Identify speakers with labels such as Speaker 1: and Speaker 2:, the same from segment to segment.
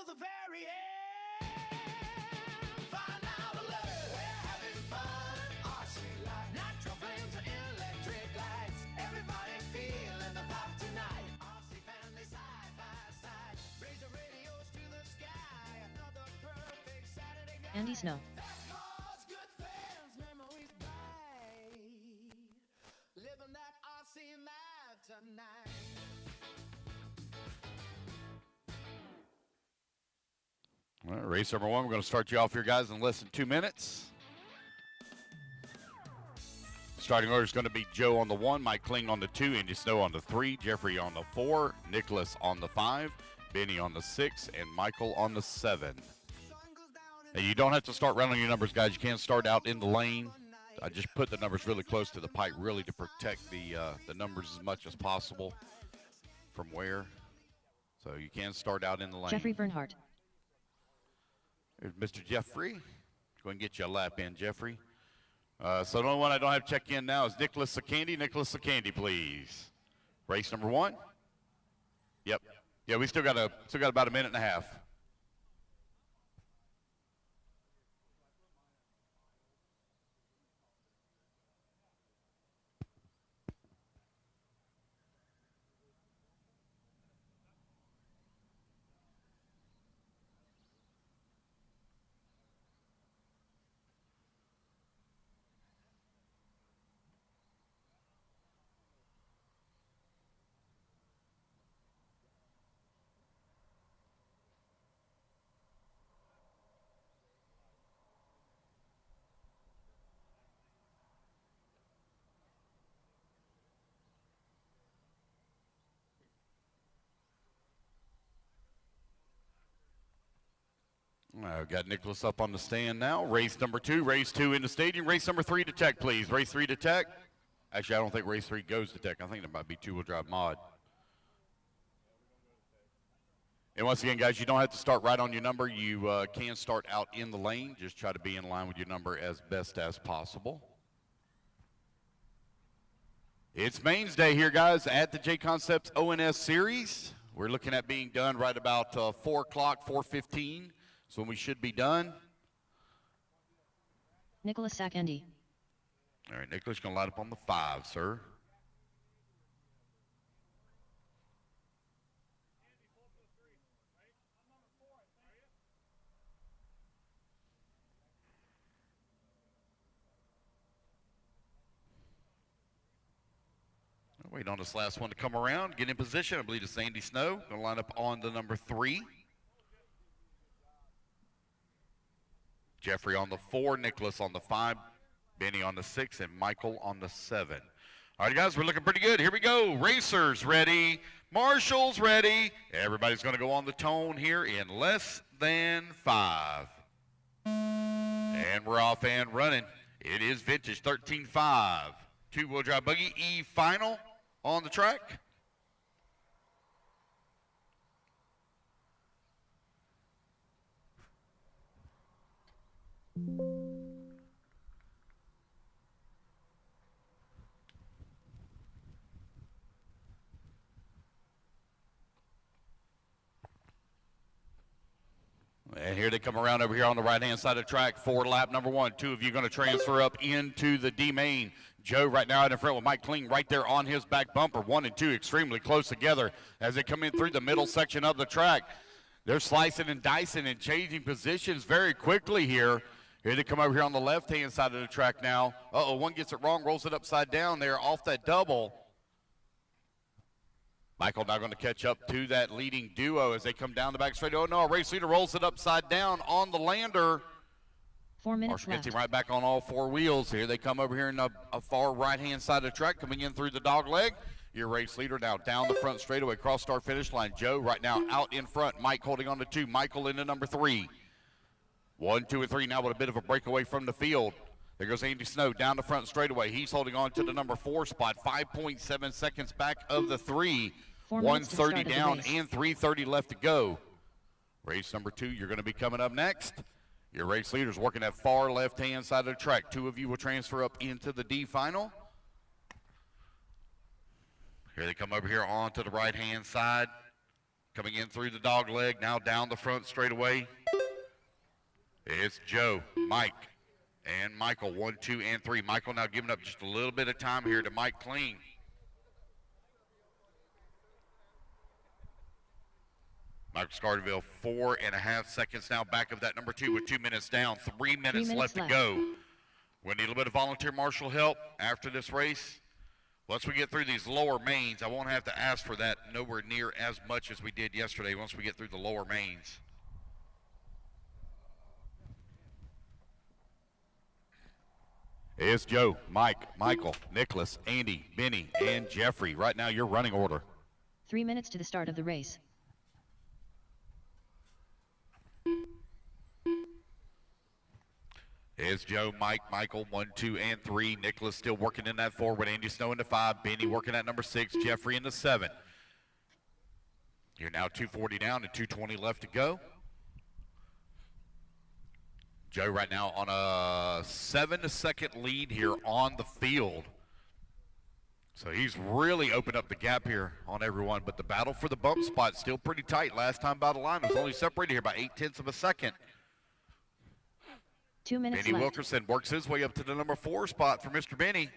Speaker 1: till the very end. Find out alert. We're having fun. RC life. Natural flames or electric lights. Everybody feeling the pop tonight. RC family side by side. Raise the radios to the sky. Another perfect Saturday night.
Speaker 2: Andy Snow.
Speaker 1: Fast cars, good fans, memories bright. Living that RC life tonight.
Speaker 3: All right, race number one, we're going to start you off here, guys, in less than 2 minutes. Starting order is going to be Joe on the 1, Mike Kling on the 2, Andy Snow on the 3, Jeffrey on the 4, Nicholas on the 5, Benny on the 6, and Michael on the 7. Now, you don't have to start rounding your numbers, guys. You can start out in the lane. I just put the numbers really close to the pipe, really to protect the numbers as much as possible from where. So you can start out in the lane.
Speaker 2: Jeffrey Bernhardt.
Speaker 3: There's Mr. Jeffrey. Go and get you a lap in, Jeffrey. So the only one I don't have check in now is Nicholas Sakandi. Nicholas Sakandi, please. Race number 1. Yep. Yeah, we still got about a minute and a half. I've got Nicholas up on the stand now. Race number 2, race 2 in the stadium. Race number 3 to Tech, please. Race 3 to Tech. Actually, I don't think race 3 goes to Tech. I think there might be two-wheel drive mod. And once again, guys, you don't have to start right on your number. You can start out in the lane. Just try to be in line with your number as best as possible. It's Mains Day here, guys, at the Jconcepts ONS Series. We're looking at being done right about 4 o'clock, 4:15. So when we should be done.
Speaker 2: Nicholas Sakandi.
Speaker 3: All right, Nicholas, going to line up on the 5, sir. Wait on this last one to come around, get in position. I believe it's Andy Snow. Going to line up on the number 3. Jeffrey on the 4, Nicholas on the 5, Benny on the 6, and Michael on the 7. All right, guys, we're looking pretty good. Here we go. Racers ready. Marshals ready. Everybody's going to go on the tone here in less than 5. And we're off and running. It is vintage 13.5. Two-wheel drive buggy E final on the track. And here they come around over here on the right-hand side of the track for lap number 1. 2 of you going to transfer up into the D main. Joe right now out in front with Mike Kling right there on his back bumper. 1 and 2 extremely close together as they come in through the middle section of the track. They're slicing and dicing and changing positions very quickly here. Here they come over here on the left-hand side of the track now. Uh-oh, one gets it wrong, rolls it upside down there off that double. Michael now going to catch up to that leading duo as they come down the back straight. Oh, no, race leader rolls it upside down on the lander.
Speaker 2: 4 minutes
Speaker 3: Marshall gets
Speaker 2: left.
Speaker 3: him right back on all 4 wheels here. They come over here in a far right-hand side of the track, coming in through the dog leg. Your race leader now down the front straightaway, cross start finish line. Joe right now out in front. Mike holding on to 2. Michael into number 3. 1, 2, and 3 now with a bit of a breakaway from the field. There goes Andy Snow down the front straightaway. He's holding on to the number 4 spot. 5.7 seconds back of the 3. 1:30 down and 3:30 left to go. Race number 2, you're going to be coming up next. Your race leader's working that far left-hand side of the track. 2 of you will transfer up into the D final. Here they come over here onto the right-hand side. Coming in through the dog leg, now down the front straightaway. It's Joe, Mike, and Michael, 1, 2, and 3. Michael now giving up just a little bit of time here to Mike Clean. Michael Scarterville, 4.5 seconds now back of that number 2 with 2 minutes down, 3 minutes left to go. We need a little bit of volunteer marshal help after this race. Once we get through these lower mains, I won't have to ask for that nowhere near as much as we did yesterday once we get through the lower mains. It's Joe, Mike, Michael, Nicholas, Andy, Benny, and Jeffrey. Right now, your running order.
Speaker 2: 3 minutes to the start of the race.
Speaker 3: It's Joe, Mike, Michael, 1, 2, and 3. Nicholas still working in that 4 with Andy Snow into 5. Benny working at number 6. Jeffrey into 7. You're now 2:40 down and 2:20 left to go. Joe right now on a 7-second lead here on the field. So he's really opened up the gap here on everyone. But the battle for the bump spot still pretty tight. Last time by the line was only separated here by 0.8 of a second.
Speaker 2: 2 minutes
Speaker 3: Benny
Speaker 2: left.
Speaker 3: Wilkerson works his way up to the number 4 spot for Mr. Benny.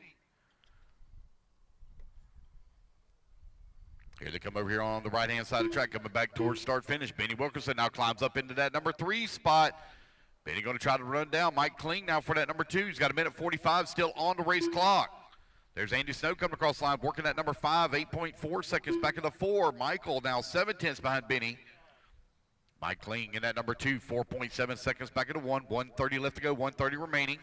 Speaker 3: Here they come over here on the right-hand side of the track, coming back towards start-finish. Benny Wilkerson now climbs up into that number 3 spot. Benny going to try to run down. Mike Kling now for that number 2. He's got 1:45 still on the race clock. There's Andy Snow coming across the line, working that number 5, 8.4 seconds back of the 4. Michael now 0.7 behind Benny. Mike Kling in that number 2, 4.7 seconds back of the 1. 1:30 left to go, 1:30 remaining.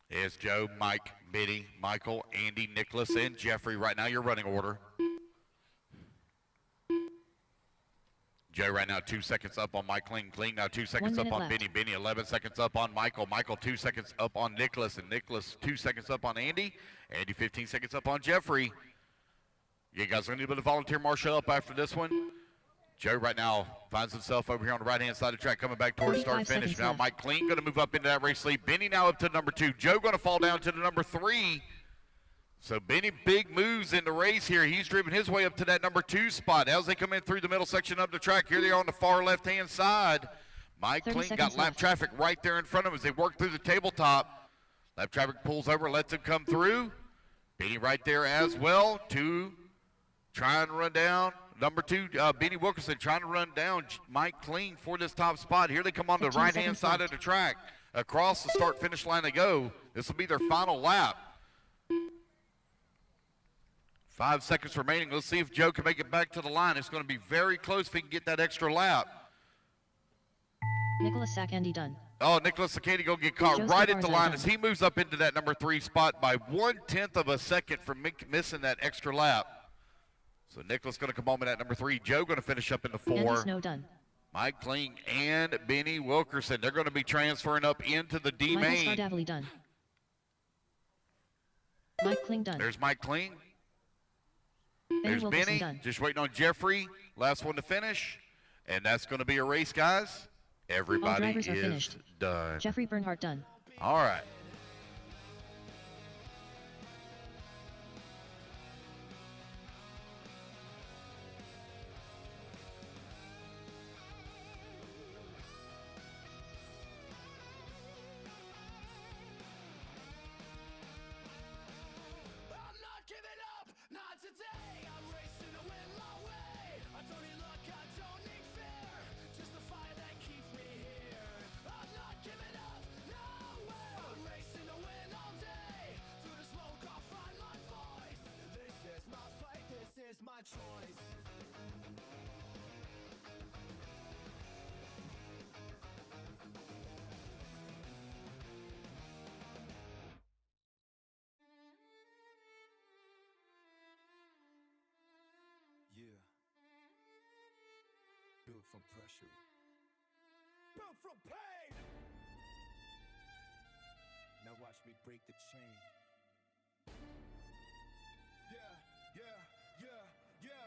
Speaker 3: It's Joe, Mike, Benny, Michael, Andy, Nicholas, and Jeffrey. Right now, your running order. Joe right now 2 seconds up on Mike Kling. Kling now 2 seconds up on
Speaker 2: left.
Speaker 3: Benny. Benny 11 seconds up on Michael. Michael 2 seconds up on Nicholas. And Nicholas 2 seconds up on Andy. Andy 15 seconds up on Jeffrey. You guys are going to need a bit of volunteer marshal up after this one. Joe right now finds himself over here on the right-hand side of the track, coming back towards
Speaker 2: 45
Speaker 3: start-finish.
Speaker 2: seconds
Speaker 3: Now
Speaker 2: left.
Speaker 3: Mike Kling going to move up into that race lead. Benny now up to number 2. Joe going to fall down to the number 3. So Benny, big moves in the race here. He's driven his way up to that number 2 spot. As they come in through the middle section of the track, here they are on the far left-hand side. Mike
Speaker 2: 30
Speaker 3: Kling got
Speaker 2: seconds
Speaker 3: lap
Speaker 2: left.
Speaker 3: traffic right there in front of him as they work through the tabletop. Lap traffic pulls over, lets him come through. Benny right there as well. 2 trying to run down. Number 2, Benny Wilkerson trying to run down Mike Kling for this top spot. Here they come on the
Speaker 2: 15
Speaker 3: right-hand
Speaker 2: seconds
Speaker 3: side
Speaker 2: left.
Speaker 3: of the track. Across the start-finish line they go. This will be their final lap. 5 seconds remaining. Let's see if Joe can make it back to the line. It's going to be very close if he can get that extra lap.
Speaker 2: Nicholas Sack, Andy Dunn.
Speaker 3: Oh, Nicholas Sakady going to get caught
Speaker 2: Joe
Speaker 3: right at
Speaker 2: Scavar's
Speaker 3: the line
Speaker 2: done.
Speaker 3: as he moves up into that number 3 spot by 1/10 of a second from missing that extra lap. So Nicholas going to come home in at number 3. Joe going to finish up in the 4.
Speaker 2: Andy Snow done.
Speaker 3: Mike Kling and Benny Wilkerson. They're going to be transferring up into the D
Speaker 2: Michael
Speaker 3: main.
Speaker 2: Scardavali done. Mike Kling done.
Speaker 3: There's Mike Kling.
Speaker 2: Benny
Speaker 3: There's
Speaker 2: Wilkerson
Speaker 3: Benny.
Speaker 2: done.
Speaker 3: Just waiting on Jeffrey. Last one to finish. And that's going to be a race, guys. Everybody
Speaker 2: drivers are
Speaker 3: is
Speaker 2: finished.
Speaker 3: done.
Speaker 2: Jeffrey Bernhardt done.
Speaker 3: All right.
Speaker 1: I'm not giving up, not today. I'm racing to win my way. I don't need luck, I don't need fear. Just the fire that keeps me here. I'm not giving up, no way. I'm racing to win all day. Through the smoke, I'll find my voice. This is my fight, this is my choice. Yeah. Built from pressure. Built from pain. Now watch me break the chain. Yeah, yeah, yeah, yeah.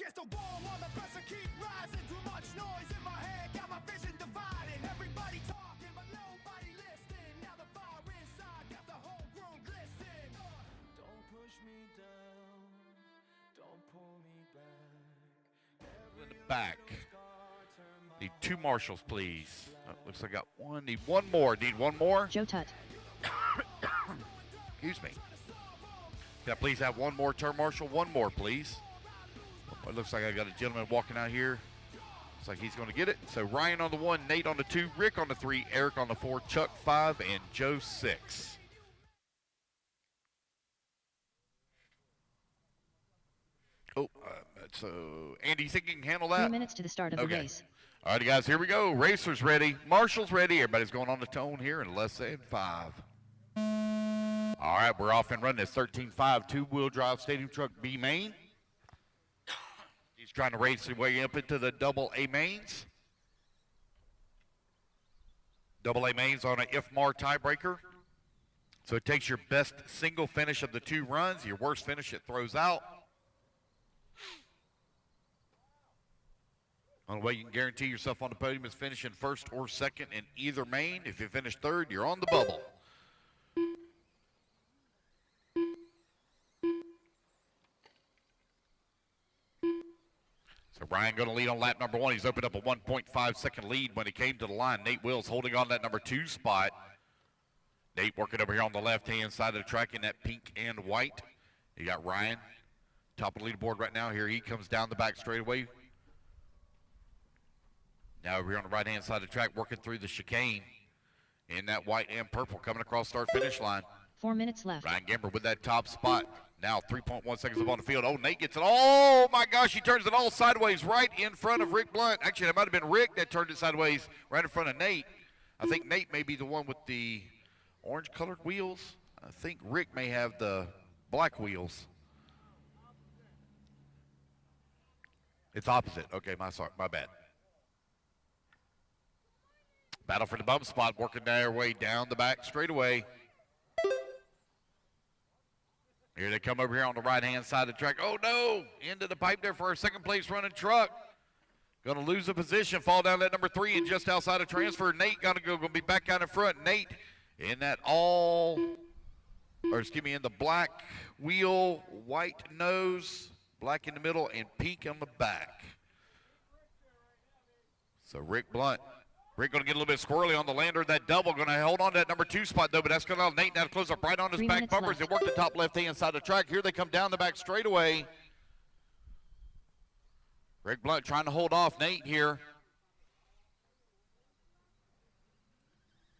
Speaker 1: against the wall while the pressure keep rising. Too much noise in my head, got my vision divided. Everybody talking, but nobody listening. Now the fire inside got the whole room glistening. Don't push me down, don't pull me back.
Speaker 3: In the back. Need 2 marshals, please. Looks like I got one. Need one more. Need one more.
Speaker 2: Joe Tut.
Speaker 3: Excuse me. Can I please have one more turn marshal? One more, please. It looks like I got a gentleman walking out here. Looks like he's going to get it. So Ryan on the 1, Nate on the 2, Rick on the 3, Eric on the 4, Chuck 5, and Joe 6. Oh, so Andy, you think you can handle that?
Speaker 2: 3 minutes to the start of the race.
Speaker 3: All right, guys, here we go. Racers ready. Marshals ready. Everybody's going on the tone here in less than 5. All right, we're off and running. It's 13.5, two-wheel drive stadium truck B main. He's trying to race his way up into the double A mains. Double A mains on an IFMAR tiebreaker. So it takes your best single finish of the 2 runs. Your worst finish, it throws out. Only way you can guarantee yourself on the podium is finishing first or second in either main. If you finish third, you're on the bubble. So Ryan going to lead on lap number 1. He's opened up a 1.5 second lead when he came to the line. Nate Wills holding on that number 2 spot. Nate working over here on the left-hand side of the track in that pink and white. You got Ryan, top of the leaderboard right now. Here he comes down the back straightaway. Now over here on the right-hand side of the track, working through the chicane in that white and purple, coming across start-finish line.
Speaker 2: 4 minutes left.
Speaker 3: Ryan Gamber with that top spot. Now 3.1 seconds up on the field. Oh, Nate gets it. Oh, my gosh, he turns it all sideways right in front of Rick Blunt. Actually, that might have been Rick that turned it sideways right in front of Nate. I think Nate may be the one with the orange-colored wheels. I think Rick may have the black wheels. It's opposite. Okay, my bad. Battle for the bump spot, working their way down the back straightaway. Here they come over here on the right-hand side of the track. Oh, no! Into the pipe there for our second place running truck. Going to lose a position, fall down that number 3 and just outside of transfer. Nate going to be back out in front. Nate in that in the black wheel, white nose, black in the middle, and pink on the back. So Rick Blunt. Rick going to get a little bit squirrely on the lander. That double going to hold on to that number 2 spot, though, but that's going to allow Nate now to close up right on his back bumpers. They work the top left-hand side of the track. Here they come down the back straightaway. Rick Blunt trying to hold off Nate here.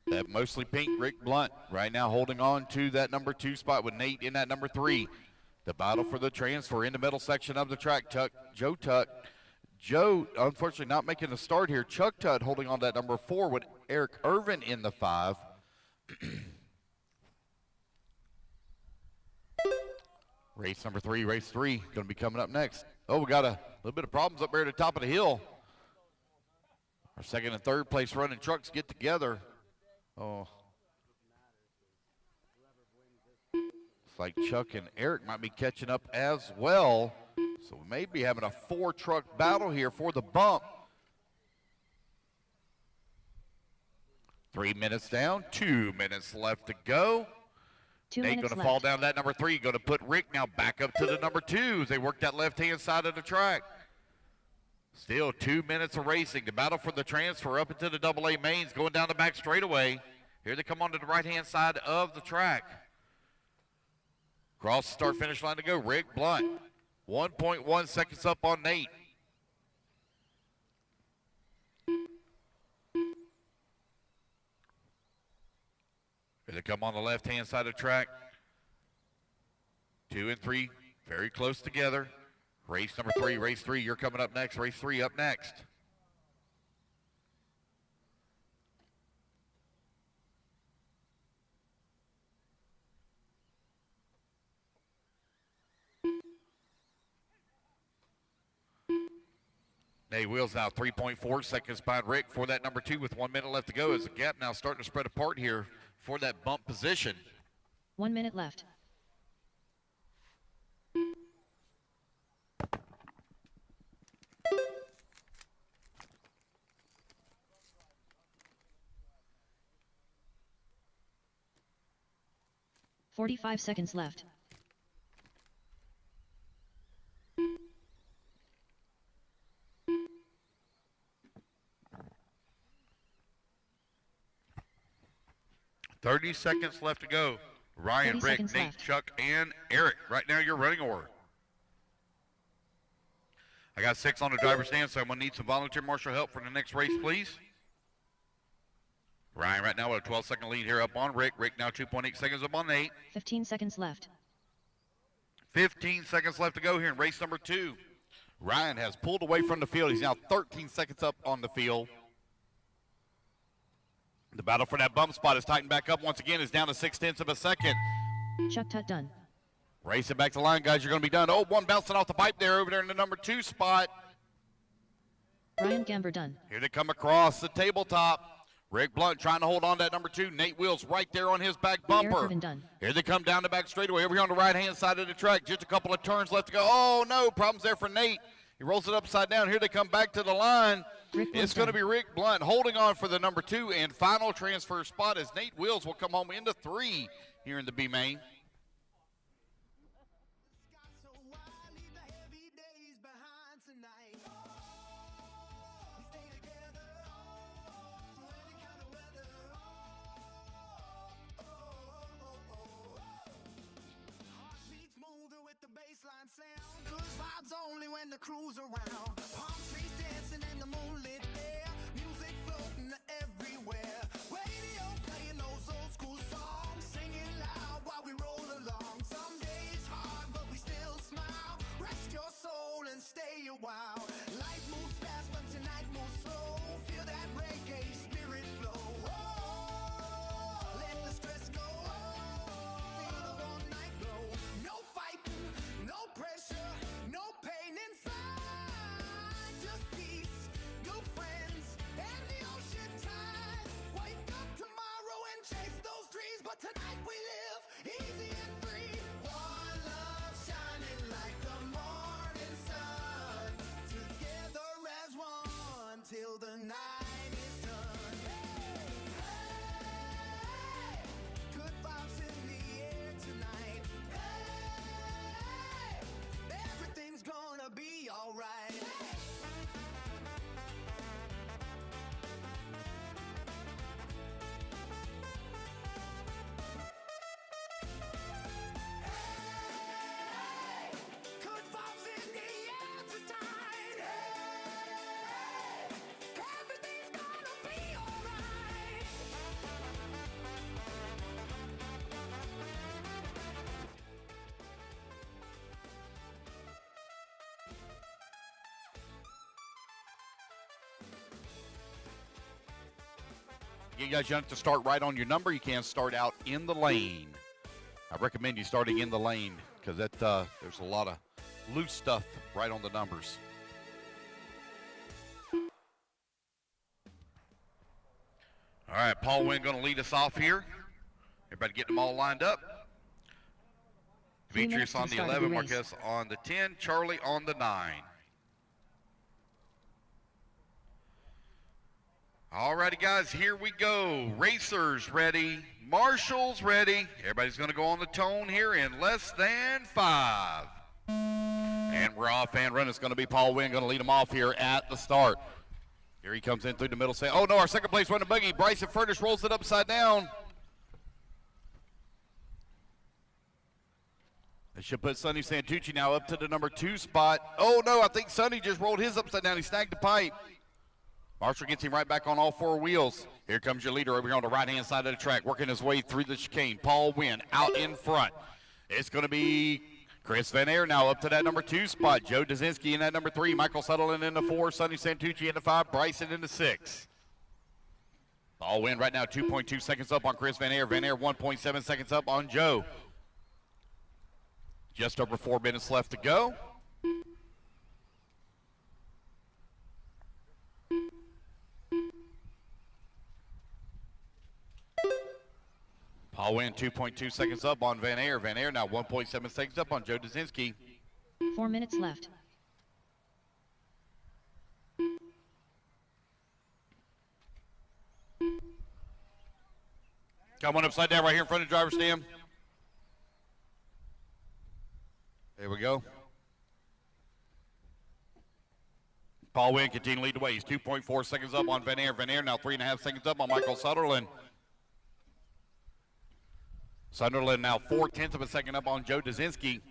Speaker 3: That mostly pink Rick Blunt right now holding on to that number 2 spot with Nate in that number 3. The battle for the transfer in the middle section of the track. Joe Tut. Joe, unfortunately, not making the start here. Chuck Tutt holding on to that number 4 with Eric Irvin in the 5. Race number 3, race 3, going to be coming up next. Oh, we got a little bit of problems up there at the top of the hill. Our second and third place running trucks get together. Oh. It's like Chuck and Eric might be catching up as well. So we may be having a 4-truck battle here for the bump. 3 minutes down, 2 minutes left to go.
Speaker 2: 2
Speaker 3: Nate
Speaker 2: minutes
Speaker 3: going to
Speaker 2: left.
Speaker 3: fall down that number 3. Going to put Rick now back up to the number 2 as they work that left-hand side of the track. Still 2 minutes of racing. The battle for the transfer up into the AA mains, going down the back straightaway. Here they come onto the right-hand side of the track. Cross the start-finish line to go. Rick Blunt. 1.1 seconds up on Nate. Here they come on the left-hand side of the track. 2 and 3, very close together. Race number 3, race 3, you're coming up next. Race 3 up next. Nate Wheels now 3.4 seconds behind Rick for that number 2 with 1 minute left to go as the gap now starting to spread apart here for that bump position.
Speaker 2: 1 minute left. 45 seconds left.
Speaker 3: $30 seconds left to go. Ryan,
Speaker 2: 30
Speaker 3: Rick,
Speaker 2: seconds
Speaker 3: Nate,
Speaker 2: left.
Speaker 3: Chuck, and Eric. Right now, your running order. I got 6 on the driver's stand, so I'm going to need some volunteer marshal help for the next race, please. Ryan right now with a 12-second lead here up on Rick. Rick now 2.8 seconds up on Nate.
Speaker 2: 15 seconds left.
Speaker 3: 15 seconds left to go here in race number 2. Ryan has pulled away from the field. He's now 13 seconds up on the field. The battle for that bump spot is tightened back up once again. It's down to 0.6 of a second.
Speaker 2: Chuck Tut done.
Speaker 3: Racing back to the line, guys. You're going to be done. Oh, one bouncing off the pipe there over there in the number 2 spot.
Speaker 2: Ryan Gamber done.
Speaker 3: Here they come across the tabletop. Rick Blunt trying to hold on to that number 2. Nate Wills right there on his back
Speaker 2: Eric
Speaker 3: bumper.
Speaker 2: Irvin done.
Speaker 3: Here they come down the back straightaway over here on the right-hand side of the track. Just a couple of turns left to go. Oh, no, problems there for Nate. He rolls it upside down. Here they come back to the line.
Speaker 2: Rick Blunt
Speaker 3: It's going to
Speaker 2: done.
Speaker 3: be Rick Blunt holding on for the number 2 and final transfer spot as Nate Wills will come home into 3 here in the B main.
Speaker 1: So why leave the heavy days behind tonight? We stay together through any kind of weather. Heartbeats moving with the baseline sound. Good vibes only when the crew's around. Palm trees dancing in the moonlit air. Music floating everywhere. Radio playing those old school songs. Singing loud while we roll along. Some days hard, but we still smile. Rest your soul and stay a while. Life moves fast, but tonight moves slow. Feel that reggae spirit flow. Oh, let the stress go. Feel the warm night glow. No fighting, no pressure, no pain inside. Just peace, good friends, and the ocean tide. Wake up tomorrow and chase those dreams, but tonight we live easy and free. One love shining like the morning sun. Together as one till the night is done. Hey, good vibes in the air tonight. Hey, everything's gonna be alright. Good vibes in the air tonight. Hey, everything's gonna be alright.
Speaker 3: You guys have to start right on your number. You can start out in the lane. I recommend you starting in the lane because that there's a lot of loose stuff right on the numbers. All right, Paul Wynn going to lead us off here. Everybody get them all lined up.
Speaker 2: 3 minutes
Speaker 3: Demetrius
Speaker 2: to
Speaker 3: on
Speaker 2: the
Speaker 3: the
Speaker 2: start of the
Speaker 3: 11,
Speaker 2: race.
Speaker 3: Marquez on the 10, Charlie on the 9. All righty, guys, here we go. Racers ready, marshals ready. Everybody's going to go on the tone here in less than 5. And we're off, and run is going to be Paul Wynn going to lead them off here at the start. Here he comes in through the middle. Say, oh no, our second place running buggy. Bryson Furnish rolls it upside down. They should put Sonny Santucci now up to the number 2 spot. Oh no, I think Sonny just rolled his upside down. He snagged the pipe. Marshall gets him right back on all 4 wheels. Here comes your leader over here on the right-hand side of the track, working his way through the chicane. Paul Wynn out in front. It's going to be Chris Van Air now up to that number 2 spot. Joe Dazinski in that number 3. Michael Sutherland in the 4. Sonny Santucci in the 5. Bryson in the 6. Paul Wynn right now 2.2 seconds up on Chris Van Air. Van Air 1.7 seconds up on Joe. Just over 4 minutes left to go. Paul Wynn 2.2 seconds up on Van Air. Van Air now 1.7 seconds up on Joe Dazinski.
Speaker 2: 4 minutes left.
Speaker 3: Got one upside down right here in front of the driver's stand. There we go. Paul Wynn continue to lead the way. He's 2.4 seconds up on Van Air. Van Air now 3.5 seconds up on Michael Sutherland. Sunderland now 0.4 of a second up on Joe Dazinski.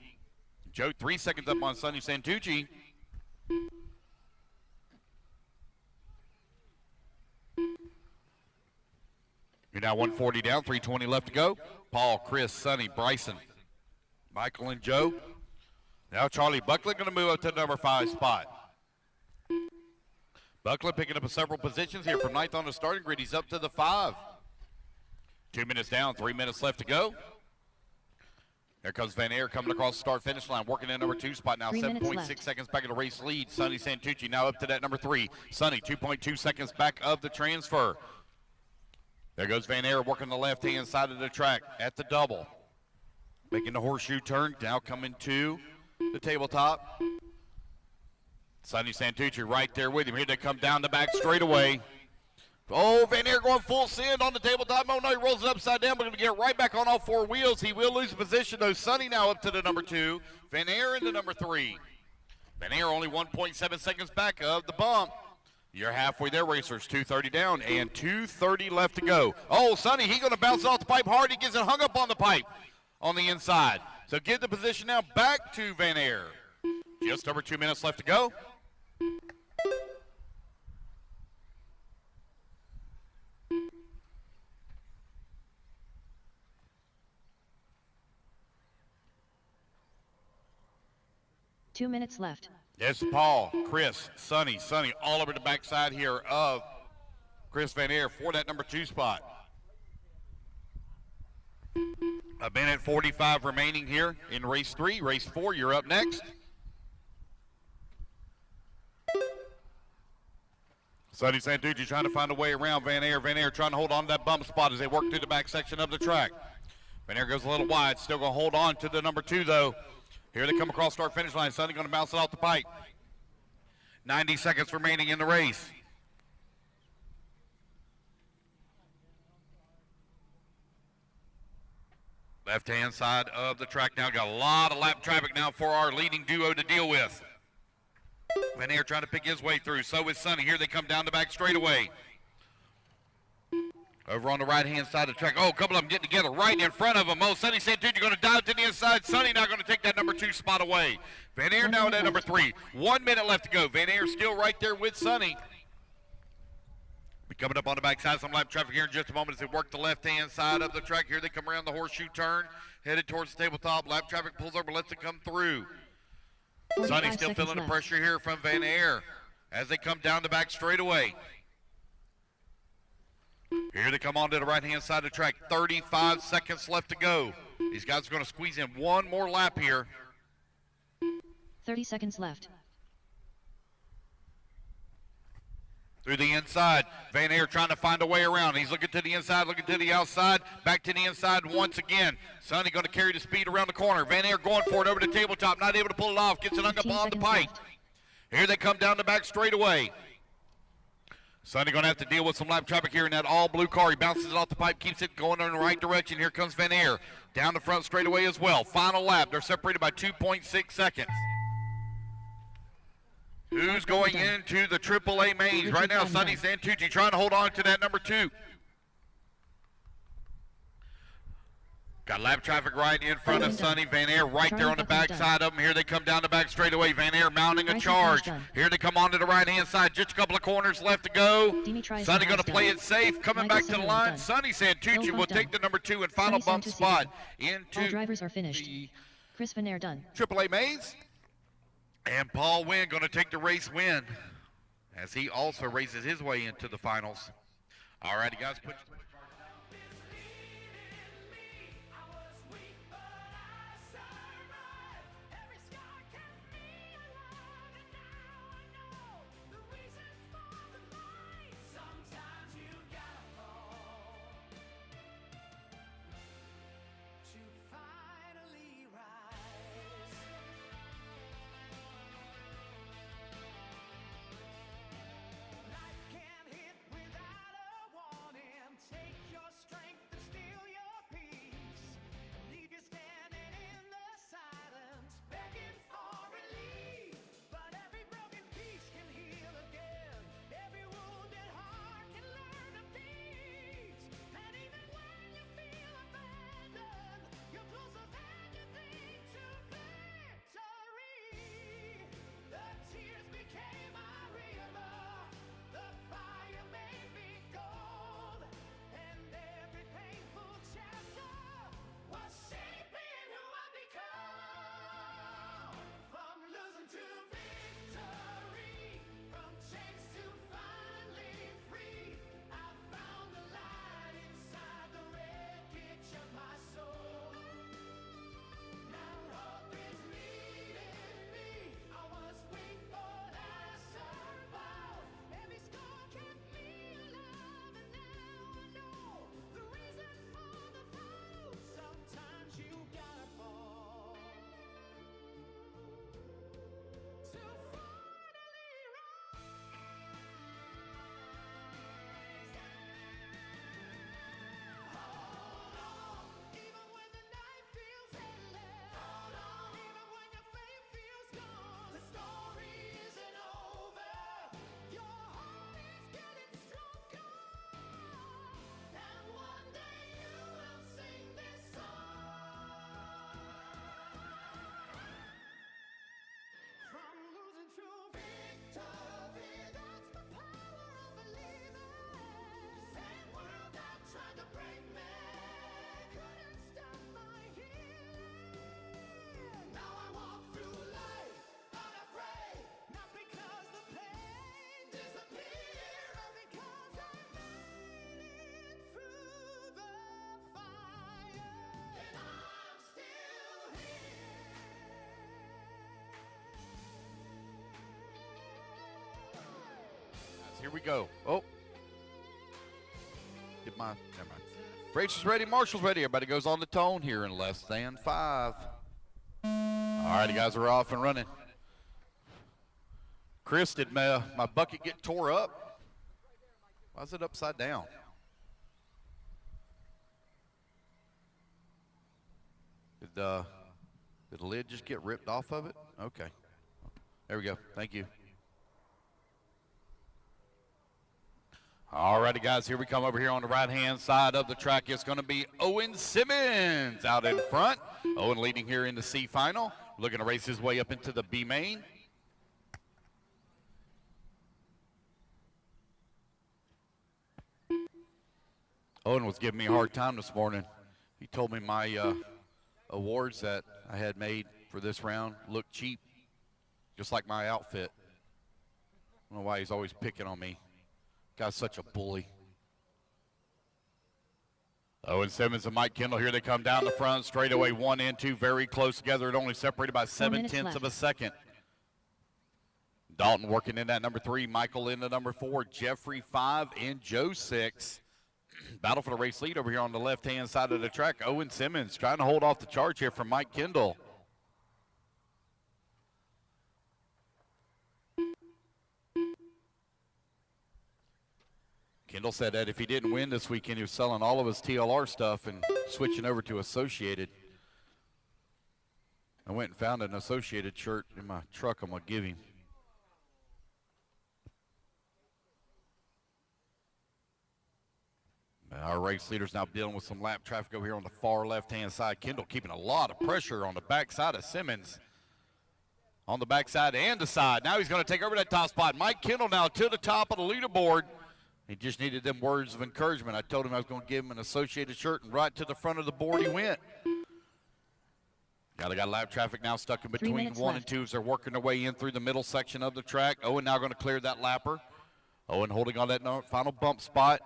Speaker 3: Joe 3 seconds up on Sonny Santucci. You're now 140 down, 320 left to go. Paul, Chris, Sonny, Bryson, Michael, and Joe. Now Charlie Buckland going to move up to the number 5 spot. Buckland picking up several positions here from 9th on the starting grid. He's up to the 5. 2 minutes down, 3 minutes left to go. Here comes Van Air coming across the start-finish line, working in number 2 spot now. 7.6 seconds back in the race lead. Sonny Santucci now up to that number 3. Sonny, 2.2 seconds back of the transfer. There goes Van Air working the left-hand side of the track at the double. Making the horseshoe turn, now coming to the tabletop. Sonny Santucci right there with him. Here they come down the back straightaway. Oh, Van Air going full send on the tabletop. Oh, no, he rolls it upside down, but going to get right back on all 4 wheels. He will lose position, though. Sonny now up to the number 2. Van Air into number 3. Van Air only 1.7 seconds back of the bump. You're halfway there, racers. 2:30 down and 2:30 left to go. Oh, Sonny, he's going to bounce off the pipe hard. He gets it hung up on the pipe on the inside. So give the position now back to Van Air. Just over 2 minutes left to go.
Speaker 2: Two minutes left.
Speaker 3: Yes, Paul, Chris, Sonny all over the backside here of Chris Van Air for that number 2 spot. A minute 45 remaining here in race 3. Race 4, you're up next. Sonny Santucci trying to find a way around Van Air. Van Air trying to hold on to that bump spot as they work through the back section of the track. Van Air goes a little wide, still going to hold on to the number 2, though. Here they come across start finish line. Sonny going to bounce it off the pipe. 90 seconds remaining in the race. Left-hand side of the track now. Got a lot of lap traffic now for our leading duo to deal with. Van Air trying to pick his way through. So is Sonny. Here they come down the back straightaway. Over on the right-hand side of the track. Oh, a couple of them getting together right in front of them. Oh, Sonny Santucci going to dive to the inside. Sonny now going to take that number 2 spot away. Van Air now at that number 3. 1 minute left to go. Van Air still right there with Sonny. Be coming up on the backside. Some lap traffic here in just a moment as they work the left-hand side of the track. Here they come around the horseshoe turn, headed towards the tabletop. Lap traffic pulls over, lets it come through. Sonny still feeling the pressure here from Van Air as they come down the back straightaway. Here they come on to the right-hand side of the track. 35 seconds left to go. These guys are going to squeeze in one more lap here.
Speaker 2: 30 seconds left.
Speaker 3: Through the inside, Van Air trying to find a way around. He's looking to the inside, looking to the outside, back to the inside once again. Sonny going to carry the speed around the corner. Van Air going for it over the tabletop, not able to pull it off. Gets it hung up on the pipe.
Speaker 2: Left.
Speaker 3: Here they come down the back straightaway. Sonny going to have to deal with some lap traffic here in that all-blue car. He bounces it off the pipe, keeps it going in the right direction. Here comes Van Air down the front straightaway as well. Final lap. They're separated by 2.6 seconds. Who's going into the AAA mains? Right now, Sonny Santucci trying to hold on to that number 2. Got lap traffic right in front of Sonny. Van Air right there on the back side of him. Here they come down the back straightaway. Van Air mounting a charge. Here they come onto the right-hand side. Just a couple of corners left to go. Sonny going to play it safe. Coming back to the line. Sonny Santucci will take the number 2 and final bump spot into
Speaker 2: All drivers are finished.
Speaker 3: the
Speaker 2: Chris Van Air done.
Speaker 3: AAA mains. And Paul Wynn going to take the race win as he also races his way into the finals. All righty, guys.
Speaker 1: Life can't hit without a warning. Take
Speaker 3: Here we go. Oh. Get my, never mind. Race is ready. Marshall's ready. Everybody goes on the tone here in less than 5. All right, you guys are off and running. Chris, did my bucket get tore up? Why is it upside down? Did the lid just get ripped off of it? Okay. There we go. Thank you. All righty, guys, here we come over here on the right-hand side of the track. It's going to be Owen Simmons out in front. Owen leading here in the C final, looking to race his way up into the B main. Owen was giving me a hard time this morning. He told me my awards that I had made for this round looked cheap, just like my outfit. I don't know why he's always picking on me. Guy's such a bully. Owen Simmons and Mike Kendall, here they come down the front, straightaway 1 and 2, very close together. It only separated by 7/10 of a second. Dalton working in that number 3, Michael into number 4, Jeffrey 5, and Joe 6. Battle for the race lead over here on the left-hand side of the track. Owen Simmons trying to hold off the charge here from Mike Kendall. Kendall said that if he didn't win this weekend, he was selling all of his TLR stuff and switching over to Associated. I went and found an Associated shirt in my truck I'm going to give him. Our race leader's now dealing with some lap traffic over here on the far left-hand side. Kendall keeping a lot of pressure on the backside of Simmons. On the backside and the side. Now he's going to take over that top spot. Mike Kendall now to the top of the leaderboard. He just needed them words of encouragement. I told him I was going to give him an Associated shirt, and right to the front of the board he went. Now they got lap traffic now stuck in between 1 and 2 as they're working their way in through the middle section of the track. Owen now going to clear that lapper. Owen holding on that final bump spot.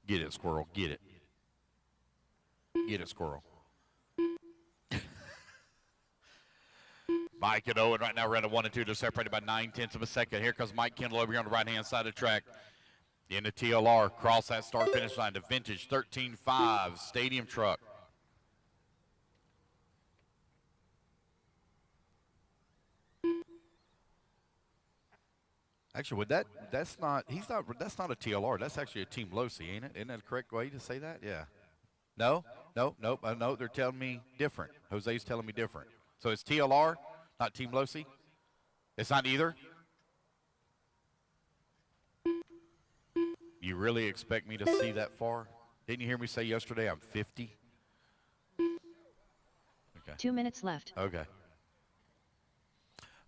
Speaker 3: Get it, squirrel. Get it. Get it, squirrel. Mike and Owen right now running 1 and 2. They're separated by 9/10 of a second. Here comes Mike Kendall over here on the right-hand side of the track. In the TLR, cross that start-finish line. The vintage 13.5 stadium truck. Actually, that's not a TLR. That's actually a Team Losi, ain't it? Isn't that the correct way to say that? Yeah. No. I know they're telling me different. Jose's telling me different. So it's TLR, not Team Losi. It's not either. You really expect me to see that far? Didn't you hear me say yesterday I'm 50? Okay.
Speaker 2: 2 minutes left.
Speaker 3: Okay.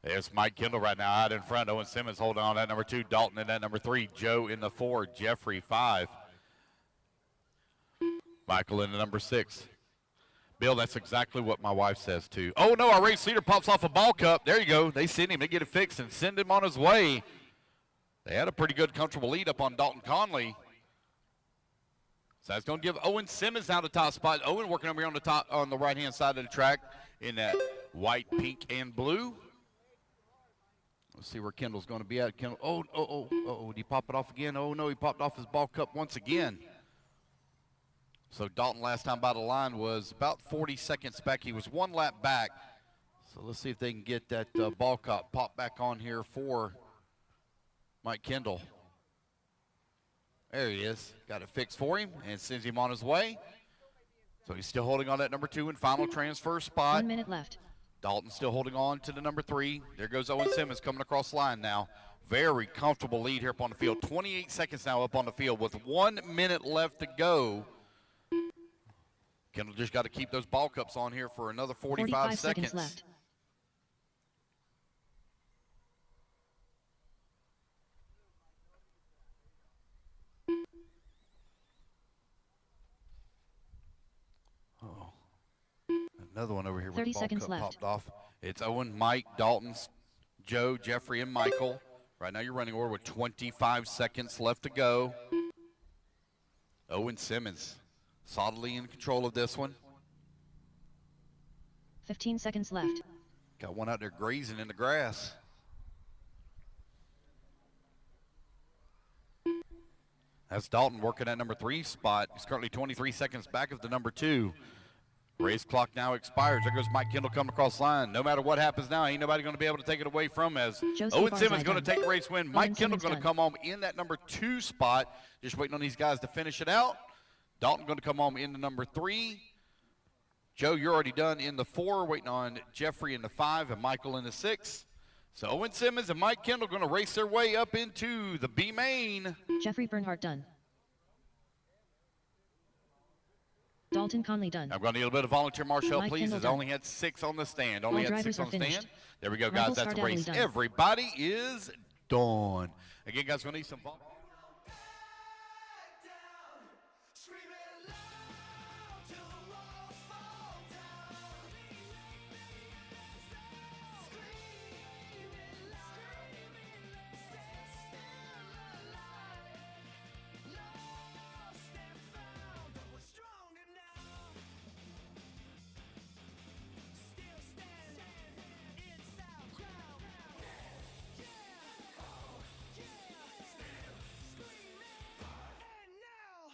Speaker 3: There's Mike Kendall right now out in front. Owen Simmons holding on that number 2. Dalton in that number 3. Joe in the 4. Jeffrey 5. Michael in the number 6. Bill, that's exactly what my wife says too. Oh no, our race leader pops off a ball cup. There you go. They send him. They get it fixed and send him on his way. They had a pretty good, comfortable lead up on Dalton Conley. So that's going to give Owen Simmons now the top spot. Owen working over here on the right-hand side of the track in that white, pink, and blue. Let's see where Kendall's going to be at. Kendall, did he pop it off again? Oh, no, he popped off his ball cup once again. So Dalton last time by the line was about 40 seconds back. He was 1 lap back. So let's see if they can get that ball cup popped back on here for Mike Kendall. There he is. Got it fixed for him and sends him on his way. So he's still holding on that number 2 and final transfer spot.
Speaker 2: 1 minute left.
Speaker 3: Dalton still holding on to the number 3. There goes Owen Simmons coming across the line now. Very comfortable lead here up on the field. 28 seconds now up on the field with 1 minute left to go. Kendall just got to keep those ball cups on here for another 45 seconds
Speaker 2: left.
Speaker 3: Oh, another one over here with
Speaker 2: 30
Speaker 3: the ball
Speaker 2: seconds
Speaker 3: cup
Speaker 2: left.
Speaker 3: popped off. It's Owen, Mike, Dalton, Joe, Jeffrey, and Michael. Right now you're running order with 25 seconds left to go. Owen Simmons solidly in control of this one.
Speaker 2: 15 seconds left.
Speaker 3: Got one out there grazing in the grass. That's Dalton working at number 3 spot. He's currently 23 seconds back of the number 2. Race clock now expires. There goes Mike Kendall coming across the line. No matter what happens now, ain't nobody going to be able to take it away from as Owen Simmons going to take the race win. Mike Kendall going to come home in that number 2 spot. Just waiting on these guys to finish it out. Dalton going to come home in the number 3. Joe, you're already done in the 4, waiting on Jeffrey in the 5 and Michael in the 6. So Owen Simmons and Mike Kendall going to race their way up into the B main.
Speaker 2: Jeffrey Bernhardt done. Dalton Conley done.
Speaker 3: I'm going to need a little bit of volunteer marshal,
Speaker 2: Mike
Speaker 3: please,
Speaker 2: Kendall
Speaker 3: as I only had 6 on the stand. Only
Speaker 2: All
Speaker 3: had 6
Speaker 2: drivers
Speaker 3: on
Speaker 2: are
Speaker 3: the stand.
Speaker 2: finished.
Speaker 3: There we go,
Speaker 2: Michael
Speaker 3: guys. That's the
Speaker 2: Scardelli
Speaker 3: race.
Speaker 2: done.
Speaker 3: Everybody is done. Again, guys, going to need some volunteer.
Speaker 1: Screaming loud till the walls fall down. Screaming loud, stay still alive. Lost and found, but we're stronger now. Still standing, it's our ground. Yeah, yeah, still screaming. And now.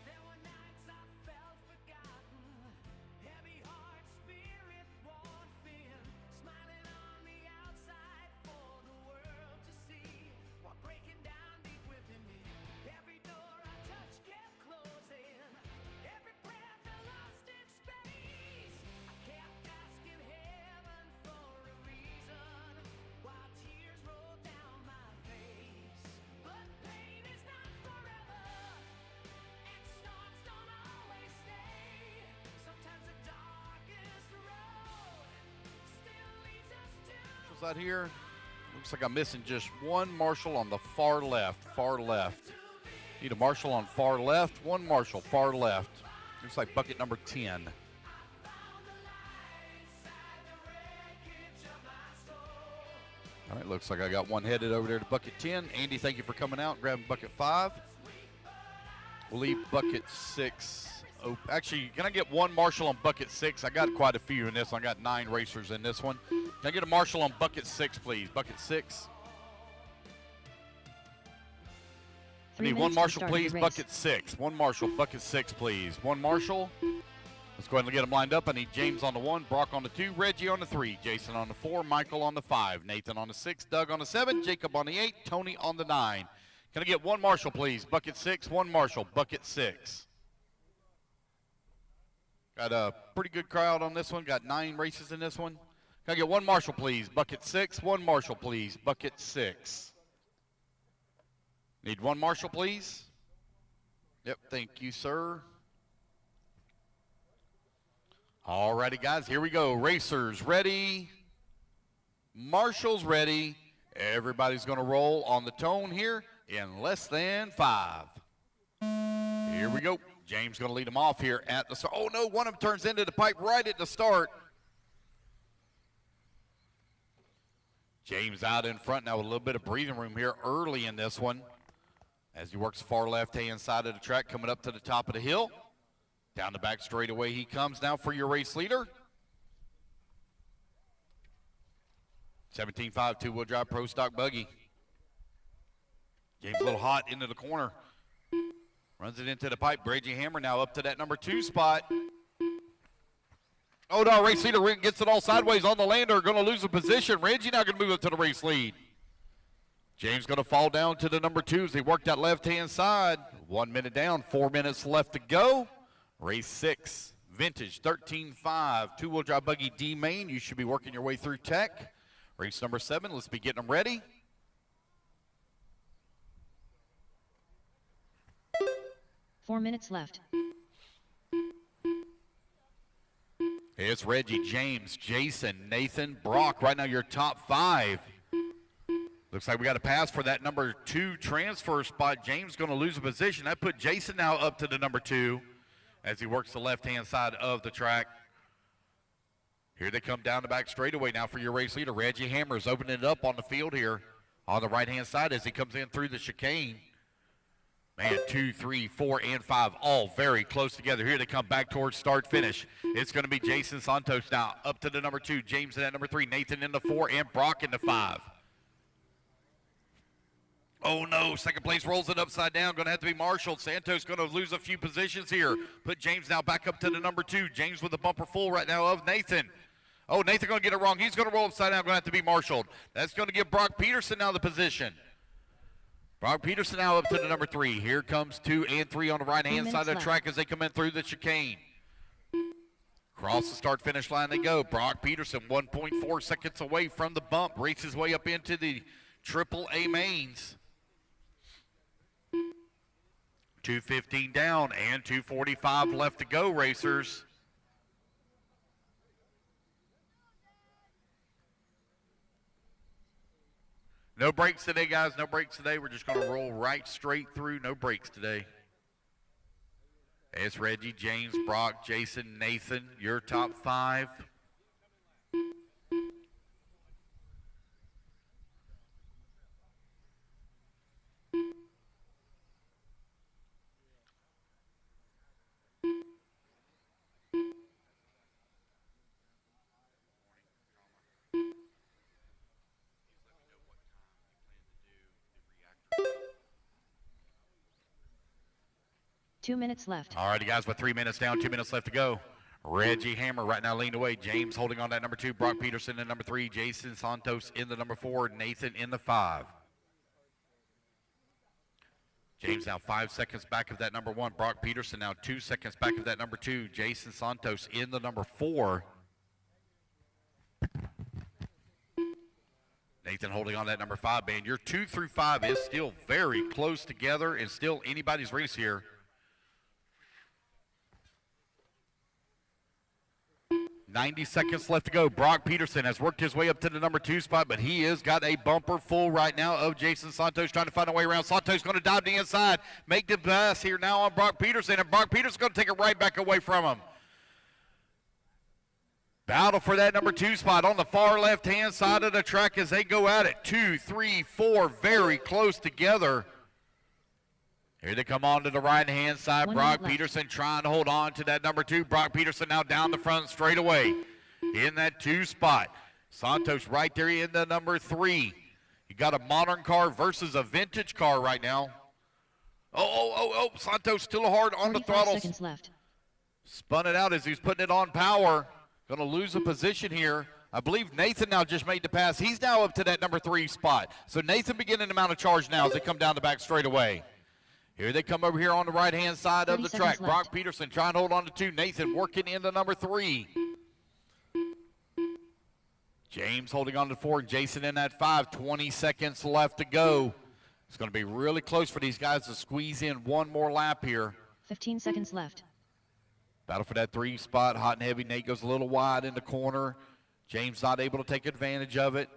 Speaker 1: There were nights I felt forgotten, heavy heart, spirit worn thin, smiling on the outside for the world to see, while breaking down deep within me. Every door I touched kept closing, every breath I lost in space. I kept asking heaven for a reason, while tears rolled down my face. But pain is not forever. And storms don't always stay. Sometimes the darkest road still leads us to.
Speaker 3: What's that here? Looks like I'm missing just one marshal on the far left. Far left. Need a marshal on far left. One marshal far left. Looks like bucket number 10. All right, looks like I got one headed over there to bucket 10. Andy, thank you for coming out, grabbing bucket 5. We'll leave bucket 6 open. Actually, can I get one marshal on bucket 6? I got quite a few in this one. I got 9 racers in this one. Can I get a marshal on bucket 6, please? Bucket 6. I
Speaker 2: 3
Speaker 3: need
Speaker 2: minutes
Speaker 3: one
Speaker 2: to
Speaker 3: marshal,
Speaker 2: start the
Speaker 3: please.
Speaker 2: race.
Speaker 3: Bucket 6. One marshal, bucket 6, please. One marshal. Let's go ahead and get them lined up. I need James on the 1, Brock on the 2, Reggie on the 3, Jason on the 4, Michael on the 5, Nathan on the 6, Doug on the 7, Jacob on the 8, Tony on the 9. Can I get one marshal, please? Bucket 6, one marshal, bucket 6. Got a pretty good crowd on this one. Got 9 races in this one. Can I get one marshal, please? Bucket 6, one marshal, please. Bucket 6. Need one marshal, please. Yep, thank you, sir. All righty, guys, here we go. Racers ready. Marshals ready. Everybody's going to roll on the tone here in less than 5. Here we go. James going to lead them off here at the start. Oh, no, one of them turns into the pipe right at the start. James out in front now with a little bit of breathing room here early in this one as he works far left-hand side of the track, coming up to the top of the hill. Down the back straightaway he comes now for your race leader. 17.5 two-wheel drive pro stock buggy. James a little hot into the corner. Runs it into the pipe. Brady Hammer now up to that number 2 spot. Oh, no, race leader gets it all sideways on the lander. Going to lose a position. Reggie now going to move up to the race lead. James going to fall down to the number 2 as he worked that left-hand side. 1 minute down, 4 minutes left to go. Race 6, vintage 13.5 two-wheel drive buggy D main. You should be working your way through tech. Race number 7, let's be getting them ready.
Speaker 2: Four minutes left.
Speaker 3: It's Reggie, James, Jason, Nathan, Brock. Right now your top 5. Looks like we got a pass for that number 2 transfer spot. James going to lose a position. That put Jason now up to the number 2 as he works the left-hand side of the track. Here they come down the back straightaway now for your race leader. Reggie Hammer's opening it up on the field here on the right-hand side as he comes in through the chicane. Man, 2, 3, 4, and 5, all very close together. Here they come back towards start-finish. It's going to be Jason Santos now up to the number 2, James in that number 3, Nathan in the 4, and Brock in the 5. Oh, no, second place rolls it upside down. Going to have to be marshaled. Santos going to lose a few positions here. Put James now back up to the number 2. James with the bumper full right now of Nathan. Oh, Nathan going to get it wrong. He's going to roll upside down. Going to have to be marshaled. That's going to give Brock Peterson now the position. Brock Peterson now up to the number 3. Here comes 2 and 3 on the right-hand side of the track as they come in through the chicane. Cross the start-finish line they go. Brock Peterson 1.4 seconds away from the bump. Races his way up into the Triple-A mains. 2:15 down and 2:45 left to go, racers. No brakes today, guys. No brakes today. We're just going to roll right straight through. No brakes today. It's Reggie, James, Brock, Jason, Nathan, your top 5.
Speaker 2: Two minutes left.
Speaker 3: All righty, guys, with 3 minutes down, 2 minutes left to go. Reggie Hammer right now leaned away. James holding on that number 2. Brock Peterson in number 3. Jason Santos in the number 4. Nathan in the 5. James now 5 seconds back of that number 1. Brock Peterson now 2 seconds back of that number 2. Jason Santos in the number 4. Nathan holding on that number 5, man. Your 2 through 5 is still very close together and still anybody's race here. 90 seconds left to go. Brock Peterson has worked his way up to the number 2 spot, but he has got a bumper full right now of Jason Santos trying to find a way around. Santos going to dive to the inside, make the pass here now on Brock Peterson, and Brock Peterson's going to take it right back away from him. Battle for that number 2 spot on the far left-hand side of the track as they go at it. 2, 3, 4, very close together. Here they come on to the right-hand side. Brock Peterson trying to hold on to that number 2. Brock Peterson now down the front straightaway in that 2 spot. Santos right there in the number 3. You got a modern car versus a vintage car right now. Oh, Santos still hard on the throttle.
Speaker 2: Seconds left.
Speaker 3: Spun it out as he's putting it on power. Going to lose a position here. I believe Nathan now just made the pass. He's now up to that number 3 spot. So Nathan beginning to mount a charge now as they come down the back straightaway. Here they come over here on the right-hand side of the track. Brock Peterson trying to hold on to 2. Nathan working in the number 3. James holding on to 4. Jason in that 5. 20 seconds left to go. It's going to be really close for these guys to squeeze in one more lap here.
Speaker 2: 15 seconds left.
Speaker 3: Battle for that 3 spot. Hot and heavy. Nate goes a little wide in the corner. James not able to take advantage of it.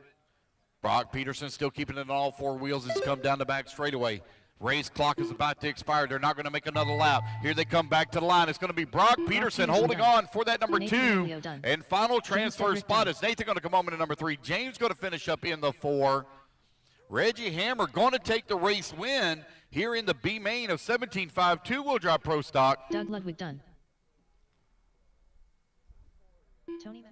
Speaker 3: Brock Peterson still keeping it on all 4 wheels as he come down the back straightaway. Race clock is about to expire. They're not going to make another lap. Here they come back to the line. It's going to be Brock Peterson holding on for that number 2. And final transfer spot is Nathan going to come home in the number 3. James going to finish up in the 4. Reggie Hammer going to take the race win here in the B main of 17.5 two-wheel drive pro stock.
Speaker 2: Doug Ludwig done. Tony.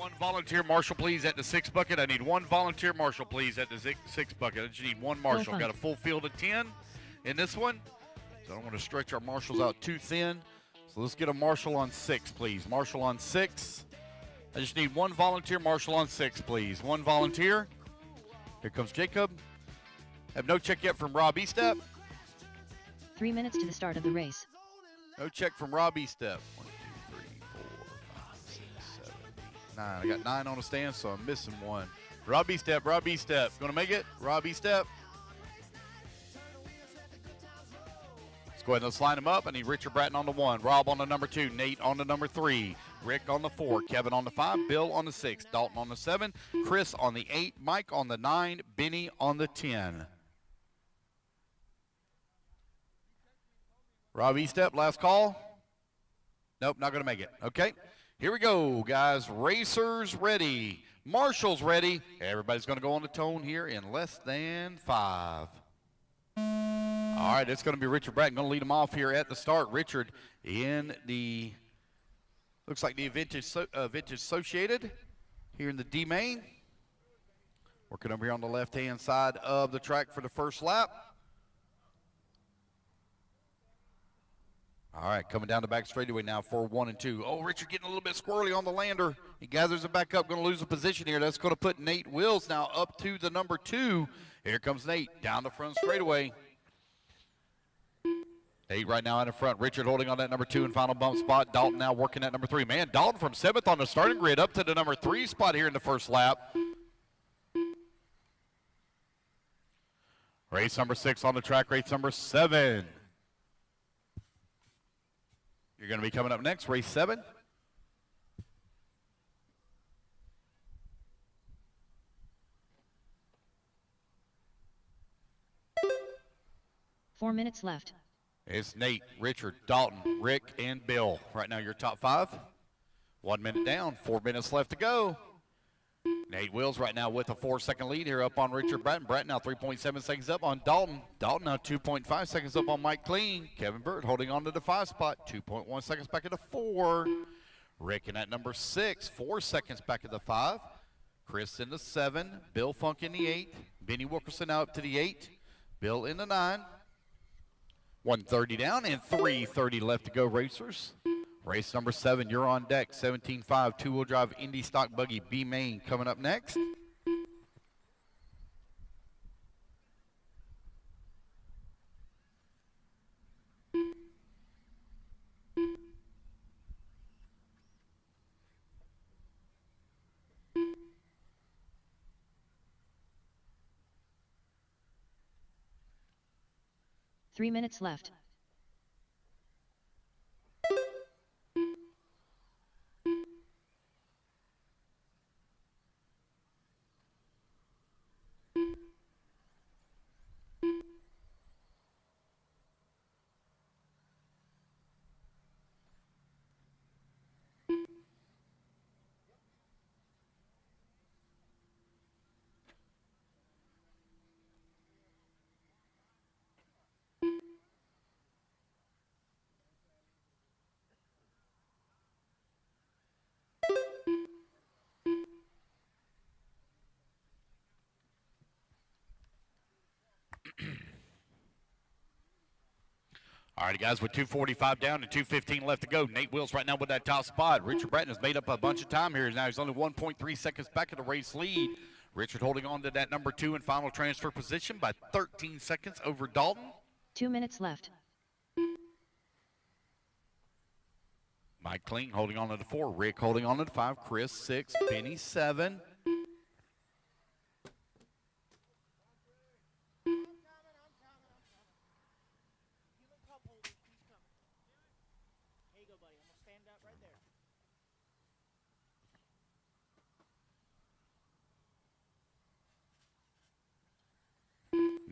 Speaker 3: One volunteer marshal, please, at the 6 bucket. I need one volunteer marshal, please, at the 6 bucket. I just need one marshal. Got a full field of 10 in this one, so I don't want to stretch our marshals out too thin. So let's get a marshal on 6, please. Marshal on 6. I just need one volunteer marshal on 6, please. One volunteer. Here comes Jacob. Have no check yet from Rob Estep.
Speaker 2: 3 minutes to the start of the race.
Speaker 3: No check from Rob Estep. 1, 2, 3, 4, 5, 6, 7, 8, 9. I got 9 on the stand, so I'm missing one. Rob Estep, Rob Estep. Gonna make it? Rob Estep. Let's go ahead and let's line them up. I need Richard Bratton on the 1, Rob on the number 2, Nate on the number 3, Rick on the 4, Kevin on the 5, Bill on the 6, Dalton on the 7, Chris on the 8, Mike on the 9, Benny on the 10. Rob Estep, last call. Nope, not going to make it. Okay, here we go, guys. Racers ready. Marshals ready. Everybody's going to go on the tone here in less than 5. All right, it's going to be Richard Bratton going to lead them off here at the start. Richard in the, looks like the Vintage Associated here in the D main. Working over here on the left-hand side of the track for the first lap. All right, coming down the back straightaway now for 1 and 2. Oh, Richard getting a little bit squirrely on the lander. He gathers it back up, going to lose a position here. That's going to put Nate Wills now up to the number 2. Here comes Nate down the front straightaway. Nate right now out in front. Richard holding on that number 2 and final bump spot. Dalton now working at number 3. Man, Dalton from 7th on the starting grid up to the number 3 spot here in the first lap. Race number 6 on the track, race number 7. You're going to be coming up next, race 7.
Speaker 2: Four minutes left.
Speaker 3: It's Nate, Richard, Dalton, Rick, and Bill. Right now, your top 5. 1 minute down, 4 minutes left to go. Nate Wills right now with a 4-second lead here up on Richard Bratton. Bratton now 3.7 seconds up on Dalton. Dalton now 2.5 seconds up on Mike Clean. Kevin Bird holding on to the 5 spot. 2.1 seconds back at the 4. Rick in at number 6. 4 seconds back at the 5. Chris in the 7. Bill Funk in the 8. Benny Wilkerson now up to the 8. Bill in the 9. 1:30 down and 3:30 left to go, racers. Race number 7, you're on deck. 17.5 two-wheel drive Indy stock buggy B main coming up next.
Speaker 2: Three minutes left.
Speaker 3: All right, guys, with 2:45 down and 2:15 left to go. Nate Wills right now with that top spot. Richard Bratton has made up a bunch of time here. Now he's only 1.3 seconds back at the race lead. Richard holding on to that number 2 in final transfer position by 13 seconds over Dalton.
Speaker 2: 2 minutes left.
Speaker 3: Mike Clean holding on to the 4. Rick holding on to the 5. Chris 6. Benny 7.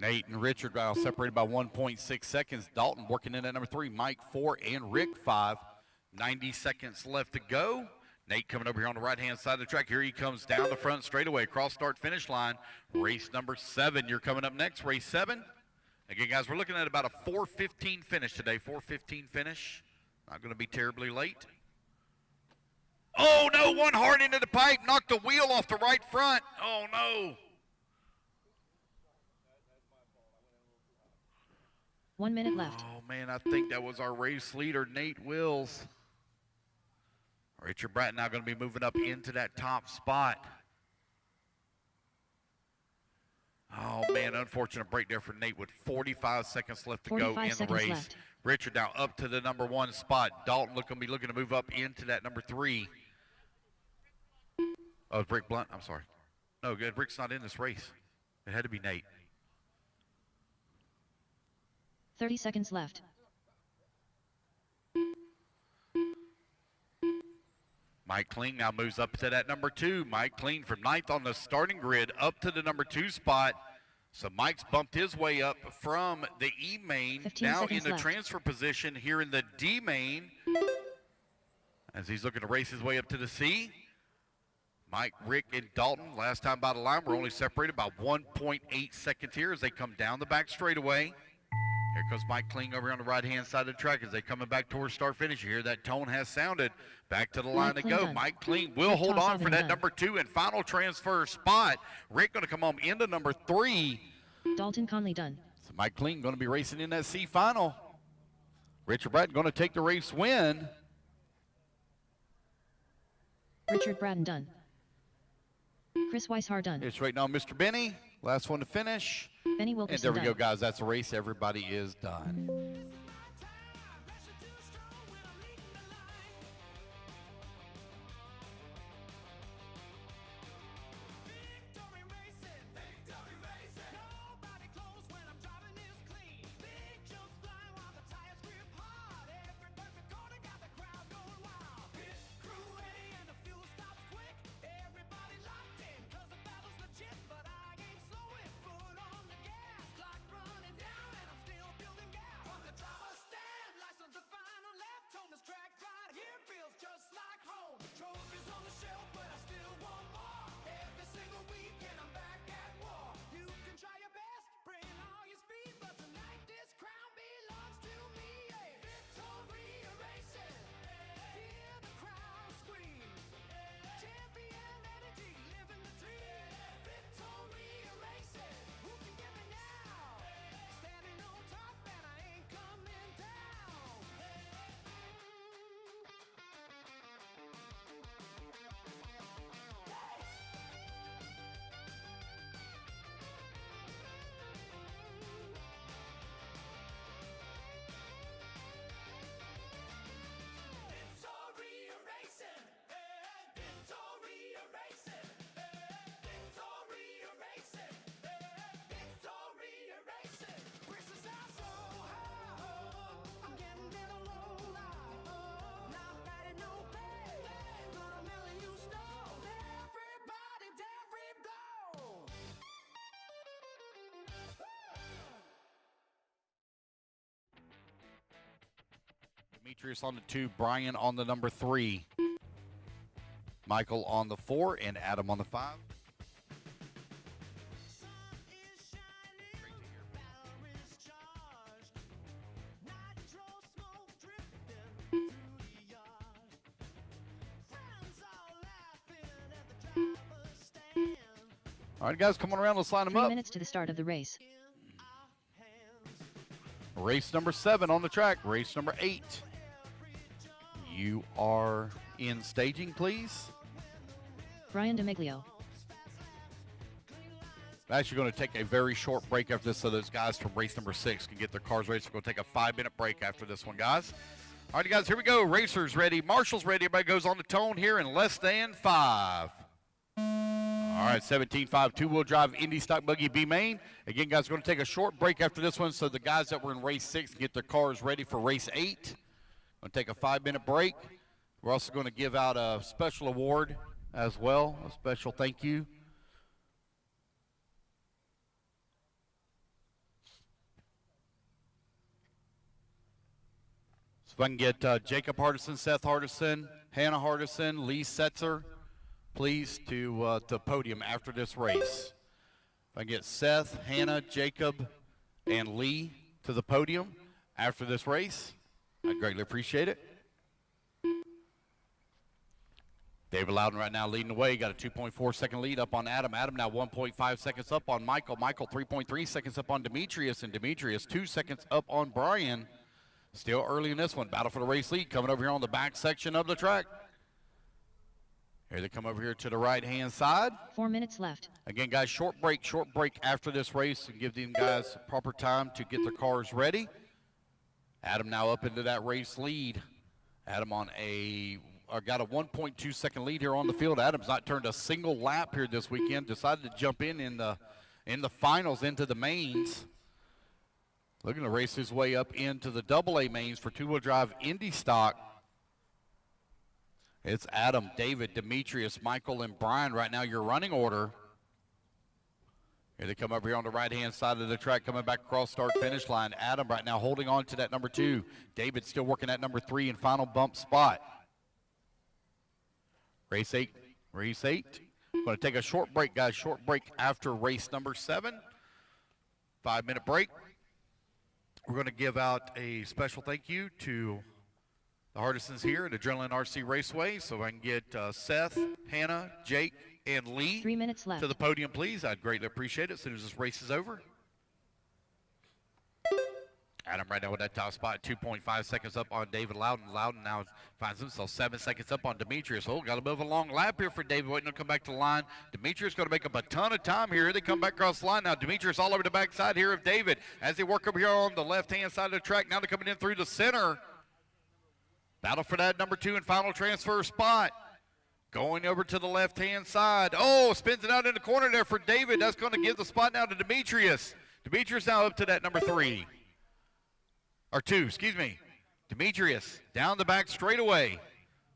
Speaker 3: Nate and Richard separated by 1.6 seconds. Dalton working in at number 3. Mike 4 and Rick 5. 90 seconds left to go. Nate coming over here on the right-hand side of the track. Here he comes down the front straightaway, cross start finish line. Race number 7. You're coming up next, race 7. Again, guys, we're looking at about a 4:15 finish today. 4:15 finish. Not going to be terribly late. Oh, no, one hard into the pipe, knocked the wheel off the right front. Oh, no.
Speaker 2: 1 minute left.
Speaker 3: Oh, man, I think that was our race leader, Nate Wills. Richard Bratton now going to be moving up into that top spot. Oh, man, unfortunate break there for Nate with 45 seconds left to go in the race.
Speaker 2: Left.
Speaker 3: Richard now up to the number 1 spot. Dalton going to be looking to move up into that number 3. Oh, Rick Blunt, I'm sorry. No, good. Rick's not in this race. It had to be Nate.
Speaker 2: 30 seconds left.
Speaker 3: Mike Kling now moves up to that number 2. Mike Kling from 9th on the starting grid up to the number 2 spot. So Mike's bumped his way up from the E main, now in the transfer position here in the D main, as he's looking to race his way up to the C. Mike, Rick, and Dalton, last time by the line, were only separated by 1.8 seconds here as they come down the back straightaway. Here comes Mike Kling over on the right-hand side of the track as they coming back towards start finish. You hear that tone has sounded. Back to the line to go. Mike Kling will hold on for that number 2 and final transfer spot. Rick going to come home into number 3.
Speaker 2: Dalton Conley done.
Speaker 3: So Mike Kling going to be racing in that C final. Richard Bratton going to take the race win.
Speaker 2: Richard Bratton done. Chris Weishar done.
Speaker 3: It's waiting on Mr. Benny. Last one to finish.
Speaker 2: Benny Wilkerson
Speaker 3: and there we
Speaker 2: done.
Speaker 3: go, guys. That's a race. Everybody is done. Demetrius on the 2, Brian on the number 3, Michael on the 4, and Adam on the 5. All right, guys, come on around. Let's line them
Speaker 2: 3
Speaker 3: up.
Speaker 2: minutes to the start of the race.
Speaker 3: Race number 7 on the track. Race number 8. You are in staging, please.
Speaker 2: Brian DeMiglio.
Speaker 3: I'm actually going to take a very short break after this so those guys from race number 6 can get their cars ready. So we're going to take a 5-minute break after this one, guys. All right, guys, here we go. Racers ready. Marshall's ready. Everybody goes on the tone here in less than 5. All right, 17.5 two-wheel drive Indy Stock Buggy B main. Again, guys, we're going to take a short break after this one so the guys that were in race 6 can get their cars ready for race 8. Going to take a 5-minute break. We're also going to give out a special award as well, a special thank you. So if I can get Jacob Hardison, Seth Hardison, Hannah Hardison, Lee Setzer, please, to the podium after this race. If I can get Seth, Hannah, Jacob, and Lee to the podium after this race, I'd greatly appreciate it. David Loudon right now leading the way. Got a 2.4 second lead up on Adam. Adam now 1.5 seconds up on Michael. Michael 3.3 seconds up on Demetrius. And Demetrius 2 seconds up on Brian. Still early in this one. Battle for the race lead coming over here on the back section of the track. Here they come over here to the right-hand side.
Speaker 2: 4 minutes left.
Speaker 3: Again, guys, short break after this race and give these guys proper time to get their cars ready. Adam now up into that race lead. Adam on got a 1.2 second lead here on the field. Adam's not turned a single lap here this weekend. Decided to jump in the finals into the mains. Looking to race his way up into the AA mains for two-wheel drive Indy stock. It's Adam, David, Demetrius, Michael, and Brian right now, your running order. Here they come over here on the right-hand side of the track, coming back across start-finish line. Adam right now holding on to that number 2. David still working at number 3 in final bump spot. Race 8. Going to take a short break, guys. Short break after race number 7. 5-minute break. We're going to give out a special thank you to the Hardisons here at Adrenaline RC Raceway. So I can get Seth, Hannah, Jake, and Lee
Speaker 2: 3 minutes left.
Speaker 3: to the podium, please. I'd greatly appreciate it as soon as this race is over. Adam right now with that top spot, 2.5 seconds up on David Loudon. Loudon now finds himself 7 seconds up on Demetrius. Oh, got a bit of a long lap here for David, waiting to come back to the line. Demetrius going to make up a ton of time here. They come back across the line now. Demetrius all over the backside here of David as they work over here on the left-hand side of the track. Now they're coming in through the center. Battle for that number 2 and final transfer spot. Going over to the left-hand side. Oh, spins it out in the corner there for David. That's going to give the spot now to Demetrius. Demetrius now up to that number 3. Or 2, excuse me. Demetrius down the back straightaway.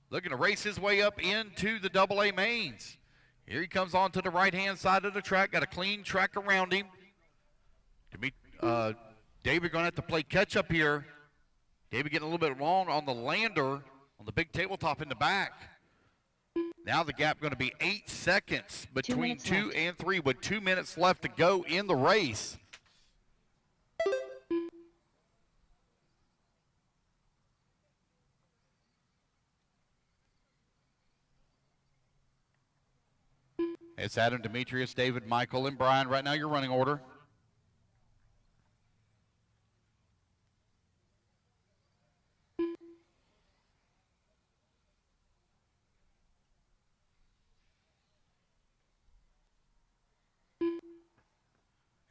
Speaker 3: Looking to race his way up into the AA mains. Here he comes on to the right-hand side of the track. Got a clean track around him. David going to have to play catch-up here. David getting a little bit long on the lander on the big tabletop in the back. Now the gap going to be 8 seconds between 2 and 3 with 2 minutes left to go in the race. It's Adam, Demetrius, David, Michael, and Brian. Right now, your running order.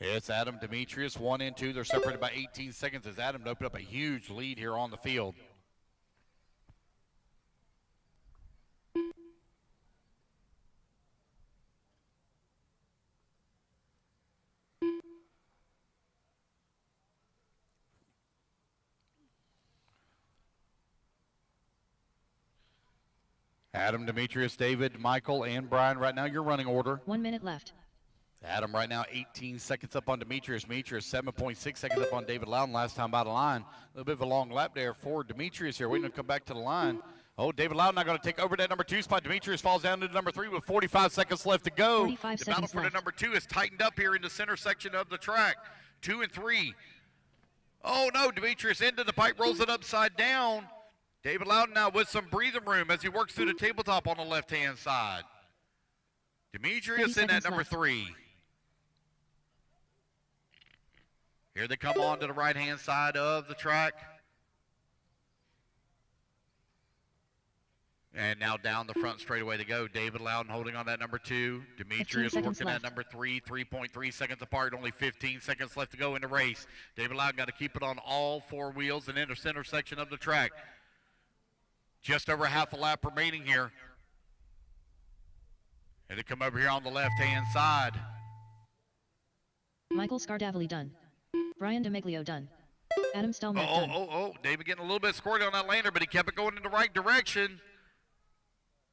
Speaker 3: It's Adam, Demetrius, 1 and 2. They're separated by 18 seconds as Adam opened up a huge lead here on the field. Adam, Demetrius, David, Michael, and Brian. Right now, your running order.
Speaker 2: 1 minute left.
Speaker 3: Adam right now 18 seconds up on Demetrius. Demetrius 7.6 seconds up on David Loudon last time by the line. A little bit of a long lap there for Demetrius here, waiting to come back to the line. Oh, David Loudon not going to take over that number 2 spot. Demetrius falls down to the number 3 with 45 seconds left to go.
Speaker 2: 45
Speaker 3: the battle
Speaker 2: seconds
Speaker 3: for
Speaker 2: left.
Speaker 3: the number 2 is tightened up here in the center section of the track. 2 and 3. Oh, no, Demetrius into the pipe, rolls it upside down. David Loudon now with some breathing room as he works through the tabletop on the left-hand side. Demetrius in at number
Speaker 2: left.
Speaker 3: 3. Here they come on to the right-hand side of the track. And now down the front straightaway they go. David Loudon holding on that number 2. Demetrius working at number 3, 3.3 seconds apart. Only 15 seconds left to go in the race. David Loudon got to keep it on all 4 wheels and in the center section of the track. Just over half a lap remaining here. And they come over here on the left-hand side.
Speaker 2: Michael Scardavali done. Brian DeMiglio done. Adam Stelmack done.
Speaker 3: David getting a little bit squirty on that lander, but he kept it going in the right direction.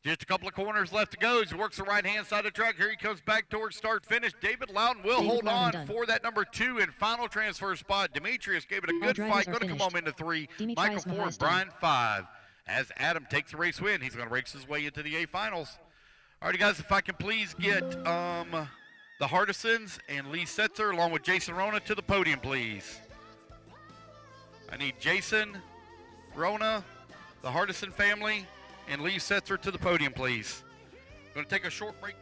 Speaker 3: Just a couple of corners left to go. He works the right-hand side of the track. Here he comes back towards start-finish. David Loudon will hold on for that number 2 and final transfer spot. Demetrius gave it a good fight. Going to come home into 3. Michael 4, Brian 5. As Adam takes the race win, he's going to race his way into the A finals. All right, guys, if I can please get the Hardisons and Lee Setzer along with Jason Rona to the podium, please. I need Jason, Rona, the Hardison family,
Speaker 4: And Lee Setzer to the podium, please. Going to take a short break.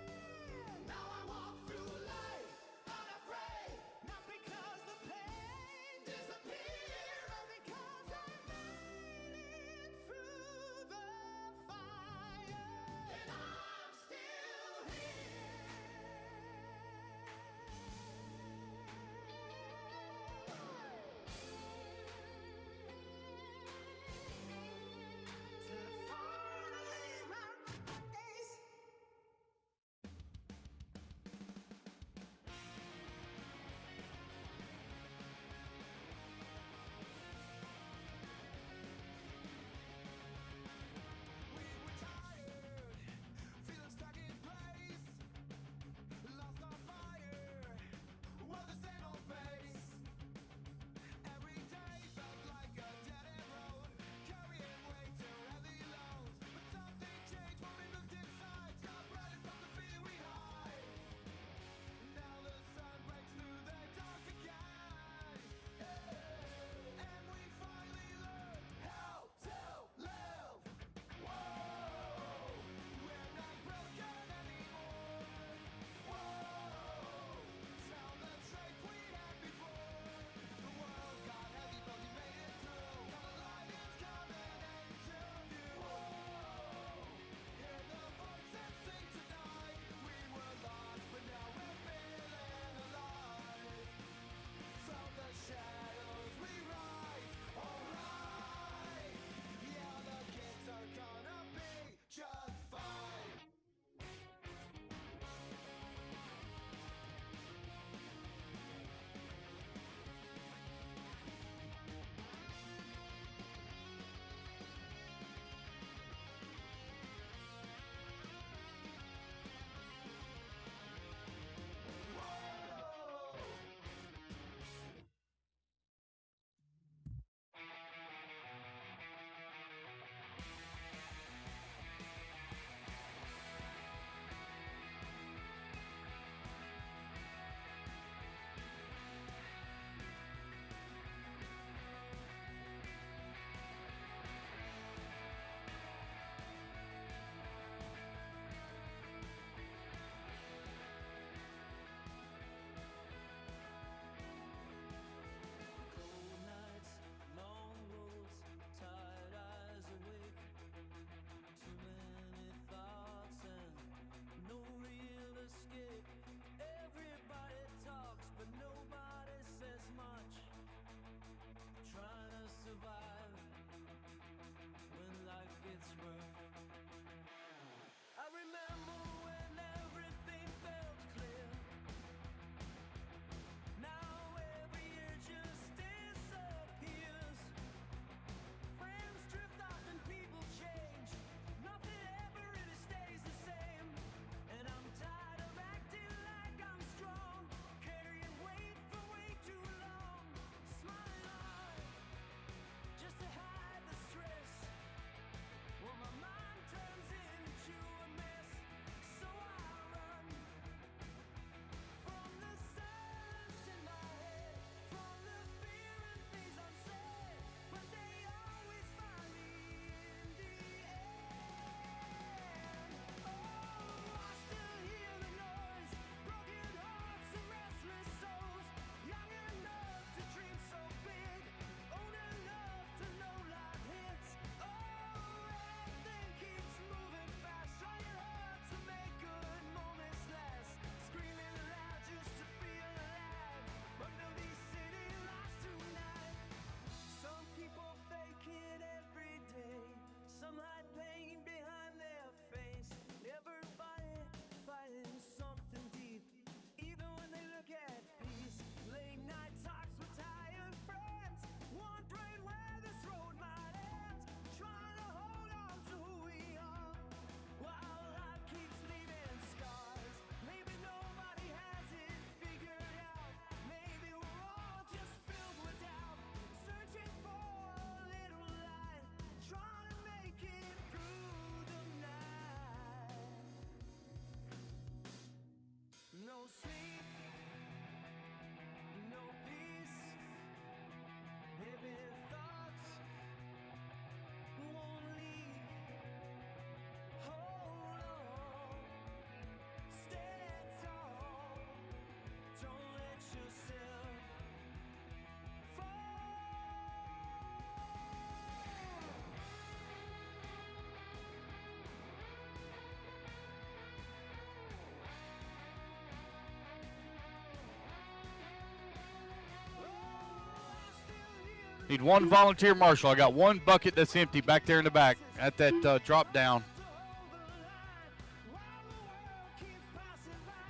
Speaker 3: Need one volunteer marshal. I got one bucket that's empty back there in the back at that drop down.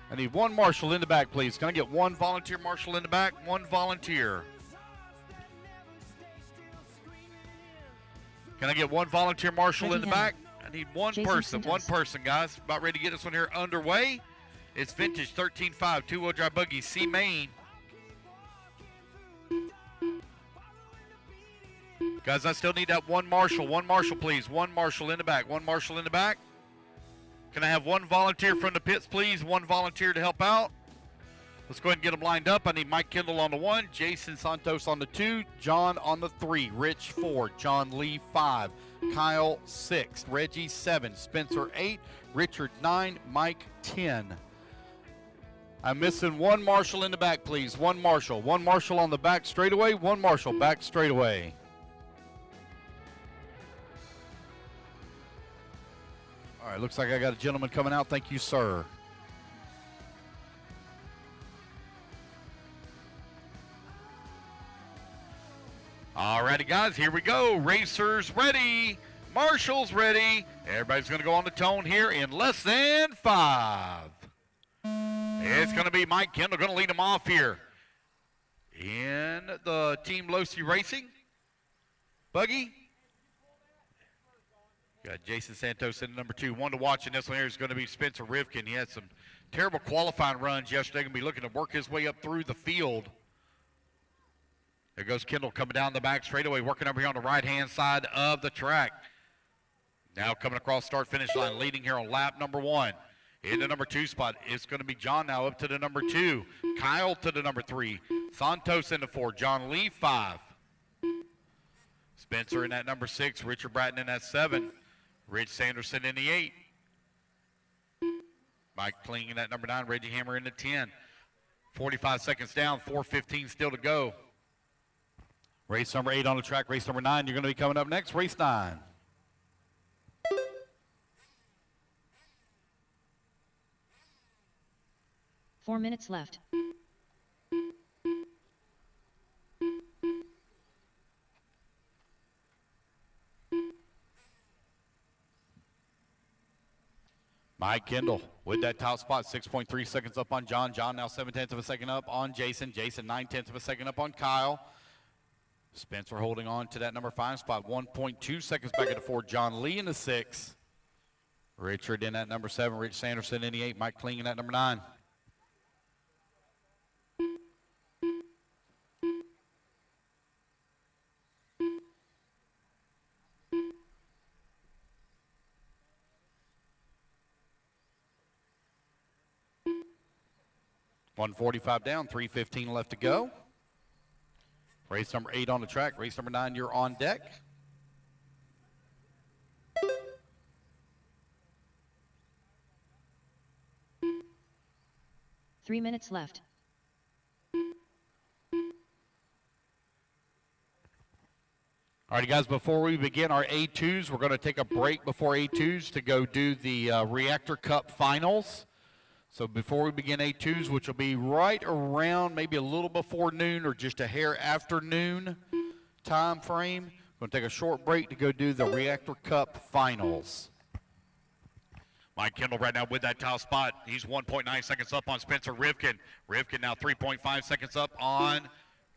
Speaker 3: I need one marshal in the back, please. Can I get one volunteer marshal in the back? One volunteer. Can I get one volunteer marshal in the back? I need one person. One person, guys. About ready to get this one here underway. It's vintage 13.5 two-wheel drive buggy C main. Guys, I still need that one marshal. One marshal, please. One marshal in the back. One marshal in the back. Can I have one volunteer from the pits, please? One volunteer to help out. Let's go ahead and get them lined up. I need Mike Kendall on the 1, Jason Santos on the 2, John on the 3, Rich 4, John Lee 5, Kyle 6, Reggie 7, Spencer 8, Richard 9, Mike 10. I'm missing one marshal in the back, please. One marshal. One marshal on the back straightaway. One marshal back straightaway. All right, looks like I got a gentleman coming out. Thank you, sir. All righty, guys, here we go. Racers ready. Marshals ready. Everybody's going to go on the tone here in less than 5. It's going to be Mike Kendall going to lead them off here in the Team Losi Racing buggy. Got Jason Santos in number 2. One to watch in this one here is going to be Spencer Rivkin. He had some terrible qualifying runs yesterday. Going to be looking to work his way up through the field. There goes Kendall coming down the back straightaway, working over here on the right-hand side of the track. Now coming across start-finish line, leading here on lap number 1. In the number 2 spot, it's going to be John now up to the number 2. Kyle to the number 3. Santos in the 4. John Lee 5. Spencer in that number 6. Richard Bratton in that 7. Rich Sanderson in the 8. Mike Kling in that number 9. Reggie Hammer in the 10. 45 seconds down. 4:15 still to go. Race number 8 on the track. Race number 9, you're going to be coming up next. Race 9.
Speaker 2: Four minutes left.
Speaker 3: Mike Kendall with that top spot, 6.3 seconds up on John. John now 0.7 of a second up on Jason. Jason 0.9 of a second up on Kyle. Spencer holding on to that number 5 spot, 1.2 seconds back at the 4. John Lee in the 6. Richard in that number 7. Rich Sanderson in the 8. Mike Kling in that number 9. $145 down, 3:15 left to go. Race number 8 on the track. Race number 9, you're on deck.
Speaker 2: Three minutes left.
Speaker 3: All right, guys, before we begin our A2s, we're going to take a break before A2s to go do the Reactor Cup Finals. So before we begin A2s, which will be right around maybe a little before noon or just a hair after noon time frame, we're going to take a short break to go do the Reactor Cup Finals. Mike Kendall right now with that top spot. He's 1.9 seconds up on Spencer Rivkin. Rivkin now 3.5 seconds up on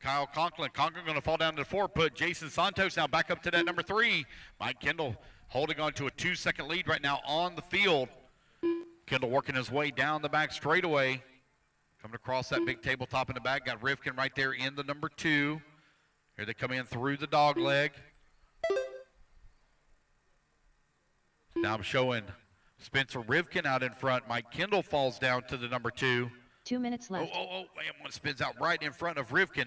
Speaker 3: Kyle Conklin. Conklin going to fall down to the 4. Put Jason Santos now back up to that number 3. Mike Kendall holding on to a 2-second lead right now on the field. Kendall working his way down the back straightaway. Coming across that big tabletop in the back. Got Rivkin right there in the number 2. Here they come in through the dog leg. Now I'm showing Spencer Rivkin out in front. Mike Kendall falls down to the number 2.
Speaker 2: 2 minutes left.
Speaker 3: Man, one spins out right in front of Rivkin.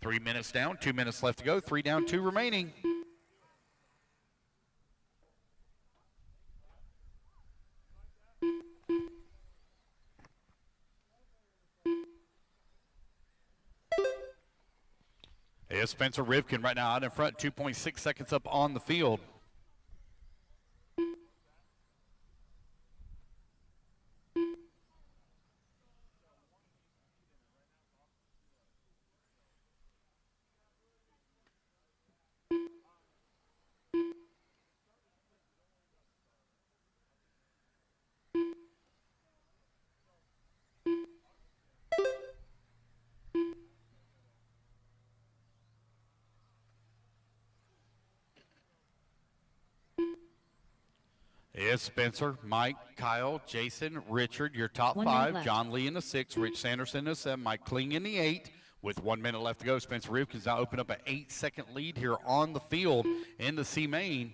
Speaker 3: 3 minutes down, 2 minutes left to go. 3 down, 2 remaining. Here's Spencer Rivkin right now out in front, 2.6 seconds up on the field. It's Spencer, Mike, Kyle, Jason, Richard, your top
Speaker 2: 1 minute
Speaker 3: 5.
Speaker 2: left.
Speaker 3: John Lee in the 6, Rich Sanderson in the 7, Mike Kling in the 8. With 1 minute left to go, Spencer Rivkin's now opened up an 8-second lead here on the field in the C main.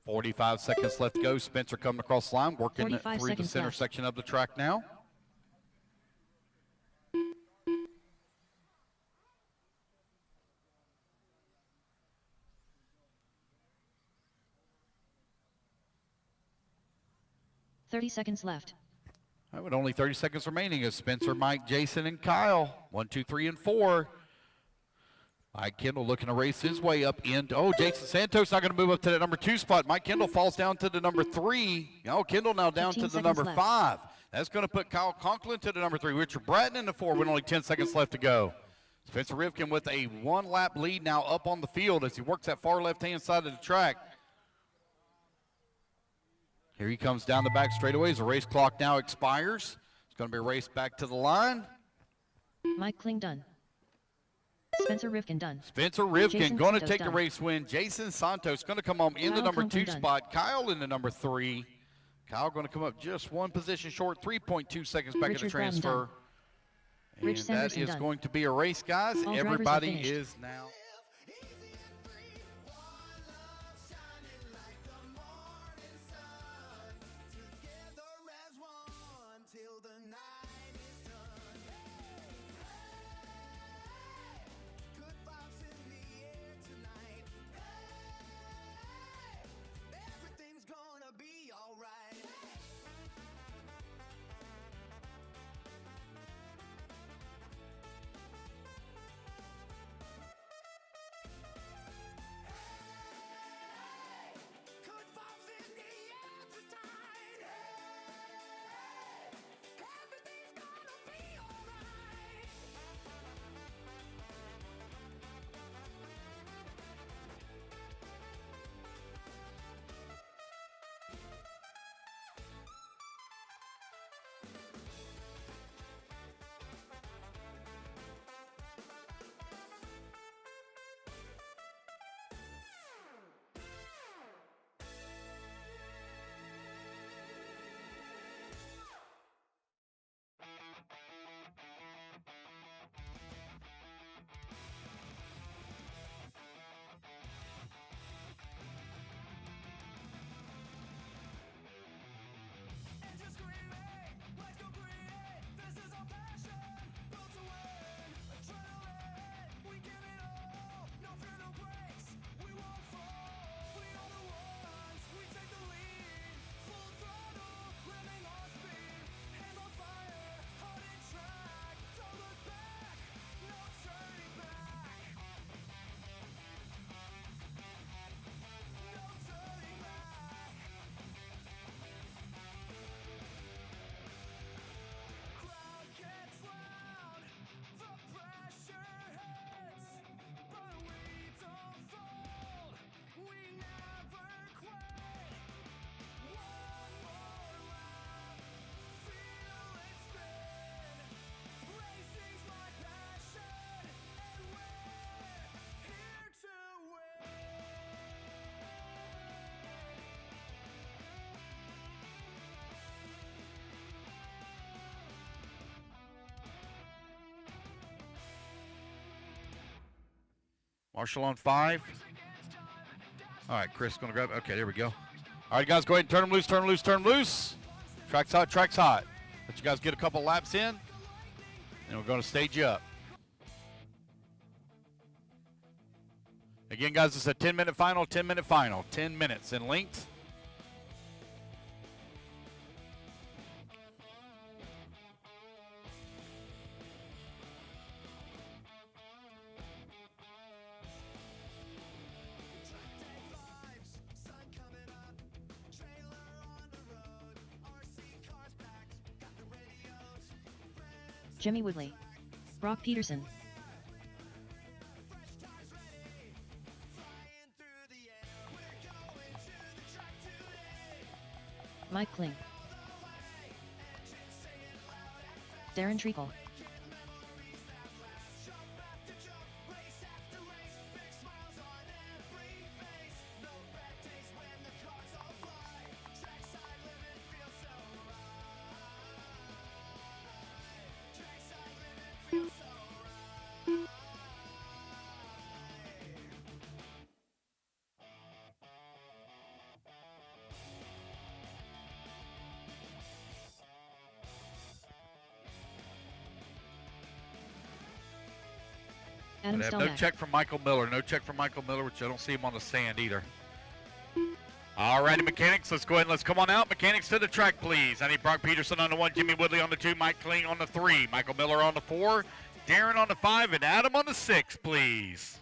Speaker 3: 45 seconds left to go. Spencer coming across the line, working
Speaker 2: 45
Speaker 3: through the
Speaker 2: seconds
Speaker 3: center
Speaker 2: left.
Speaker 3: section of the track now.
Speaker 2: Thirty seconds left.
Speaker 3: All right, with only 30 seconds remaining is Spencer, Mike, Jason, and Kyle. 1, 2, 3, and 4. Mike Kendall looking to race his way up into. Oh, Jason Santos not going to move up to the number 2 spot. Mike Kendall falls down to the number 3. Oh, Kendall now down to
Speaker 2: 15
Speaker 3: the number
Speaker 2: seconds
Speaker 3: 5. That's going to put Kyle Conklin to the number 3. Richard Bratton in the 4 with only 10 seconds left to go. Spencer Rivkin with a 1-lap lead now up on the field as he works that far left-hand side of the track. Here he comes down the back straightaways. The race clock now expires. It's going to be a race back to the line.
Speaker 2: Mike Kling done. Spencer Rivkin done.
Speaker 3: Spencer Rivkin
Speaker 2: Jason
Speaker 3: going to
Speaker 2: Santos
Speaker 3: take the
Speaker 2: done.
Speaker 3: race win. Jason Santos going to come home in the
Speaker 2: Kyle
Speaker 3: number
Speaker 2: Conklin
Speaker 3: 2
Speaker 2: done.
Speaker 3: spot. Kyle in the number 3. Kyle going to come up just 1 position short, 3.2 seconds back at the
Speaker 2: Richard Bratton
Speaker 3: transfer.
Speaker 2: done. Rich
Speaker 3: And that
Speaker 2: Sanderson
Speaker 3: is
Speaker 2: done.
Speaker 3: going to be a race, guys.
Speaker 2: All drivers have
Speaker 3: Everybody
Speaker 2: finished.
Speaker 3: is now.
Speaker 1: Easy and free, one love shining like the morning sun. Together as one till the night is done. Hey, good vibes in the air tonight. Hey, everything's gonna be alright. Good vibes in the air tonight. Hey, everything's gonna be alright. Engine screaming, let's go create. This is our passion, built to win. Adrenaline, we give it all. No fear, no breaks, we won't fall. We are the ones, we take the lead. Full throttle, living on speed. Hands on fire, heart in track. Don't look back, no turning back. No turning back. Crowd gets loud, the pressure hits, but we don't fold, we never quit. One more lap, feel it spin. Racing's my passion, and we're here to win.
Speaker 3: Marshall on 5. All right, Chris going to grab. Okay, there we go. All right, guys, go ahead and turn them loose, turn them loose, turn them loose. Track's hot, track's hot. Let you guys get a couple laps in, and we're going to stage you up. Again, guys, it's a 10-minute final, 10-minute final. 10 minutes in length.
Speaker 2: Jimmy Woodley. Brock Peterson. Mike Kling. Darren Treacle. Adam
Speaker 4: I have no
Speaker 2: Stelmack.
Speaker 4: check from Michael Miller. No check from Michael Miller, which I don't see him on the stand either. All righty, mechanics, let's go ahead and let's come on out. Mechanics to the track, please. I need Brock Peterson on the 1, Jimmy Woodley on the 2, Mike Kling on the 3, Michael Miller on the 4, Darren on the 5, and Adam on the 6, please.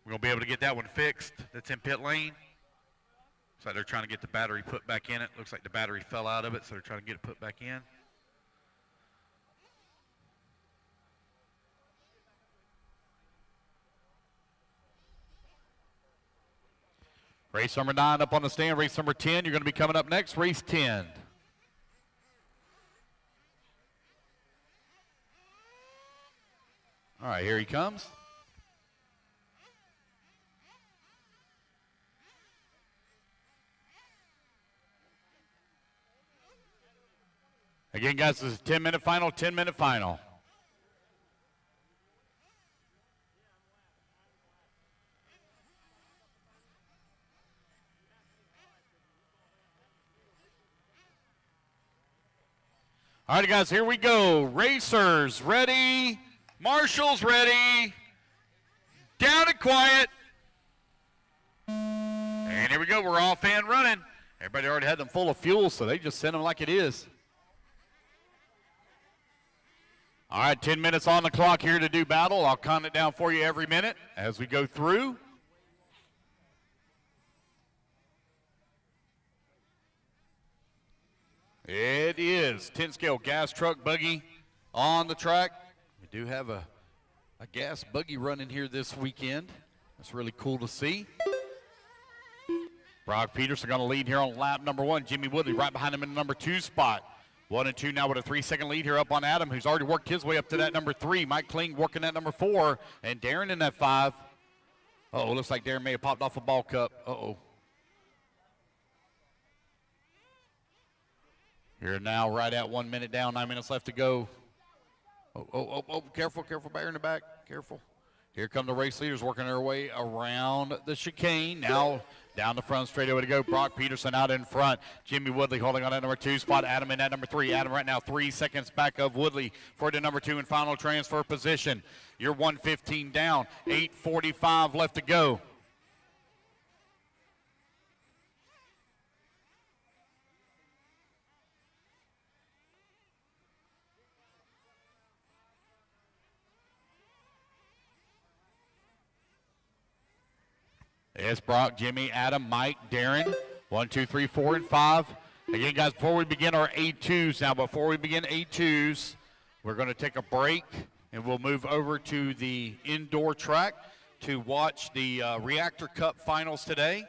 Speaker 4: We're going to be able to get that one fixed. That's in pit lane. Looks like they're trying to get the battery put back in it. Looks like the battery fell out of it, so they're trying to get it put back in. Race number 9 up on the stand. Race number 10, you're going to be coming up next. Race 10. All right, here he comes. Again, guys, this is a 10-minute final, 10-minute final. All right, guys, here we go. Racers ready. Marshals ready. Down and quiet. And here we go. We're off and running. Everybody already had them full of fuel, so they just sent them like it is. All right, 10 minutes on the clock here to do battle. I'll count it down for you every minute as we go through. It is 10 scale gas truck buggy on the track. We do have a gas buggy running here this weekend. That's really cool to see. Brock Peterson going to lead here on lap number 1. Jimmy Woodley right behind him in the number 2 spot. 1 and 2 now with a 3-second lead here up on Adam, who's already worked his way up to that number 3. Mike Kling working that number 4, and Darren in that 5. Uh-oh, looks like Darren may have popped off a ball cup. Uh-oh. Here now right at 1 minute down, 9 minutes left to go. Oh, careful, Bear in the back, careful. Here come the race leaders working their way around the chicane. Now down the front straightaway to go. Brock Peterson out in front. Jimmy Woodley holding on that number 2 spot. Adam in that number 3. Adam right now 3 seconds back of Woodley for the number 2 and final transfer position. You're 1:15 down. 8:45 left to go. It's Brock, Jimmy, Adam, Mike, Darren. 1, 2, 3, 4, and 5. Again, guys, before we begin our A2s, we're going to take a break, and we'll move over to the indoor track to watch the Reactor Cup finals today.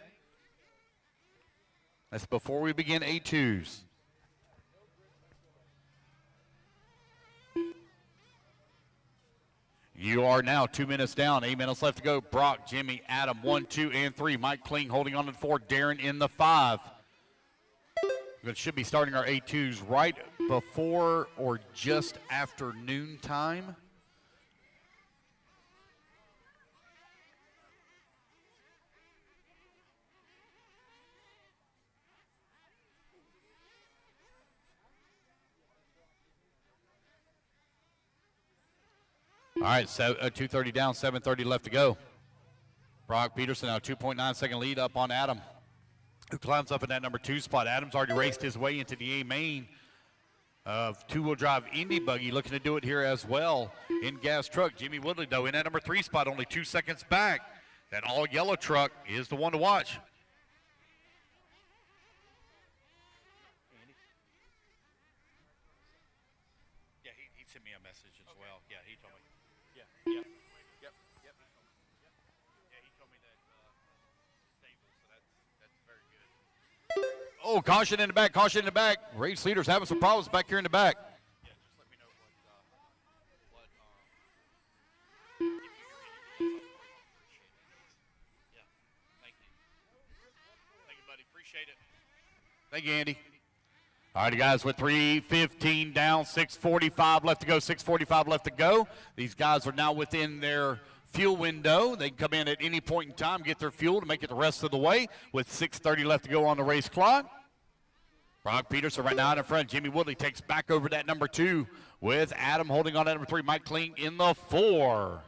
Speaker 4: That's before we begin A2s. You are now 2 minutes down, 8 minutes left to go. Brock, Jimmy, Adam, 1, 2, and 3. Mike Kling holding on to the 4. Darren in the 5. We should be starting our A2s right before or just after noon time. All right, so 2:30 down, 7:30 left to go. Brock Peterson now 2.9 second lead up on Adam, who climbs up in that number 2 spot. Adam's already raced his way into the A main of two-wheel drive Indy buggy, looking to do it here as well in gas truck. Jimmy Woodley, though, in that number 3 spot, only 2 seconds back. That all-yellow truck is the one to watch. Yeah, he sent me a message as well. Yeah, he told me. Yep. Yeah, he told me that stable, so that's very good. Oh, caution in the back, caution in the back. Race leaders having some problems back here in the back. Yeah.
Speaker 3: Appreciate it. Thank you, Andy. All right, guys, with 3:15 down, 6:45 left to go, 6:45 left to go. These guys are now within their fuel window. They can come in at any point in time, get their fuel to make it the rest of the way with 6:30 left to go on the race clock. Brock Peterson right now out in front. Jimmy Woodley takes back over that number 2 with Adam holding on to number 3. Mike Kling in the 4.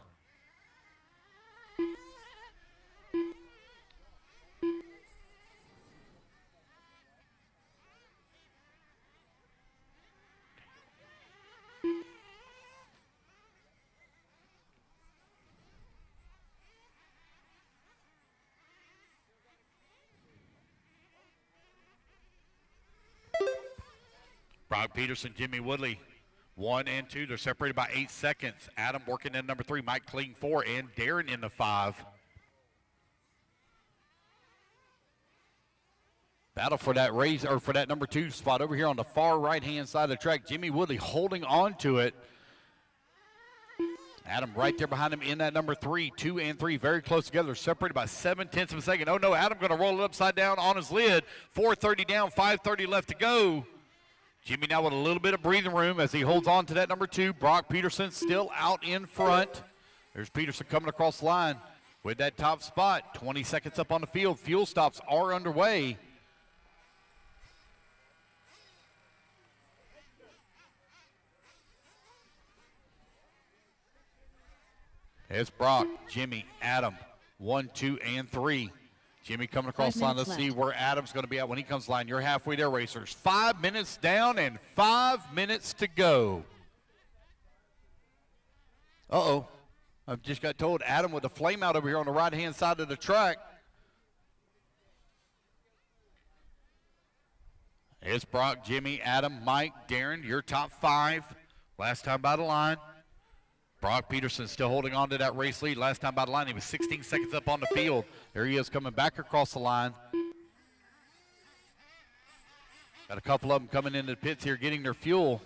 Speaker 3: Brock Peterson, Jimmy Woodley, 1 and 2. They're separated by 8 seconds. Adam working in number 3, Mike Kling 4, and Darren in the 5. Battle for that race, or for that number 2 spot over here on the far right-hand side of the track. Jimmy Woodley holding on to it. Adam right there behind him in that number 3, 2 and 3, very close together, separated by 7/10 of a second. Oh no, Adam going to roll it upside down on his lid. 4:30 down, 5:30 left to go. Jimmy now with a little bit of breathing room as he holds on to that number 2. Brock Peterson still out in front. There's Peterson coming across the line with that top spot. 20 seconds up on the field. Fuel stops are underway. It's Brock, Jimmy, Adam, 1, 2, and 3. Jimmy coming across the line. Let's see where Adam's going to be at when he comes line. You're halfway there, racers. 5 minutes down and 5 minutes to go. Uh-oh. I've just got told Adam with the flame out over here on the right-hand side of the track. It's Brock, Jimmy, Adam, Mike, Darren, your top 5. Last time by the line. Brock Peterson still holding on to that race lead. Last time by the line, he was 16 seconds up on the field. There he is coming back across the line. Got a couple of them coming into the pits here getting their fuel.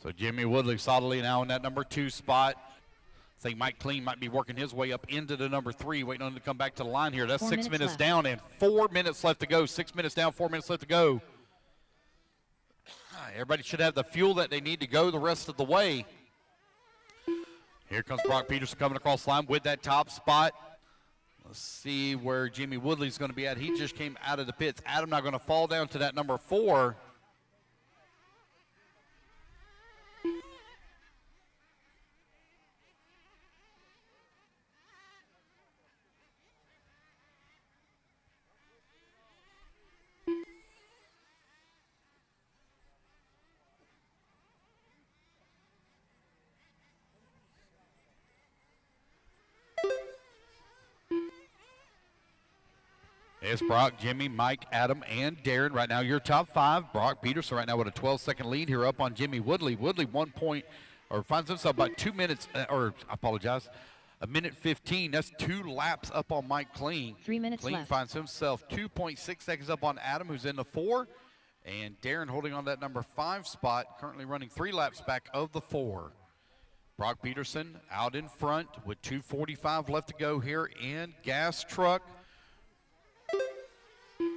Speaker 3: So Jimmy Woodley solidly now in that number 2 spot. I think Mike Kling might be working his way up into the number 3, waiting on him to come back to the line here. That's 6 minutes down and 4 minutes left to go. 6 minutes down, 4 minutes left to go. Everybody should have the fuel that they need to go the rest of the way. Here comes Brock Peterson coming across the line with that top spot. Let's see where Jimmy Woodley's going to be at. He just came out of the pits. Adam now going to fall down to that number 4. It's Brock, Jimmy, Mike, Adam, and Darren. Right now, your top 5. Brock Peterson right now with a 12-second lead here up on Jimmy Woodley. Woodley 1 point, or finds himself about 2 minutes, or I apologize, a minute 15. That's 2 laps up on Mike Kling.
Speaker 2: 3 minutes
Speaker 3: Kling
Speaker 2: left.
Speaker 3: finds himself 2.6 seconds up on Adam, who's in the 4. And Darren holding on that number 5 spot, currently running 3 laps back of the 4. Brock Peterson out in front with 2:45 left to go here in gas truck.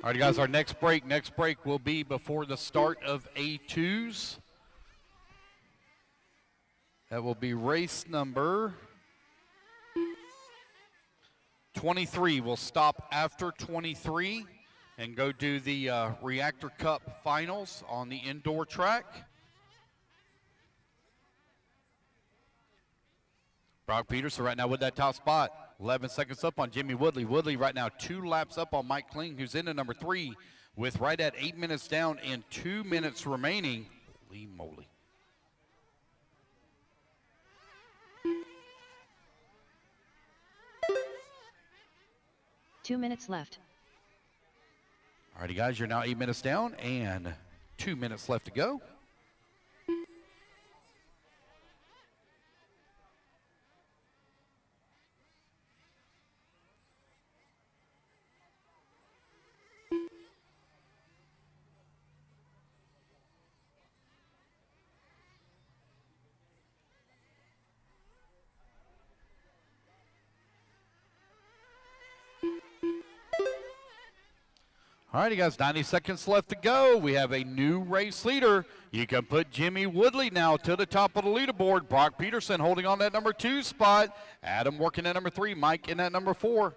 Speaker 3: All right, guys, our next break will be before the start of A2s. That will be race number 23. We'll stop after 23 and go do the Reactor Cup finals on the indoor track. Brock Peterson right now with that top spot. 11 seconds up on Jimmy Woodley. Woodley right now 2 laps up on Mike Kling, who's in the number 3 with right at 8 minutes down and 2 minutes remaining. Holy moly.
Speaker 2: Two minutes left.
Speaker 3: All righty, guys, you're now 8 minutes down and 2 minutes left to go.
Speaker 4: All right, you guys, 90 seconds left to go. We have a new race leader. You can put Jimmy Woodley now to the top of the leaderboard. Brock Peterson holding on that number 2 spot. Adam working at number 3. Mike in at number 4.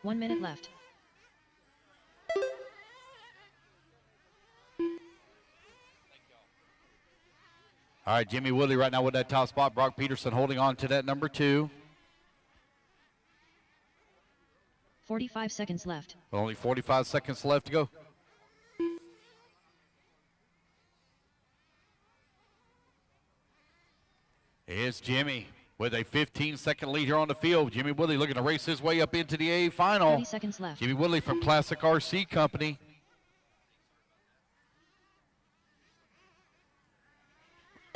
Speaker 2: One minute left.
Speaker 4: All right, Jimmy Woodley right now with that top spot. Brock Peterson holding on to that number 2.
Speaker 2: 45 seconds left.
Speaker 4: Only 45 seconds left to go. It's Jimmy with a 15-second lead here on the field. Jimmy Woodley looking to race his way up into the A final.
Speaker 2: 30 seconds left.
Speaker 4: Jimmy Woodley from Classic RC Company.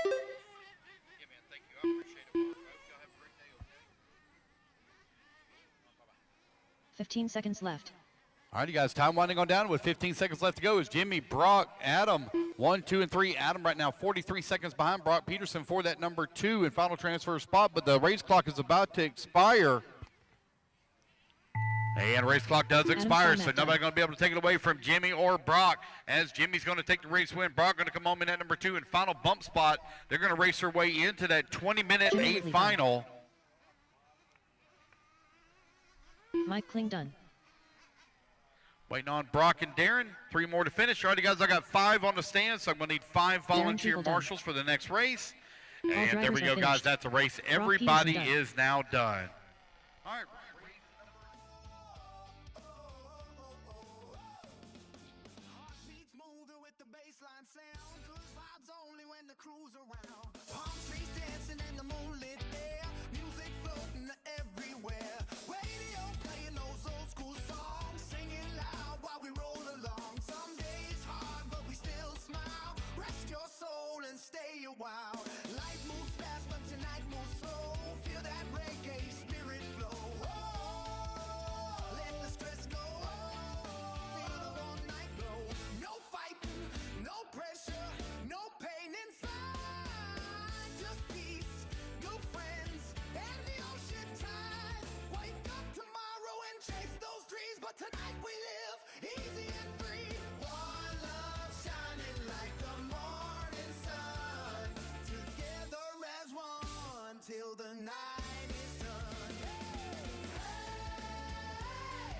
Speaker 4: Yeah, man, thank you. I appreciate it. Y'all have a great day, okay?
Speaker 2: 15 seconds left.
Speaker 4: All right, you guys, time winding on down with 15 seconds left to go is Jimmy, Brock, Adam, 1, 2, and 3. Adam right now 43 seconds behind Brock Peterson for that number 2 and final transfer spot, but the race clock is about to expire. And race clock does expire, so nobody's going to be able to take it away from Jimmy or Brock. As Jimmy's going to take the race win, Brock going to come home in at number 2 and final bump spot. They're going to race their way into that 20-minute A final.
Speaker 2: Mike Kling done.
Speaker 4: Waiting on Brock and Darren. 3 more to finish. All right, guys, I got 5 on the stand, so I'm going to need 5 volunteer marshals for the next race. And there we go, guys. That's a race. Everybody is now done. All right.
Speaker 1: Heartbeats moving with the baseline sound. Good vibes only when the crew's around. Palm trees dancing in the moonlit air. Music floating everywhere. Radio playing those old school songs. Singing loud while we roll along. Some days hard, but we still smile. Rest your soul and stay a while. Life moves fast, but tonight moves slow. Feel that reggae spirit flow. Oh, let the stress go. Feel the warm night glow. No fighting, no pressure, no pain inside. Just peace, new friends, and the ocean tide. Wake up tomorrow and chase those dreams, but tonight we live easy and free. One love shining like the morning sun. Together as one till the night is done. Hey,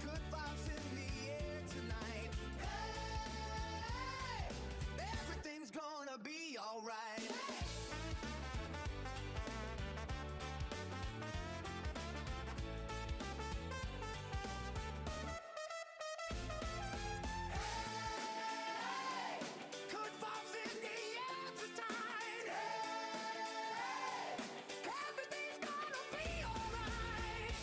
Speaker 1: good vibes in the air tonight. Hey, everything's gonna be alright. Good vibes in the air tonight. Hey, everything's gonna be alright.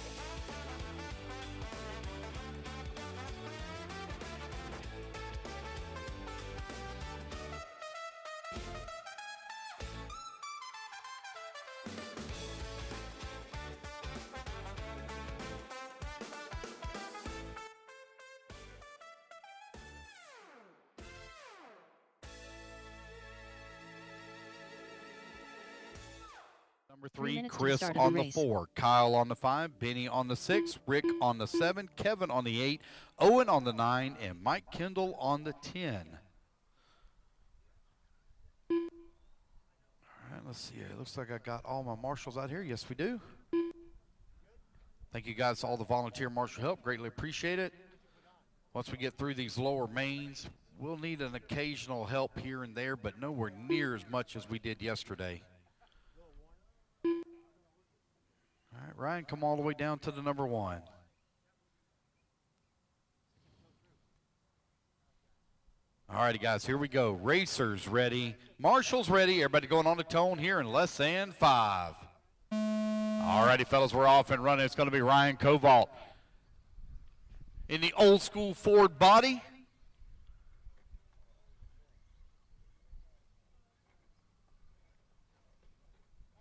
Speaker 4: Number
Speaker 2: 3
Speaker 4: 3,
Speaker 2: minutes to
Speaker 4: Chris
Speaker 2: start of
Speaker 4: on
Speaker 2: the
Speaker 4: the
Speaker 2: race.
Speaker 4: 4, Kyle on the 5, Benny on the 6, Rick on the 7, Kevin on the 8, Owen on the 9, and Mike Kendall on the 10. All right, let's see here. It looks like I got all my marshals out here. Yes, we do. Thank you guys for all the volunteer marshal help. Greatly appreciate it. Once we get through these lower mains, we'll need an occasional help here and there, but nowhere near as much as we did yesterday. All right, Ryan, come all the way down to the number 1. All righty, guys, here we go. Racers ready. Marshals ready. Everybody going on the tone here in less than 5. All righty, fellas, we're off and running. It's going to be Ryan Kovault in the old school Ford body.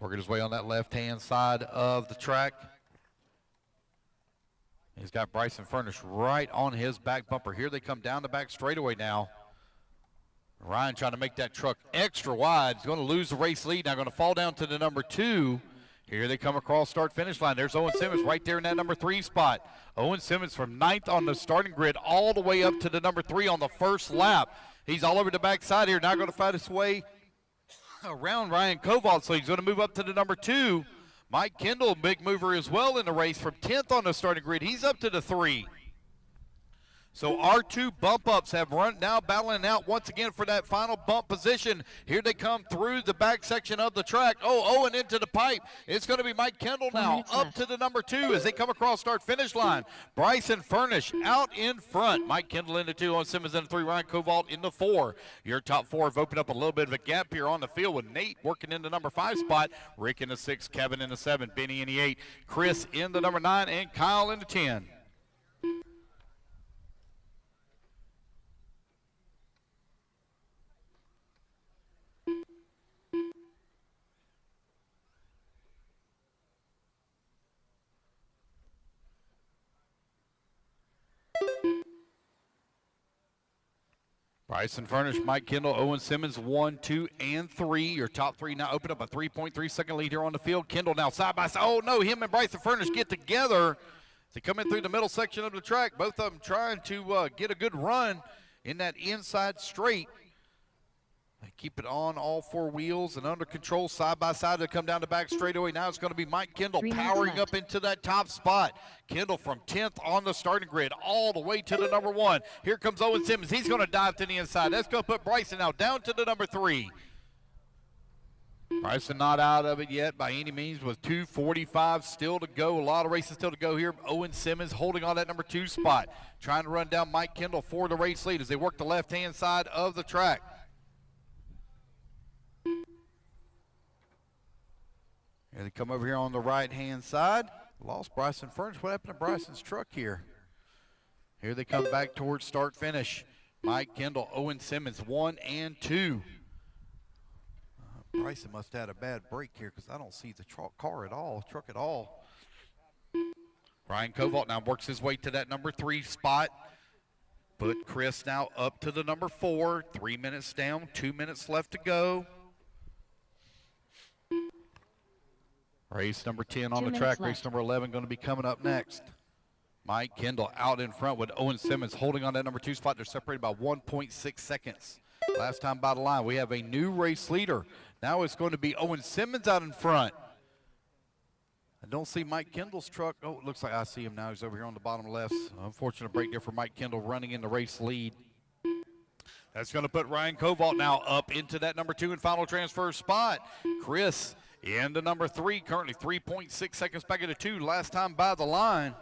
Speaker 4: Working his way on that left-hand side of the track. He's got Bryson Furnish right on his back bumper. Here they come down the back straightaway now. Ryan trying to make that truck extra wide. He's going to lose the race lead. Now going to fall down to the number 2. Here they come across start-finish line. There's Owen Simmons right there in that number 3 spot. Owen Simmons from 9th on the starting grid all the way up to the number 3 on the first lap. He's all over the backside here. Now going to fight his way around Ryan Kovac, so he's going to move up to the number 2. Mike Kendall, big mover as well in the race from 10th on the starting grid. He's up to the 3. So our 2 bump ups have run now battling out once again for that final bump position. Here they come through the back section of the track. Oh, Owen into the pipe. It's going to be Mike Kendall now up to the number 2 as they come across start-finish line. Bryson Furnish out in front. Mike Kendall in the 2, Owen Simmons in the 3, Ryan Kovac in the 4. Your top 4 have opened up a little bit of a gap here on the field with Nate working in the number 5 spot, Rick in the 6, Kevin in the 7, Benny in the 8, Chris in the number 9, and Kyle in the 10. Bryson Furnish, Mike Kendall, Owen Simmons, 1, 2, and 3. Your top 3 now open up a 3.3 second lead here on the field. Kendall now side by side. Oh, no, him and Bryson Furnish get together. They come in through the middle section of the track. Both of them trying to get a good run in that inside straight. They keep it on all 4 wheels and under control side by side to come down the back straightaway. Now it's going to be Mike Kendall powering up into that top spot. Kendall from 10th on the starting grid all the way to the number 1. Here comes Owen Simmons. He's going to dive to the inside. That's going to put Bryson now down to the number 3. Bryson not out of it yet by any means with 2:45 still to go. A lot of races still to go here. Owen Simmons holding on that number 2 spot. Trying to run down Mike Kendall for the race lead as they work the left-hand side of the track. Here they come over here on the right-hand side. Lost Bryson Furnish. What happened to Bryson's truck here? Here they come back towards start-finish. Mike Kendall, Owen Simmons, 1 and 2. Bryson must have had a bad break here because I don't see the truck at all. Ryan Kovac now works his way to that number 3 spot. But Chris now up to the number 4. 3 minutes down, 2 minutes left to go. Race number 10 on the track. Race number 11 going to be coming up next. Mike Kendall out in front with Owen Simmons holding on that number 2 spot. They're separated by 1.6 seconds. Last time by the line, we have a new race leader. Now it's going to be Owen Simmons out in front. I don't see Mike Kendall's truck. Oh, it looks like I see him now. He's over here on the bottom left. Unfortunate break there for Mike Kendall running in the race lead. That's going to put Ryan Kovac now up into that number 2 and final transfer spot. Chris in the number 3, currently 3.6 seconds back at the 2, last time by the line.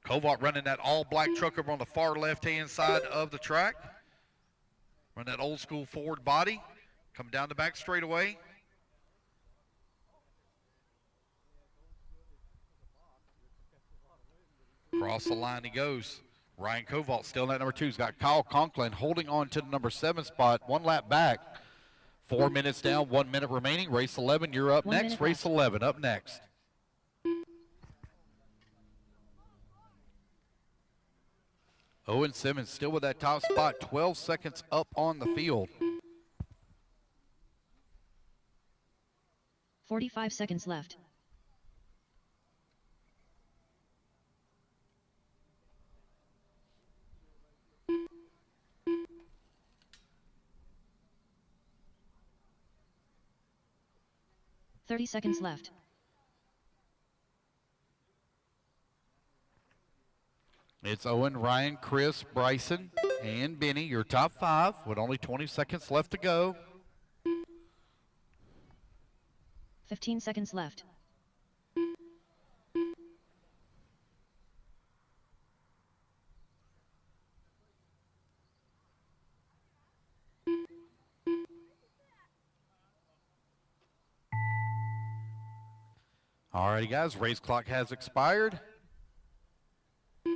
Speaker 4: Kovac running that all-black truck over on the far left-hand side of the track. Run that old-school Ford body. Come down the back straightaway. Across the line he goes. Ryan Kovac still in that number 2. He's got Kyle Conklin holding on to the number 7 spot, 1 lap back. 4 minutes down, 1 minute remaining. Race 11, you're up next. Race 11 up next. Owen Simmons still with that top spot, 12 seconds up on the field.
Speaker 2: 45 seconds left. $30 seconds left.
Speaker 4: It's Owen, Ryan, Chris, Bryson, and Benny, your top 5 with only 20 seconds left to go.
Speaker 2: 15 seconds left.
Speaker 4: All righty, guys, race clock has expired.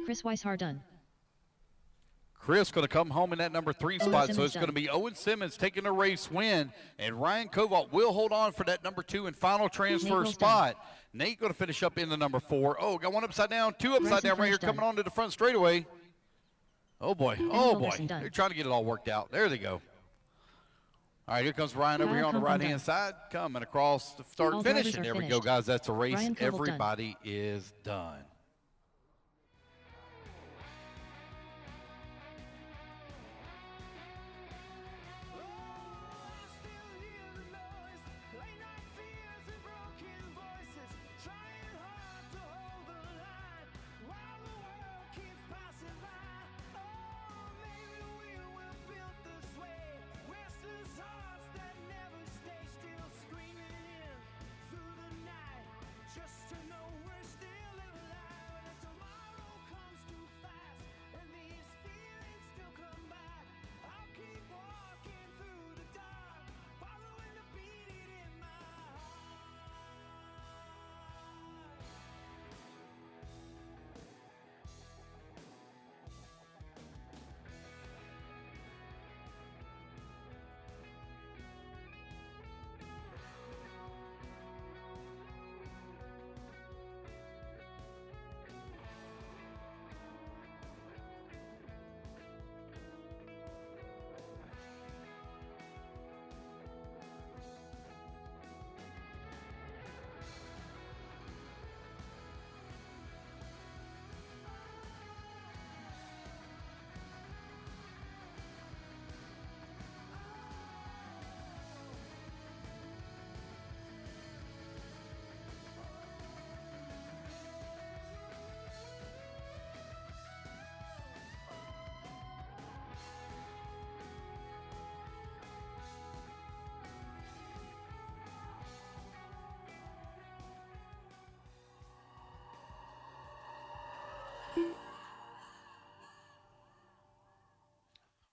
Speaker 2: Chris Weishar done.
Speaker 4: Chris going to come home in that number 3
Speaker 2: Owen
Speaker 4: spot, so
Speaker 2: Simmons
Speaker 4: it's going to
Speaker 2: done.
Speaker 4: be Owen Simmons taking a race win, and Ryan Kovac will hold on for that number 2 and final transfer
Speaker 2: Rolls
Speaker 4: spot. Nate going to finish up in the number 4. Oh, got one upside down, 2 upside
Speaker 2: Bryson
Speaker 4: down right here
Speaker 2: finished
Speaker 4: coming
Speaker 2: done.
Speaker 4: onto the front straightaway. Oh, boy. Oh, boy.
Speaker 2: Wilkerson done.
Speaker 4: They're trying to get it all worked out. There they go. All right, here comes Ryan over
Speaker 2: Kyle
Speaker 4: here on the
Speaker 2: Copeland
Speaker 4: right-hand
Speaker 2: done.
Speaker 4: side, coming across the start
Speaker 2: All
Speaker 4: finish.
Speaker 2: drivers
Speaker 4: And
Speaker 2: are
Speaker 4: there we go,
Speaker 2: finished.
Speaker 4: guys. That's a race.
Speaker 2: Ryan Koval done.
Speaker 4: Everybody is done.
Speaker 1: Just to know we're still alive and tomorrow comes too fast and these feelings still come back. I'll keep walking through the dark, following the beat in my heart.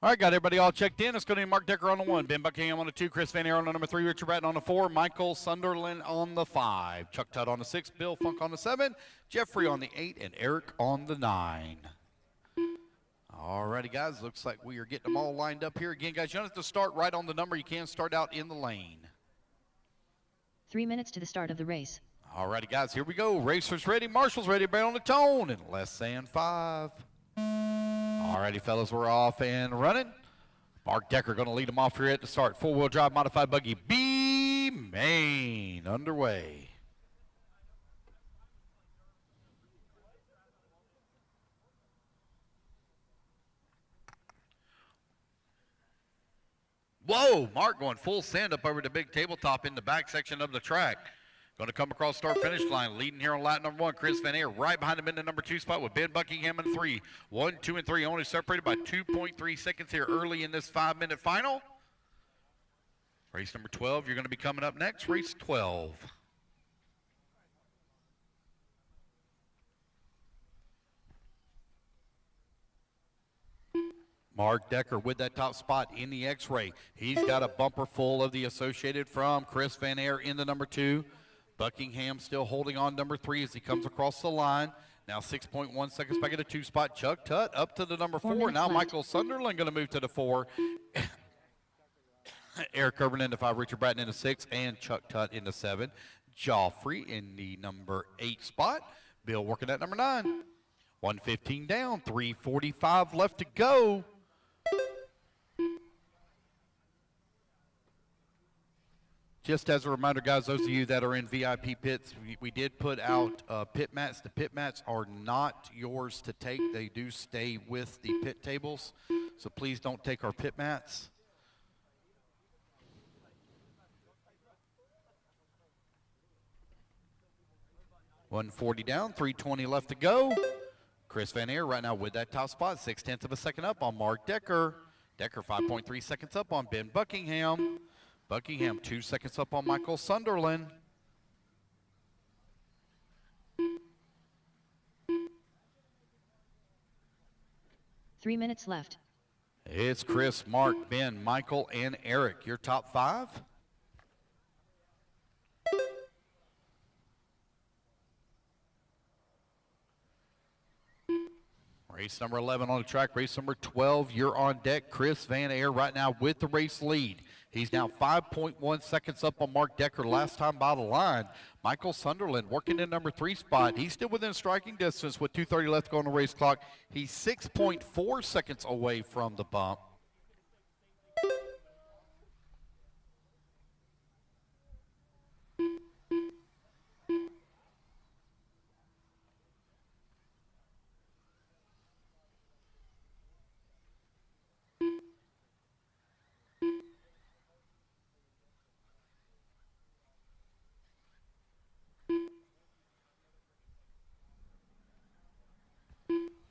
Speaker 4: All right, got everybody all checked in. It's going to be Mark Decker on the 1, Ben Buckingham on the 2, Chris Van Air on the number 3, Richard Bratton on the 4, Michael Sunderland on the 5, Chuck Tutt on the 6, Bill Funk on the 7, Jeffrey on the 8, and Eric on the 9. All righty, guys. Looks like we are getting them all lined up here. Again, guys, you don't have to start right on the number. You can start out in the lane.
Speaker 2: 3 minutes to the start of the race.
Speaker 4: All righty, guys. Here we go. Racers ready. Marshall's ready. Bring on the tone in less than 5. All righty, fellas. We're off and running. Mark Decker going to lead them off here at the start. Four-wheel drive modified buggy B main underway. Whoa, Mark going full send up over the big tabletop in the back section of the track. Going to come across start-finish line, leading here on lap number 1, Chris Van Air. Right behind him in the number 2 spot with Ben Buckingham in 3. 1, 2, and 3 only separated by 2.3 seconds here early in this 5-minute final. Race number 12, you're going to be coming up next. Race 12. Mark Decker with that top spot in the X-Ray. He's got a bumper full of the Associated from Chris Van Air in the number 2. Buckingham still holding on number 3 as he comes across the line. Now 6.1 seconds back at the 2 spot. Chuck Tutt up to the number 4. Now
Speaker 2: left.
Speaker 4: Michael Sunderland going to move to the 4. Eric Urban in the 5, Richard Bratton in the 6, and Chuck Tutt in the 7. Joffrey in the number 8 spot. Bill working at number 9. 115 down, 3:45 left to go. Just as a reminder, guys, those of you that are in VIP pits, we did put out pit mats. The pit mats are not yours to take. They do stay with the pit tables, so please don't take our pit mats. $140 down, 320 left to go. Chris Van Air right now with that top spot, 0.6 of a second up on Mark Decker. Decker 5.3 seconds up on Ben Buckingham. Buckingham 2 seconds up on Michael Sunderland.
Speaker 2: Three minutes left.
Speaker 4: It's Chris, Mark, Ben, Michael, and Eric. Your top 5. Race number 11 on the track. Race number 12, you're on deck. Chris Van Air right now with the race lead. He's now 5.1 seconds up on Mark Decker last time by the line. Michael Sunderland working in number 3 spot. He's still within striking distance with 2:30 left to go on the race clock. He's 6.4 seconds away from the bump.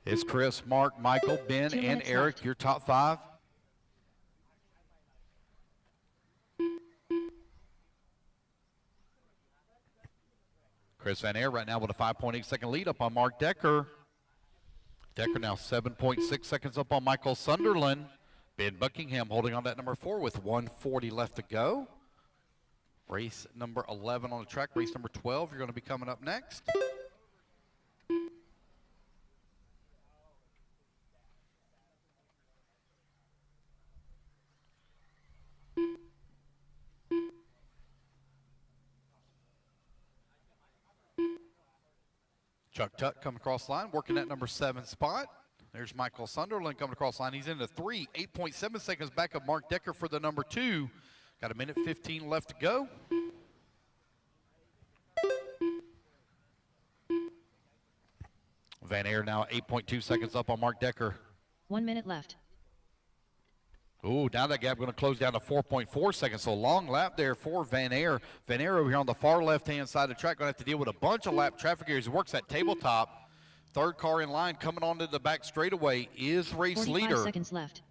Speaker 4: It's Chris, Mark, Michael, Ben,
Speaker 2: 2
Speaker 4: and
Speaker 2: minutes
Speaker 4: Eric,
Speaker 2: left.
Speaker 4: your top 5. Chris Van Air right now with a 5.8 second lead up on Mark Decker. Decker now 7.6 seconds up on Michael Sunderland. Ben Buckingham holding on that number 4 with 1:40 left to go. Race number 11 on the track. Race number 12, you're going to be coming up next. Chuck Tuck coming across the line, working at number 7 spot. There's Michael Sunderland coming across the line. He's into 3, 8.7 seconds back of Mark Decker for the number 2. Got 1:15 left to go. Van Air now 8.2 seconds up on Mark Decker.
Speaker 2: 1 minute left.
Speaker 4: Ooh, now that gap going to close down to 4.4 seconds. So long lap there for Van Air. Van Air over here on the far left-hand side of the track going to have to deal with a bunch of lap traffic here as he works that tabletop. Third car in line coming onto the back straightaway is race
Speaker 2: 45
Speaker 4: leader.
Speaker 2: seconds left.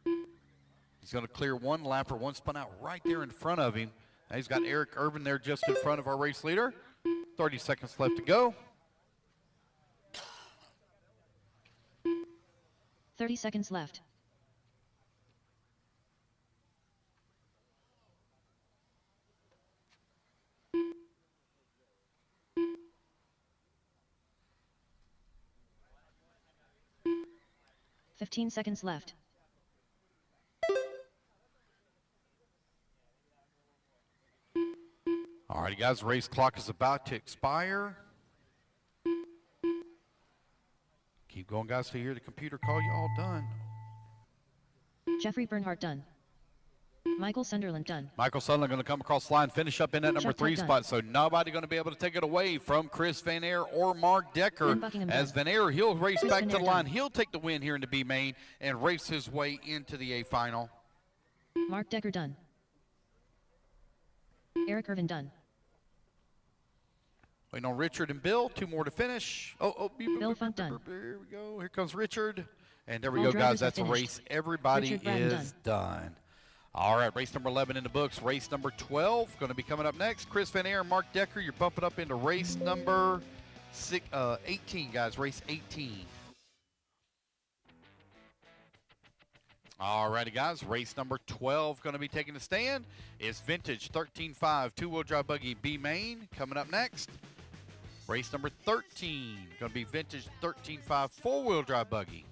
Speaker 4: He's going to clear one lapper, one spun out right there in front of him. Now he's got Eric Urban there just in front of our race leader. 30 seconds left to go.
Speaker 2: 30 seconds left. $15 seconds left.
Speaker 4: All righty, guys, race clock is about to expire. Keep going, guys, to hear the computer call you all done.
Speaker 2: Jeffrey Bernhardt done. Michael Sunderland done.
Speaker 4: Michael Sunderland going to come across the line, finish up in that number
Speaker 2: Chuck
Speaker 4: 3
Speaker 2: Tuck
Speaker 4: spot, so nobody going to be able to take it away from Chris Van Air or Mark Decker.
Speaker 2: Ben Buckingham
Speaker 4: As
Speaker 2: done.
Speaker 4: Van Air, he'll race
Speaker 2: Chris
Speaker 4: back
Speaker 2: Van
Speaker 4: to the
Speaker 2: Air
Speaker 4: line.
Speaker 2: done.
Speaker 4: He'll take the win here in the B main and race his way into the A final.
Speaker 2: Mark Decker done. Eric Irvin done.
Speaker 4: Waiting on Richard and Bill, 2 more to finish.
Speaker 2: Bill Funk done.
Speaker 4: Here we go. Here comes Richard. And there we
Speaker 2: All
Speaker 4: go,
Speaker 2: drivers
Speaker 4: guys. That's a
Speaker 2: have
Speaker 4: race.
Speaker 2: finished.
Speaker 4: Everybody
Speaker 2: Richard Bratton
Speaker 4: is done. All right, race number 11 in the books. Race number 12 going to be coming up next. Chris Van Air and Mark Decker, you're bumping up into race number 18, guys. Race 18. All righty, guys. Race number 12 going to be taking the stand. It's Vintage 13.5 two-wheel drive buggy B main coming up next. Race number 13 going to be Vintage 13.5 four-wheel drive buggy.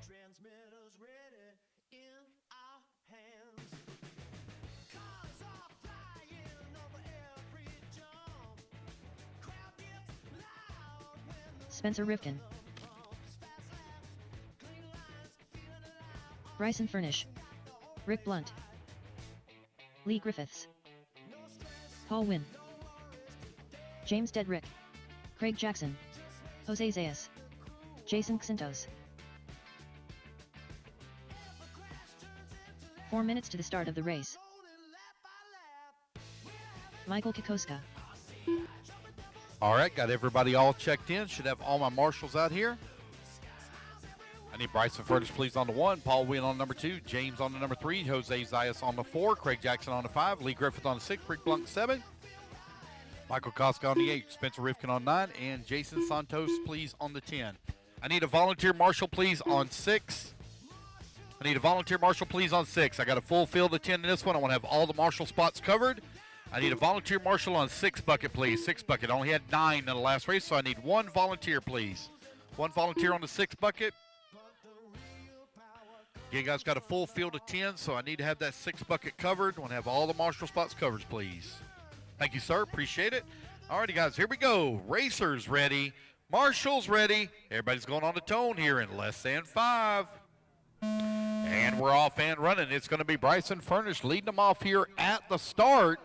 Speaker 1: Transmitters ready in our hands. Cars are flying over every jump. Crowd gets loud when the
Speaker 2: Spencer Rifkin. Bryson Furnish. Rick Blunt. Lee Griffiths. Paul Wynn. James Dedrick. Craig Jackson. Jose Zayas. Jason Xentos. 4 minutes to the start of the race. Michael Kokoska.
Speaker 4: All right, got everybody all checked in. Should have all my marshals out here. I need Bryson Furnish, please, on the 1. Paul Wynn on number 2. James on the number 3. Jose Zayas on the 4. Craig Jackson on the 5. Lee Griffith on the 6. Rick Blunt 7. Michael Koska on the 8. Spencer Rifkin on 9. And Jason Santos, please, on the 10. I need a volunteer marshal, please, on 6. I need a volunteer marshal, please, on 6. I got a full field of 10 in this one. I want to have all the marshal spots covered. I need a volunteer marshal on 6 bucket, please. 6 bucket. I only had 9 in the last race, so I need 1 volunteer, please. 1 volunteer on the 6 bucket. You guys got a full field of 10, so I need to have that 6 bucket covered. I want to have all the marshal spots covered, please. Thank you, sir. Appreciate it. All righty, guys, here we go. Racers ready. Marshals ready. Everybody's going on the tone here in less than 5. And we're off and running. It's going to be Bryson Furnish leading them off here at the start.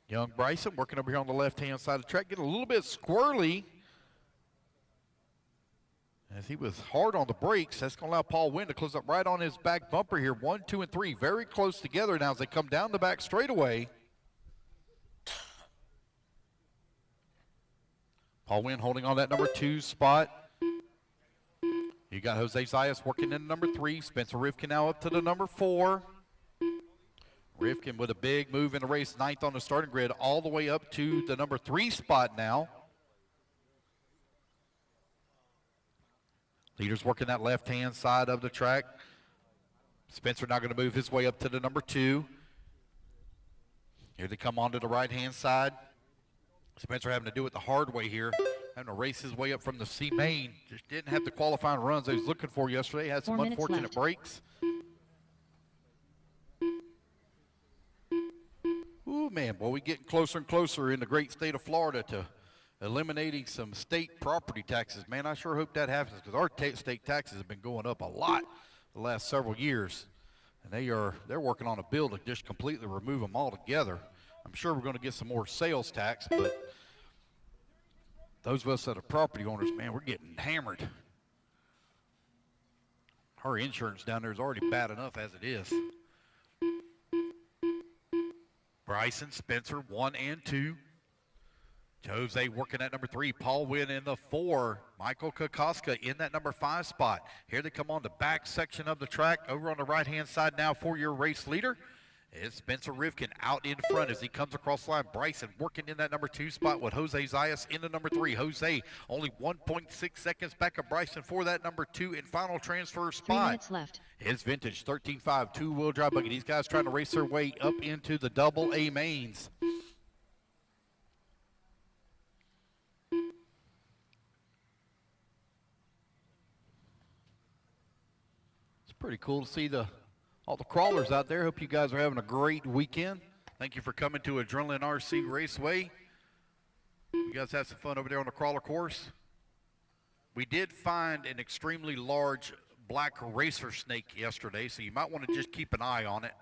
Speaker 4: Young Bryson working over here on the left-hand side of the track, getting a little bit squirrely as he was hard on the brakes. That's going to allow Paul Wynn to close up right on his back bumper here. 1, 2, and 3 very close together now as they come down the back straightaway. Paul Wynn holding on that number 2 spot. You got Jose Zayas working in number 3. Spencer Rivkin now up to the number 4. Rivkin with a big move in the race, 9th on the starting grid, all the way up to the number 3 spot now. Leaders working that left-hand side of the track. Spencer now going to move his way up to the number 2. Here they come onto the right-hand side. Spencer having to do it the hard way here, having to race his way up from the C main. Just didn't have the qualifying runs he was looking for yesterday. Had some unfortunate breaks. Ooh, man, boy, we getting closer and closer in the great state of Florida to eliminating some state property taxes. Man, I sure hope that happens because our state taxes have been going up a lot the last several years. And they're working on a bill to just completely remove them altogether. I'm sure we're going to get some more sales tax, but those of us that are property owners, man, we're getting hammered. Our insurance down there is already bad enough as it is. Bryson, Spencer, 1 and 2. Jose working at number 3. Paul Wynn in the 4. Michael Kokoska in that number 5 spot. Here they come on the back section of the track. Over on the right-hand side now for your race leader. It's Spencer Rivkin out in front as he comes across the line. Bryson working in that number 2 spot with Jose Zayas in the number 3. Jose only 1.6 seconds back of Bryson for that number 2 and final transfer spot.
Speaker 2: 3 minutes left.
Speaker 4: His vintage 13.5 two-wheel drive buggy. These guys trying to race their way up into the double A mains. It's pretty cool to see all the crawlers out there. Hope you guys are having a great weekend. Thank you for coming to Adrenaline RC Raceway. You guys had some fun over there on the crawler course. We did find an extremely large black racer snake yesterday, so you might want to just keep an eye on it.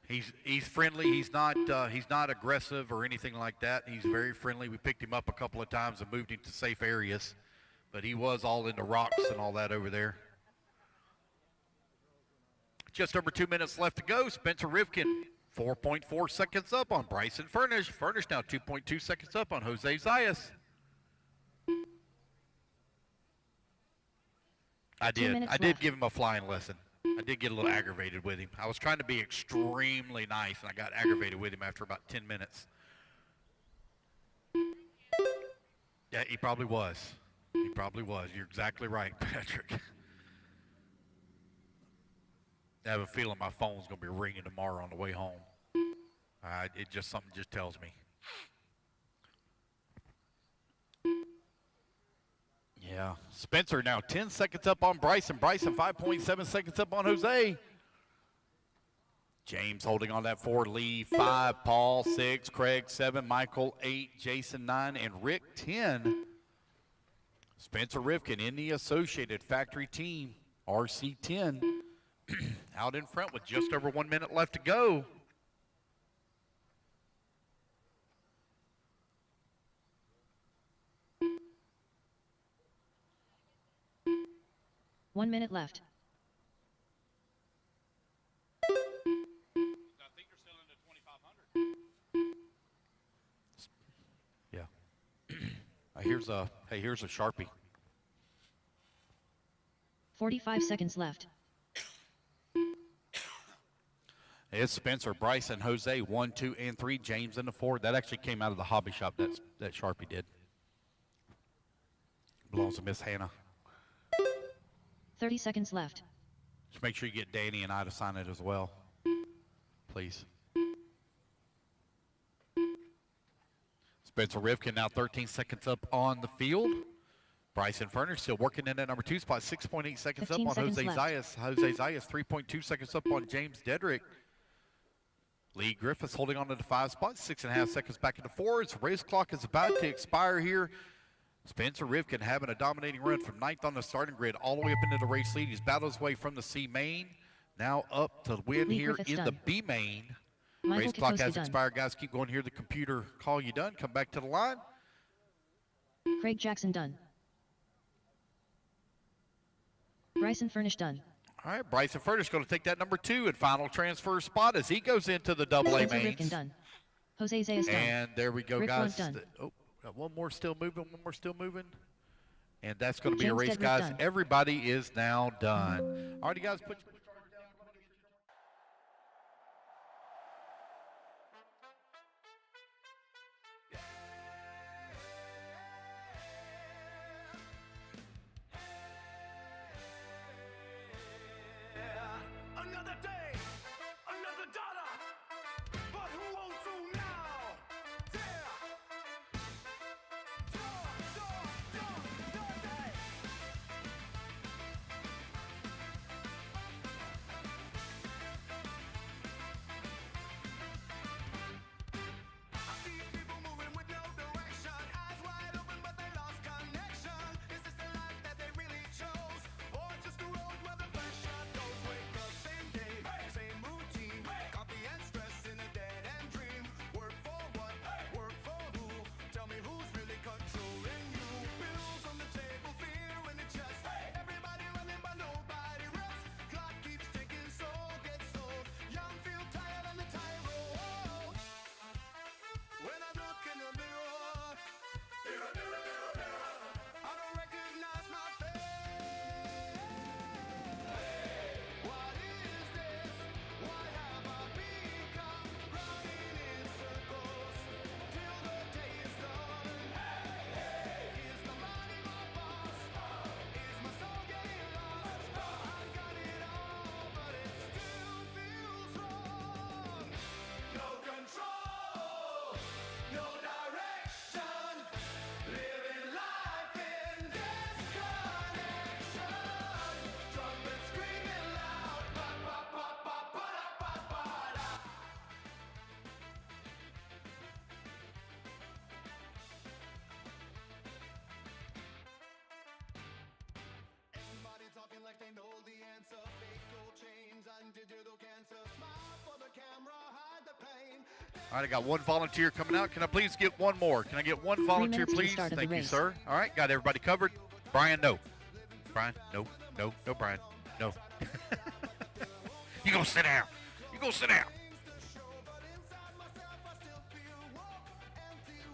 Speaker 4: He's friendly. He's not aggressive or anything like that. He's very friendly. We picked him up a couple of times and moved him to safe areas, but he was all in the rocks and all that over there. Just over 2 minutes left to go. Spencer Rivkin, 4.4 seconds up on Bryson Furnish. Furnish now 2.2 seconds up on Jose Zayas. I did give him a flying lesson. I did get a little aggravated with him. I was trying to be extremely nice, and I got aggravated with him after about 10 minutes. Yeah, he probably was. He probably was. You're exactly right, Patrick. I have a feeling my phone's going to be ringing tomorrow on the way home. Something just tells me. Yeah. Spencer now 10 seconds up on Bryson. Bryson 5.7 seconds up on Jose. James holding on that 4. Lee 5. Paul 6. Craig 7. Michael 8. Jason 9. And Rick 10. Spencer Rivkin in the Associated Factory Team RC 10. Out in front with just over 1 minute left to go.
Speaker 2: One minute left.
Speaker 4: I think you're still in the 2,500. Yeah. Here's a Sharpie.
Speaker 2: 45 seconds left.
Speaker 4: It's Spencer, Bryson, Jose, 1, 2, and 3. James in the 4. That actually came out of the hobby shop. That Sharpie did. Belongs to Miss Hannah.
Speaker 2: 30 seconds left.
Speaker 4: Just make sure you get Danny and I to sign it as well, please. Spencer Rivkin now 13 seconds up on the field. Bryson Furnish still working in at number 2 spot, 6.8 seconds up on Jose Zayas. Jose Zayas 3.2 seconds up on James Dedrick. Lee Griffiths holding on to the 5 spot, 6.5 seconds back into 4. Its race clock is about to expire here. Spencer Rivkin having a dominating run from 9th on the starting grid all the way up into the race lead. He's battled his way from the C main, now up to win
Speaker 2: Lee
Speaker 4: here
Speaker 2: Griffiths
Speaker 4: in
Speaker 2: done.
Speaker 4: the B main.
Speaker 2: Michael
Speaker 4: Race clock
Speaker 2: Kikoski
Speaker 4: has
Speaker 2: done.
Speaker 4: expired, guys. Keep going here. The computer call you done. Come back to the line.
Speaker 2: Craig Jackson done. Bryson Furnish done.
Speaker 4: All right, Bryson Furnish going to take that number 2 and final transfer spot as he goes into the double A
Speaker 2: Spencer Rivkin
Speaker 4: mains.
Speaker 2: done. Jose Zayas done.
Speaker 4: And there we go,
Speaker 2: Rick
Speaker 4: guys.
Speaker 2: Blunt done.
Speaker 4: Oh, got one more still moving, one more still moving. And that's going to be a
Speaker 2: James
Speaker 4: race,
Speaker 2: Dedrick
Speaker 4: guys.
Speaker 2: done.
Speaker 4: Everybody is now done. All right, guys, put your
Speaker 1: Another day, another dollar, but who wants to now? Yeah. Day. I see people moving with no direction, eyes wide open but they lost connection. Is this the life that they really chose, or just a road where the first shot goes? Wake up, same day, same routine, coffee and stress in a dead end dream. Work for what? Work for who? Tell me who's really controlling you? Bills on the table, fear in the chest. Everybody running but nobody rests. Clock keeps ticking, soul gets sold. Young feel tired on the tightrope. When I look in the mirror, I don't recognize my face. What is this? What have I become? Running in circles till the day is done. Is the money my boss? Is my soul getting lost? I've got it all, but it still feels wrong. No control, no direction, living life in disconnection. Trumpet screaming loud, ba ba ba ba ba da ba ba da. Everybody talking like they know the answer. Fake gold chains and digital cancer. Smile for the camera, hide the pain.
Speaker 4: All right, I got one volunteer coming out. Can I please get one more? Can I get one volunteer,
Speaker 2: minutes to the
Speaker 4: please?
Speaker 2: start of the
Speaker 4: Thank you,
Speaker 2: race.
Speaker 4: sir. All right, got everybody covered. Brian, no. Brian, no, no, no, Brian, no. You go sit down. You go sit down.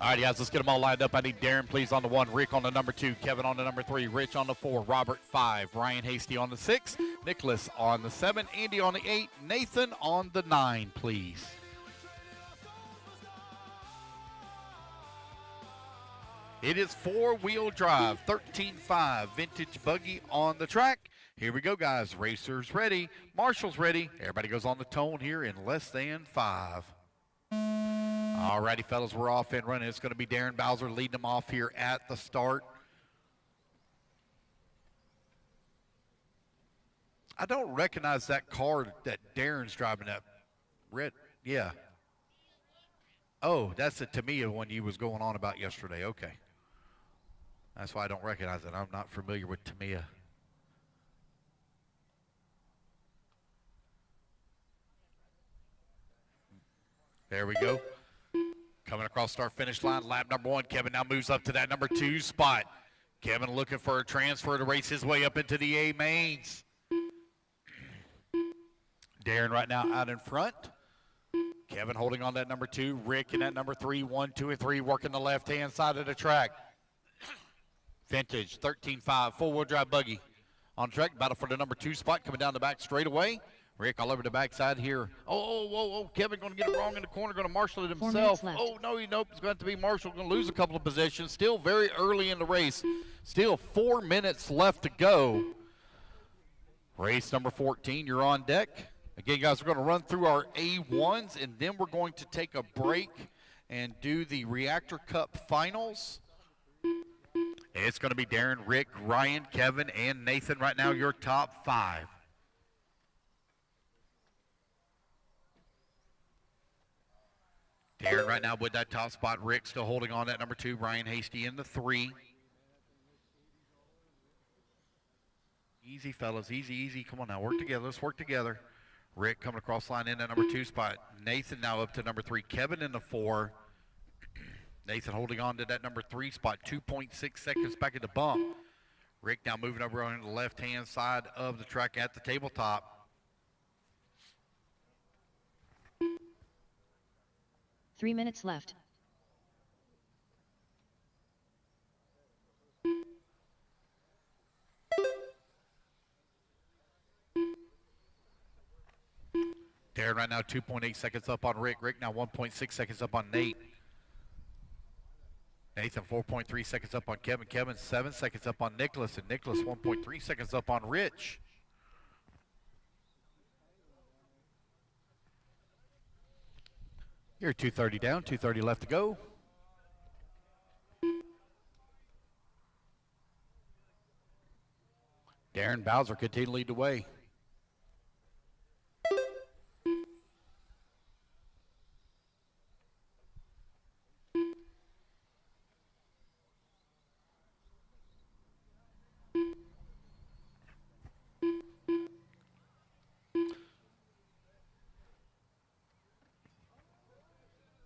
Speaker 4: All right, guys, let's get them all lined up. I need Darren, please, on the 1, Rick on the number 2, Kevin on the number 3, Rich on the 4, Robert 5, Ryan Hasty on the 6, Nicholas on the 7, Andy on the 8, Nathan on the 9, please. It is 4-wheel drive, 13.5 vintage buggy on the track. Here we go, guys. Racers ready. Marshall's ready. Everybody goes on the tone here in less than 5. All righty, fellas, we're off and running. It's going to be Darren Bowser leading them off here at the start. I don't recognize that car that Darren's driving, that red. Yeah. Oh, that's the Tamiya one you was going on about yesterday. Okay. That's why I don't recognize it. I'm not familiar with Tamiya. There we go. Coming across start finish line, lap number 1. Kevin now moves up to that number 2 spot. Kevin looking for a transfer to race his way up into the A mains. Darren right now out in front. Kevin holding on that number 2. Rick in that number 3. 1, 2, and 3 working the left-hand side of the track. Vintage 13.5 four-wheel drive buggy on track. Battle for the number 2 spot coming down the back straightaway. Rick all over the backside here. Oh, Kevin going to get it wrong in the corner, going to marshal it
Speaker 2: 4
Speaker 4: himself.
Speaker 2: minutes left.
Speaker 4: Oh, no, nope, it's going to be Marshall. Going to lose a couple of positions. Still very early in the race. Still 4 minutes left to go. Race number 14, you're on deck. Again, guys, we're going to run through our A1s, and then we're going to take a break and do the Reactor Cup finals. It's going to be Darren, Rick, Ryan, Kevin, and Nathan right now, your top 5. Darren right now with that top spot. Rick still holding on at number 2. Ryan Hasty in the 3. Easy, fellas. Easy, easy. Come on now. Work together. Let's work together. Rick coming across line in at number 2 spot. Nathan now up to number 3. Kevin in the 4. Nathan holding on to that number 3 spot. 2.6 seconds back at the bump. Rick now moving over on the left-hand side of the track at the tabletop.
Speaker 2: Three minutes left.
Speaker 4: Darren right now 2.8 seconds up on Rick. Rick now 1.6 seconds up on Nate. Nathan 4.3 seconds up on Kevin. Kevin 7 seconds up on Nicholas. And Nicholas 1.3 seconds up on Rich. You're 2:30 down, 2:30 left to go. Darren Bowser continue to lead the way.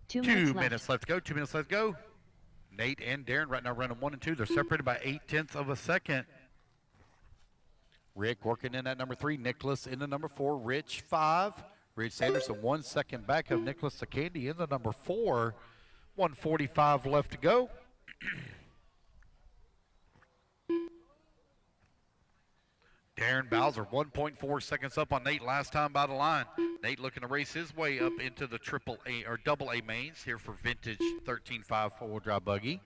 Speaker 2: Two
Speaker 4: Two
Speaker 2: minutes
Speaker 4: minutes left to go. 2 minutes left to go. Nate and Darren right now running 1 and 2. They're separated by 0.8 of a second. Rick working in at number 3. Nicholas in the number 4. Rich 5. Rich Sanderson 1 second back of Nicholas Sakandi in the number 4. 1:45 left to go. Darren Bowser 1.4 seconds up on Nate last time by the line. Nate looking to race his way up into the triple A or double A mains here for vintage 13.5 four-wheel drive buggy.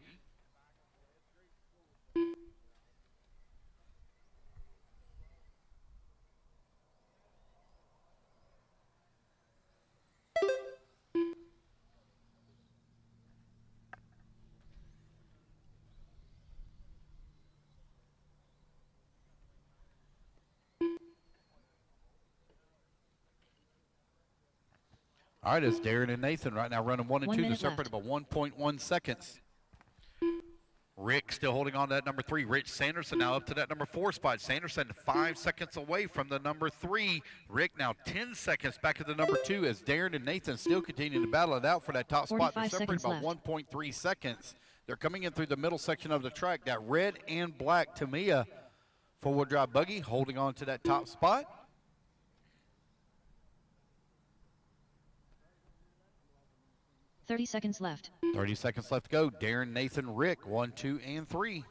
Speaker 4: All right, it's Darren and Nathan right now running 1 and 2. They're separated by 1.1 seconds. Rick still holding on to that number 3. Rich Sanderson now up to that number 4 spot. Sanderson 5 seconds away from the number 3. Rick now 10 seconds back at the number 2 as Darren and Nathan still continuing to battle it out for that top spot. They're separated by 1.3 seconds. They're coming in through the middle section of the track. That red and black Tamiya four-wheel drive buggy holding on to that top spot.
Speaker 2: .30 seconds left.
Speaker 4: 30 seconds left to go. Darren, Nathan, Rick, 1, 2, and 3.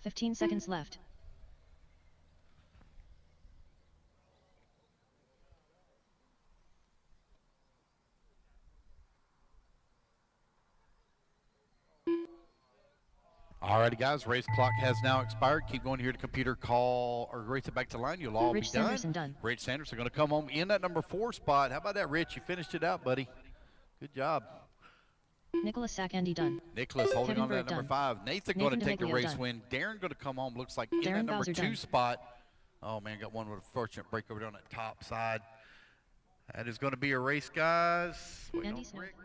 Speaker 2: .15 seconds left.
Speaker 4: Alrighty, guys, race clock has now expired. Keep going here to computer call or race it back to line. You'll all
Speaker 2: Rich
Speaker 4: be done.
Speaker 2: Sanderson done.
Speaker 4: Rich Sanderson going to come home in that number 4 spot. How about that, Rich? You finished it out, buddy. Good job.
Speaker 2: Nicholas Sakandi done.
Speaker 4: Nicholas holding
Speaker 2: Kevin
Speaker 4: on to that
Speaker 2: Bird
Speaker 4: number
Speaker 2: done.
Speaker 4: 5. Nathan going to take the
Speaker 2: DeMiglio
Speaker 4: race
Speaker 2: done.
Speaker 4: win. Darren going to come home. Looks like in
Speaker 2: Darren
Speaker 4: that number
Speaker 2: Bowser
Speaker 4: 2
Speaker 2: done.
Speaker 4: spot. Oh, man, got one with a fortunate break over there on that top side. That is going to be a race, guys. Wait
Speaker 2: Andy
Speaker 4: on
Speaker 2: Smith.
Speaker 4: Rick.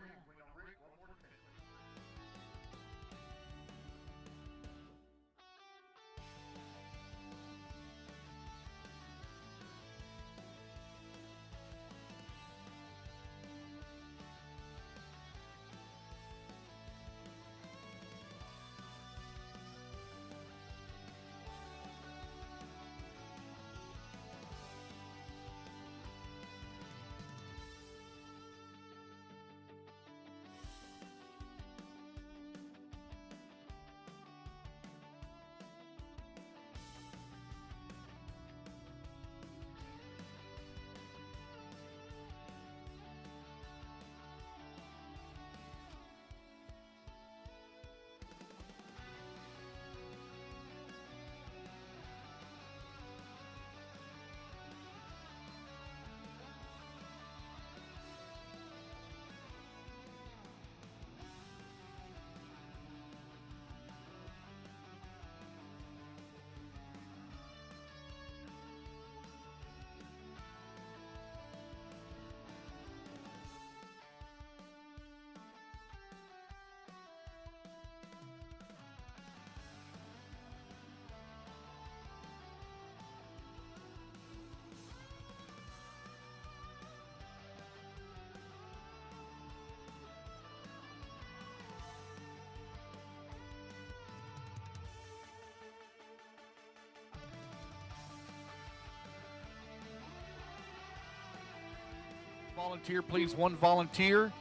Speaker 4: Volunteer, please. One volunteer.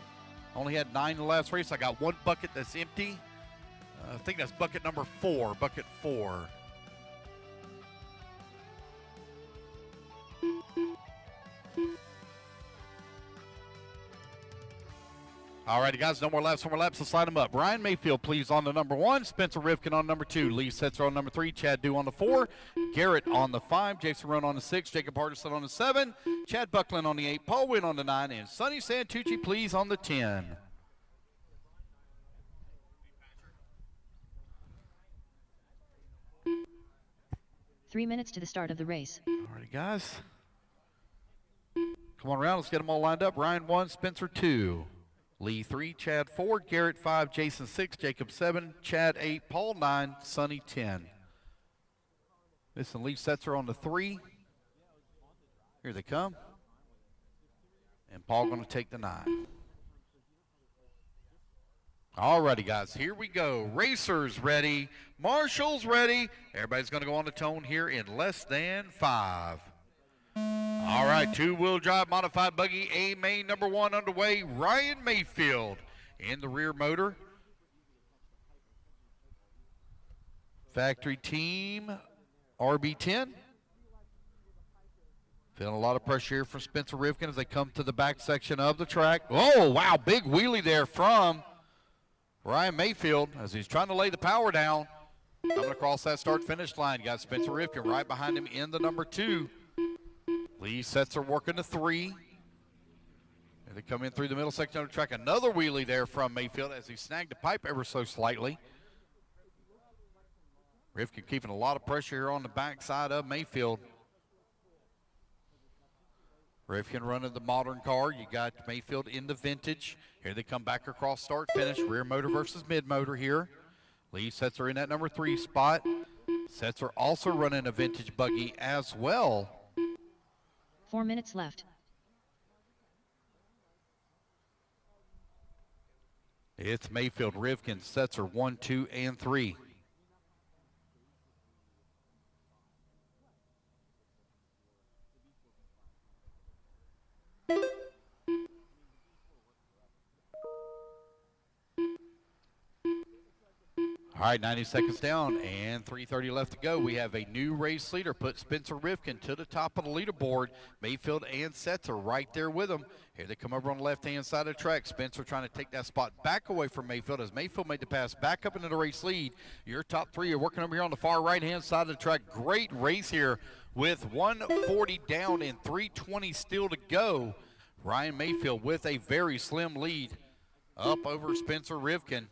Speaker 4: Only had 9 in the last race. I got one bucket that's empty. I think that's bucket number 4. Bucket 4. All righty, guys, no more laps. Let's line them up. Ryan Mayfield, please, on the number 1. Spencer Rivkin on number 2. Lee Setzer on number 3. Chad Dew on the 4. Garrett on the 5. Jason Roan on the 6. Jacob Hardison on the 7. Chad Buckland on the 8. Paul Wynn on the 9. And Sonny Santucci, please, on the 10.
Speaker 2: Three minutes to the start of the race.
Speaker 4: All righty, guys. Come on around. Let's get them all lined up. Ryan 1, Spencer 2. Lee 3, Chad 4, Garrett 5, Jason 6, Jacob 7, Chad 8, Paul 9, Sonny 10. Listen, Lee Setzer on the 3. Here they come. And Paul going to take the 9. All righty, guys, here we go. Racers ready. Marshall's ready. Everybody's going to go on the tone here in less than 5. All right, 2-wheel drive modified buggy A main number 1 underway. Ryan Mayfield in the rear motor. Factory team RB10. Feeling a lot of pressure here from Spencer Rivkin as they come to the back section of the track. Oh, wow, big wheelie there from Ryan Mayfield as he's trying to lay the power down. Coming across that start-finish line. You got Spencer Rivkin right behind him in the number 2. Lee Setzer working the 3. And they come in through the middle section of the track. Another wheelie there from Mayfield as he snagged the pipe ever so slightly. Rivkin keeping a lot of pressure here on the backside of Mayfield. Rivkin running the modern car. You got Mayfield in the vintage. Here they come back across start finish. Rear motor versus mid motor here. Lee Setzer in that number 3 spot. Setzer also running a vintage buggy as well.
Speaker 2: 4 minutes left.
Speaker 4: It's Mayfield, Rivkin, Setzer 1, 2, and 3. All right, 90 seconds down and 3:30 left to go. We have a new race leader. Put Spencer Rivkin to the top of the leaderboard. Mayfield and Setzer right there with him. Here they come over on the left-hand side of the track. Spencer trying to take that spot back away from Mayfield as Mayfield made the pass back up into the race lead. Your top 3 are working over here on the far right-hand side of the track. Great race here with 140 down and 320 still to go. Ryan Mayfield with a very slim lead up over Spencer Rivkin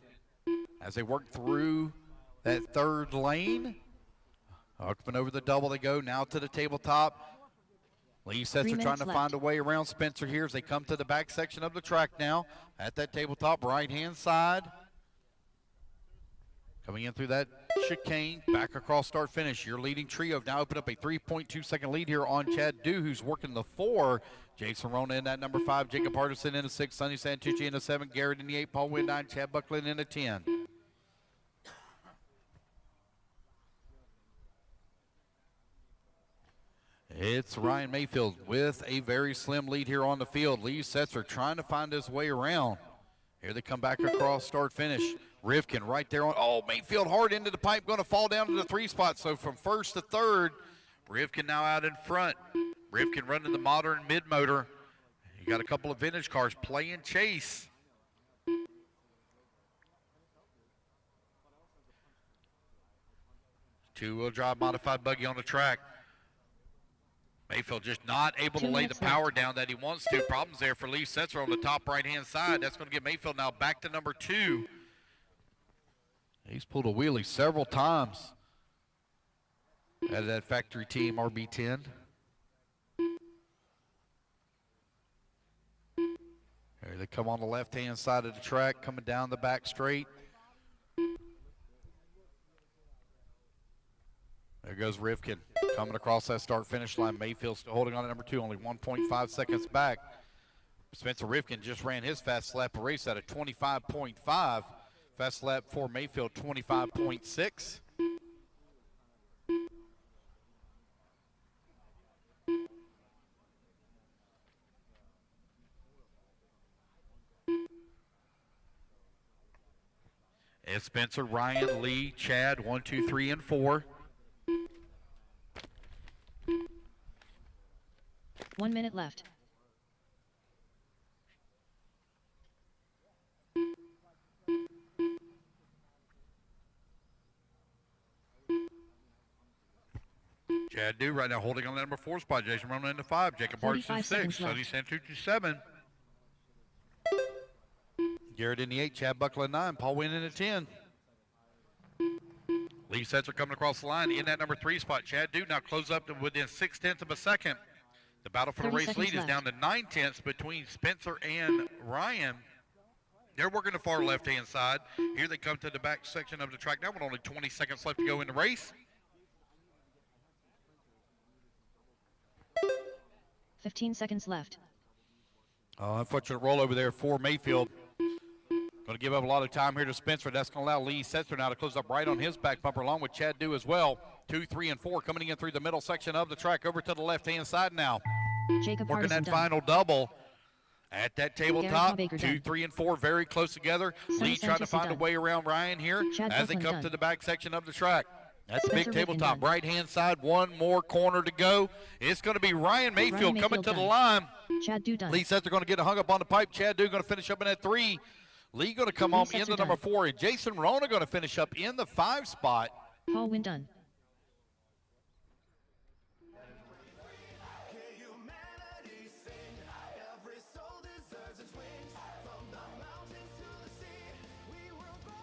Speaker 4: as they work through that third lane. Up and over the double they go, now to the tabletop. Lee Setzer trying to find a way around Spencer here as they come to the back section of the track now. At that tabletop right-hand side. Coming in through that chicane, back across start finish. Your leading trio now open up a 3.2-second lead here on Chad Dew, who's working the 4. Jason Rona in that number 5, Jacob Hardison in the 6, Sonny Santucci in the 7, Garrett in the 8, Paul Wynn 9, Chad Buckland in the 10. It's Ryan Mayfield with a very slim lead here on the field. Lee Setzer trying to find his way around. Here they come back across start finish. Rivkin right there on, oh, Mayfield hard into the pipe, going to fall down to the 3 spot. So from first to third, Rivkin now out in front. Rivkin running the modern mid-motor. You got a couple of vintage cars playing chase. Two-wheel drive modified buggy on the track. Mayfield just not able to lay the power down that he wants to. Problems there for Lee Setzer on the top right-hand side. That's going to get Mayfield now back to number 2. He's pulled a wheelie several times out of that factory team RB10. Here they come on the left-hand side of the track, coming down the back straight. There goes Rivkin coming across that start-finish line. Mayfield still holding on to number 2, only 1.5 seconds back. Spencer Rivkin just ran his fast lap race at a 25.5. Fast lap for Mayfield, 25.6. It's Spencer, Ryan, Lee, Chad, 1, 2, 3, and 4.
Speaker 2: 1 minute left.
Speaker 4: Chad Dew right now holding on the number 4 spot. Jason Ronan into 5. Jacob Parkinson 6.
Speaker 2: seconds left.
Speaker 4: Sonny Santucci 7. Garrett in the 8. Chad Buckler in 9. Paul Wynn in the 10. Lee Setzer coming across the line in that number 3 spot. Chad Dew now close up to within 0.6 of a second. The battle for the
Speaker 2: 30
Speaker 4: race
Speaker 2: seconds
Speaker 4: lead is
Speaker 2: left.
Speaker 4: down to 0.9 between Spencer and Ryan. They're working the far left-hand side. Here they come to the back section of the track now with only 20 seconds left to go in the race.
Speaker 2: 15 seconds left.
Speaker 4: Unfortunate rollover there for Mayfield. Going to give up a lot of time here to Spencer. That's going to allow Lee Setzer now to close up right on his back bumper along with Chad Dew as well. 2, 3, and 4 coming in through the middle section of the track over to the left-hand side now.
Speaker 2: Jacob
Speaker 4: Working
Speaker 2: Hardison
Speaker 4: that
Speaker 2: done.
Speaker 4: final double at that tabletop.
Speaker 2: Baker
Speaker 4: 2,
Speaker 2: done.
Speaker 4: 3, and 4 very close together.
Speaker 2: Sonny
Speaker 4: Lee trying to
Speaker 2: Sanchez
Speaker 4: find a
Speaker 2: done.
Speaker 4: way around Ryan here
Speaker 2: Chad
Speaker 4: as they
Speaker 2: Buckland
Speaker 4: come
Speaker 2: done.
Speaker 4: to the back section of the track. That's the
Speaker 2: Spencer
Speaker 4: big
Speaker 2: Wicken
Speaker 4: tabletop.
Speaker 2: done.
Speaker 4: Right-hand side, one more corner to go. It's going to be Ryan Mayfield coming to the
Speaker 2: done.
Speaker 4: line.
Speaker 2: Chad Dew done.
Speaker 4: Lee says they're going to get hung up on the pipe. Chad Dew going to finish up in that 3. Lee going to come
Speaker 2: Lee
Speaker 4: home
Speaker 2: sets
Speaker 4: in the
Speaker 2: are
Speaker 4: number
Speaker 2: done.
Speaker 4: 4. And Jason Rona going to finish up in the 5 spot.
Speaker 2: Paul Wynn done.
Speaker 1: Humanity sing. Every soul deserves its wings. From the mountains to the sea, we were born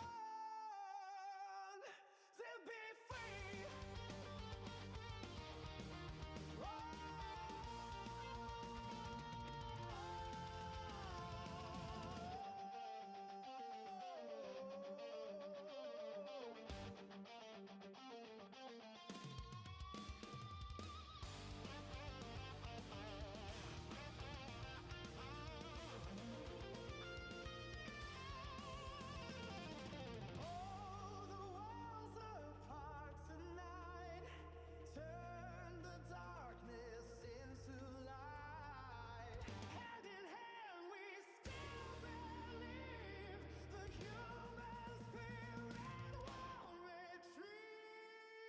Speaker 1: to be free. Oh, the walls apart tonight. Turn the darkness into light. Hand in hand, we still believe the human spirit won't retreat.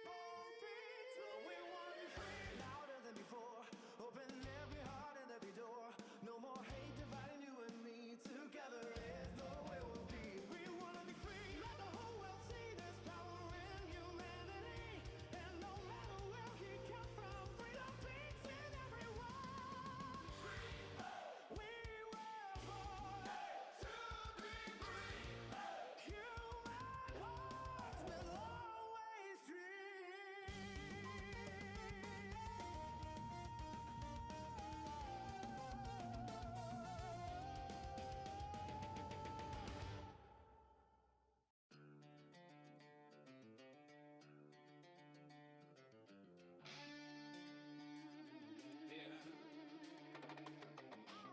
Speaker 1: Won't be till we want free. Louder than before. Open every heart and every door. No more hate dividing you and me. Together is the way we'll be. We wanna be free. Let the whole world see there's power in humanity. And no matter where he come from, freedom beats in everyone. We were born to be free. Human hearts will always dream.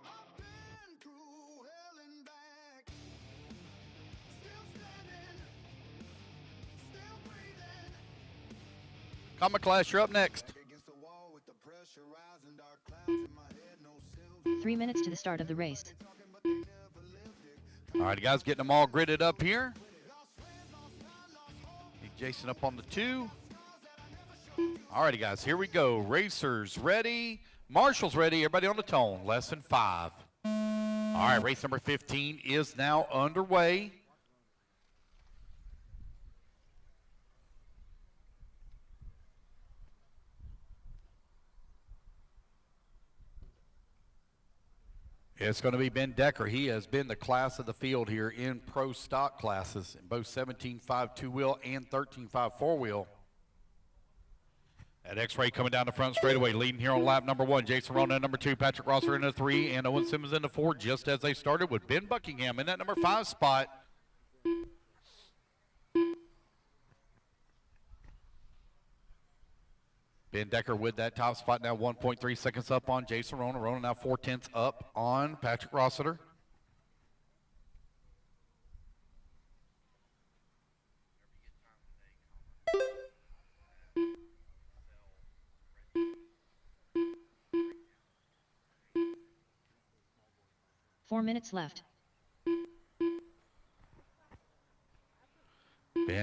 Speaker 1: I've been through hell and back. Still standing, still breathing.
Speaker 4: Comma Clash, you're up next.
Speaker 1: Against the wall with the pressure rising, dark clouds in my head, no silver.
Speaker 2: 3 minutes to the start of the race.
Speaker 4: All right, guys, getting them all gridded up here. Get Jason up on the 2. All righty, guys, here we go. Racers ready. Marshall's ready. Everybody on the tone. Lesson 5. All right, race number 15 is now underway. It's going to be Ben Decker. He has been the class of the field here in pro stock classes in both 17.5 two-wheel and 13.5 four-wheel. At X-Ray coming down the front straightaway, leading here on lap number 1. Jason Rona in number 2, Patrick Rosser in the 3, and Owen Simmons in the 4, just as they started with Ben Buckingham in that number 5 spot. Ben Decker with that top spot now, 1.3 seconds up on Jason Rona. Rona now 4/10 up on Patrick Rossiter.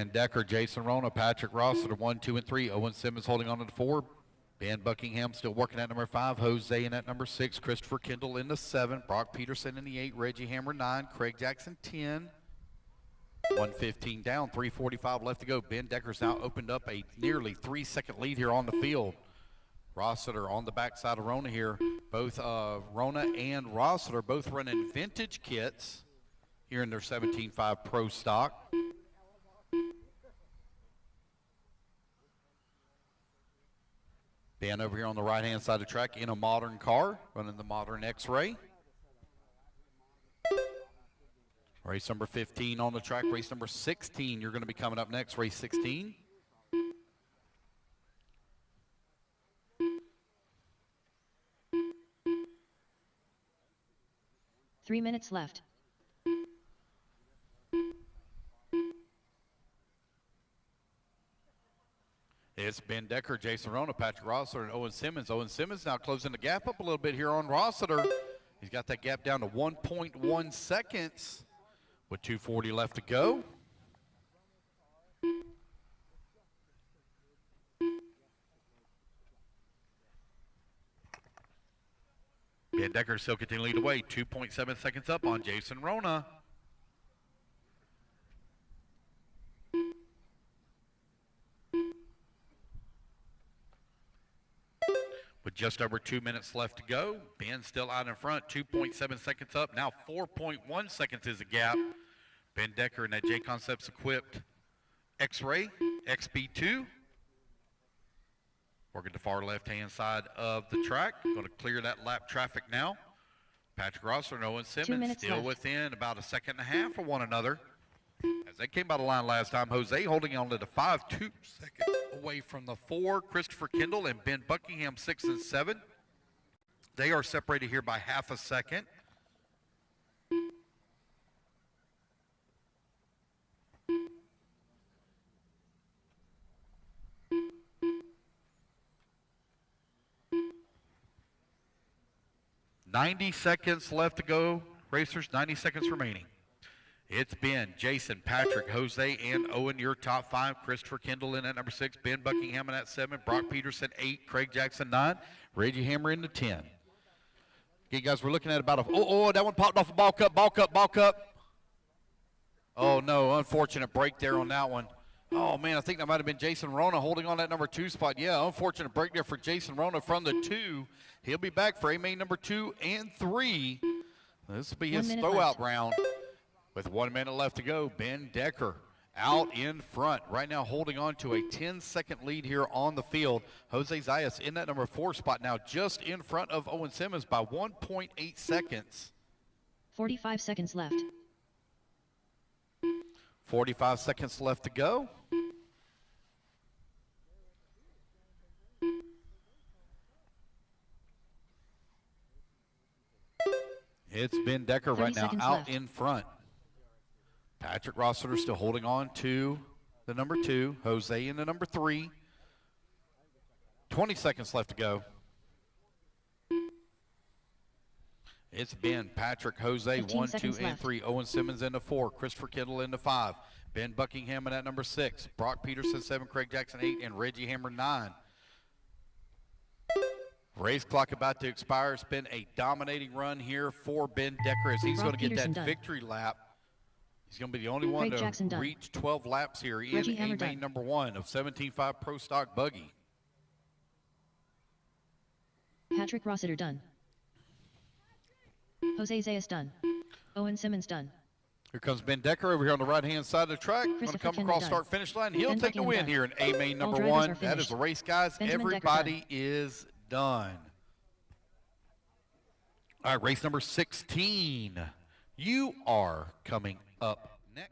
Speaker 4: Ben Decker, Jason Rona, Patrick Rossiter, 1, 2, and 3. Owen Simmons holding on to the 4. Ben Buckingham still working at number 5. Jose in at number 6. Christopher Kendall in the 7. Brock Peterson in the 8. Reggie Hammer 9. Craig Jackson 10. 1:15 down, 3:45 left to go. Ben Decker's now opened up a nearly 3-second lead here on the field. Rossiter on the backside of Rona here. Both Rona and Rossiter both running vintage kits here in their 17.5 Pro stock. Ben over here on the right-hand side of the track in a modern car, running the modern X-Ray. Race number 15 on the track. Race number 16, you're going to be coming up next. Race 16.
Speaker 2: Three minutes left.
Speaker 4: It's Ben Decker, Jason Rona, Patrick Rossiter, and Owen Simmons. Owen Simmons now closing the gap up a little bit here on Rossiter. He's got that gap down to 1.1 seconds with 2:40 left to go. Ben Decker still continuing to lead away, 2.7 seconds up on Jason Rona. With just over 2 minutes left to go, Ben still out in front, 2.7 seconds up. Now 4.1 seconds is a gap. Ben Decker in that Jconcepts equipped X-Ray XB2. Working the far left-hand side of the track. Going to clear that lap traffic now. Patrick Rossiter and Owen Simmons still
Speaker 2: left.
Speaker 4: within about a second and a half of one another. As they came by the line last time, Jose holding on to the 5, 2 seconds away from the 4. Christopher Kendall and Ben Buckingham 6 and 7. They are separated here by half a second. $90 seconds left to go, racers. 90 seconds remaining. It's Ben, Jason, Patrick, Jose, and Owen, your top 5. Christopher Kendall in at number 6. Ben Buckingham in at 7. Brock Peterson 8. Craig Jackson 9. Reggie Hammer in the 10. Okay, guys, we're looking at about a that one popped off a ball cup. Oh no, unfortunate break there on that one. Oh man, I think that might have been Jason Rona holding on that number 2 spot. Yeah, unfortunate break there for Jason Rona from the 2. He'll be back for main number 2 and 3. This will be his throwout round. With 1 minute left to go, Ben Decker out in front. Right now holding on to a 10-second lead here on the field. Jose Zayas in that number 4 spot now, just in front of Owen Simmons by 1.8 seconds.
Speaker 2: 45 seconds left.
Speaker 4: 45 seconds left to go. It's Ben Decker right now out
Speaker 2: left.
Speaker 4: in front. Patrick Rossiter still holding on to the number 2. Jose in the number 3. 20 seconds left to go. It's Ben, Patrick, Jose, 1, 2, and 3. Owen Simmons in the 4. Christopher Kendall in the 5. Ben Buckingham in at number 6. Brock Peterson 7. Craig Jackson 8. And Reggie Hammer 9. Race clock about to expire. It's been a dominating run here for Ben Decker as he's going to get that victory lap. He's going to be the only one to reach 12 laps here in main number 1 of 17.5 Pro Stock Buggy.
Speaker 2: Patrick Rossiter done. Jose Zayas done. Owen Simmons done.
Speaker 4: Here comes Ben Decker over here on the right-hand side of the track. Going to come across start-finish line. He'll take the win here in main number 1. That is the race, guys. Everybody is done. All right, race number 16. You are coming up next.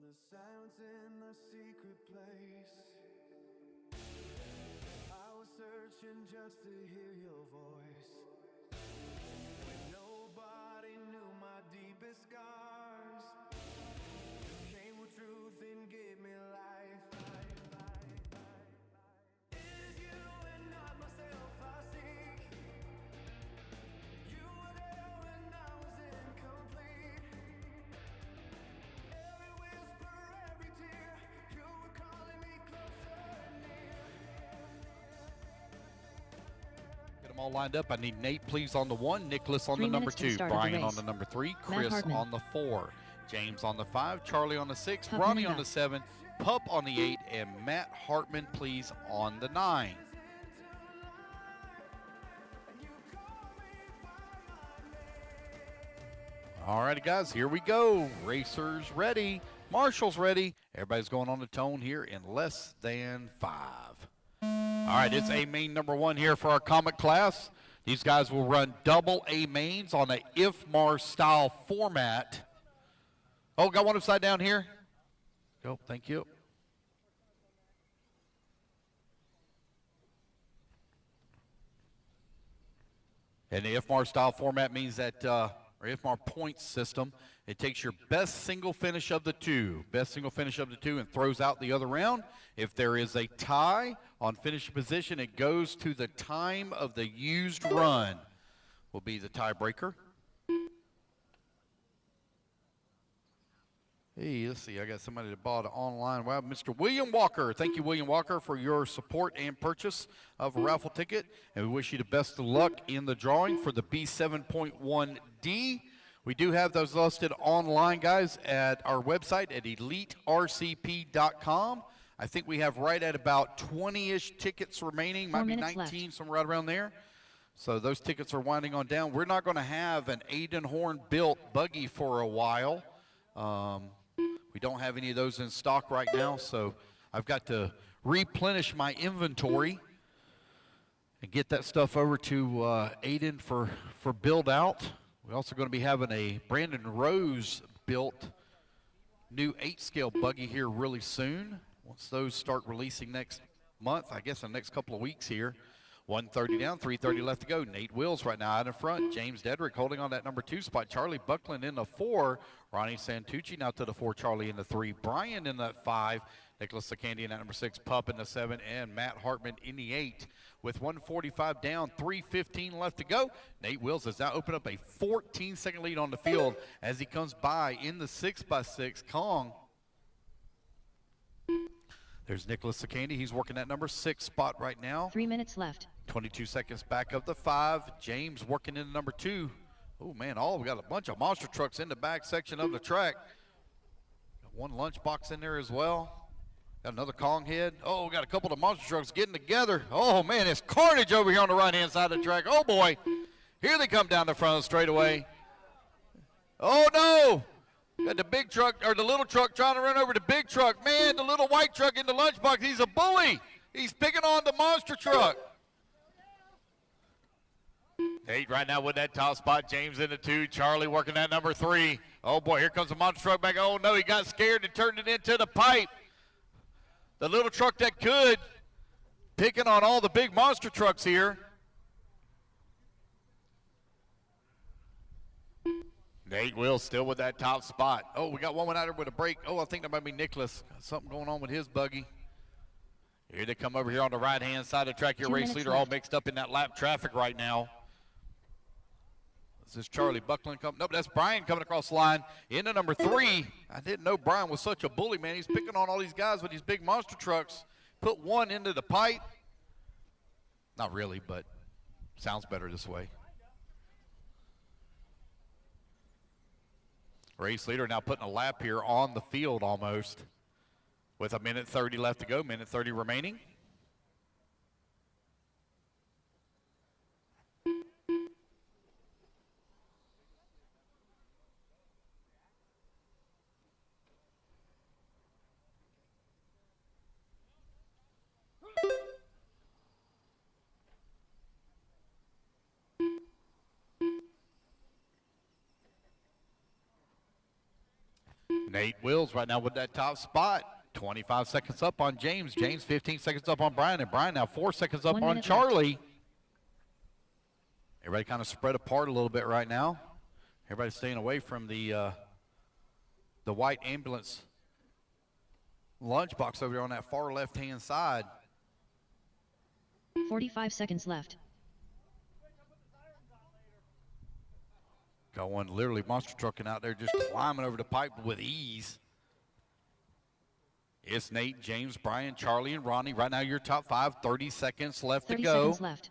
Speaker 1: the silence in the secret place. I was searching just to hear your voice. When nobody knew my deepest scars. You came with truth and gave me life. It is you and not myself I seek. You were there when I was incomplete. Every whisper, every tear, you were calling me closer and near.
Speaker 4: Get them all lined up. I need Nate, please, on the 1, Nicholas on
Speaker 2: 3
Speaker 4: the number
Speaker 2: minutes to the
Speaker 4: 2,
Speaker 2: start of the
Speaker 4: Brian on
Speaker 2: race.
Speaker 4: the number 3,
Speaker 2: Matt
Speaker 4: Chris
Speaker 2: Hartman.
Speaker 4: on the 4, James on the 5, Charlie on the 6,
Speaker 2: Pup
Speaker 4: Ronnie
Speaker 2: in the
Speaker 4: on the
Speaker 2: back.
Speaker 4: 7, Pup on the 8, and Matt Hartman, please, on the 9. All righty, guys, here we go. Racers ready. Marshall's ready. Everybody's going on the tone here in less than 5. All right, it's A main number 1 here for our Comet class. These guys will run double A mains on a IFMAR style format. Oh, got one upside down here. Go, thank you. And the IFMAR style format means that, or IFMAR points system, it takes your best single finish of the 2, and throws out the other round. If there is a tie on finishing position, it goes to the time of the used run, will be the tiebreaker. Hey, let's see, I got somebody that bought it online. Wow, Mr. William Walker. Thank you, William Walker, for your support and purchase of a raffle ticket. And we wish you the best of luck in the drawing for the B7.1D. We do have those listed online, guys, at our website at elitercp.com. I think we have right at about 20-ish tickets remaining, might
Speaker 2: 4
Speaker 4: be
Speaker 2: minutes
Speaker 4: 19,
Speaker 2: left.
Speaker 4: somewhere right around there. So those tickets are winding on down. We're not going to have an Aiden Horn built buggy for a while. We don't have any of those in stock right now, so I've got to replenish my inventory and get that stuff over to Aiden for build out. We're also going to be having a Brandon Rose built new 8-scale buggy here really soon. Once those start releasing next month, I guess in the next couple of weeks here. 1:30 down, 3:30 left to go. Nate Wills right now out in front. James Dedrick holding on that number 2 spot. Charlie Buckland in the 4. Ronnie Santucci now to the 4. Charlie in the 3. Brian in that 5. Nicholas Sakandi in that number 6. Pup in the 7. And Matt Hartman in the 8. With 1:45 down, 3:15 left to go. Nate Wills has now opened up a 14-second lead on the field as he comes by in the 6x6 Kong. There's Nicholas Sakandi. He's working that number 6 spot right now.
Speaker 2: 3 minutes left.
Speaker 4: 22 seconds back of the 5. James working in the number 2. Oh, man, we got a bunch of monster trucks in the back section of the track. Got one lunchbox in there as well. Got another Kong head. Oh, we got a couple of monster trucks getting together. Oh, man, it's carnage over here on the right-hand side of the track. Oh, boy. Here they come down the front of the straightaway. Oh, no. Got the big truck, or the little truck trying to run over the big truck. Man, the little white truck in the lunchbox, he's a bully. He's picking on the monster truck. Nate right now with that top spot. James in the 2. Charlie working that number 3. Oh, boy, here comes the monster truck back. Oh, no, he got scared and turned it into the pipe. The little truck that could, picking on all the big monster trucks here. Nate Wills still with that top spot. Oh, we got one out there with a break. Oh, I think that might be Nicholas. Got something going on with his buggy. Here they come over here on the right-hand side of the track. Your
Speaker 2: 2
Speaker 4: race
Speaker 2: minutes
Speaker 4: leader
Speaker 2: left.
Speaker 4: all mixed up in that lap traffic right now. This is Charlie Buckland coming. Nope, that's Brian coming across the line into number 3. I didn't know Brian was such a bully, man. He's picking on all these guys with these big monster trucks. Put one into the pipe. Not really, but sounds better this way. Race leader now putting a lap here on the field almost. With a minute 30 left to go, minute 30 remaining. Nate Wills right now with that top spot. 25 seconds up on James. James 15 seconds up on Brian. And Brian now 4 seconds up
Speaker 2: 1
Speaker 4: on
Speaker 2: minute
Speaker 4: Charlie.
Speaker 2: left.
Speaker 4: Everybody kind of spread apart a little bit right now. Everybody's staying away from the white ambulance lunchbox over there on that far left-hand side.
Speaker 2: 45 seconds left.
Speaker 4: Got one literally monster trucking out there just climbing over the pipe with ease. It's Nate, James, Brian, Charlie, and Ronnie. Right now, your top 5, 30 seconds left
Speaker 2: 30
Speaker 4: to go.
Speaker 2: seconds left.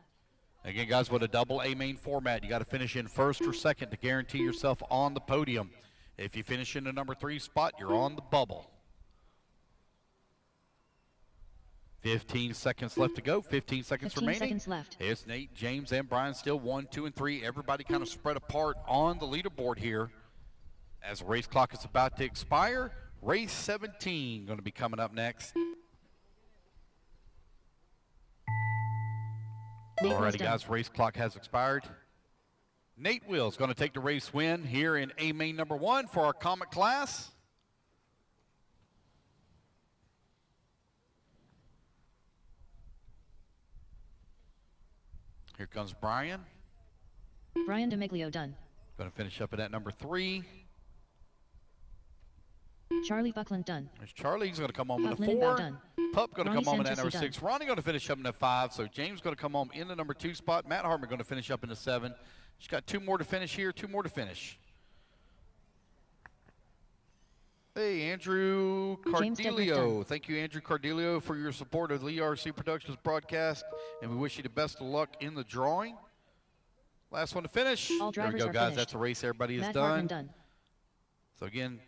Speaker 4: Again, guys, with a double A main format, you got to finish in first or second to guarantee yourself on the podium. If you finish in the number 3 spot, you're on the bubble. 15 seconds left to go. 15 seconds
Speaker 2: 15
Speaker 4: remaining.
Speaker 2: seconds left.
Speaker 4: It's Nate, James, and Brian still 1, 2, and 3. Everybody kind of spread apart on the leaderboard here. As the race clock is about to expire, race 17 going to be coming up next. Alrighty, guys, race clock has expired. Nate Wills going to take the race win here in A main number 1 for our Comet class. Here comes Brian.
Speaker 2: Brian DeMiglio done.
Speaker 4: Going to finish up at that number 3.
Speaker 2: Charlie Buckland done.
Speaker 4: There's Charlie. He's going to come home in the
Speaker 2: Pup Lindenbaugh
Speaker 4: 4.
Speaker 2: done.
Speaker 4: Pup going to
Speaker 2: Ronnie
Speaker 4: come home in that
Speaker 2: Santucci
Speaker 4: number
Speaker 2: done.
Speaker 4: 6. Ronnie going to finish up in the 5. So James going to come home in the number 2 spot. Matt Hartman going to finish up in the 7. Just got 2 more to finish here. 2 more to finish. Hey, Andrew
Speaker 2: James Deadlift
Speaker 4: Cardilio.
Speaker 2: done.
Speaker 4: Thank you, Andrew Cardilio, for your support of the ERC Productions broadcast, and we wish you the best of luck in the drawing. Last one to finish.
Speaker 2: All
Speaker 4: There we
Speaker 2: drivers
Speaker 4: go,
Speaker 2: are
Speaker 4: guys.
Speaker 2: finished.
Speaker 4: That's a race everybody is
Speaker 2: Matt
Speaker 4: done.
Speaker 2: Hartman done.
Speaker 4: So again,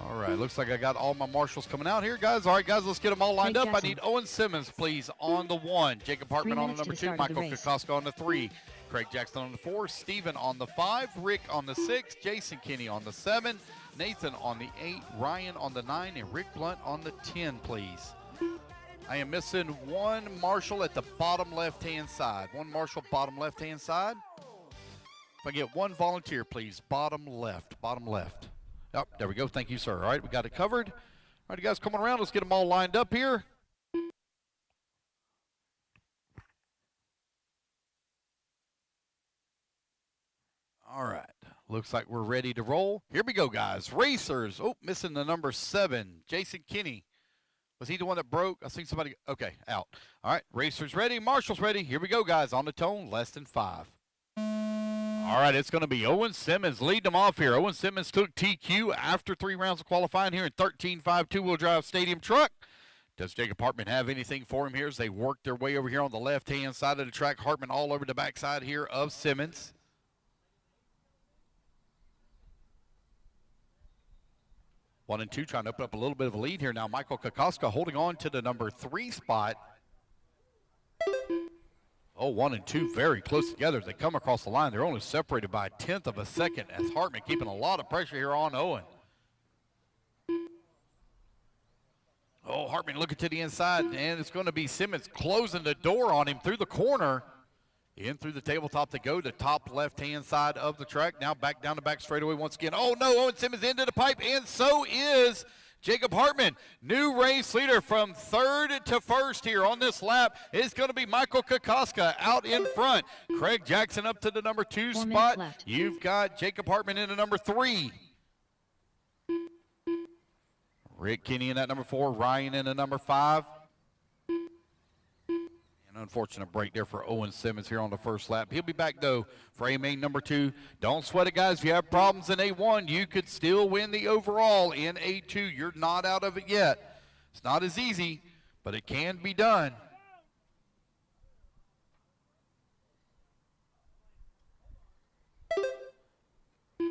Speaker 4: all right, looks like I got all my marshals coming out here, guys. All right, guys, let's get them all lined
Speaker 2: Craig
Speaker 4: up.
Speaker 2: Jackson.
Speaker 4: I need Owen Simmons, please, on the 1. Jacob Hartman
Speaker 2: 3
Speaker 4: on the
Speaker 2: minutes to
Speaker 4: number
Speaker 2: the
Speaker 4: 2.
Speaker 2: start of the
Speaker 4: Michael
Speaker 2: race.
Speaker 4: Kokoska on the 3. Craig Jackson on the 4. Steven on the 5. Rick on the 6. Jason Kinney on the 7. Nathan on the 8. Ryan on the 9. And Rick Blunt on the 10, please. I am missing 1 marshal at the bottom left-hand side. 1 marshal bottom left-hand side. If I get 1 volunteer, please. Bottom left. Bottom left. Oh, there we go. Thank you, sir. All right, we got it covered. All right, you guys coming around. Let's get them all lined up here. All right. Looks like we're ready to roll. Here we go, guys. Racers. Oh, missing the number 7. Jason Kinney. Was he the one that broke? I think somebody. Okay, out. All right. Racers ready. Marshals ready. Here we go, guys. On the tone. Less than 5. All right, it's going to be Owen Simmons leading them off here. Owen Simmons took TQ after 3 rounds of qualifying here in 13.5 two-wheel drive stadium truck. Does Jacob Hartman have anything for him here as they work their way over here on the left-hand side of the track? Hartman all over the backside here of Simmons. One and two trying to open up a little bit of a lead here now. Michael Kokoska holding on to the number 3 spot. Oh, 1 and 2 very close together as they come across the line. They're only separated by a 1/10 of a second as Hartman keeping a lot of pressure here on Owen. Oh, Hartman looking to the inside, and it's going to be Simmons closing the door on him through the corner. In through the tabletop they go, the top left-hand side of the track. Now back down the back straightaway once again. Oh, no, Owen Simmons into the pipe, and so is Jacob Hartman. New race leader from 3rd to 1st here on this lap is going to be Michael Kokoska out in front. Craig Jackson up to the number 2 spot. You've got Jacob Hartman in the number 3. Rick Kinney in that number 4, Ryan in the number 5. An unfortunate break there for Owen Simmons here on the first lap. He'll be back, though, for A-Main number 2. Don't sweat it, guys. If you have problems in A1, you could still win the overall in A2. You're not out of it yet. It's not as easy, but it can be done.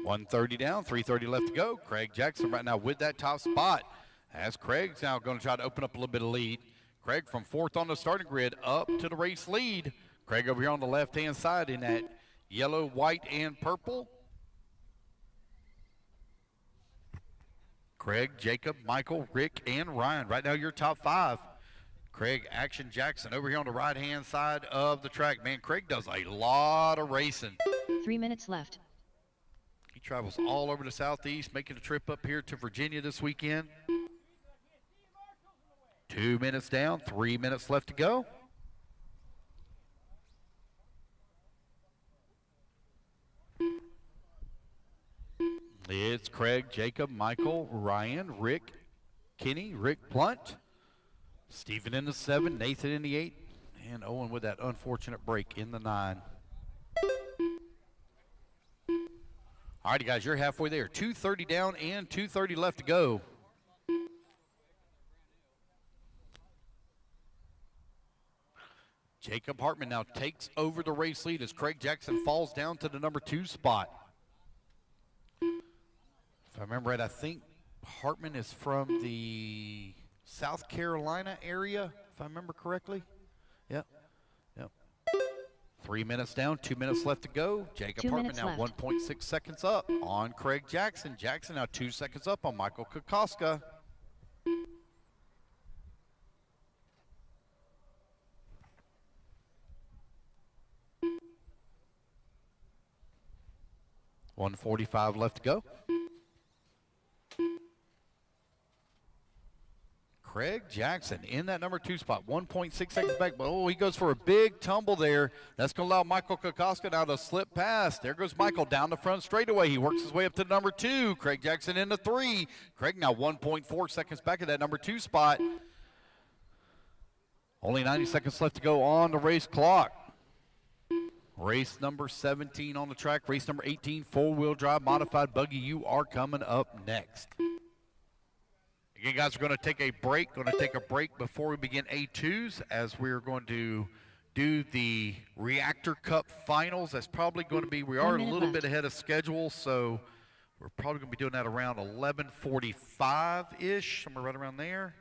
Speaker 4: .130 down, 3:30 left to go. Craig Jackson right now with that top spot. As Craig's now going to try to open up a little bit of lead. Craig from 4th on the starting grid up to the race lead. Craig over here on the left-hand side in that yellow, white, and purple. Craig, Jacob, Michael, Rick, and Ryan. Right now, your top 5. Craig, Action Jackson over here on the right-hand side of the track. Man, Craig does a lot of racing.
Speaker 2: 3 minutes left.
Speaker 4: He travels all over the Southeast, making a trip up here to Virginia this weekend. 2 minutes down, 3 minutes left to go. It's Craig, Jacob, Michael, Ryan, Rick, Kenny, Rick Blunt, Stephen in the 7, Nathan in the 8, and Owen with that unfortunate break in the 9. All righty, guys, you're halfway there. 2:30 down and 2:30 left to go. Jacob Hartman now takes over the race lead as Craig Jackson falls down to the number 2 spot. If I remember right, I think Hartman is from the South Carolina area, if I remember correctly. Yep. 3 minutes down, 2 minutes left to go. Jacob Hartman now 1.6 seconds up on Craig Jackson. Jackson now 2 seconds up on Michael Kokoska. .145 left to go. Craig Jackson in that number 2 spot, 1.6 seconds back, but he goes for a big tumble there. That's going to allow Michael Kokoska now to slip past. There goes Michael down the front straightaway. He works his way up to number 2. Craig Jackson in the 3. Craig now 1.4 seconds back at that number 2 spot. Only 90 seconds left to go on the race clock. Race number 17 on the track. Race number 18, 4-wheel drive modified buggy. You are coming up next. Again, guys, we're going to take a break. Going to take a break before we begin A2s as we're going to do the Reactor Cup finals. That's probably going to be, we are a little bit ahead of schedule, so we're probably going to be doing that around 11:45-ish, somewhere right around there.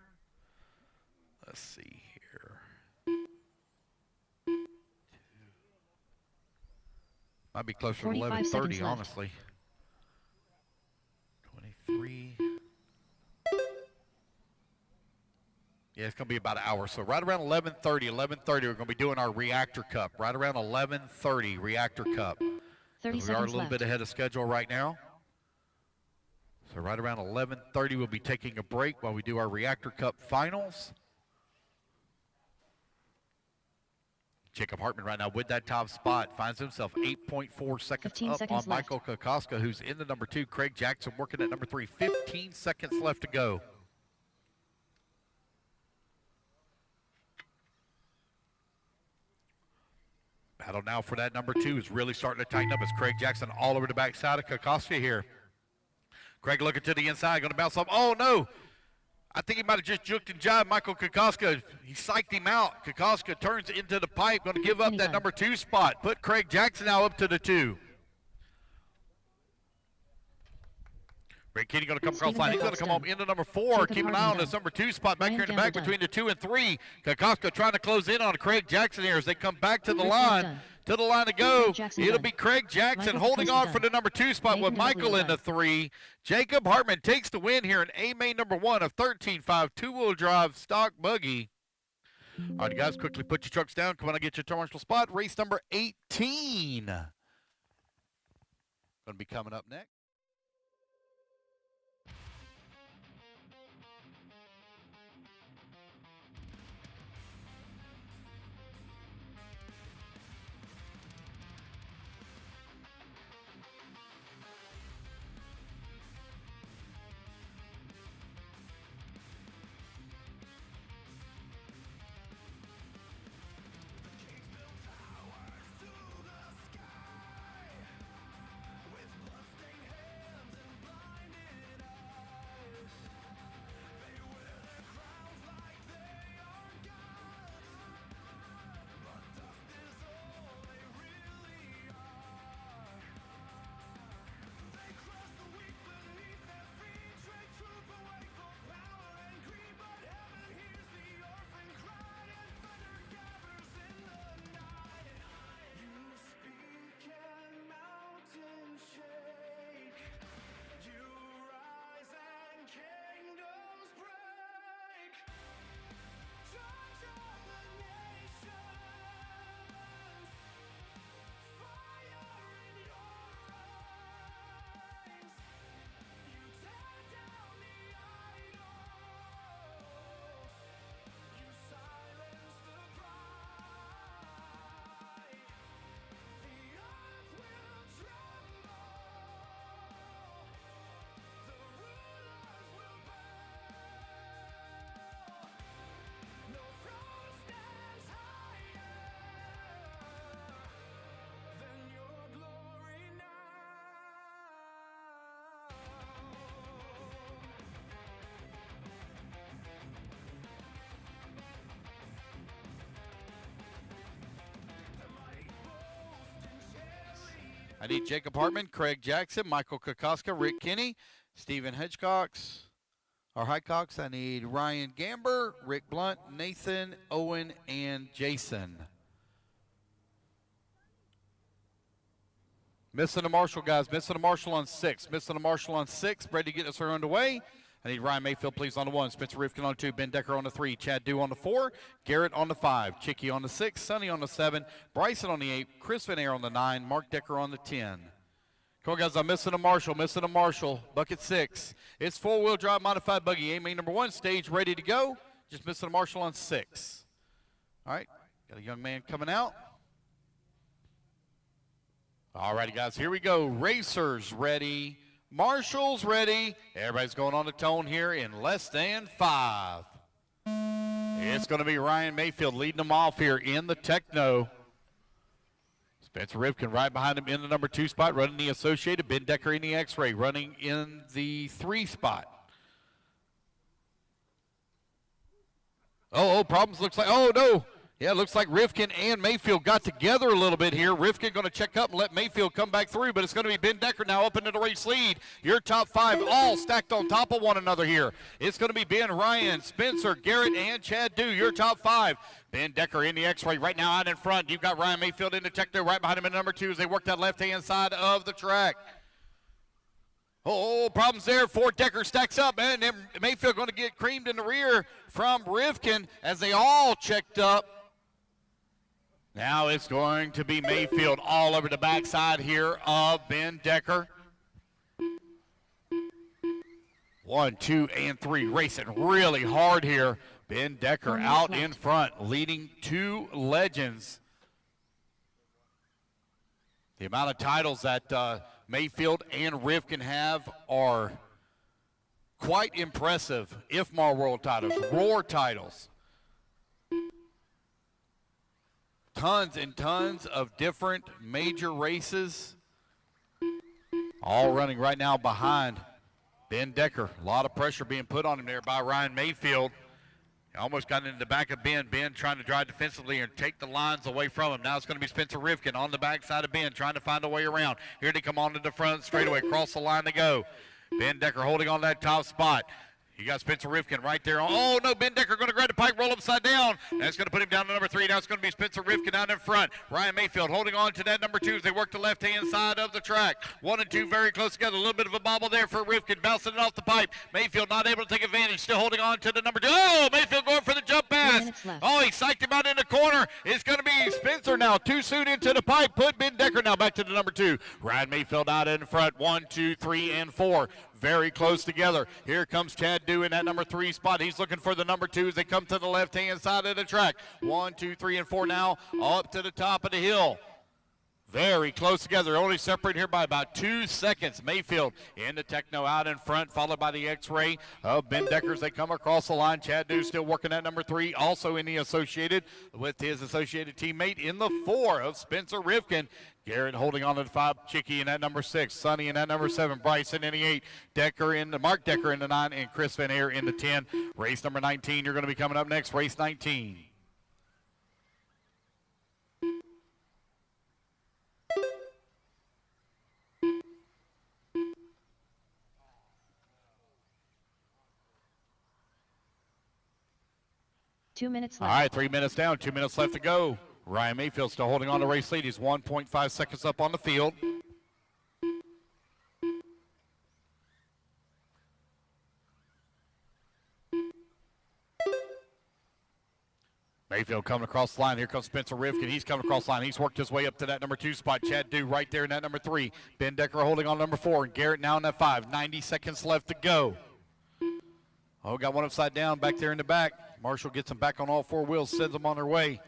Speaker 4: Let's see here. Might be closer to 11:30, honestly. 23. Yeah, it's going to be about an hour. So right around 11:30, we're going to be doing our Reactor Cup. Right around 11:30, Reactor Cup.
Speaker 2: 30
Speaker 4: we
Speaker 2: seconds
Speaker 4: are a little
Speaker 2: left.
Speaker 4: bit ahead of schedule right now. So right around 11:30, we'll be taking a break while we do our Reactor Cup finals. Jacob Hartman right now with that top spot finds himself 8.4 seconds up on Michael Kokoska, who's in the number 2. Craig Jackson working at number 3. 15 seconds left to go. Battle now for that number 2 is really starting to tighten up as Craig Jackson all over the backside of Kokoska here. Craig looking to the inside, going to bounce up. Oh, no.
Speaker 3: I think he might have just juked and jived Michael Kokoska. He psyched him out. Kokoska turns into the pipe, going to give up that number 2 spot. Put Craig Jackson now up to the 2. Rick Kinney going to come across the line. He's going to come home into number 4. Keep an eye on this number 2 spot back here in the back between the 2 and 3. Kokoska trying to close in on Craig Jackson here as they come back to the line. To the line to go. It'll be Craig Jackson holding on for the number 2 spot with Michael in the 3. Jacob Hartman takes the win here in A-Main number 1 of 13.5 two-wheel drive stock buggy. All right, guys, quickly put your trucks down. Come on and get your turn marshal spot. Race number 18. Going to be coming up next. I need Jacob Hartman, Craig Jackson, Michael Kokoska, Rick Kinney, Stephen Hitchcox, or Highcox. I need Ryan Gamber, Rick Blunt, Nathan, Owen, and Jason. Missing a marshal, guys. Missing a marshal on 6. Missing a marshal on 6. Ready to get us underway. I need Ryan Mayfield, please, on the 1. Spencer Rifkin on 2. Ben Decker on the 3. Chad Dew on the 4. Garrett on the 5. Chicky on the 6. Sonny on the 7. Bryson on the 8. Chris Van Air on the 9. Mark Decker on the 10. Come on, guys. I'm missing a marshal. Missing a marshal. Bucket 6. It's 4-wheel drive modified buggy. A-Main number 1. Stage ready to go. Just missing a marshal on 6. All right. Got a young man coming out. All righty, guys. Here we go. Racers ready. Marshals ready. Everybody's going on the tone here in less than 5. It's going to be Ryan Mayfield leading them off here in the Techno. Spencer Rifkin right behind him in the number 2 spot, running the Associated. Ben Decker in the X-Ray, running in the 3 spot. Oh, problems looks like, oh, no. Yeah, it looks like Rifkin and Mayfield got together a little bit here. Rifkin going to check up and let Mayfield come back through, but it's going to be Ben Decker now up into the race lead. Your top 5 all stacked on top of one another here. It's going to be Ben, Ryan, Spencer, Garrett, and Chad Dew, your top 5. Ben Decker in the X-Ray right now out in front. You've got Ryan Mayfield in the Techno right behind him in number 2 as they work that left-hand side of the track. Oh, problems there. Ford Decker stacks up, and then Mayfield going to get creamed in the rear from Rifkin as they all checked up. Now it's going to be Mayfield all over the backside here of Ben Decker. 1, 2, and 3 racing really hard here. Ben Decker out in front, leading 2 legends. The amount of titles that Mayfield and Rifkin have are quite impressive. IFMAR World titles, Roar titles. Tons and tons of different major races, all running right now behind
Speaker 4: Ben Decker, a lot of pressure being put on him there by Ryan Mayfield. He almost got into the back of Ben. Ben trying to drive defensively and take the lines away from him. Now it's going to be Spencer Rivkin on the backside of Ben, trying to find a way around. Here they come on to the front straightaway, across the line to go. Ben Decker holding on that top spot. You got Spencer Rivkin right there. Oh, no, Ben Decker going to grab the pipe, roll upside down. That's going to put him down to number 3. Now it's going to be Spencer Rivkin down in front. Ryan Mayfield holding on to that number 2 as they work the left-hand side of the track. 1 and 2 very close together. A little bit of a bobble there for Rivkin, bouncing it off the pipe. Mayfield not able to take advantage, still holding on to the number 2. Oh, Mayfield going for the jump pass. Oh, he psyched him out in the corner. It's going to be Spencer now. Too soon into the pipe. Put Ben Decker now back to the number 2. Ryan Mayfield out in front. 1, 2, 3, and 4. Very close together. Here comes Chad Dew in that number 3 spot. He's looking for the number 2 as they come to the left-hand side of the track. 1, 2, 3, and 4 now up to the top of the hill. Very close together, only separated here by about 2 seconds. Mayfield in the Techno out in front, followed by the X-Ray of Ben Decker as they come across the line. Chad Dew still working at number 3, also in the associated with his associated teammate in the 4 of Spencer Rivkin. Garrett holding on to the 5, Chicky in that number 6, Sonny in that number 7, Bryson in the 8, Mark Decker in the 9, and Chris Van Air in the 10. Race number 19, you're going to be coming up next, race 19.
Speaker 2: Two minutes
Speaker 4: All
Speaker 2: left.
Speaker 4: right, 3 minutes down, 2 minutes left to go. Ryan Mayfield still holding on to race lead. He's 1.5 seconds up on the field. Mayfield coming across the line. Here comes Spencer Rivkin. He's coming across the line. He's worked his way up to that number 2 spot. Chad Dew right there in that number 3. Ben Decker holding on number 4. And Garrett now in that 5. 90 seconds left to go. Oh, got one upside down back there in the back. Marshall gets them back on all 4 wheels, sends them on their way.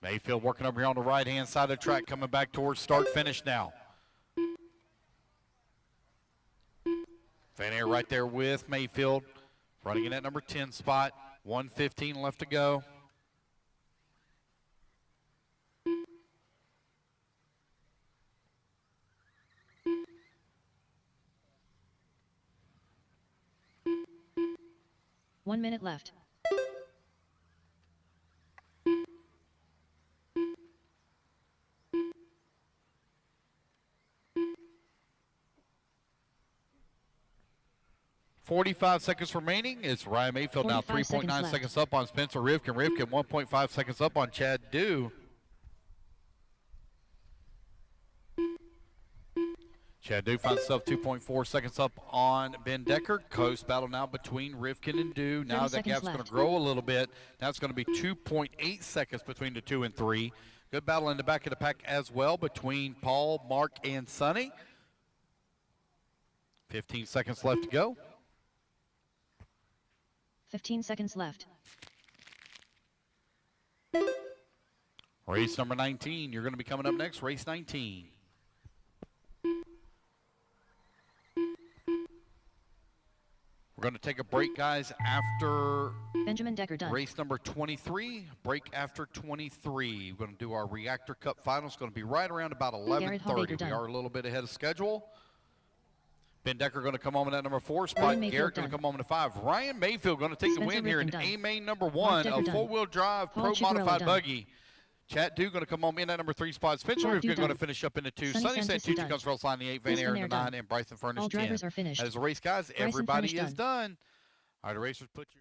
Speaker 4: Mayfield working over here on the right-hand side of the track, coming back towards start-finish now. Van Air right there with Mayfield, running in that number 10 spot. 1:15 left to go.
Speaker 2: One minute left.
Speaker 4: .45 seconds remaining. It's Ryan Mayfield now
Speaker 2: 45
Speaker 4: 3.9 seconds up on Spencer Rivkin. Rivkin 1.5 seconds up on Chad Dew. Chad Dew finds himself 2.4 seconds up on Ben Decker. Close battle now between Rivkin and Dew. Now that gap's going to grow a little bit. Now it's going to be 2.8 seconds between the 2 and 3. Good battle in the back of the pack as well between Paul, Mark, and Sonny. 15 seconds left to go.
Speaker 2: 15 seconds left.
Speaker 4: Race number 19. You're going to be coming up next, race 19. We're going to take a break, guys, after
Speaker 2: Benjamin Decker done.
Speaker 4: race number 23. Break after 23. We're going to do our Reactor Cup final. It's going to be right around about 11:30. We are a little bit ahead of schedule. Ben Decker going to come home in that number 4 spot. Garrett going to come home in the 5. Ryan Mayfield going to take the win here in A-Main number 1, a 4-wheel drive Pro Modified Buggy. Chad Dew going to come home in that number 3 spot. Spencer Rivkin going to finish up in the 2. Sonny Santucci comes across line the 8. Van Air in the 9. And Bryson Furnish 10.
Speaker 2: All drivers are finished.
Speaker 4: As a race, guys, everybody is done. All right, the racers, put your...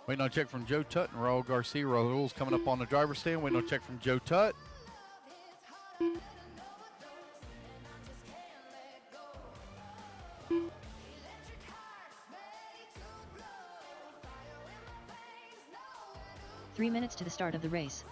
Speaker 4: Waiting on a check from Joe Tutt and Raul Garcia. Raul's coming up on the driver's stand. Waiting on a check from Joe Tutt.
Speaker 2: Three minutes to the start of the race.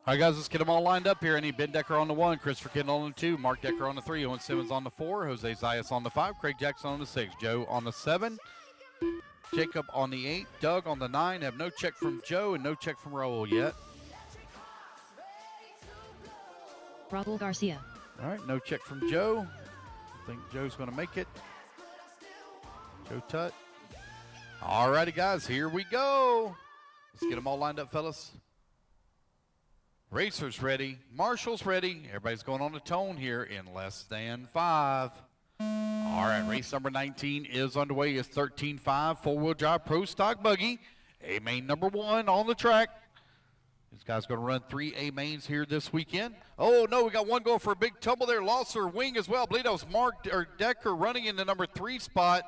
Speaker 4: All right, guys, let's get them all lined up here. I need Ben Decker on the 1, Christopher Kendall on the 2, Mark Decker on the 3, Owen Simmons on the 4, Jose Zayas on the 5, Craig Jackson on the 6, Joe on the 7, Jacob on the 8, Doug on the 9. Have no check from Joe and no check from Raul yet.
Speaker 2: Raul Garcia.
Speaker 4: All right, no check from Joe. I think Joe's going to make it. Joe Tutt. All righty, guys, here we go. Let's get them all lined up, fellas. Racers ready, marshals ready. Everybody's going on the tone here in less than 5. All right, race number 19 is underway. It's 13.5 four-wheel drive pro stock buggy. A-main number 1 on the track. This guy's going to run 3 A-mains here this weekend. Oh, no, we got one going for a big tumble there. Lost her wing as well. I believe that was Mark Decker running in the number 3 spot.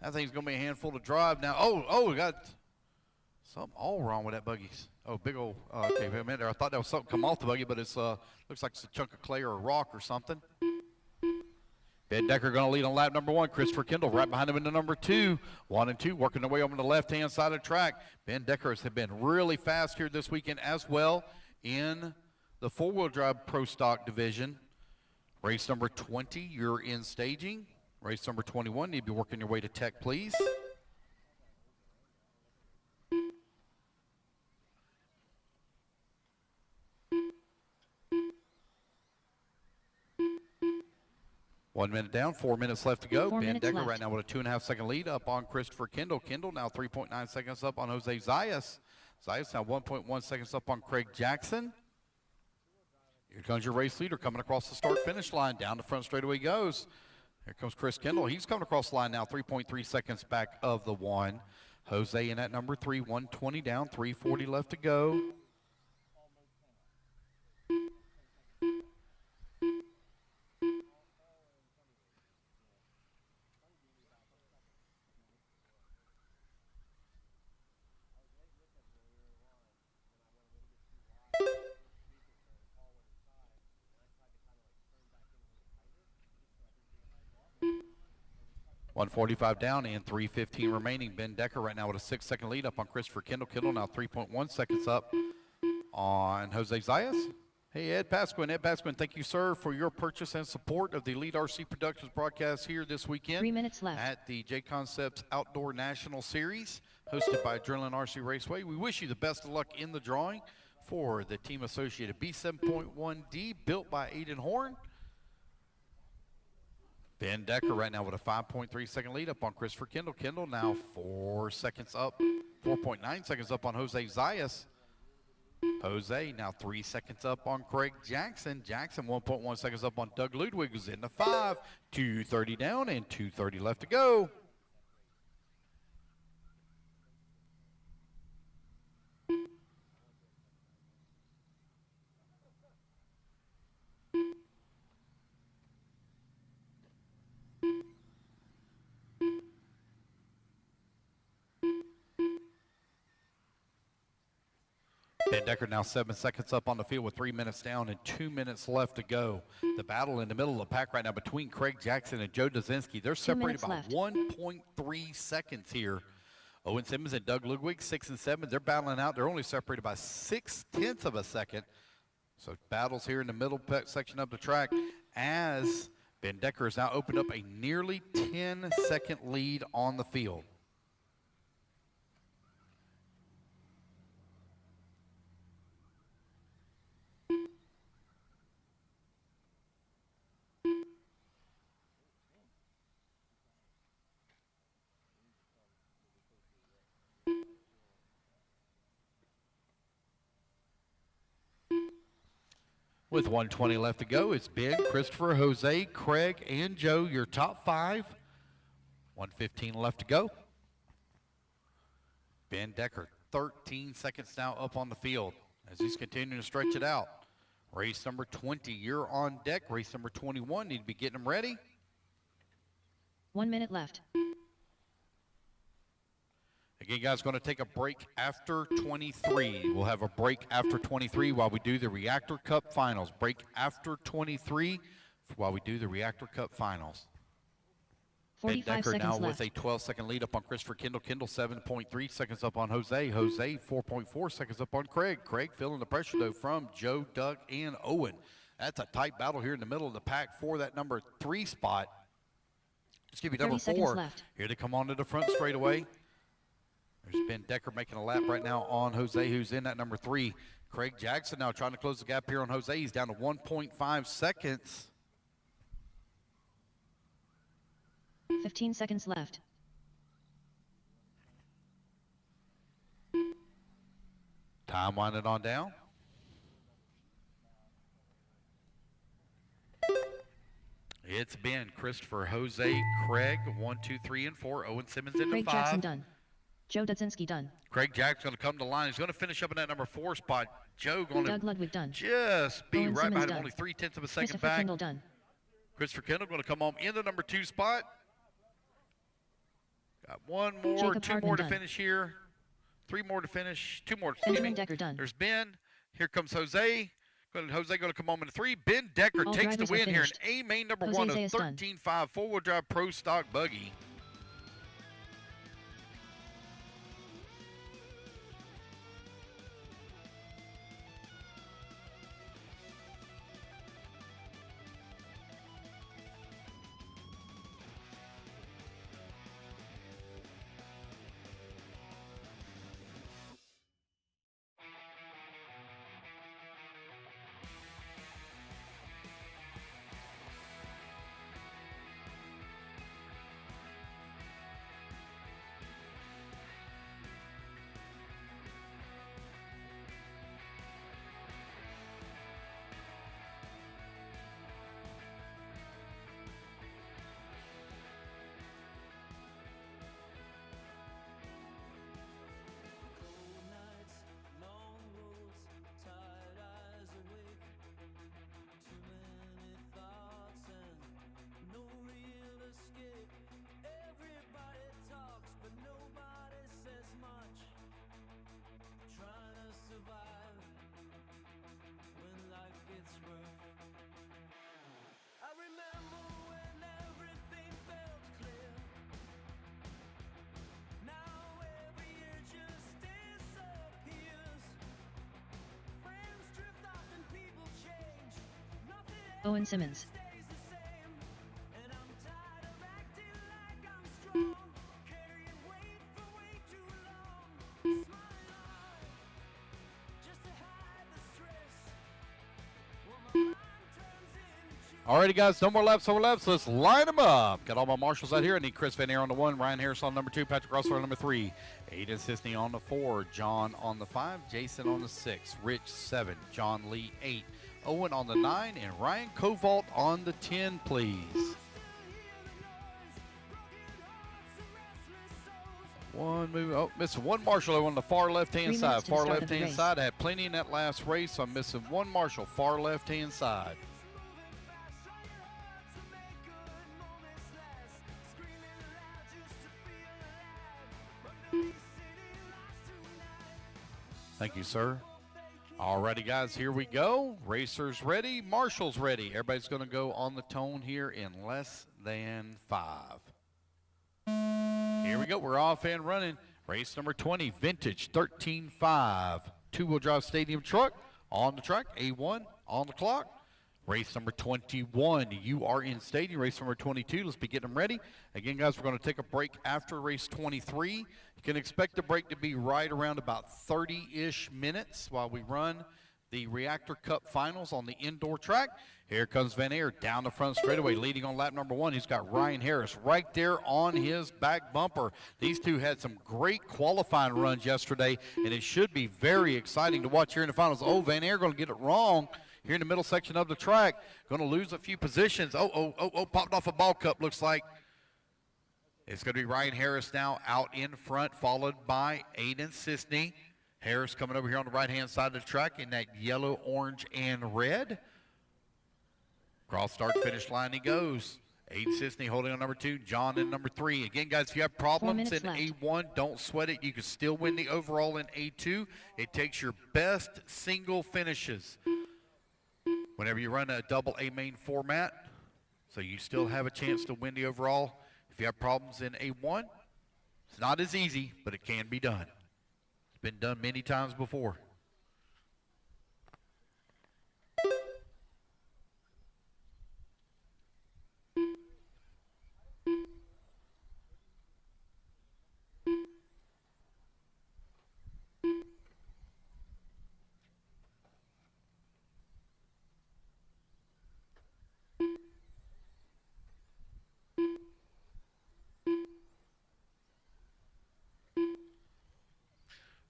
Speaker 4: I think it's going to be a handful to drive now. Oh, we got something all wrong with that buggy. Oh, big old, okay, wait a minute there. I thought that was something come off the buggy, but it's looks like it's a chunk of clay or a rock or something. Ben Decker going to lead on lap number 1. Christopher Kendall right behind him in the number 2. 1 and 2 working their way over to the left-hand side of the track. Ben Decker has been really fast here this weekend as well in the four-wheel drive pro stock division. Race number 20, you're in staging. Race number 21, need to be working your way to tech, please. One minute down, 4 minutes left to go. Ben Decker right now with a 2.5-second lead up on Christopher Kendall. Kendall now 3.9 seconds up on Jose Zayas. Zayas now 1.1 seconds up on Craig Jackson. Here comes your race leader coming across the start-finish line. Down the front straightaway goes. Here comes Chris Kendall. He's coming across the line now, 3.3 seconds back of the 1. Jose in at number 3, 120 down, 3:40 left to go. .145 down and 3:15 remaining. Ben Decker right now with a 6-second lead up on Christopher Kendall. Kendall now 3.1 seconds up on Jose Zayas. Hey, Ed Pasquin. Ed Pasquin, thank you, sir, for your purchase and support of the Elite RC Productions broadcast here this weekend.
Speaker 2: 3 minutes left.
Speaker 4: At the Jconcepts Outdoor National Series, hosted by Adrenaline RC Raceway. We wish you the best of luck in the drawing for the team associated B7.1D, built by Aiden Horn. Ben Decker right now with a 5.3-second lead up on Christopher Kendall. Kendall now 4 seconds up, 4.9 seconds up on Jose Zayas. Jose now 3 seconds up on Craig Jackson. Jackson 1.1 seconds up on Doug Ludwig, who's in the 5. 2:30 down and 2:30 left to go. Ben Decker now 7 seconds up on the field with 3 minutes down and 2 minutes left to go. The battle in the middle of the pack right now between Craig Jackson and Joe Dazinski. They're separated by 1.3 seconds here. Owen Simmons and Doug Ludwig, 6 and 7. They're battling out. They're only separated by 0.6 of a second. So battles here in the middle section of the track as Ben Decker has now opened up a nearly 10-second lead on the field. With 1:20 left to go, it's Ben, Christopher, Jose, Craig, and Joe, your top 5. 1:15 left to go. Ben Decker, 13 seconds now up on the field as he's continuing to stretch it out. Race number 20, you're on deck. Race number 21, need to be getting them ready.
Speaker 2: 1 minute left.
Speaker 4: Again, guys, going to take a break after 23. We'll have a break after 23 while we do the Reactor Cup Finals. Break after 23 while we do the Reactor Cup Finals.
Speaker 2: 45
Speaker 4: Ben Decker
Speaker 2: seconds
Speaker 4: now
Speaker 2: left.
Speaker 4: with a 12-second lead up on Christopher Kendall. Kendall 7.3 seconds up on Jose. Jose 4.4 seconds up on Craig. Craig feeling the pressure, though, from Joe, Doug, and Owen. That's a tight battle here in the middle of the pack for that number 3 spot. Excuse me, number 4.
Speaker 2: Left.
Speaker 4: Here to come onto the front straightaway. There's Ben Decker making a lap right now on Jose, who's in at number 3. Craig Jackson now trying to close the gap here on Jose. He's down to 1.5 seconds.
Speaker 2: 15 seconds left.
Speaker 4: Time winding on down. It's Ben, Christopher, Jose, Craig, 1, 2, 3, and 4. Owen Simmons into
Speaker 2: Craig
Speaker 4: 5.
Speaker 2: Jackson done. Joe Dudzinski done.
Speaker 4: Craig Jackson's going to come to the line. He's going to finish up in that number 4 spot. Joe going
Speaker 2: Doug
Speaker 4: to
Speaker 2: Ludwig done.
Speaker 4: just be
Speaker 2: Owen
Speaker 4: right
Speaker 2: Simmons
Speaker 4: behind him,
Speaker 2: done.
Speaker 4: only 0.3 of a second
Speaker 2: Christopher
Speaker 4: back.
Speaker 2: Kendall done.
Speaker 4: Christopher Kendall going to come home in the number 2 spot. Got one more,
Speaker 2: Jacob
Speaker 4: 2
Speaker 2: Hardman
Speaker 4: more to
Speaker 2: done.
Speaker 4: finish here. 3 more to finish. 2 more. Excuse
Speaker 2: Benjamin
Speaker 4: me.
Speaker 2: Decker done.
Speaker 4: There's Ben. Here comes Jose. Jose going to come home in 3. Ben Decker
Speaker 2: All
Speaker 4: takes the
Speaker 2: drivers are
Speaker 4: win here in
Speaker 2: finished.
Speaker 4: A main number
Speaker 2: Jose
Speaker 4: 1 of
Speaker 2: is done.
Speaker 4: 13.5 4-wheel drive pro stock buggy.
Speaker 2: Owen Simmons.
Speaker 4: Alrighty, guys, no more laps, no more laps. Let's line them up. Got all my marshals out here. I need Chris Van Air on the 1, Ryan Harris on number 2, Patrick Russell on number 3, Aiden Sisney on the 4, John on the 5, Jason on the 6, Rich 7, John Lee 8, Owen on the 9, and Ryan Kovalt on the 10, please. One move. Oh, missing one marshal on the far left-hand
Speaker 2: 3
Speaker 4: side.
Speaker 2: minutes to the
Speaker 4: Far
Speaker 2: start of the
Speaker 4: left-hand
Speaker 2: race.
Speaker 4: side. I had plenty in that last race, so I'm missing one marshal. Far left-hand side. Thank you, sir. Alrighty, guys, here we go. Racers ready, marshals ready. Everybody's going to go on the tone here in less than 5. Here we go. We're off and running. Race number 20, vintage 13.5 two-wheel drive stadium truck on the track. A1 on the clock. Race number 21, you are in stadium. Race number 22, let's be getting them ready. Again, guys, we're going to take a break after race 23. You can expect the break to be right around about 30-ish minutes while we run the Reactor Cup Finals on the indoor track. Here comes Van Aer down the front straightaway, leading on lap number 1. He's got Ryan Harris right there on his back bumper. These two had some great qualifying runs yesterday, and it should be very exciting to watch here in the finals. Oh, Van Aer going to get it wrong here in the middle section of the track. Going to lose a few positions. Popped off a ball cup, looks like. It's going to be Ryan Harris now out in front, followed by Aiden Sisney. Harris coming over here on the right-hand side of the track in that yellow, orange, and red. Cross start finish line he goes. Aiden Sisney holding on number 2, John in number 3. Again, guys, if you have problems in A1, don't sweat it. You can still win the overall in A2. It takes your best single finishes whenever you run a double A main format, so you still have a chance to win the overall. If you have problems in A1, it's not as easy, but it can be done. It's been done many times before.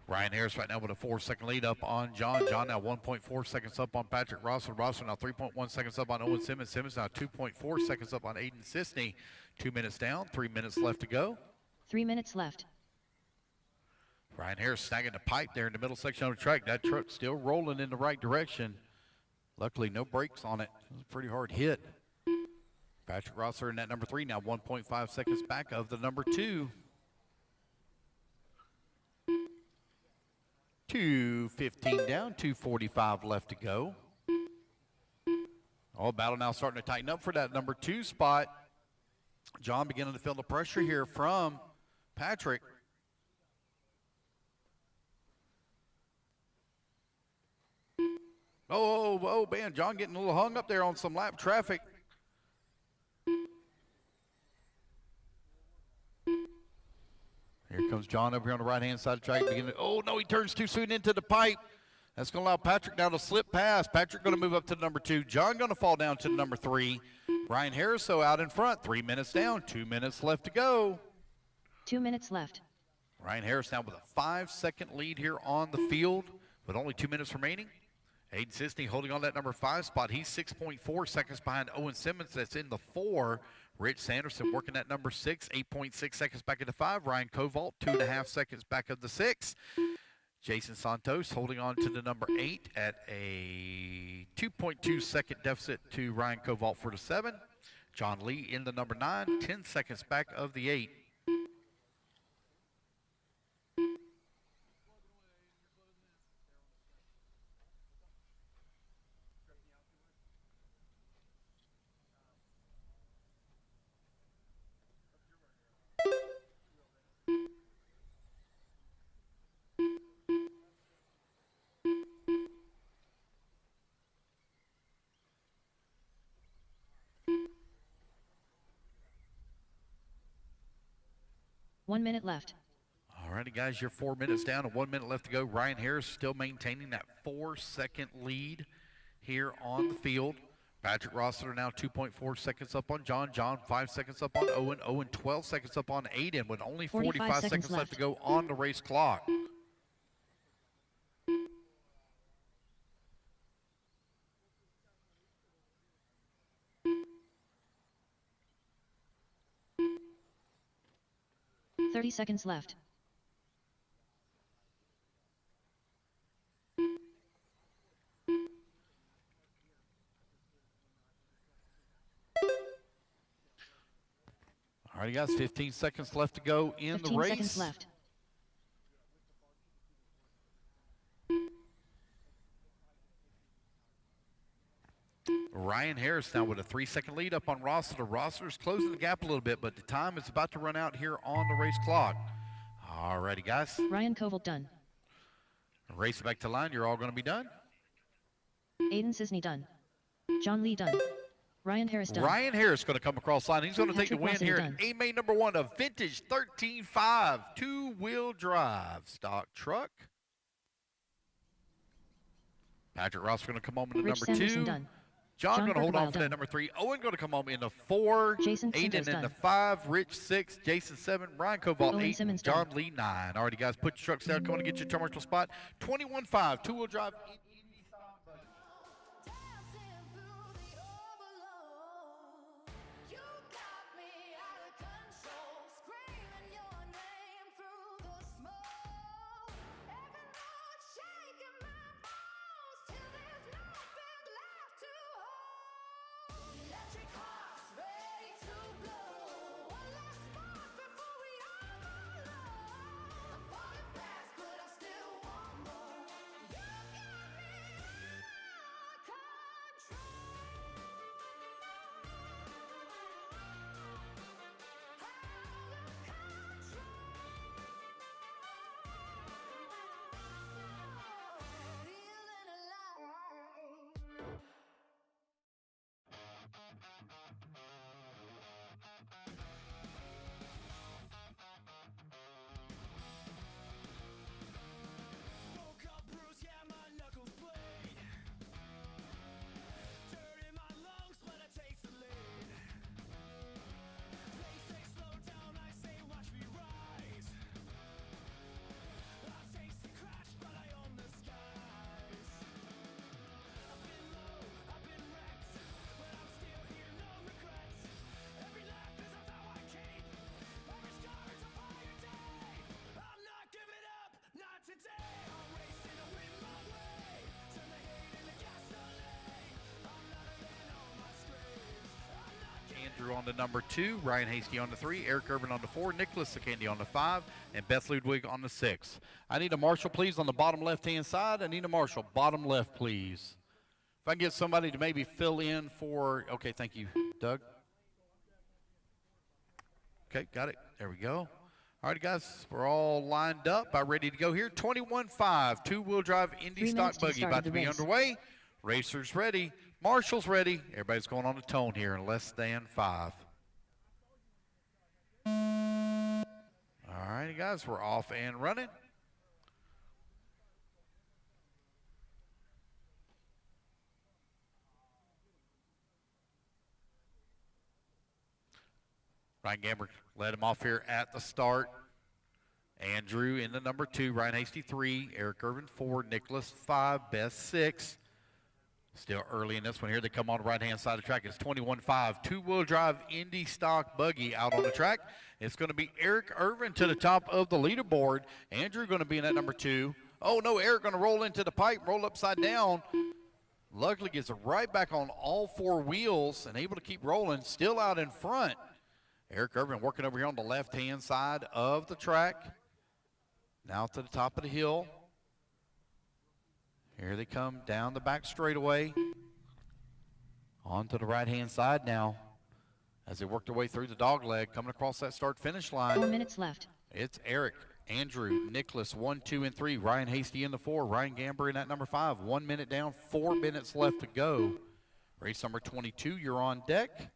Speaker 4: Ryan Harris right now with a 4-second lead up on John. John now 1.4 seconds up on Patrick Rosser. Rosser now 3.1 seconds up on Owen Simmons. Simmons now 2.4 seconds up on Aiden Sisney. 2 minutes down, 3 minutes left to go.
Speaker 2: 3 minutes left.
Speaker 4: Ryan Harris snagging the pipe there in the middle section of the track. That truck still rolling in the right direction. Luckily, no brakes on it. It was a pretty hard hit. Patrick Rosser in that number 3 now 1.5 seconds back of the number 2. 2:15 down, 2:45 left to go. Oh, battle now starting to tighten up for that number 2 spot. John beginning to feel the pressure here from Patrick. Oh, man, John getting a little hung up there on some lap traffic. Here comes John over here on the right-hand side of the track. Oh, no, he turns too soon into the pipe. That's going to allow Patrick now to slip past. Patrick going to move up to the number 2. John going to fall down to the number 3. Ryan Harris, so out in front. 3 minutes down, 2 minutes left to go.
Speaker 2: 2 minutes left.
Speaker 4: Ryan Harris now with a 5-second lead here on the field with only 2 minutes remaining. Aiden Sisney holding on that number 5 spot. He's 6.4 seconds behind Owen Simmons. That's in the 4. Rich Sanderson working at number 6, 8.6 seconds back at the 5. Ryan Kovault, 2.5 seconds back of the 6. Jason Santos holding on to the number 8 at a 2.2 second deficit to Ryan Kovault for the 7. John Lee in the number 9, 10 seconds back of the 8.
Speaker 2: One minute left.
Speaker 4: All righty, guys, you're 4 minutes down and 1 minute left to go. Ryan Harris still maintaining that 4-second lead here on the field. Patrick Rossiter now 2.4 seconds up on John. John 5 seconds up on Owen. Owen 12 seconds up on Aiden with only 45 seconds left to go on the race clock.
Speaker 2: Thirty seconds left.
Speaker 4: All right, guys, 15 seconds left to go in the
Speaker 2: 15
Speaker 4: race.
Speaker 2: seconds left.
Speaker 4: Ryan Harris now with a 3-second lead up on Rossiter. Rossiter's closing the gap a little bit, but the time is about to run out here on the race clock. All righty, guys.
Speaker 2: Ryan Kovault done.
Speaker 4: Race back to line. You're all going to be done.
Speaker 2: Aiden Sisney done. John Lee done. Ryan Harris done.
Speaker 4: Ryan Harris going to come across line. He's going to take the
Speaker 2: Patrick
Speaker 4: win
Speaker 2: Rossiter
Speaker 4: here
Speaker 2: done.
Speaker 4: in A-Main number 1, a vintage 13.5 two-wheel drive stock truck. Patrick Ross going to come home in the
Speaker 2: Rich
Speaker 4: number
Speaker 2: Sanderson
Speaker 4: 2.
Speaker 2: done.
Speaker 4: John going to hold on
Speaker 2: Burkewile
Speaker 4: for that
Speaker 2: done.
Speaker 4: number 3. Owen going to come home in the 4.
Speaker 2: Jason
Speaker 4: Aiden
Speaker 2: Santos
Speaker 4: in
Speaker 2: done.
Speaker 4: the 5. Rich 6. Jason 7. Ryan Kovault
Speaker 2: Owen
Speaker 4: 8.
Speaker 2: Simmons
Speaker 4: John
Speaker 2: done.
Speaker 4: Lee 9. All righty, guys, put your trucks down. Come on and get your commercial spot. 21.5 two-wheel drive.
Speaker 1: Dancing through the overload. You got me out of control.
Speaker 4: Andrew on the number 2, Ryan Hasty on the 3, Eric Irvin on the 4, Nicholas Sakandi on the 5, and Beth Ludwig on the 6. I need a marshal, please, on the bottom left-hand side. I need a marshal, bottom left, please. If I can get somebody to maybe fill in for, okay, thank you, Doug. Okay, got it. There we go. All right, guys, we're all lined up, ready to go here. 21-5, two-wheel drive Indy stock buggy about to be underway. Racers ready. Marshall's ready. Everybody's going on a tone here in less than 5. All right, guys, we're off and running. Ryan Gamber led him off here at the start. Andrew in the number 2, Ryan Hasty 3, Eric Irvin 4, Nicholas 5, Beth 6. Still early in this one here. They come on the right-hand side of the track. It's 21-5, two-wheel drive Indy stock buggy out on the track. It's going to be Eric Irvin to the top of the leaderboard. Andrew going to be in that number 2. Oh, no, Eric going to roll into the pipe, roll upside down. Luckily gets it right back on all 4 wheels and able to keep rolling, still out in front. Eric Irvin working over here on the left-hand side of the track. Now to the top of the hill. Here they come down the back straightaway. On to the right-hand side now as they work their way through the dog leg, coming across that start-finish line.
Speaker 2: 4 minutes left.
Speaker 4: It's Eric, Andrew, Nicholas, 1, 2, and 3. Ryan Hasty in the 4. Ryan Gamber in that number 5. 1 minute down, 4 minutes left to go. Race number 22, you're on deck.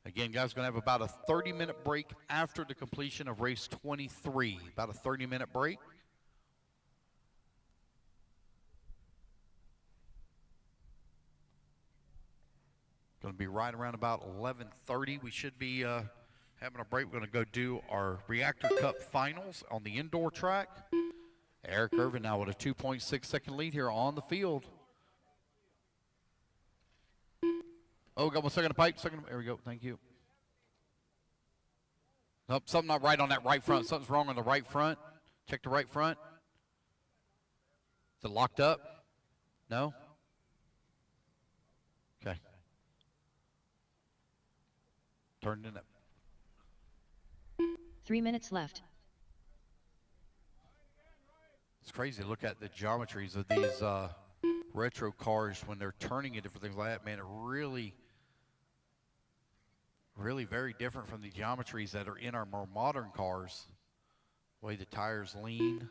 Speaker 4: Again, guys, going to have about a 30-minute break after the completion of race 23. About a 30-minute break. Going to be right around about 11:30. We should be having a break. We're going to go do our Reactor Cup finals on the indoor track. Eric Irvin now with a 2.6-second lead here on the field. Oh, got 1 second to pipe. There we go. Thank you. Nope, something not right on that right front. Something's wrong on the right front. Check the right front. Is it locked up? No? Okay. Turned in it.
Speaker 2: 3 minutes left.
Speaker 4: It's crazy to look at the geometries of these retro cars when they're turning and different things like that. Man, it really very different from the geometries that are in our more modern cars. The way the tires lean,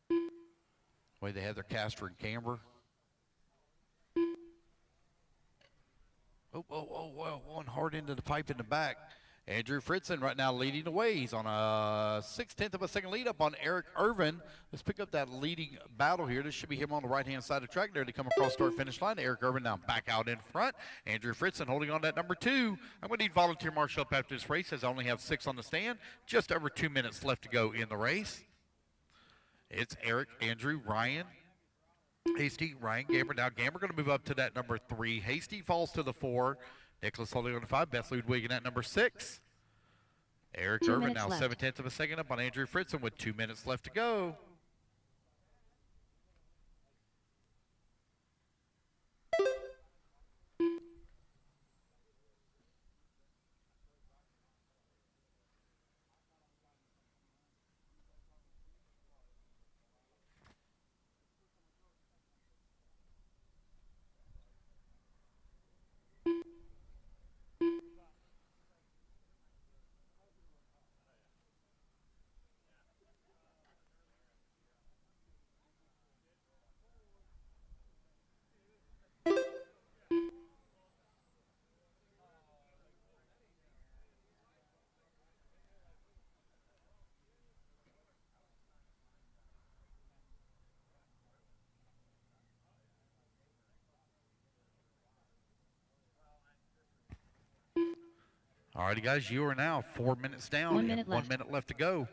Speaker 4: the way they have their caster and camber. Oh, one hard into the pipe in the back. Andrew Fritzen right now leading the way. He's on a 0.6 of a second lead up on Eric Irvin. Let's pick up that leading battle here. This should be him on the right-hand side of the track. There to come across start-finish line. Eric Irvin now back out in front. Andrew Fritzen holding on to that number 2. I'm going to need volunteer marshal up after this race as I only have 6 on the stand. Just over 2 minutes left to go in the race. It's Eric, Andrew, Ryan, Hasty, Ryan, Gamber. Now Gamber going to move up to that number 3. Hasty falls to the 4. Nicholas holding on to 5. Beth Ludwig in at number 6. Eric
Speaker 2: 2
Speaker 4: Irvin
Speaker 2: minutes
Speaker 4: now
Speaker 2: left.
Speaker 4: 0.7 of a second up on Andrew Fritzen with 2 minutes left to go. All righty, guys, you are now 4 minutes down.
Speaker 2: 1 minute
Speaker 4: 1
Speaker 2: left.
Speaker 4: minute left to go.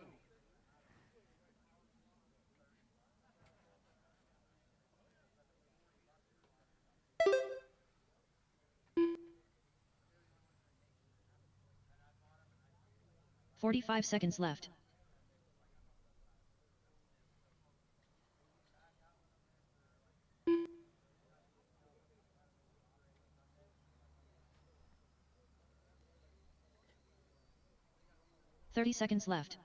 Speaker 2: Forty-five seconds left. 30 seconds left.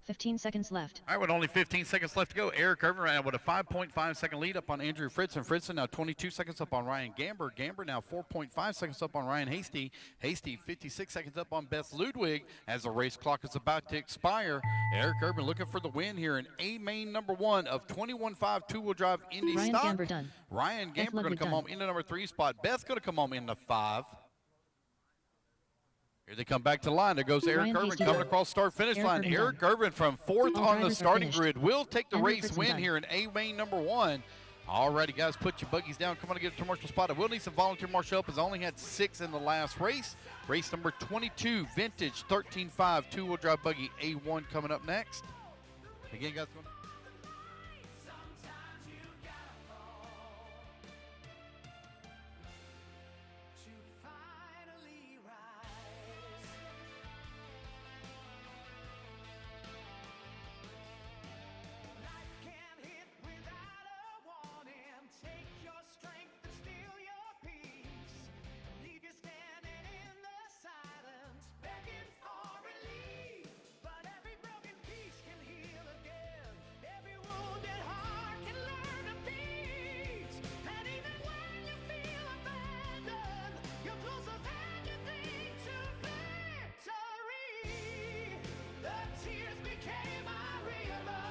Speaker 2: Fifteen seconds left.
Speaker 4: All right, with only 15 seconds left to go, Eric Irvin with a 5.5-second lead up on Andrew Fritzen. Fritzen now 22 seconds up on Ryan Gamber. Gamber now 4.5 seconds up on Ryan Hasty. Hasty 56 seconds up on Beth Ludwig as the race clock is about to expire. Eric Irvin looking for the win here in A main number 1 of 21.5 two-wheel drive Indy
Speaker 2: Ryan
Speaker 4: stock.
Speaker 2: Gamber done.
Speaker 4: Ryan
Speaker 2: Beth
Speaker 4: Gamber going to
Speaker 2: Ludwig
Speaker 4: come
Speaker 2: done.
Speaker 4: home into number 3 spot. Beth's going to come home into 5. Here they come back to the line. There goes Eric
Speaker 2: Ryan
Speaker 4: Irvin
Speaker 2: Hasty
Speaker 4: coming
Speaker 2: done.
Speaker 4: across start-finish
Speaker 2: Eric
Speaker 4: line.
Speaker 2: Irvin
Speaker 4: Eric
Speaker 2: done.
Speaker 4: Irvin from 4th
Speaker 2: All
Speaker 4: on the
Speaker 2: drivers are
Speaker 4: starting
Speaker 2: finished.
Speaker 4: grid will take the
Speaker 2: Andrew
Speaker 4: race
Speaker 2: Fritzen
Speaker 4: win
Speaker 2: done.
Speaker 4: here in A main number 1. All righty, guys, put your buggies down. Come on and get a commercial spot. I will need some volunteer marshal help as I only had 6 in the last race. Race number 22, vintage 13.5 two-wheel drive buggy A1 coming up next. Again, guys.
Speaker 1: Sometimes you gotta fall to finally rise. Life can hit without a warning, take your strength and steal your peace, leave you standing in the silence, begging for relief. But every broken piece can heal again. Every wounded heart can learn to beat. And even when you feel abandoned, you're closer than you think to victory. The tears became my river.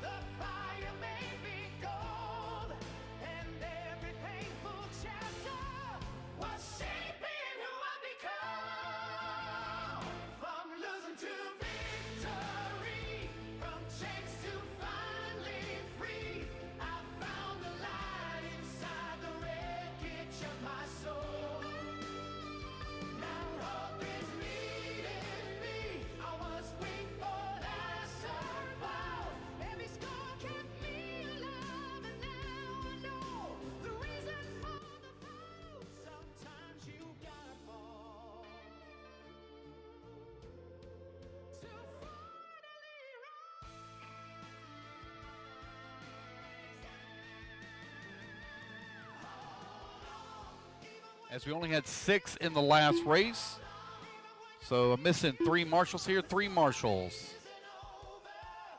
Speaker 1: The fire made me gold. And every painful chapter was shaping who I become. From losing to victory, from chains to finally free, I found the light inside the wreckage of my soul. Now hope is meeting me. I was weak, but I survived. Every scar kept me alive, and now I know the reason for the fall. Sometimes you gotta fall to finally
Speaker 4: As we only had 6 in the last race. So I'm missing 3 marshals here, 3 marshals.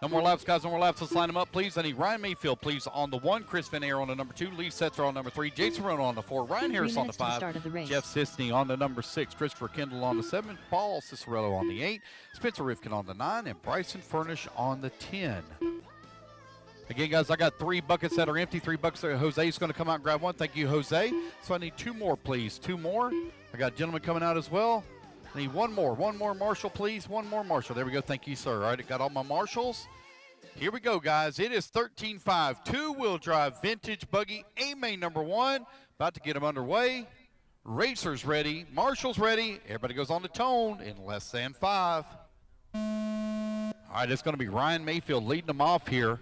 Speaker 4: No more laps, guys, no more laps. Let's line them up, please. I need Ryan Mayfield, please, on the 1. Chris Van Air on the number 2. Lee Setzer on number 3. Jason Rono on the 4. Ryan Harris on the
Speaker 2: minutes to the
Speaker 4: 5.
Speaker 2: start of the race.
Speaker 4: Jeff Sisney on the number 6. Christopher Kendall on the 7. Paul Cicerello on the 8. Spencer Rifkin on the 9. And Bryson Furnish on the 10. Again, guys, I got 3 buckets that are empty. 3 buckets that Jose's going to come out and grab one. Thank you, Jose. So I need 2 more, please. 2 more. I got a gentleman coming out as well. I need 1 more. 1 more marshal, please. 1 more marshal. There we go. Thank you, sir. All right, I got all my marshals. Here we go, guys. It is 13.5 two-wheel drive vintage buggy A main number 1. About to get them underway. Racers ready. Marshals ready. Everybody goes on the tone in less than 5. All right, it's going to be Ryan Mayfield leading them off here.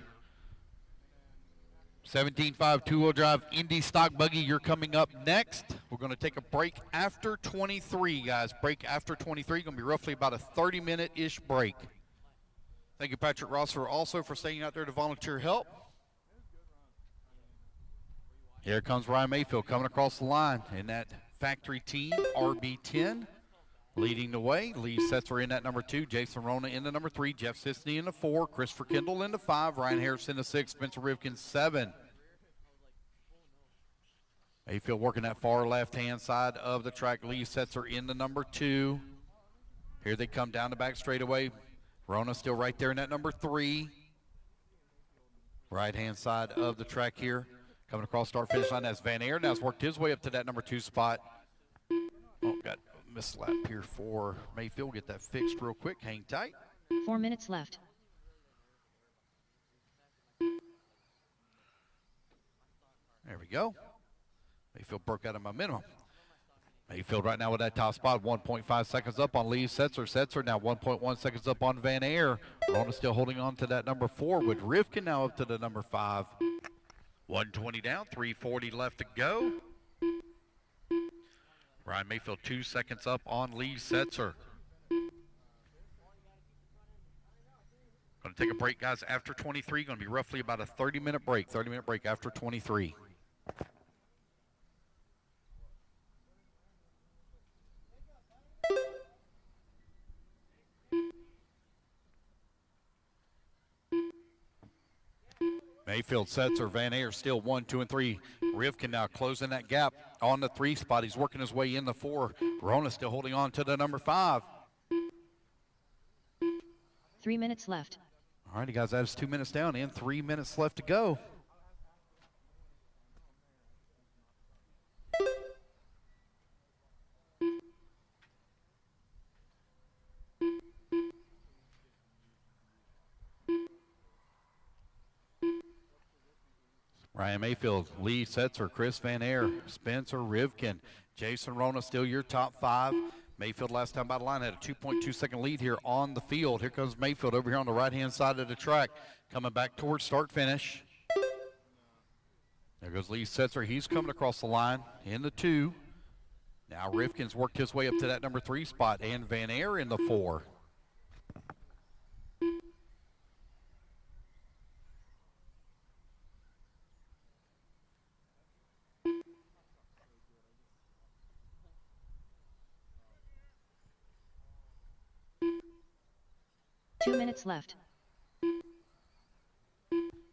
Speaker 4: 17.5 two-wheel drive Indy stock buggy. You're coming up next. We're going to take a break after 23, guys. Break after 23. Going to be roughly about a 30-minute-ish break. Thank you, Patrick Rosser, also for staying out there to volunteer help. Here comes Ryan Mayfield coming across the line in that factory team, RB10. Leading the way, Lee Setzer in at number 2, Jason Rona in the number 3, Jeff Sisney in the 4, Christopher Kendall in the 5, Ryan Harris in the 6, Spencer Rivkin 7. Mayfield working that far left-hand side of the track. Lee Setzer in the number 2. Here they come down the back straightaway. Rona still right there in that number 3. Right-hand side of the track here. Coming across start-finish line, that's Van Aer. Now has worked his way up to that number 2 spot. Oh, got missed lap here for Mayfield. Get that fixed real quick. Hang tight.
Speaker 2: 4 minutes left.
Speaker 4: There we go. Mayfield broke out of momentum. Mayfield right now with that top spot, 1.5 seconds up on Lee Setzer. Setzer now 1.1 seconds up on Van Aer. Rona still holding on to that number 4 with Rivkin now up to the number 5. 120 down, 340 left to go. Ryan Mayfield 2 seconds up on Lee Setzer. Going to take a break, guys, after 23. Going to be roughly about a 30-minute break. 30-minute break after 23. Mayfield, Setzer, Van Ayer still 1, 2, and 3. Rivkin now closing that gap on the 3 spot. He's working his way in the 4. Rona still holding on to the number 5.
Speaker 2: 3 minutes left.
Speaker 4: All right, guys, that is 2 minutes down and 3 minutes left to go. Ryan Mayfield, Lee Setzer, Chris Van Ayer, Spencer Rivkin, Jason Rona still your top 5. Mayfield last time by the line had a 2.2 second lead here on the field. Here comes Mayfield over here on the right-hand side of the track, coming back towards start-finish. There goes Lee Setzer. He's coming across the line in the 2. Now Rivkin's worked his way up to that number 3 spot, and Van Ayer in the 4.
Speaker 2: Two minutes left.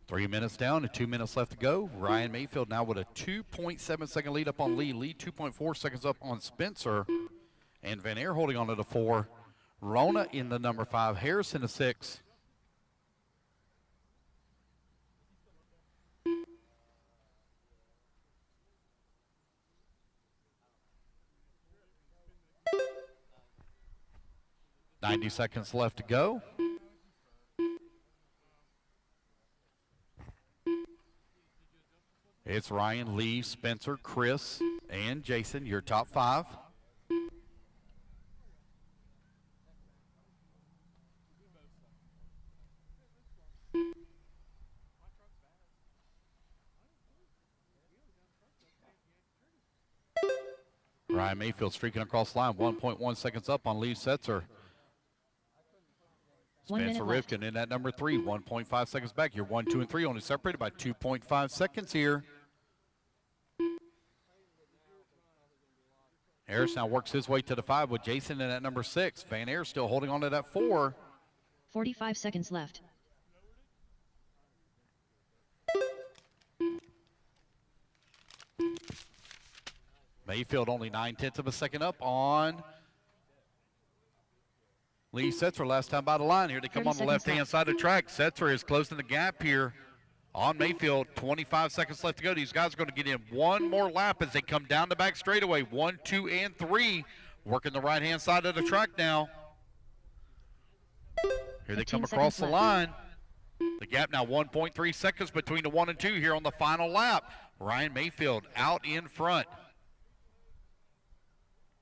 Speaker 4: 3 minutes down and 2 minutes left to go. Ryan Mayfield now with a 2.7 second lead up on Lee. Lee 2.4 seconds up on Spencer. And Van Ayer holding on to the 4. Rona in the number 5. Harris in the 6. .90 seconds left to go. It's Ryan, Lee, Spencer, Chris, and Jason, your top 5. Ryan Mayfield streaking across the line, 1.1 seconds up on Lee Setzer. Spencer Rivkin in that number 3, 1.5 seconds back. You're 1, 2, and 3, only separated by 2.5 seconds here. Harris now works his way to the 5 with Jason in that number 6. Van Ayer still holding on to that 4.
Speaker 2: 45 seconds left.
Speaker 4: Mayfield only 9/10 of a second up on Lee Setzer last time by the line. Here they come on the left-hand side of the track. Setzer is closing the gap here on Mayfield. 25 seconds left to go. These guys are going to get in one more lap as they come down the back straightaway. 1, 2, and 3. Working the right-hand side of the track now. Here they come across the line. The gap now 1.3 seconds between the 1 and 2 here on the final lap. Ryan Mayfield out in front.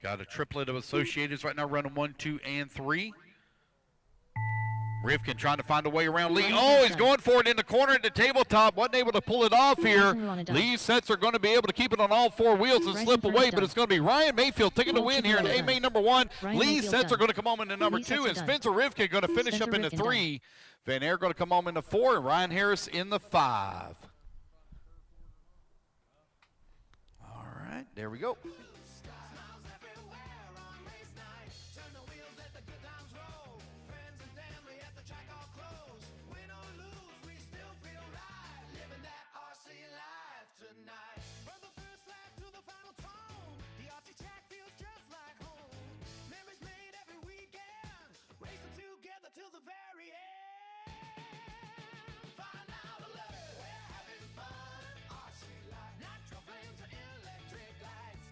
Speaker 4: Got a triplet of Associateds right now running 1, 2, and 3. Rivkin trying to find a way around Lee. Oh, he's going for it in the corner at the tabletop. Wasn't able to pull it off here. Lee Setzer going to be able to keep it on all 4 wheels and slip away, but it's going to be Ryan Mayfield taking the win here in A-main number 1. Lee Setzer going to come home in the number 2, and Spencer Rivkin going to finish up in the 3. Van Ayer going to come home in the 4, and Ryan Harris in the 5. All right, there we go.
Speaker 1: Till the very end. Find out a little. We're having fun. RC life. Nitro flames to electric lights.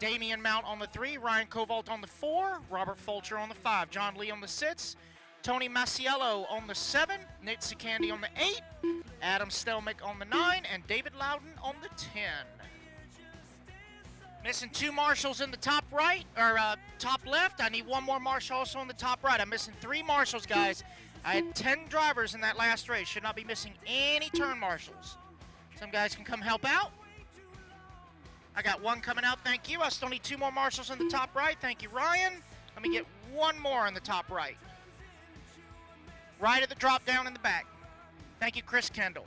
Speaker 5: Damian Mount on the 3, Ryan Kovalt on the 4, Robert Fulcher on the 5, John Lee on the 6, Tony Masiello on the 7, Nate Sicandi on the 8, Adam Stelmick on the 9, and David Loudon on the 10. Missing 2 marshals in the top right, or top left. I need 1 more marshal also on the top right. I'm missing 3 marshals, guys. I had 10 drivers in that last race. Should not be missing any turn marshals. Some guys can come help out. I got 1 coming out, thank you. I still need 2 more marshals in the top right. Thank you, Ryan. Let me get 1 more in the top right. Right at the drop down in the back. Thank you, Chris Kendall.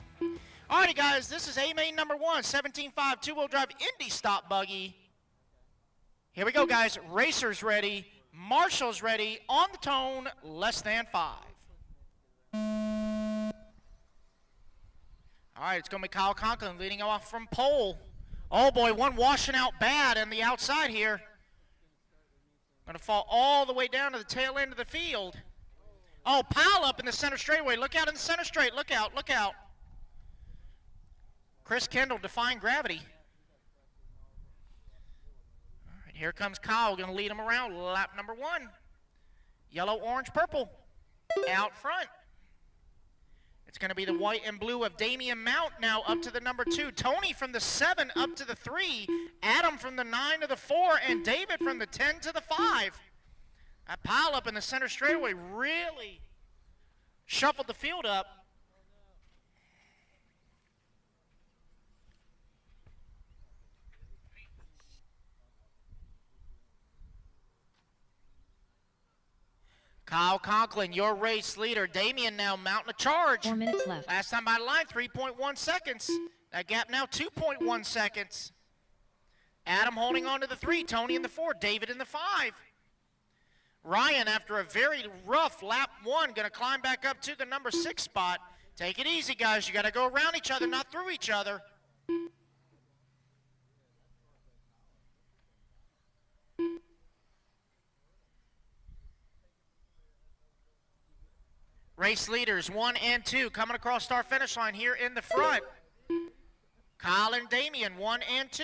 Speaker 5: Alrighty, guys, this is A-Main number 1, 17.5 2-wheel drive Indy Stop Buggy. Here we go, guys. Racers ready. Marshals ready. On the tone, less than 5. All right, it's going to be Kyle Conklin leading off from pole. Oh, boy, 1 washing out bad on the outside here. Going to fall all the way down to the tail end of the field. Oh, pile up in the center straightaway. Look out in the center straight. Look out, look out. Chris Kendall defying gravity. Here comes Kyle, going to lead him around lap number 1. Yellow, orange, purple out front. It's going to be the white and blue of Damian Mount now up to the number 2. Tony from the 7 up to the 3. Adam from the 9 to the 4. And David from the 10 to the 5. That pile up in the center straightaway really shuffled the field up. Kyle Conklin, your race leader. Damian now mounting a charge.
Speaker 2: 4 minutes left.
Speaker 5: Last time by the line, 3.1 seconds. That gap now 2.1 seconds. Adam holding on to the 3, Tony in the 4, David in the 5. Ryan, after a very rough lap 1, going to climb back up to the number 6 spot. Take it easy, guys. You got to go around each other, not through each other. Race leaders 1 and 2 coming across start finish line here in the front. Kyle and Damian 1 and 2.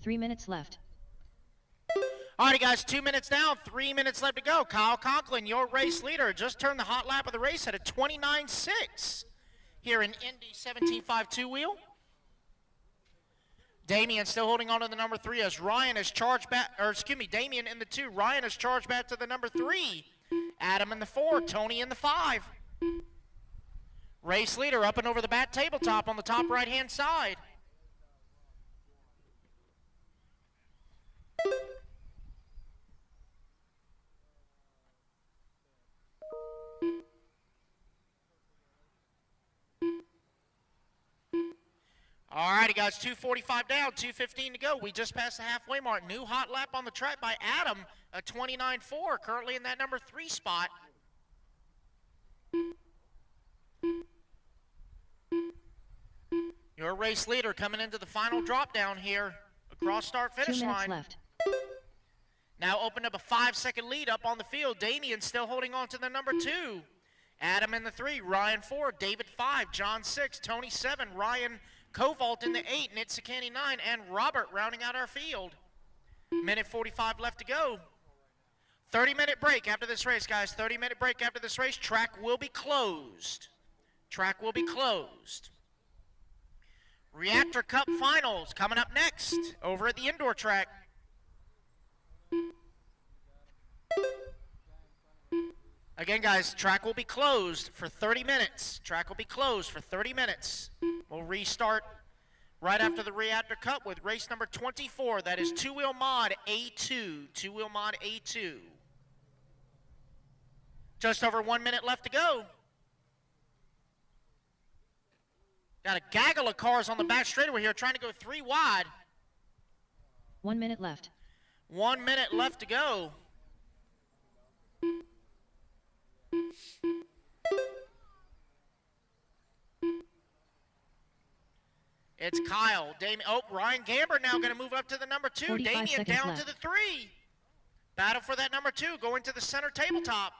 Speaker 2: Three minutes left.
Speaker 5: Alrighty, guys, 2 minutes down, 3 minutes left to go. Kyle Conklin, your race leader, just turned the hot lap of the race at a 29.6 here in Indy 17.5 two-wheel. Damian still holding on to the number 3 as Ryan has charged back, or excuse me, Damian in the 2. Ryan has charged back to the number 3. Adam in the 4, Tony in the 5. Race leader up and over the bat tabletop on the top right-hand side. All righty, guys, 2:45 down, 2:15 to go. We just passed the halfway mark. New hot lap on the track by Adam, a 29.4, currently in that number 3 spot. Your race leader coming into the final drop down here across start finish
Speaker 2: 2 minutes
Speaker 5: line.
Speaker 2: left.
Speaker 5: Now opened up a 5-second lead up on the field. Damian still holding on to the number 2. Adam in the 3, Ryan 4, David 5, John 6, Tony 7, Ryan Kovalt in the 8, Nate Sicandi 9, and Robert rounding out our field. Minute 45 left to go. 30-minute break after this race, guys. 30-minute break after this race. Track will be closed. Track will be closed. Reactor Cup Finals coming up next over at the indoor track. Again, guys, track will be closed for 30 minutes. Track will be closed for 30 minutes. We'll restart right after the Reactor Cup with race number 24. That is two-wheel mod A2. Two-wheel mod A2. Just over 1 minute left to go. Got a gaggle of cars on the back straightaway here trying to go 3 wide.
Speaker 2: 1 minute left.
Speaker 5: 1 minute left to go. It's Kyle. Ryan Gamber now going to move up to the number 2.
Speaker 2: 45
Speaker 5: Damien
Speaker 2: seconds
Speaker 5: down
Speaker 2: left.
Speaker 5: to the 3. Battle for that number 2, going to the center tabletop.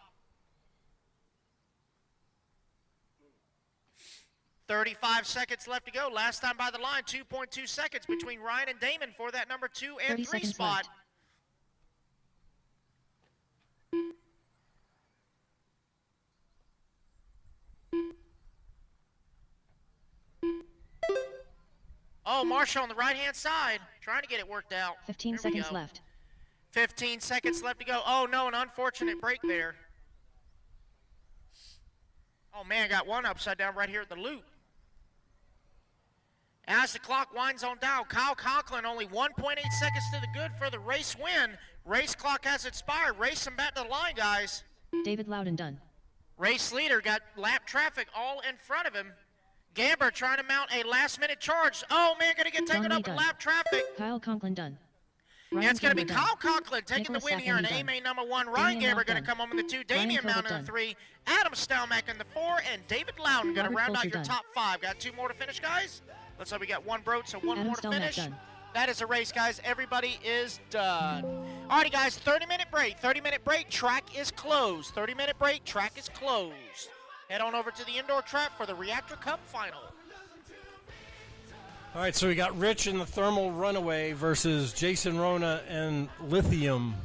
Speaker 5: 35 seconds left to go. Last time by the line, 2.2 seconds between Ryan and Damon for that number 2 and
Speaker 2: 30
Speaker 5: 3
Speaker 2: seconds
Speaker 5: spot.
Speaker 2: left.
Speaker 5: Oh, Marshall on the right-hand side, trying to get it worked out.
Speaker 2: 15
Speaker 5: There we
Speaker 2: seconds
Speaker 5: go.
Speaker 2: left.
Speaker 5: 15 seconds left to go. Oh, no, an unfortunate break there. Oh, man, got one upside down right here at the loop. As the clock winds on down, Kyle Conklin only 1.8 seconds to the good for the race win. Race clock has expired. Racing back to the line, guys.
Speaker 2: David Loudon done.
Speaker 5: Race leader got lap traffic all in front of him. Gamber trying to mount a last-minute charge. Oh, man, going to get taken
Speaker 2: John
Speaker 5: up
Speaker 2: Lee
Speaker 5: with
Speaker 2: done.
Speaker 5: lap traffic.
Speaker 2: Kyle Conklin done.
Speaker 5: And
Speaker 2: Ryan
Speaker 5: it's going to be
Speaker 2: Gamber done.
Speaker 5: Kyle Conklin taking
Speaker 2: Nicholas
Speaker 5: the win here in
Speaker 2: Sacco done.
Speaker 5: AMA number 1. Ryan
Speaker 2: Damien
Speaker 5: Gamber going to
Speaker 2: Mount
Speaker 5: come home in the 2.
Speaker 2: Ryan
Speaker 5: Damien Mount in
Speaker 2: Phillip
Speaker 5: the
Speaker 2: done.
Speaker 5: 3. Adam Stelmack in the 4. And David Loudon going to
Speaker 2: Robert
Speaker 5: round out
Speaker 2: Fulcher
Speaker 5: your
Speaker 2: done.
Speaker 5: top 5. Got 2 more to finish, guys. Looks like we got 1 broke, so 1
Speaker 2: Adam
Speaker 5: more to
Speaker 2: Stelmack
Speaker 5: finish.
Speaker 2: done.
Speaker 5: That is a race, guys. Everybody is done. Alrighty, guys, 30-minute break. 30-minute break. Track is closed. 30-minute break. Track is closed. Head on over to the indoor track for the Reactor Cup final.
Speaker 6: All right, so we got Rich in the Thermal Runaway versus Jason Rona and Lithium.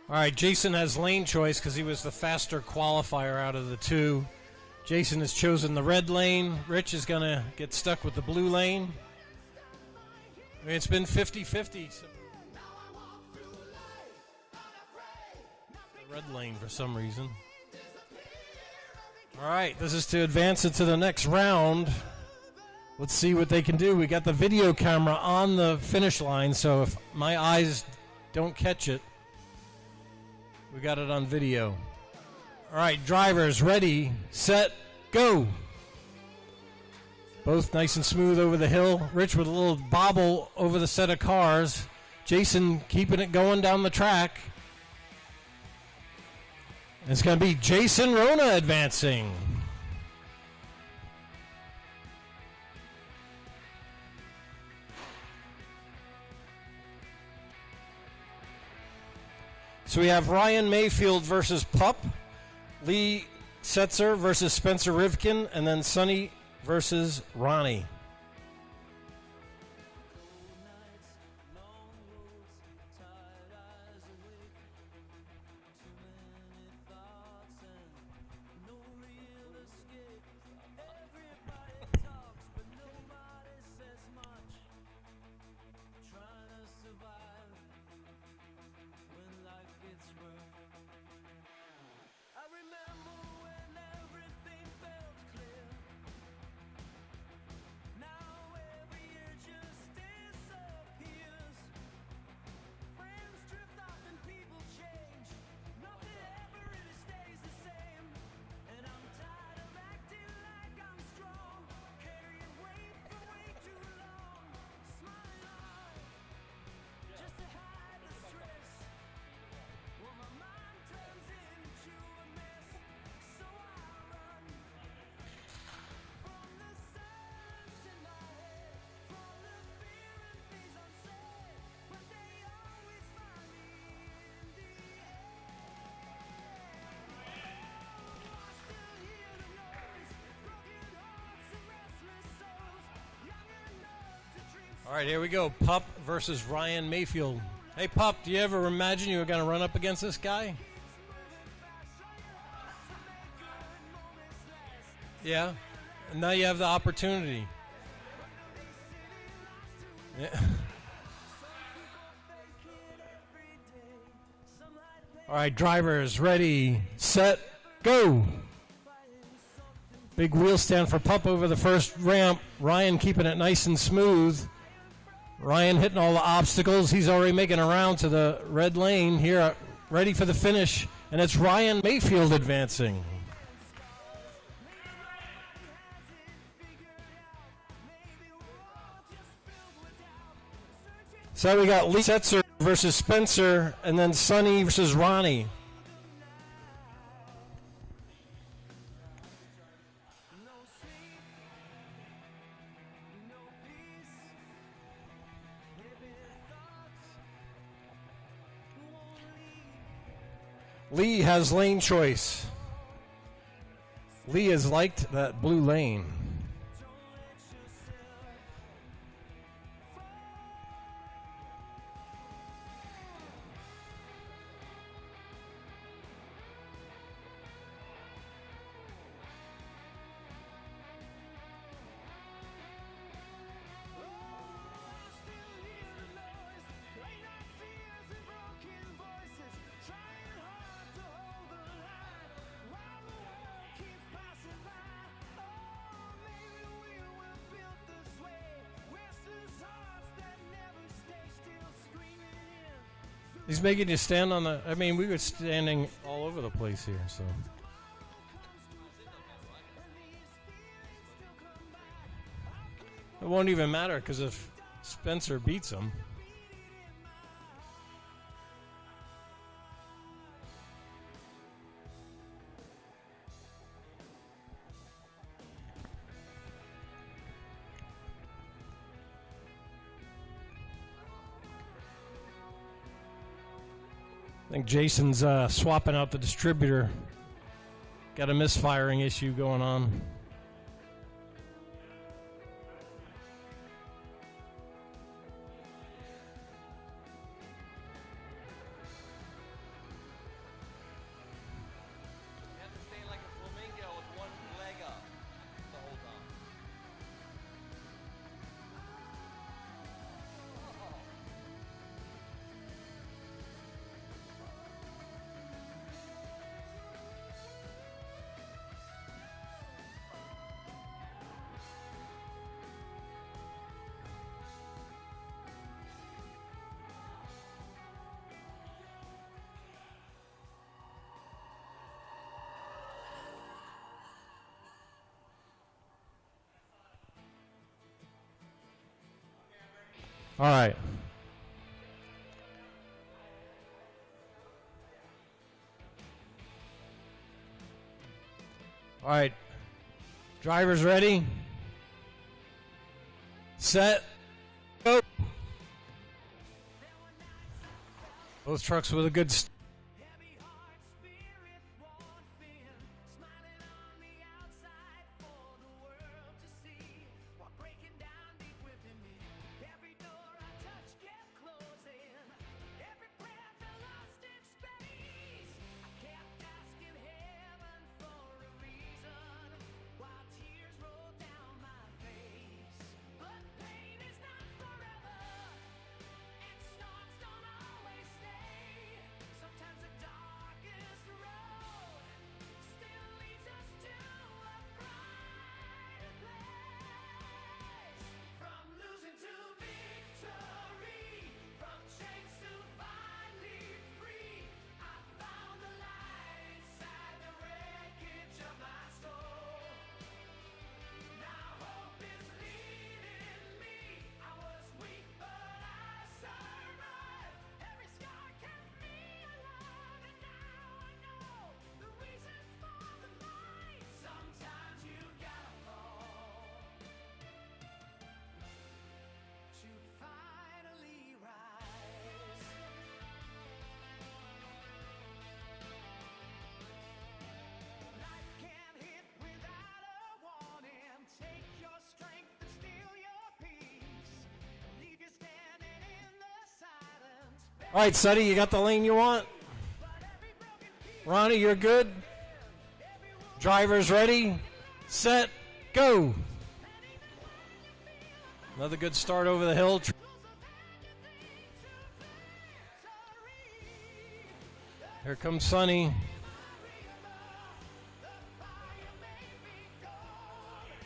Speaker 6: All right, Jason has lane choice because he was the faster qualifier out of the 2. Jason has chosen the red lane. Rich is going to get stuck with the blue lane. I mean, it's been 50-50. So the red lane for some reason. All right, this is to advance it to the next round. Let's see what they can do. We got the video camera on the finish line, so if my eyes don't catch it, we got it on video. All right, drivers, ready, set, go. Both nice and smooth over the hill. Rich with a little bobble over the set of cars. Jason keeping it going down the track. It's going to be Jason Rona advancing. So we have Ryan Mayfield versus Pup, Lee Setzer versus Spencer Rivkin, and then Sonny versus Ronnie. All right, here we go. Pup versus Ryan Mayfield. Hey, Pup, do you ever imagine you were going to run up against this guy? Yeah. And now you have the opportunity. Yeah. All right, drivers, ready, set, go. Big wheel stand for Pup over the first ramp. Ryan keeping it nice and smooth. Ryan hitting all the obstacles. He's already making a round to the red lane here, ready for the finish. And it's Ryan Mayfield advancing. So we got Lee Setzer versus Spencer, and then Sonny versus Ronnie. Lee has lane choice. Lee has liked that blue lane. He's making you stand on the... I mean, we were standing all over the place here, so... It won't even matter, because if Spencer beats him... I think Jason's swapping out the distributor. Got a misfiring issue going on. All right. All right. Drivers ready? Set. Go. Both trucks with a good All right, Sonny, you got the lane you want? Ronnie, you're good? Drivers ready? set, go. Another good start over the hill. Here comes Sonny.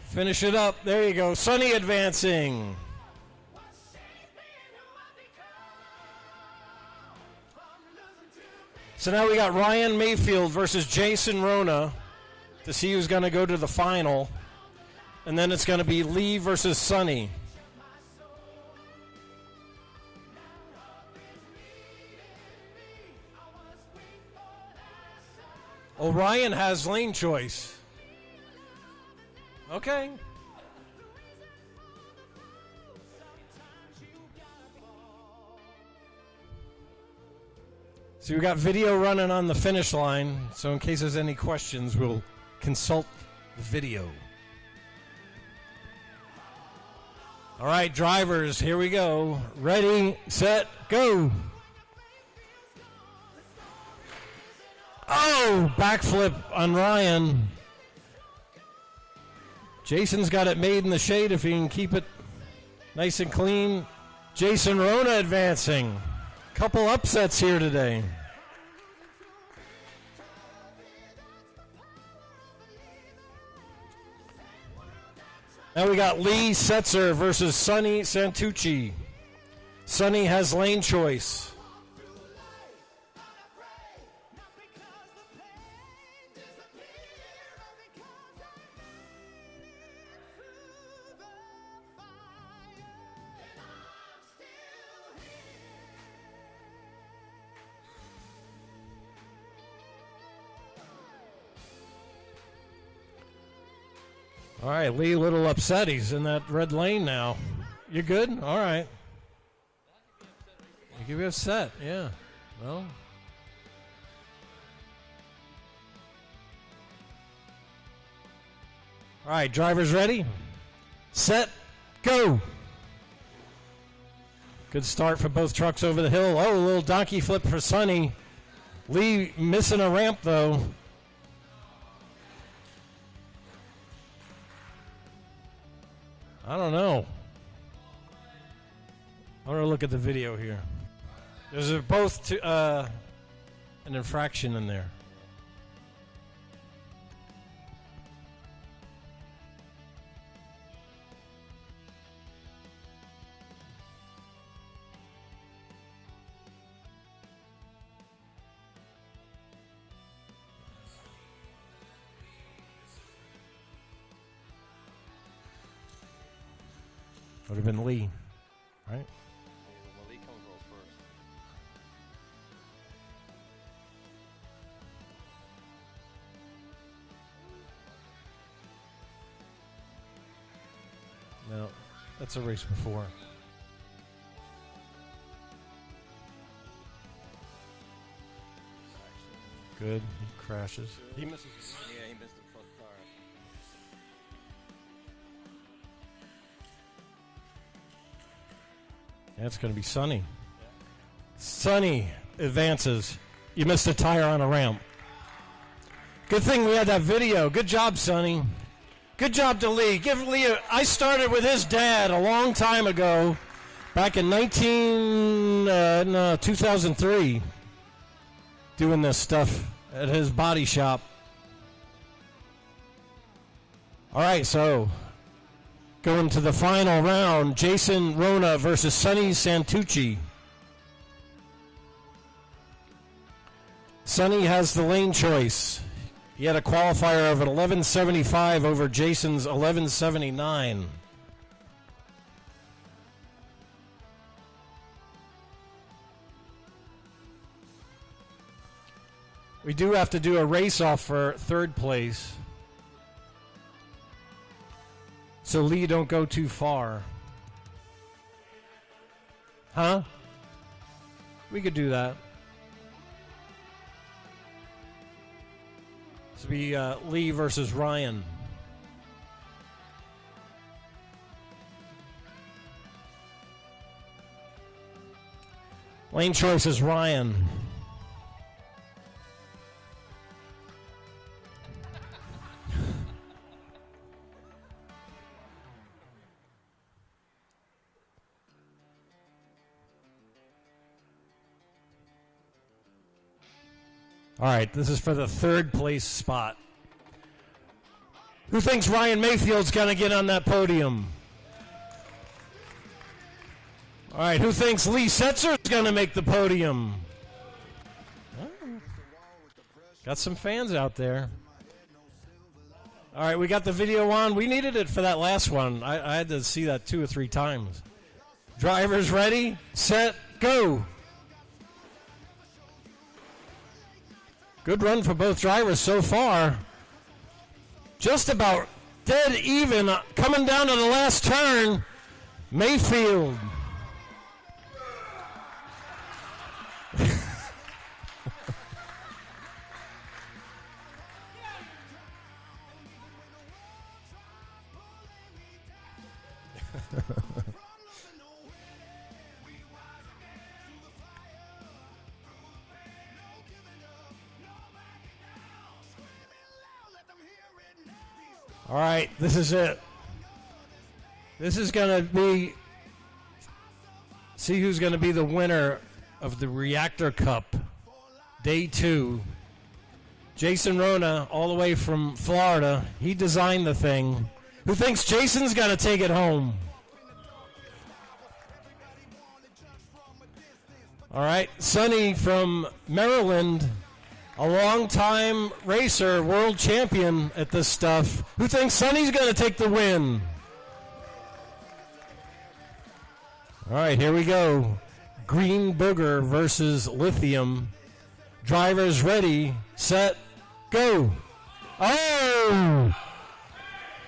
Speaker 6: Finish it up. There you go. Sonny advancing. So now we got Ryan Mayfield versus Jason Rona to see who's going to go to the final. And then it's going to be Lee versus Sonny. Ryan has lane choice. Okay. So we got video running on the finish line. So in case there's any questions, we'll consult the video. All right, drivers, here we go. Ready, set, go. Oh, backflip on Ryan. Jason's got it made in the shade if he can keep it nice and clean. Jason Rona advancing. Couple upsets here today. Now we got Lee Setzer versus Sonny Santucci. Sonny has lane choice. All right, Lee, a little upset. He's in that red lane now. You good? All right. You can be upset, yeah. Well. All right, drivers ready? Set, go. Good start for both trucks over the hill. Oh, a little donkey flip for Sonny. Lee missing a ramp, though. I don't know. I want to look at the video here. There's both an infraction in there. Would have been Lee, right?
Speaker 7: Well, Lee comes roll first.
Speaker 6: No, that's a race before. Good. He crashes. He misses.
Speaker 7: Yeah, he missed the front tire.
Speaker 6: That's going to be Sonny. Sonny advances. You missed a tire on a ramp. Good thing we had that video. Good job, Sonny. Good job to Lee. Give Lee I started with his dad a long time ago, back in 2003, doing this stuff at his body shop. All right, so going to the final round, Jason Rona versus Sonny Santucci. Sonny has the lane choice. He had a qualifier of an 1175 over Jason's 1179. We do have to do a race-off for third place. So Lee, don't go too far. Huh? We could do that. This will be Lee versus Ryan. Lane choice is Ryan. All right, this is for the third place spot. Who thinks Ryan Mayfield's going to get on that podium? All right, who thinks Lee Setzer's going to make the podium? Got some fans out there. All right, we got the video on. We needed it for that last one. I had to see that 2 or 3 times. Drivers ready, set, go. Good run for both drivers so far. Just about dead even. Coming down to the last turn, Mayfield. All right, this is it. This is going to be, see who's going to be the winner of the Reactor Cup, Day 2. Jason Rona, all the way from Florida. He designed the thing. Who thinks Jason's going to take it home? All right, Sonny from Maryland. A long-time racer, world champion at this stuff. Who thinks Sonny's going to take the win? All right, here we go. Green Booger versus Lithium. Drivers ready, set, go. Oh!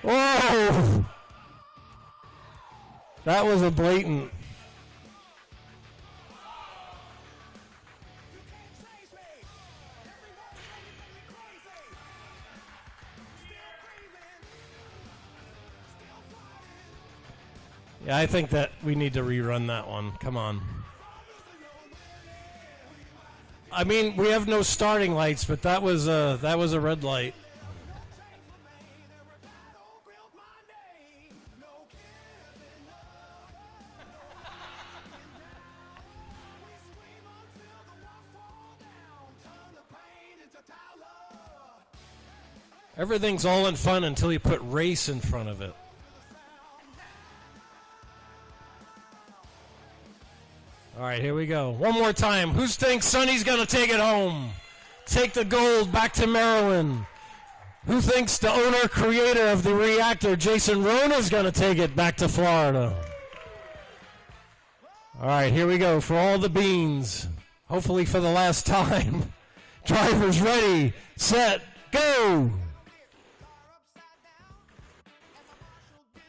Speaker 6: Whoa! That was a blatant. Yeah, I think that we need to rerun that one. Come on. I mean, we have no starting lights, but that was a red light. Everything's all in fun until you put race in front of it. All right, here we go. One more time. Who thinks Sonny's going to take it home? Take the gold back to Maryland. Who thinks the owner, creator of the reactor, Jason Rona, is going to take it back to Florida? All right, here we go for all the beans. Hopefully for the last time. Drivers ready, set, go.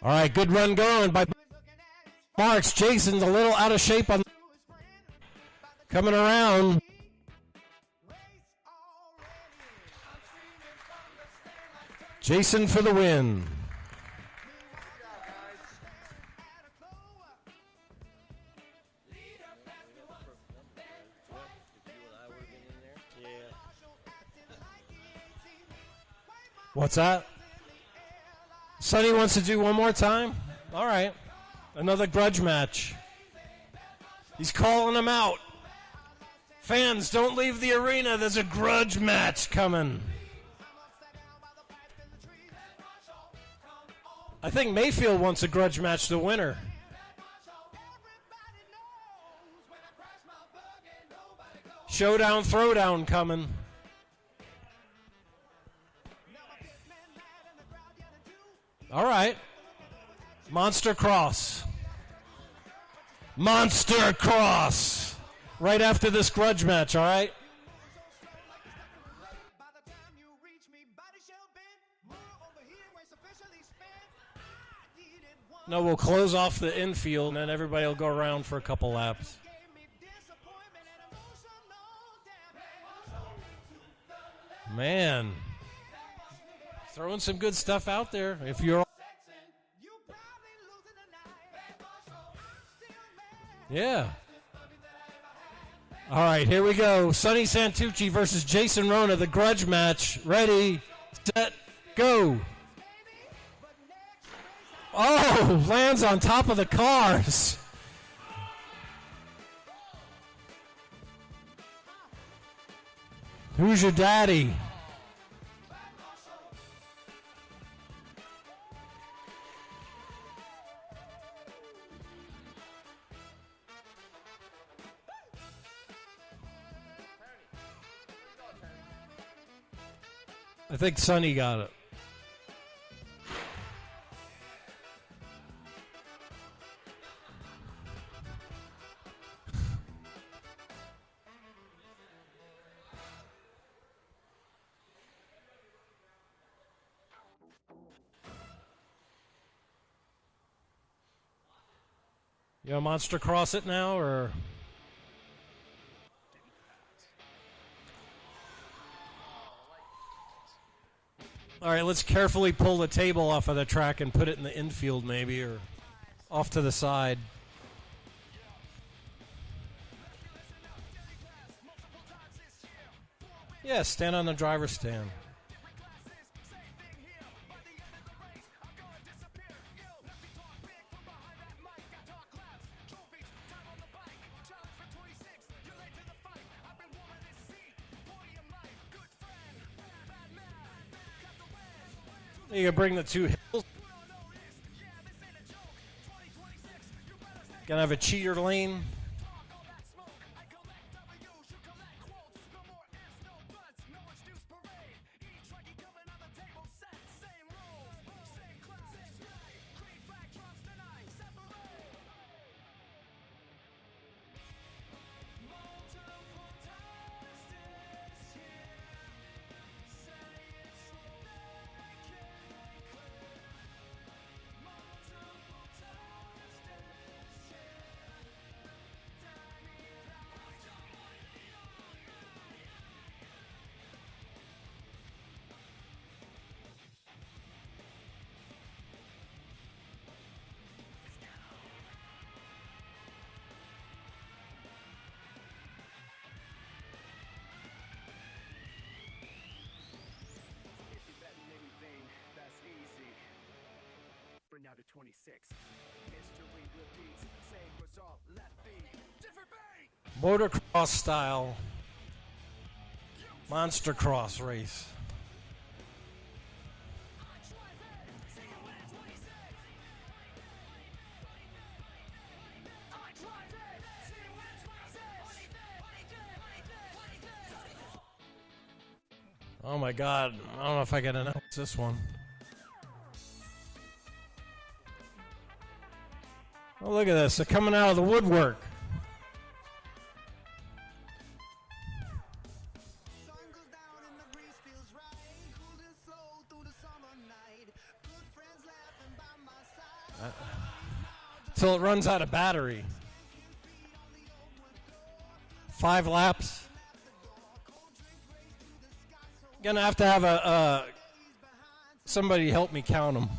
Speaker 6: All right, good run going by Marks. Jason's a little out of shape on coming around. Jason for the win. What's that? Sonny wants to do one more time? All right. Another grudge match. He's calling them out. Fans, don't leave the arena. There's a grudge match coming. I think Mayfield wants a grudge match, the winner. Showdown, throwdown coming. All right. Monster Cross. Monster Cross. Right after this grudge match, all right? No, we'll close off the infield, and then everybody will go around for a couple laps. Man. Throwing some good stuff out there. If you're... Yeah. All right, here we go. Sonny Santucci versus Jason Rona, the grudge match. Ready, set, go. Oh, lands on top of the cars. Who's your daddy? I think Sonny got it. You gonna monster cross it now, or? All right, let's carefully pull the table off of the track and put it in the infield maybe, or off to the side. Yeah, stand on the driver's stand. You can bring the two hills. Gonna have a cheater lane.
Speaker 1: Now to 26. History repeats, same result, left feet, different beat.
Speaker 6: Motocross style monster cross race. Oh my God, I don't know if I can announce this one. Oh, look at this. They're coming out of the woodwork. Till it runs out of battery. 5 laps. Gonna have to have somebody help me count them.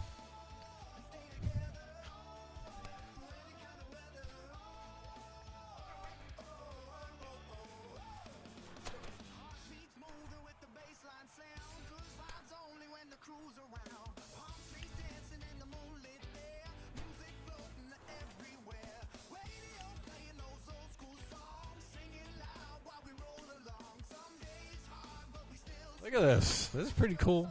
Speaker 6: Look at this. This is pretty cool.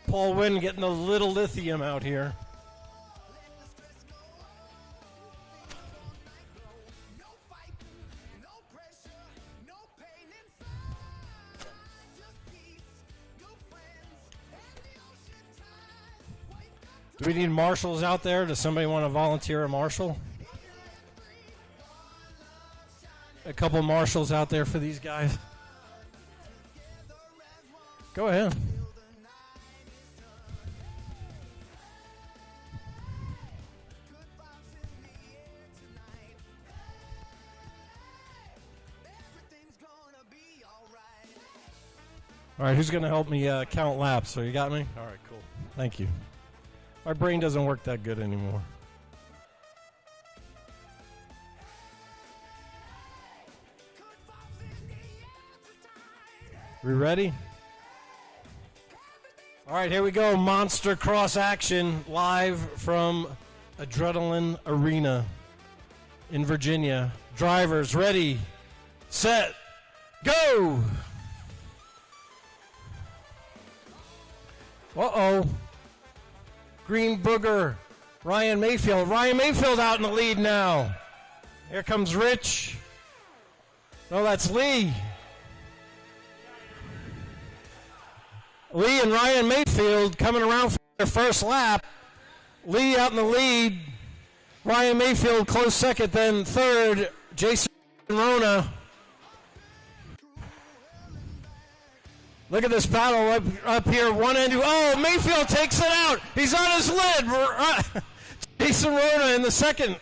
Speaker 6: Paul Wynn getting a little lithium out here. Do we need marshals out there? Does somebody want to volunteer a marshal? A couple marshals out there for these guys. Go ahead. All right, who's going to help me count laps? So you got me? All right, cool. Thank you. My brain doesn't work that good anymore. We ready? All right, here we go. Monster cross action live from Adrenaline Arena. in Virginia. Drivers ready, set, go! Uh-oh. Green Booger, Ryan Mayfield. Ryan Mayfield out in the lead now. Here comes Rich. No, that's Lee. Lee and Ryan Mayfield coming around for their first lap. Lee out in the lead. Ryan Mayfield close second, then third. Jason Rona. Look at this battle up here. One end. Oh, Mayfield takes it out. He's on his lid. Jason Rona in the second.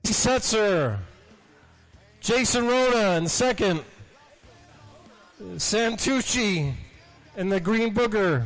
Speaker 6: Setzer. Jason Rona in second. Santucci in the Green Booger.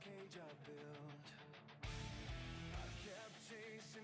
Speaker 1: Cage I built. I kept chasing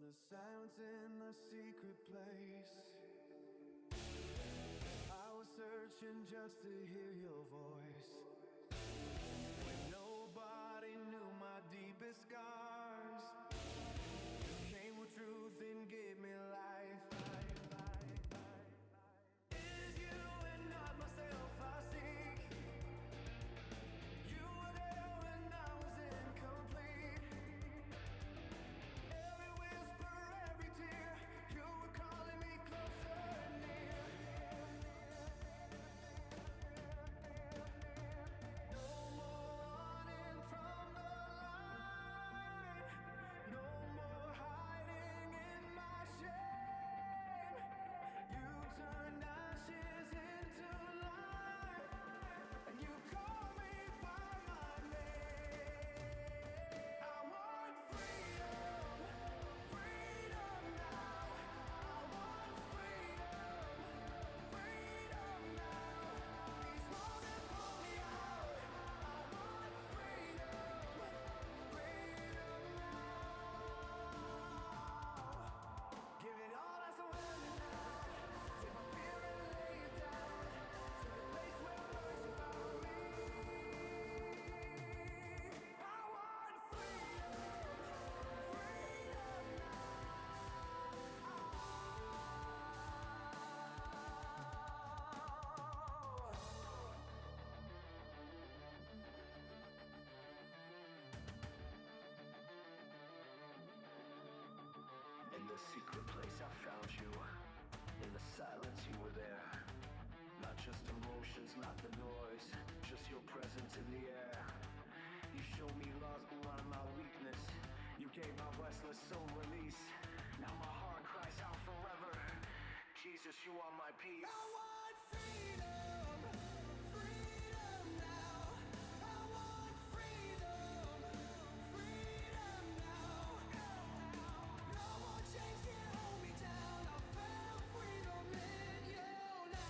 Speaker 1: the silence in the secret place. I was searching just to hear your voice. When nobody knew my deepest scars. You came with truth and gave me life. It is you and not myself I seek. You were there when I was incomplete. Every whisper, every tear, you were calling me closer and near. No more running from the light. No more hiding in my shame. You turned ashes into life, and you call me by my name. I want freedom, freedom now. I want freedom, freedom now. These walls have pulled me out. I want freedom, freedom now. Give it all, I surrender now. Take my fear and lay it down. To the place where mercy found me. I want freedom, freedom now. In the secret place I found you. In the silence you were there. Not just emotions, not the noise, just your presence in the air. You showed me love beyond my weakness. You gave my restless soul release. Now my heart cries out forever. Jesus, you are my peace. I want freedom, freedom now. I want freedom, freedom now. No more chains can hold me down. I found freedom in you now.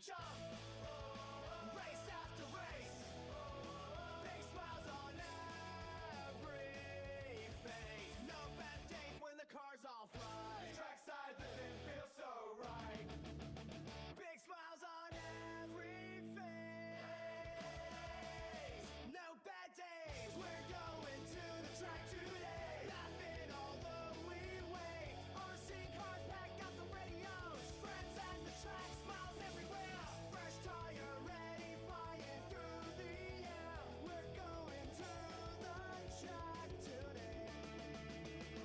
Speaker 1: jump, race after race. Big smiles on every face. No bad days when the cars all fly. Trackside living feels so right. Big smiles on every face. No bad days, we're going to the track today. Laughing although we wait. RC cars pack out the radios. Friends at the track, smiles everywhere. Fresh tire ready, flying through the air. We're going to the track today.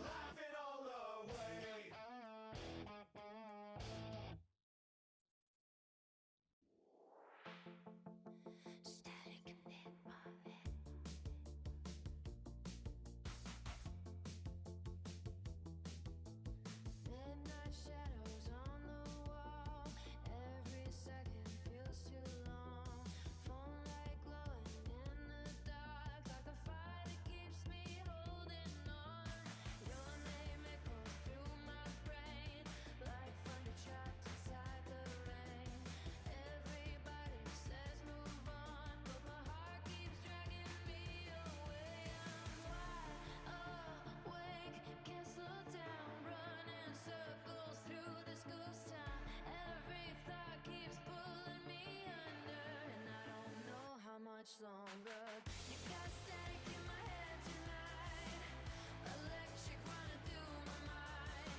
Speaker 1: Laughing all the way.
Speaker 8: Static in my head. Midnight shadows on the wall. Every second feels too long. Phone light glowing in the dark, like a fire that keeps me holding on. Your name echoes through my brain, like thunder trapped inside the rain. Everybody says move on, but my heart keeps dragging me away. I'm wide awake, can't slow down, running circles through this ghost town. Every thought keeps pulling me under, and I don't know how much longer. You got static in my head tonight, electric running through my mind.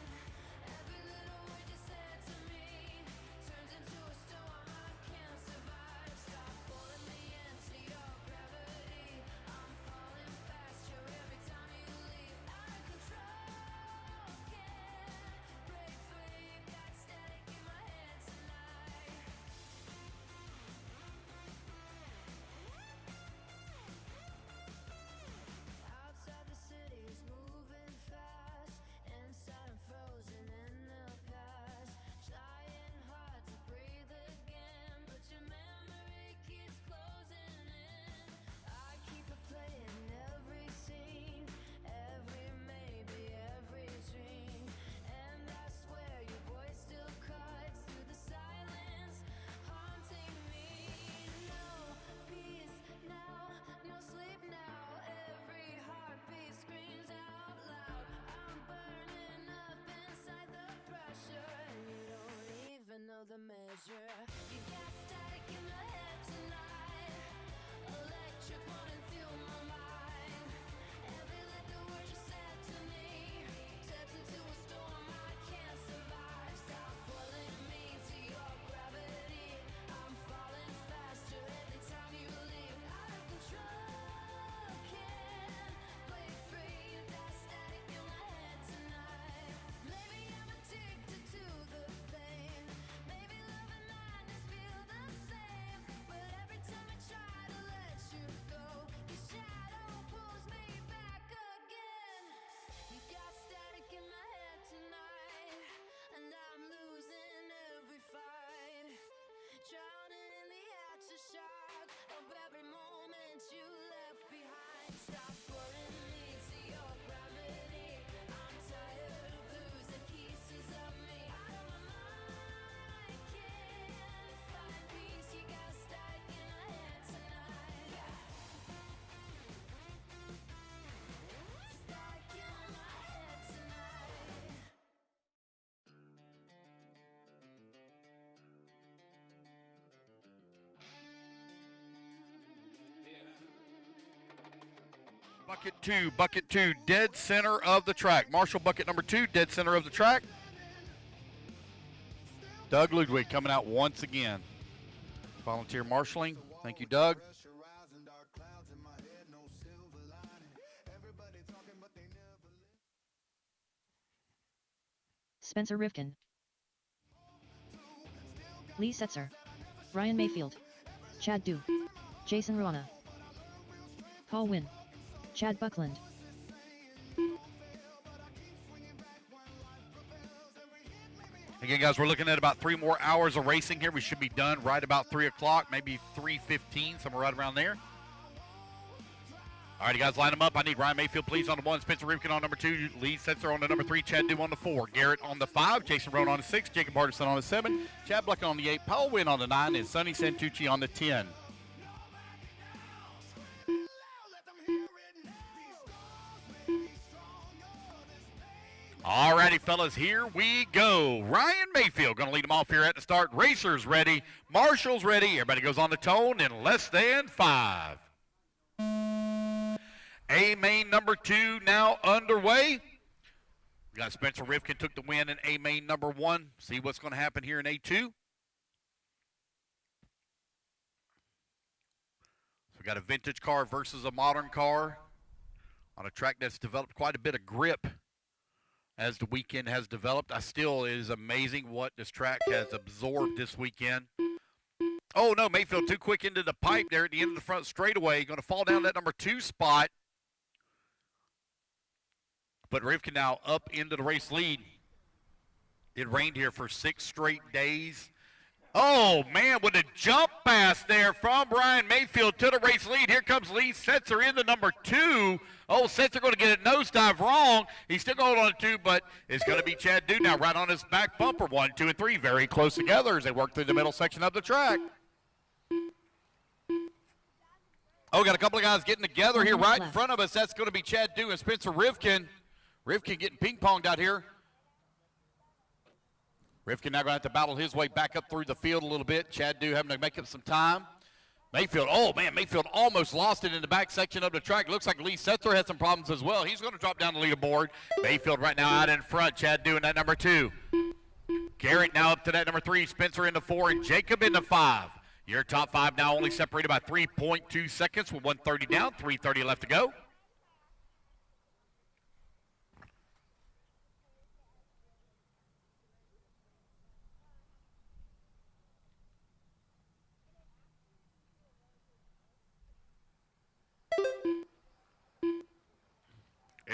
Speaker 8: Every little word you said to me turns into a storm I can't survive. Stop pulling me into your gravity. I'm falling faster every time you leave. Out of control, can't break free. Got static in my head tonight. Outside the city's moving fast, inside I'm frozen in the past. Trying hard to breathe again, but your memory keeps closing in. I keep replaying every scene, every maybe, every dream. And I swear your voice still cuts through the silence, haunting me. No peace now, no sleep now. Every heartbeat screams out loud. I'm burning up inside the pressure, and you don't even know the measure. You got static in my head tonight, electric running through my mind. Every little word you said to me turns into a storm I can't survive. Stop pulling me to your gravity. I'm falling faster every time you leave. Out of control, can't break free. You got static in my head tonight. Maybe I'm addicted to the pain. Maybe love and madness feel the same. But every time I try to let you go, your shadow pulls me back again. You got static in my head tonight, and I'm losing every fight. Drowning in the aftershock of every moment you left behind. Stop pulling me to your gravity. I'm tired of losing pieces of me. Out of my mind, can't find peace. You got static in my head tonight. Static in my head tonight.
Speaker 3: Bucket two, dead center of the track. Marshall bucket number 2, dead center of the track. Doug Ludwig coming out once again. Volunteer marshaling. Thank you, Doug.
Speaker 2: Spencer Rivkin, Lee Setzer, Ryan Mayfield, Chad Du, Jason Ruana, Paul Wynn, Chad Buckland.
Speaker 3: Again, guys, we're looking at about 3 more hours of racing here. We should be done right about 3 o'clock, maybe 3:15, somewhere right around there.
Speaker 4: All right, you guys, line them up. I need Ryan Mayfield, please, on the 1. Spencer Rivkin on number 2. Lee Setzer on the number 3. Chad Dew on the 4. Garrett on the 5. Jason Roan on the 6. Jacob Hardison on the 7. Chad Bluck on the 8. Paul Wynn on the 9. And Sonny Santucci on the 10. All righty, fellas, here we go. Ryan Mayfield going to lead them off here at the start. Racers ready. Marshall's ready. Everybody goes on the tone in less than 5. A-main number 2 now underway. We got Spencer Rivkin took the win in A-main number 1. See what's going to happen here in A2. So we got a vintage car versus a modern car on a track that's developed quite a bit of grip as the weekend has developed. It is amazing what this track has absorbed this weekend. Oh, no, Mayfield too quick into the pipe there at the end of the front straightaway. Going to fall down that number 2 spot. But Rivkin now up into the race lead. It rained here for 6 straight days. Oh, man, with a jump pass there from Ryan Mayfield to the race lead. Here comes Lee Setzer in the number 2. Oh, Setzer going to get it nosedive wrong. He's still going on 2, but it's going to be Chad Dew now right on his back bumper. 1, 2, and 3 very close together as they work through the middle section of the track. Oh, got a couple of guys getting together here right in front of us. That's going to be Chad Dew and Spencer Rivkin. Rivkin getting ping-ponged out here. Rivkin now going to have to battle his way back up through the field a little bit. Chad Dew having to make up some time. Mayfield, oh, man, Mayfield almost lost it in the back section of the track. Looks like Lee Setzer had some problems as well. He's going to drop down the leaderboard. Mayfield right now out in front. Chad Dew in that number 2. Garrett now up to that number 3. Spencer in the 4 and Jacob in the 5. Your top 5 now only separated by 3.2 seconds with 1:30 down, 3:30 left to go.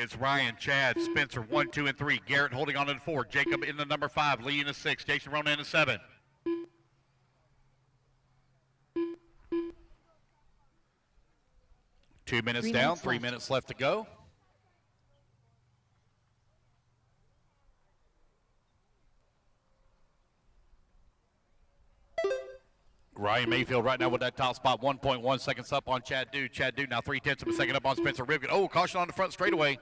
Speaker 4: It's Ryan, Chad, Spencer, 1, 2, and 3. Garrett holding on to the 4. Jacob in the number 5. Lee in the 6. Jason Ronan in the 7. Two minutes down, 3 minutes left to go. Ryan Mayfield right now with that top spot, 1.1 seconds up on Chad Dew. Chad Dew now 0.3 of a second up on Spencer Rivkin. Oh, caution on the front straightaway.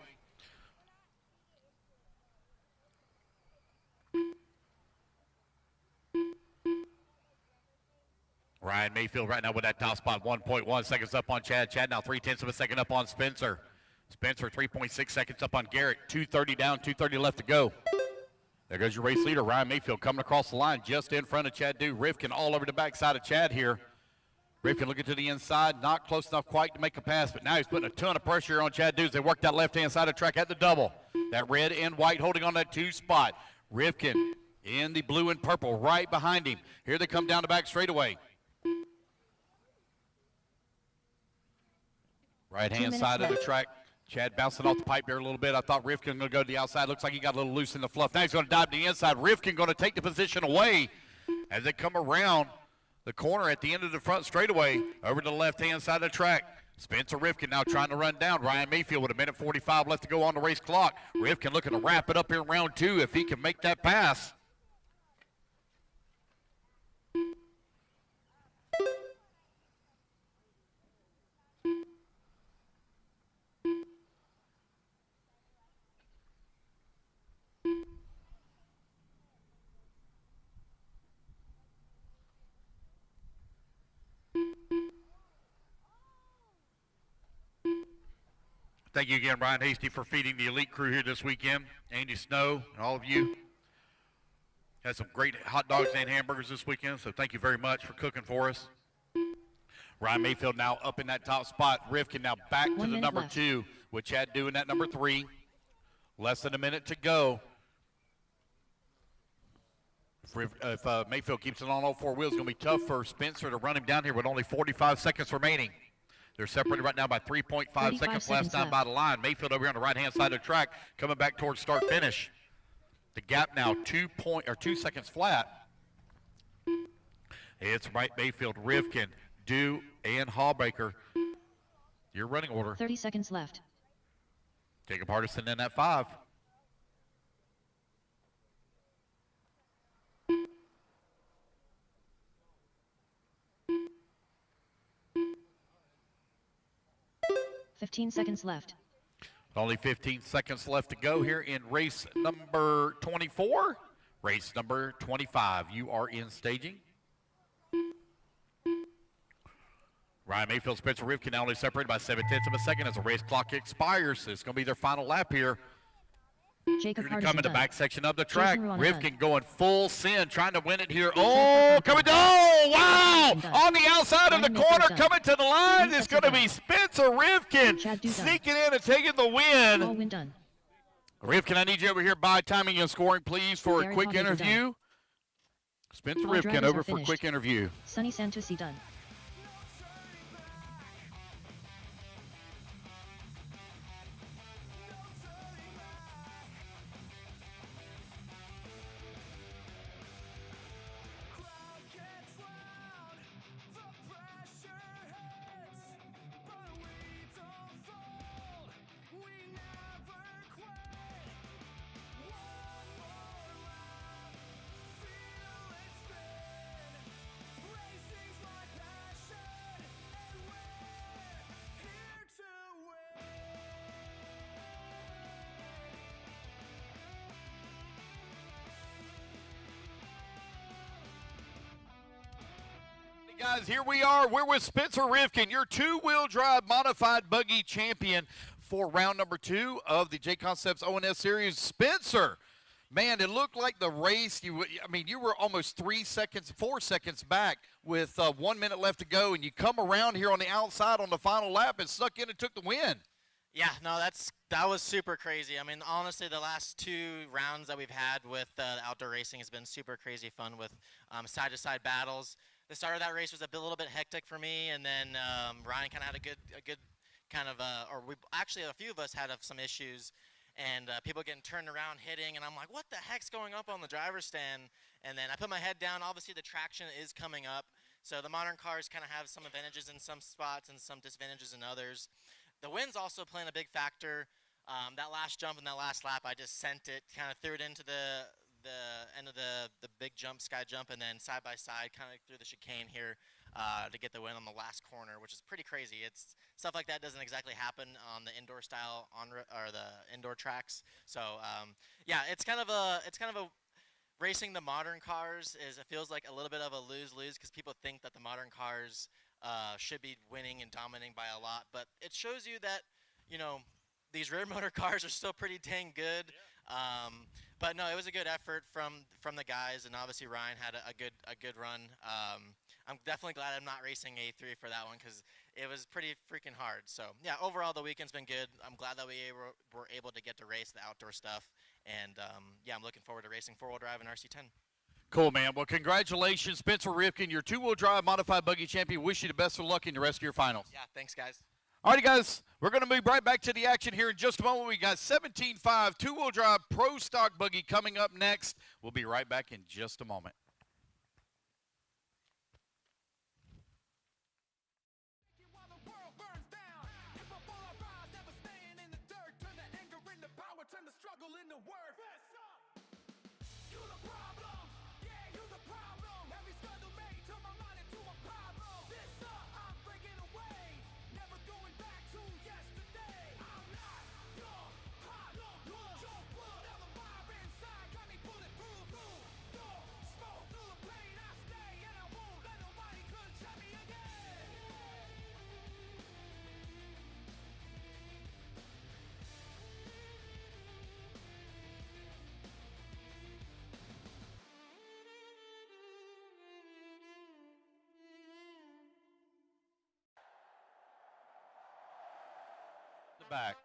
Speaker 4: Ryan Mayfield right now with that top spot, 1.1 seconds up on Chad. Chad now 0.3 of a second up on Spencer. Spencer 3.6 seconds up on Garrett. 2:30 down, 2:30 left to go. There goes your race leader, Ryan Mayfield, coming across the line just in front of Chad Dew. Rivkin all over the backside of Chad here. Rivkin looking to the inside, not close enough quite to make a pass, but now he's putting a ton of pressure on Chad Dew as they work that left-hand side of the track at the double. That red and white holding on that 2 spot. Rivkin in the blue and purple right behind him. Here they come down the back straightaway. Right-hand side of the track. Chad bouncing off the pipe there a little bit. I thought Rivkin going to go to the outside. Looks like he got a little loose in the fluff. Now he's going to dive to the inside. Rivkin going to take the position away as they come around the corner at the end of the front straightaway over to the left-hand side of the track. Spencer Rivkin now trying to run down Ryan Mayfield with 1:45 left to go on the race clock. Rivkin looking to wrap it up here in round 2 if he can make that pass. Thank you again, Brian Hasty, for feeding the elite crew here this weekend. Andy Snow and all of you. Had some great hot dogs and hamburgers this weekend, so thank you very much for cooking for us. Ryan Mayfield now up in that top spot. Rivkin now back to the number 2 with Chad Dew in that number 3. Less than a minute to go. If Mayfield keeps it on all 4 wheels, it's going to be tough for Spencer to run him down here with only 45 seconds remaining. They're separated right now by 3.5 seconds last time by the line. Mayfield over here on the right-hand side of the track coming back towards start-finish. The gap now 2 seconds flat. It's right Mayfield, Rivkin, Dew, and Hallbaker. Your running order.
Speaker 2: 30 seconds left.
Speaker 4: Jacob Hardison in at 5.
Speaker 2: Fifteen seconds left.
Speaker 4: Only 15 seconds left to go here in race number 24. Race number 25. You are in staging. Ryan Mayfield, Spencer Rivkin now only separated by 7/10 of a second as the race clock expires. It's going to be their final lap here.
Speaker 2: Jacob
Speaker 4: Here to
Speaker 2: Hardison
Speaker 4: come in the
Speaker 2: done.
Speaker 4: back section of the track.
Speaker 2: Jason Ruan
Speaker 4: Rivkin
Speaker 2: done.
Speaker 4: going full send, trying to win it here. Oh, coming down. Oh, wow.
Speaker 2: Done.
Speaker 4: On the outside of the
Speaker 2: Ryan Mayfield
Speaker 4: corner,
Speaker 2: done.
Speaker 4: coming to the line. It's
Speaker 2: Winchester
Speaker 4: going to be Spencer Rivkin
Speaker 2: Chad Dudon.
Speaker 4: sneaking in and taking the
Speaker 2: All
Speaker 4: win.
Speaker 2: win done.
Speaker 4: Rivkin, I need you over here by timing and scoring, please, for a
Speaker 2: Gary
Speaker 4: quick
Speaker 2: Hawkins done.
Speaker 4: interview. Spencer
Speaker 2: All
Speaker 4: Rivkin
Speaker 2: drivers
Speaker 4: over
Speaker 2: are
Speaker 4: for a
Speaker 2: finished.
Speaker 4: quick interview.
Speaker 2: Sonny Santucci done.
Speaker 4: Guys, here we are. We're with Spencer Rivkin, your two-wheel drive modified buggy champion for round number 2 of the Jconcepts ONS Series. Spencer, man, it looked like the race. You were almost 4 seconds back with 1 minute left to go, and you come around here on the outside on the final lap and snuck in and took the win.
Speaker 9: Yeah, no, that was super crazy. I mean, honestly, the last 2 rounds that we've had with outdoor racing has been super crazy fun with side-to-side battles. The start of that race was a little bit hectic for me, and then Ryan kind of had a good kind of, actually a few of us had some issues, and people getting turned around, hitting, and I'm like, what the heck's going up on the driver's stand? And then I put my head down. Obviously, the traction is coming up, so the modern cars kind of have some advantages in some spots and some disadvantages in others. The wind's also playing a big factor. That last jump and that last lap, I just sent it, kind of threw it into the end of the big jump, sky jump, and then side by side, kind of through the chicane here to get the win on the last corner, which is pretty crazy. It's stuff like that doesn't exactly happen on the indoor style or the indoor tracks. So yeah, it's kind of a racing the modern cars it feels like a little bit of a lose-lose because people think that the modern cars should be winning and dominating by a lot, but it shows you that these rear motor cars are still pretty dang good. But no, it was a good effort from the guys, and obviously Ryan had a good run. I'm definitely glad I'm not racing A3 for that one because it was pretty freaking hard. So yeah, overall the weekend's been good. I'm glad that we were able to get to race the outdoor stuff, and yeah, I'm looking forward to racing 4-wheel drive and RC10.
Speaker 4: Cool, man. Well, congratulations, Spencer Rivkin, your two-wheel drive modified buggy champion. Wish you the best of luck in the rest of your finals.
Speaker 9: Yeah, thanks guys.
Speaker 4: All righty, guys, we're going to move right back to the action here in just a moment. We got 17.5 two-wheel drive pro stock buggy coming up next. We'll be right back in just a moment.
Speaker 1: While the world burns down, hip up all our rise, never staying in the dirt. Turn the anger into power, turn the struggle into worth. Fess up! You the problem, yeah, you the problem. Every struggle made, turn my mind into a problem. This up, I'm breaking away, never going back to yesterday. I'm not your problem, your blood. Now the fire inside got me bulletproof. Through door, smoke through the pain, I stay, and I won't let nobody could shut me again.
Speaker 4: Back.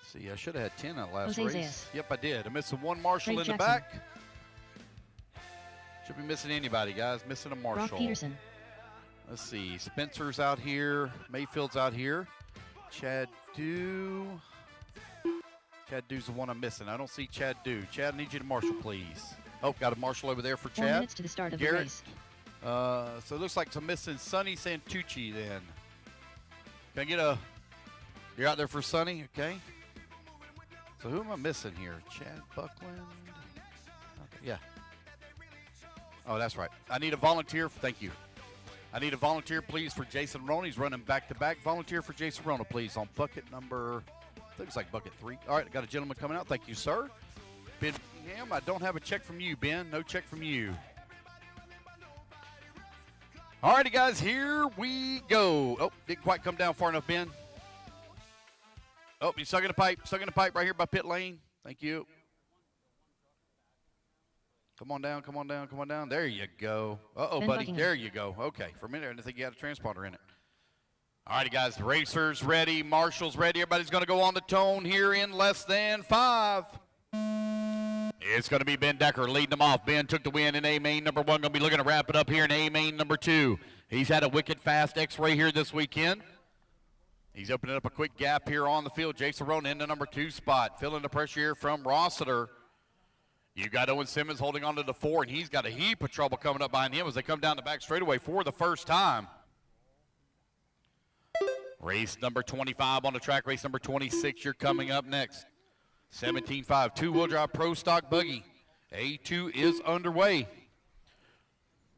Speaker 4: See, I should have had 10 in that last
Speaker 2: Jose
Speaker 4: race.
Speaker 2: Zayas.
Speaker 4: Yep, I did. I'm missing one Marshall
Speaker 2: Craig
Speaker 4: in the
Speaker 2: Jackson.
Speaker 4: back. Should be missing anybody, guys. Missing a Marshall.
Speaker 2: Brock Peterson.
Speaker 4: Let's see. Spencer's out here. Mayfield's out here. Chad Dew. Chad Dew's the one I'm missing. I don't see Chad Dew. Chad, I need you to marshal, please. Oh, got a marshal over there for
Speaker 2: 4
Speaker 4: Chad.
Speaker 2: minutes to the start of
Speaker 4: Garrett.
Speaker 2: the race.
Speaker 4: So it looks like I'm missing Sonny Santucci then. Can I get a? You're out there for Sonny, okay? So who am I missing here? Chad Buckland. Okay, yeah. Oh, that's right. I need a volunteer. Thank you. I need a volunteer, please, for Jason Rona. He's running back-to-back. Volunteer for Jason Rona, please, on bucket number, I think it's like bucket 3. All right, I got a gentleman coming out. Thank you, sir. Ben Bingham, I don't have a check from you, Ben. No check from you. All righty, guys, here we go. Oh, didn't quite come down far enough, Ben. Oh, he's sucking the pipe right here by pit lane. Thank you. Come on down, come on down, come on down. There you go. Uh-oh,
Speaker 2: Ben
Speaker 4: buddy.
Speaker 2: Buckingham.
Speaker 4: There you go. Okay, for a minute, I didn't think you had a transponder in it. All righty, guys, the racers ready, marshals ready. Everybody's going to go on the tone here in less than 5. It's going to be Ben Decker leading them off. Ben took the win in A main number 1. Going to be looking to wrap it up here in A main number 2. He's had a wicked fast X-ray here this weekend. He's opening up a quick gap here on the field. Jason Rona in the number 2 spot. Feeling the pressure here from Rossiter. You got Owen Simmons holding on to the 4, and he's got a heap of trouble coming up behind him as they come down the back straightaway for the first time. Race number 25 on the track. Race number 26, you're coming up next. 17.5, two-wheel drive pro stock buggy. A2 is underway.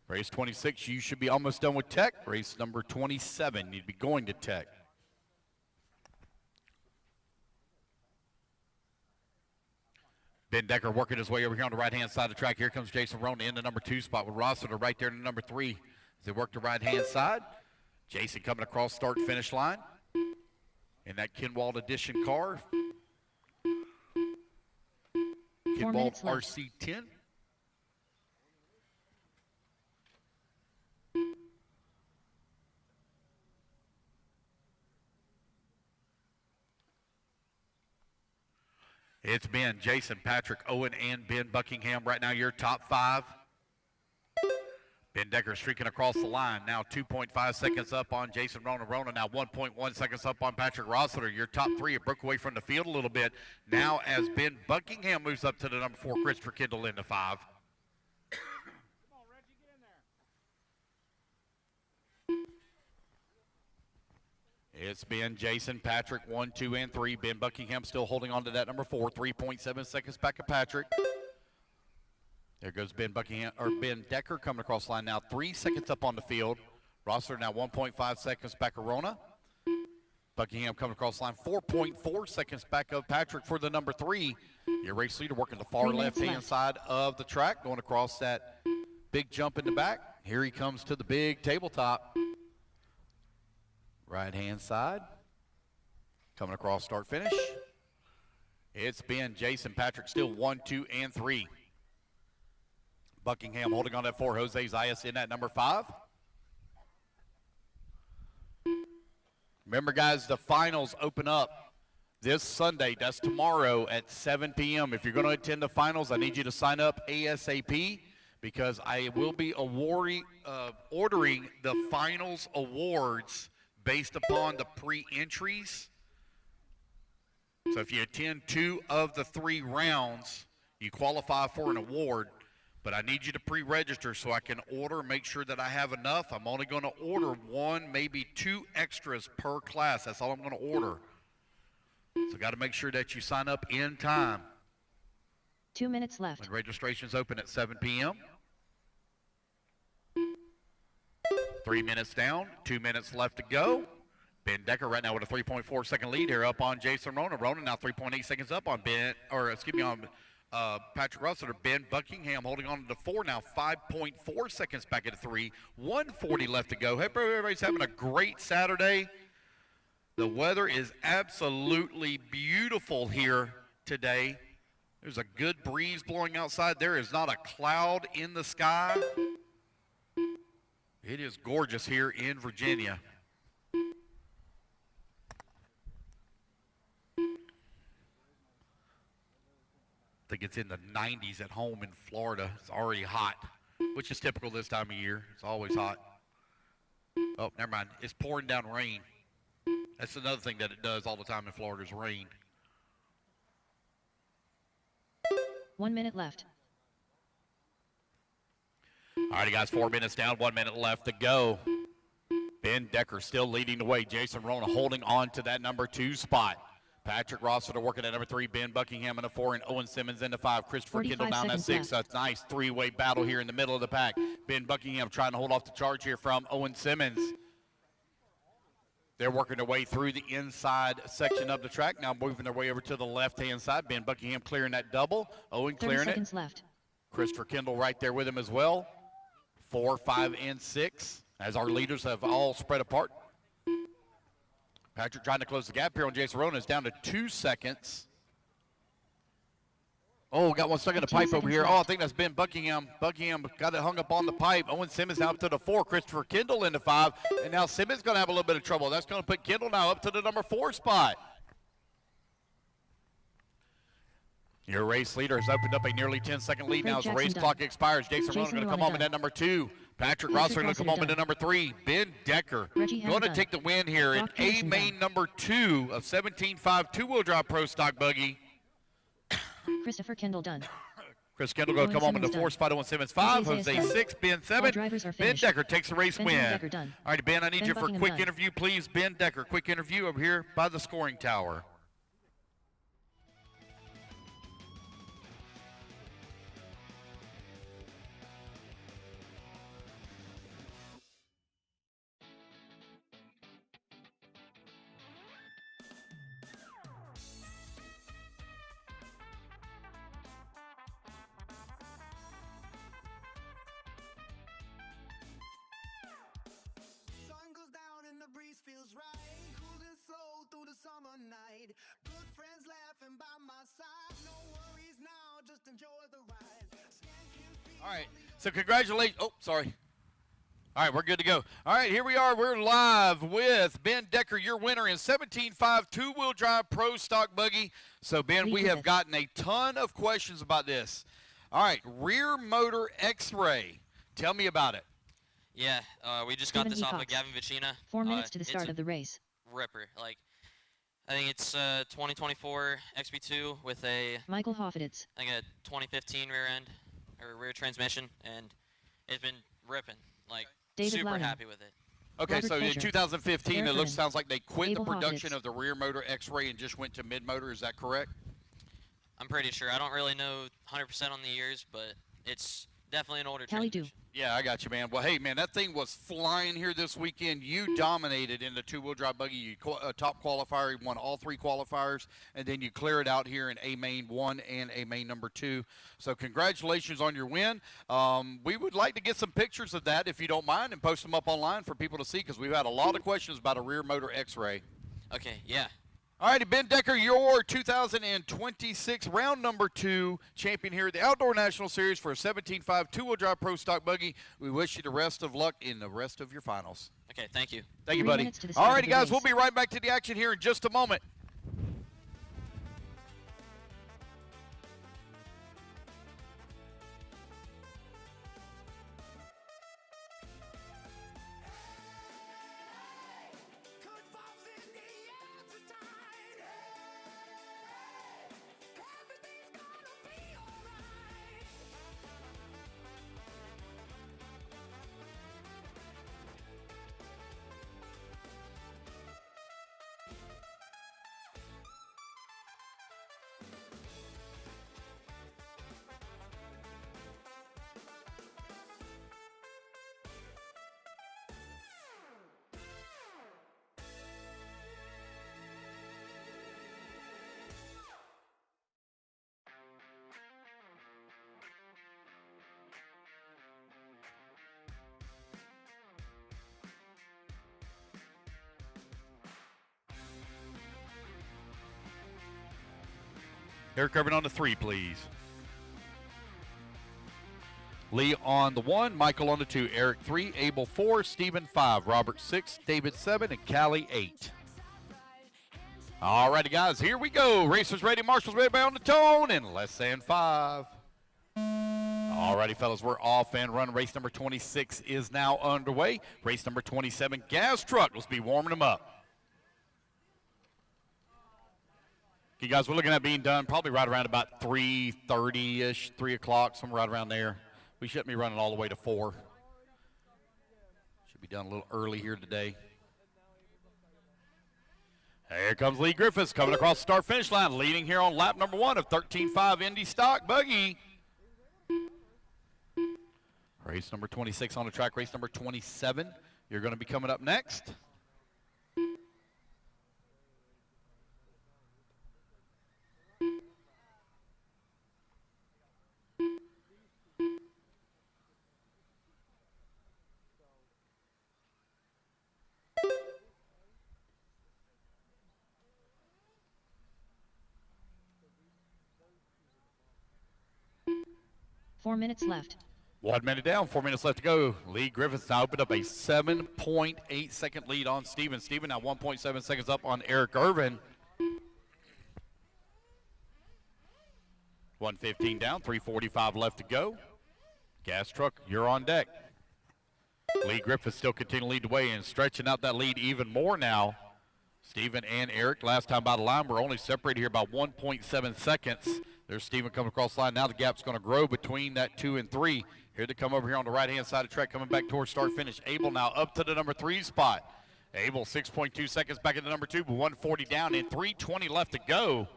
Speaker 4: Race 26, you should be almost done with tech. Race number 27, you'd be going to tech. Ben Decker working his way over here on the right-hand side of the track. Here comes Jason Rona in the number 2 spot with Rossiter right there in the number 3. As they work the right-hand side. Jason coming across start-finish line in that Kinwald Edition car.
Speaker 2: 4
Speaker 4: Kinwald
Speaker 2: minutes left.
Speaker 4: RC10. It's been Jason, Patrick, Owen, and Ben Buckingham. Right now, your top 5. Ben Decker streaking across the line. Now 2.5 seconds up on Jason Rona. Rona now 1.1 seconds up on Patrick Rossiter. Your top 3 have broke away from the field a little bit. Now as Ben Buckingham moves up to the number 4, Christopher Kendall into 5. It's been Jason, Patrick, 1, 2, and 3. Ben Buckingham still holding on to that number 4. 3.7 seconds back of Patrick. There goes Ben Decker coming across the line now. 3 seconds up on the field. Rossiter now 1.5 seconds back of Rona. Buckingham coming across the line. 4.4 seconds back of Patrick for the number 3. Your race leader working the far
Speaker 2: 3 minutes
Speaker 4: left-hand
Speaker 2: left.
Speaker 4: side of the track. Going across that big jump in the back. Here he comes to the big tabletop. Right-hand side. Coming across start-finish. It's been Jason, Patrick still 1, 2, and 3. Buckingham holding on that 4. Jose Zayas in at number 5. Remember, guys, the finals open up this Sunday. That's tomorrow at 7 p.m. If you're going to attend the finals, I need you to sign up ASAP because I will be ordering the finals awards based upon the pre-entries. So if you attend 2 of the 3 rounds, you qualify for an award. But I need you to pre-register so I can order, make sure that I have enough. I'm only going to order 1, maybe 2 extras per class. That's all I'm going to order. So got to make sure that you sign up in time.
Speaker 2: 2 minutes left.
Speaker 4: When registration's open at 7 p.m. 3 minutes down, 2 minutes left to go. Ben Decker right now with a 3.4 second lead here up on Jason Rona. Rona now 3.8 seconds up on Patrick Rossiter. Ben Buckingham holding on to the 4 now, 5.4 seconds back at the 3. 1:40 left to go. Hey, everybody's having a great Saturday. The weather is absolutely beautiful here today. There's a good breeze blowing outside. There is not a cloud in the sky. It is gorgeous here in Virginia. I think it's in the 90s at home in Florida. It's already hot, which is typical this time of year. It's always hot. Oh, never mind. It's pouring down rain. That's another thing that it does all the time in Florida is rain.
Speaker 2: 1 minute left.
Speaker 4: All righty, guys, 4 minutes down, 1 minute left to go.
Speaker 3: Ben Decker still leading the way. Jason Rona holding on to that number 2 spot. Patrick Rossiter working at number 3. Ben Buckingham in the 4, and Owen Simmons in the 5. Christopher Kendall
Speaker 2: 45
Speaker 3: down at
Speaker 2: seconds
Speaker 3: 6. So it's a nice three-way battle here in the middle of the pack. Ben Buckingham trying to hold off the charge here from Owen Simmons. They're working their way through the inside section of the track. Now moving their way over to the left-hand side. Ben Buckingham clearing that double. Owen
Speaker 2: 30
Speaker 3: clearing
Speaker 2: seconds
Speaker 3: it.
Speaker 2: left.
Speaker 3: Christopher Kendall right there with him as well. 4, 5, and 6 as our leaders have all spread apart. Patrick trying to close the gap here on Jason Rona. It's down to 2 seconds. Oh, got one stuck in the
Speaker 2: 2
Speaker 3: pipe over
Speaker 2: seconds
Speaker 3: here.
Speaker 2: left.
Speaker 3: Oh, I think that's Ben Buckingham. Buckingham got it hung up on the pipe. Owen Simmons now up to the 4. Christopher Kendall in the 5. And now Simmons going to have a little bit of trouble. That's going to put Kendall now up to the number 4 spot. Your race leader has opened up a nearly 10-second lead now as the
Speaker 2: Jackson
Speaker 3: race
Speaker 2: done.
Speaker 3: clock expires. Jason Rona going to come
Speaker 2: Rona
Speaker 3: home in
Speaker 2: done.
Speaker 3: at number 2. Patrick
Speaker 2: Patrick
Speaker 3: Rosser going to come
Speaker 2: Rossiter
Speaker 3: home in at
Speaker 2: done.
Speaker 3: number 3. Ben Decker
Speaker 2: Reggie
Speaker 3: going
Speaker 2: Hanna
Speaker 3: to
Speaker 2: done.
Speaker 3: take the win here in
Speaker 2: Brock
Speaker 3: A
Speaker 2: Peterson
Speaker 3: main
Speaker 2: done.
Speaker 3: number 2 of 17.5 two-wheel drive pro stock buggy.
Speaker 2: Christopher Kendall done.
Speaker 3: Chris Kendall going to
Speaker 2: Owen
Speaker 3: come home in the
Speaker 2: Simmons
Speaker 3: 4
Speaker 2: done.
Speaker 3: spot. Owen Simmons 5.
Speaker 2: Jose
Speaker 3: Jose
Speaker 2: is done.
Speaker 3: 6. Ben
Speaker 2: All
Speaker 3: 7.
Speaker 2: drivers are
Speaker 3: Ben
Speaker 2: finished.
Speaker 3: Decker takes the race
Speaker 2: Benjamin
Speaker 3: win.
Speaker 2: Decker done.
Speaker 3: All right, Ben, I need
Speaker 2: Ben
Speaker 3: you for a
Speaker 2: Buckingham
Speaker 3: quick
Speaker 2: done.
Speaker 3: interview, please. Ben Decker, quick interview over here by the scoring tower.
Speaker 1: Sun goes down and the breeze feels right. Cruising slow through the summer night. Good friends laughing by my side. No worries now, just enjoy the ride. Skanking feet
Speaker 3: All right, so congratulations. Oh, sorry. All right, we're good to go. All right, here we are. We're live with Ben Decker, your winner in 17.5 two-wheel drive pro stock buggy. So, Ben, we have gotten a ton of questions about this. All right, rear motor X-ray. Tell me about it.
Speaker 9: Yeah, we just got
Speaker 2: Stephen
Speaker 9: this
Speaker 2: E.
Speaker 9: off of
Speaker 2: Cox.
Speaker 9: Gavin Vicina.
Speaker 2: 4 minutes to the
Speaker 9: It's
Speaker 2: start
Speaker 9: a
Speaker 2: of the race.
Speaker 9: ripper. Like, I think it's 2024 XP2 with a
Speaker 2: Michael Hoffeditz.
Speaker 9: I think a 2015 rear end or rear transmission, and it's been ripping. Like,
Speaker 2: David
Speaker 9: super
Speaker 2: Loudon.
Speaker 9: happy with it.
Speaker 3: Okay,
Speaker 2: Robert
Speaker 3: so in
Speaker 2: Fisher.
Speaker 3: 2015,
Speaker 2: Eric
Speaker 3: it looks
Speaker 2: Vernon.
Speaker 3: sounds like they quit
Speaker 2: Abel
Speaker 3: the production
Speaker 2: Hoffitz.
Speaker 3: of the rear motor X-ray and just went to mid-motor. Is that correct?
Speaker 9: I'm pretty sure. I don't really know 100% on the years, but it's definitely an older
Speaker 2: Cali
Speaker 9: transmission.
Speaker 3: Yeah, I got you, man. Well, hey, man, that thing was flying here this weekend. You dominated in the two-wheel drive buggy. You top qualifier, you won all 3 qualifiers, and then you clear it out here in A main 1 and A main number 2. So congratulations on your win. We would like to get some pictures of that, if you don't mind, and post them up online for people to see, because we've had a lot of questions about a rear motor X-ray.
Speaker 9: Okay, yeah.
Speaker 3: All righty, Ben Decker, your 2026 round number 2 champion here at the Outdoor National Series for a 17.5 two-wheel drive pro stock buggy. We wish you the rest of luck in the rest of your finals.
Speaker 9: Okay, thank you.
Speaker 3: Thank you,
Speaker 2: 3
Speaker 3: buddy.
Speaker 2: minutes to the start
Speaker 3: All
Speaker 2: of
Speaker 3: righty,
Speaker 2: the
Speaker 3: guys, we'll
Speaker 2: race.
Speaker 3: be right back to the action here in just a moment.
Speaker 1: Good vibes in the air tonight. Everything's gonna be alright.
Speaker 3: Eric Urban on the 3, please. Lee on the 1, Michael on the 2, Eric 3, Abel 4, Stephen 5, Robert 6, David 7, and Callie 8. All righty, guys, here we go. Racers ready, marshals ready, on the tone in less than 5. All righty, fellas, we're off and run. Race number 26 is now underway. Race number 27, gas truck. Let's be warming them up. Okay, guys, we're looking at being done probably right around about 3:30-ish, 3 o'clock, somewhere right around there. We shouldn't be running all the way to 4. Should
Speaker 4: be done a little early here today. Here comes Lee Griffiths coming across the start-finish line, leading here on lap number 1 of 13.5 Indy Stock Buggy. Race number 26 on the track, race number 27. You're going to be coming up next.
Speaker 2: Four minutes left.
Speaker 4: 1 minute down, 4 minutes left to go. Lee Griffiths now opened up a 7.8 second lead on Steven. Steven now 1.7 seconds up on Eric Irvin. 1:15 down, 3:45 left to go. Gas truck, you're on deck. Lee Griffiths still continuing to lead the way and stretching out that lead even more now. Steven and Eric, last time by the line, were only separated here by 1.7 seconds. There's Steven coming across the line. Now the gap's going to grow between that 2 and 3. Here to come over here on the right-hand side of the track, coming back towards start-finish. Abel now up to the number 3 spot. Abel 6.2 seconds back into number 2, but 140 down and 3:20 left to go.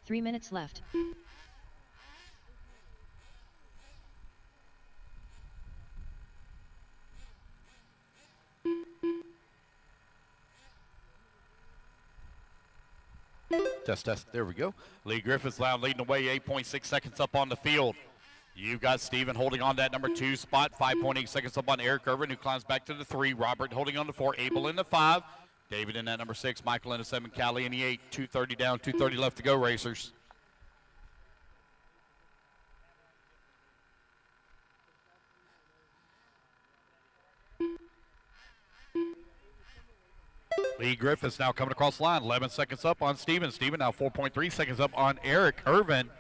Speaker 2: Three minutes left.
Speaker 4: Test. There we go. Lee Griffiths loud leading the way, 8.6 seconds up on the field. You've got Steven holding on that number 2 spot, 5.8 seconds up on Eric Irvin, who climbs back to the 3. Robert holding on to 4. Abel in the 5. David in that number 6. Michael in the 7. Callie in the 8. 2:30 down, 2:30 left to go, racers. Lee Griffiths now coming across the line, 11 seconds up on Steven. Steven now 4.3 seconds up on Eric Irvin.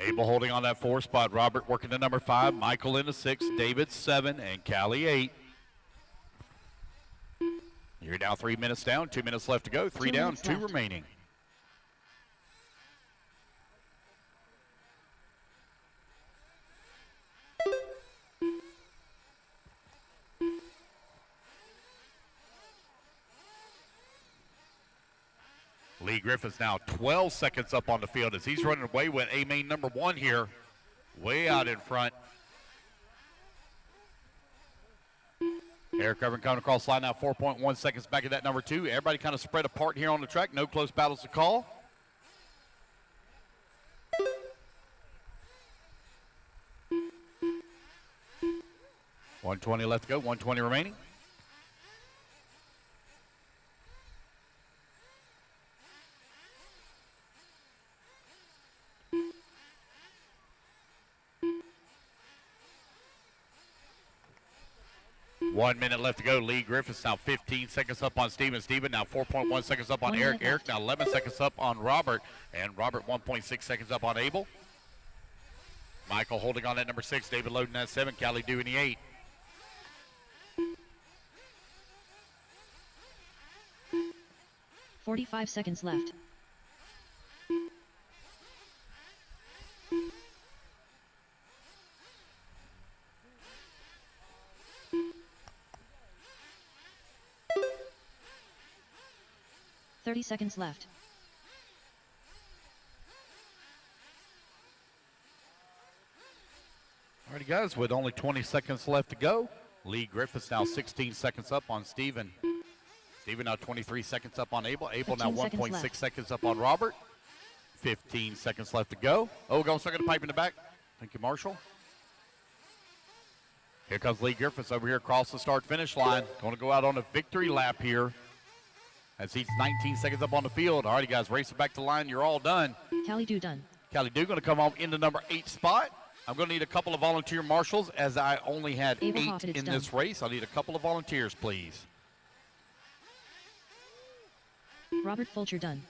Speaker 4: Abel holding on that 4 spot. Robert working the number 5. Michael in the 6. David 7 and Callie 8. You're now 3 minutes down, 2 minutes left to go. 3 down, 2 remaining. Lee Griffiths now 12 seconds up on the field as he's running away with A-main number 1 here, way out in front. Eric Irvin coming across the line now, 4.1 seconds back at that number 2. Everybody kind of spread apart here on the track. No close battles to call. .120 left to go, 120 remaining. One minute left to go. Lee Griffiths now 15 seconds up on Steven. Steven now 4.1 seconds up on Eric. Eric now 11 seconds up on Robert. And Robert 1.6 seconds up on Abel. Michael holding on that number 6. David loading that 7. Callie doing the 8.
Speaker 2: .45 seconds left. .30 seconds left.
Speaker 4: Alrighty, guys, with only 20 seconds left to go, Lee Griffiths now 16 seconds up on Steven. Steven now 23 seconds up on Abel. Abel now 1.6 seconds up on Robert. 15 seconds left to go. Oh, we're going to suck the pipe in the back. Thank you, Marshall. Here comes Lee Griffiths over here across the start-finish line. Going to go out on a victory lap here as he's 19 seconds up on the field. Alrighty, guys, racing back to the line. You're all done.
Speaker 2: Callie Do done.
Speaker 4: Callie Do going to come home into number 8 spot. I'm going to need a couple of volunteer marshals as I only had
Speaker 2: Abel
Speaker 4: 8
Speaker 2: Hoffett,
Speaker 4: in
Speaker 2: done.
Speaker 4: this race. I need a couple of volunteers, please.
Speaker 2: Robert Fulcher done.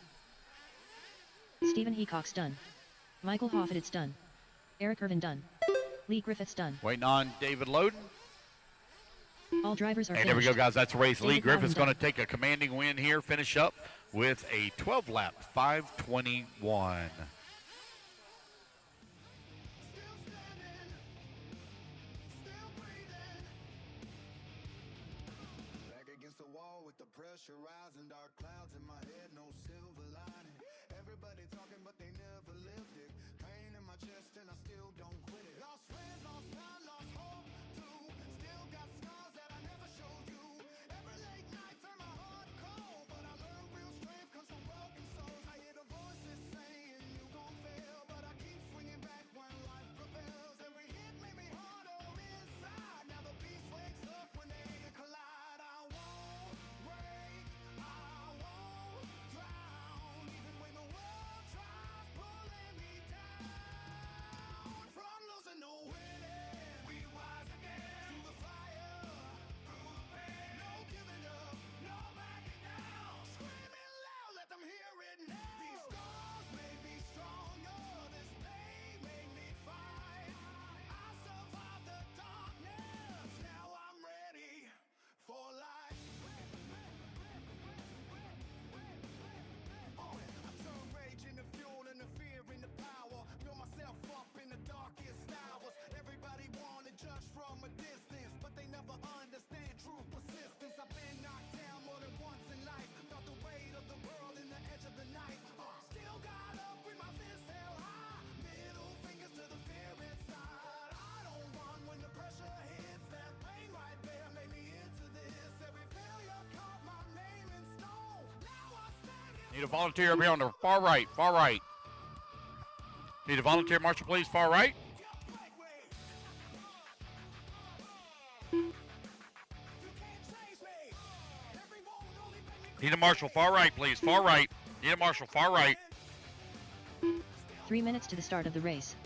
Speaker 2: Stephen Heacock's done. Michael Hoffett, it's done. Eric Irvin, done. Lee Griffiths, done.
Speaker 4: Waiting on David Loden.
Speaker 2: All drivers are
Speaker 4: And there we
Speaker 2: finished.
Speaker 4: go, guys. That's a race. Lee
Speaker 2: David
Speaker 4: Griffith's
Speaker 2: Loudon
Speaker 4: going to take a commanding win here, finish up with a 12-lap 5:21.
Speaker 1: Back against the wall with the pressure rising, dark clouds in my head, no silver lining. Everybody talking, but they never lived it. Pain in my chest, and I still don't quit it. Lost friends, lost time, lost hope too. Still got scars that I never showed you. Every late night turn my heart cold, but I learned real strength comes from broken souls. I hear the voices saying you gon' fail, but I keep swinging back when life prevails. Every hit made me harder inside. Now the beast wakes up when they collide. I won't break, I won't drown, even when the world tries pulling me down. From losing to winning, we rise again. Through the fire, through the pain, no giving up, no backing down. Screaming loud, let them hear it now. These scars made me stronger, this pain made me fight. I survived the darkness, now I'm ready for life. I turn rage into fuel and the fear into power. Build myself up in the darkest hours. Everybody wanna judge from a distance, but they never understand true persistence. I've been knocked down more than once in life. Felt the weight of the world in the edge of the knife. Still got up with my fist held high. Middle fingers to the fear inside. I don't run when the pressure hits. That pain right there made me into this. Every failure carved my name in stone. Now I stand here.
Speaker 4: Need a volunteer over here on the far right, far right. Need a volunteer, Marshal, please, far right. Need a Marshal, far right, please, far right. Need a Marshal, far right.
Speaker 2: 3 minutes to the start of the race.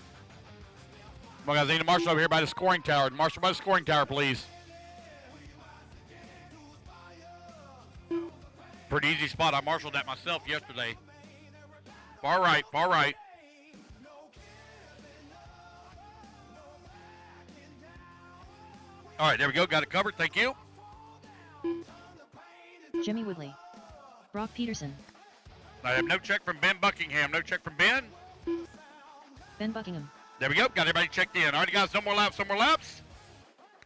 Speaker 4: Come on, guys, need a Marshal over here by the scoring tower. Marshal by the scoring tower, please. Pretty easy spot. I marshaled that myself yesterday. Far right, far right. All right, there we go. Got it covered. Thank you.
Speaker 2: Jimmy Woodley. Brock Peterson.
Speaker 4: I have no check from Ben Buckingham. No check from Ben.
Speaker 2: Ben Buckingham.
Speaker 4: There we go. Got everybody checked in. All right, guys, no more laps, no more laps.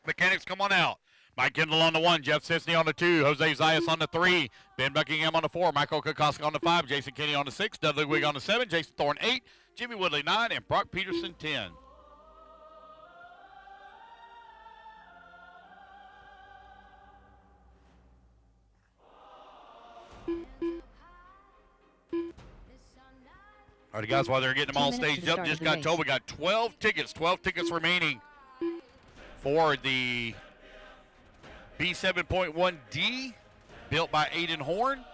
Speaker 4: Mechanics, come on out. Mike Kendall on the 1, Jeff Sisney on the 2, Jose Zayas on the 3, Ben Buckingham on the 4, Michael Kokoska on the 5, Jason Kenny on the 6, Dudley Wigg on the 7, Jason Thorne 8, Jimmy Woodley 9, and Brock Peterson 10. All right, guys, while they're getting them all
Speaker 2: 2 minutes to
Speaker 4: staged
Speaker 2: the
Speaker 4: up,
Speaker 2: start
Speaker 4: just
Speaker 2: of the
Speaker 4: got
Speaker 2: race.
Speaker 4: told we got 12 tickets remaining for the B7.1D built by Aiden Horn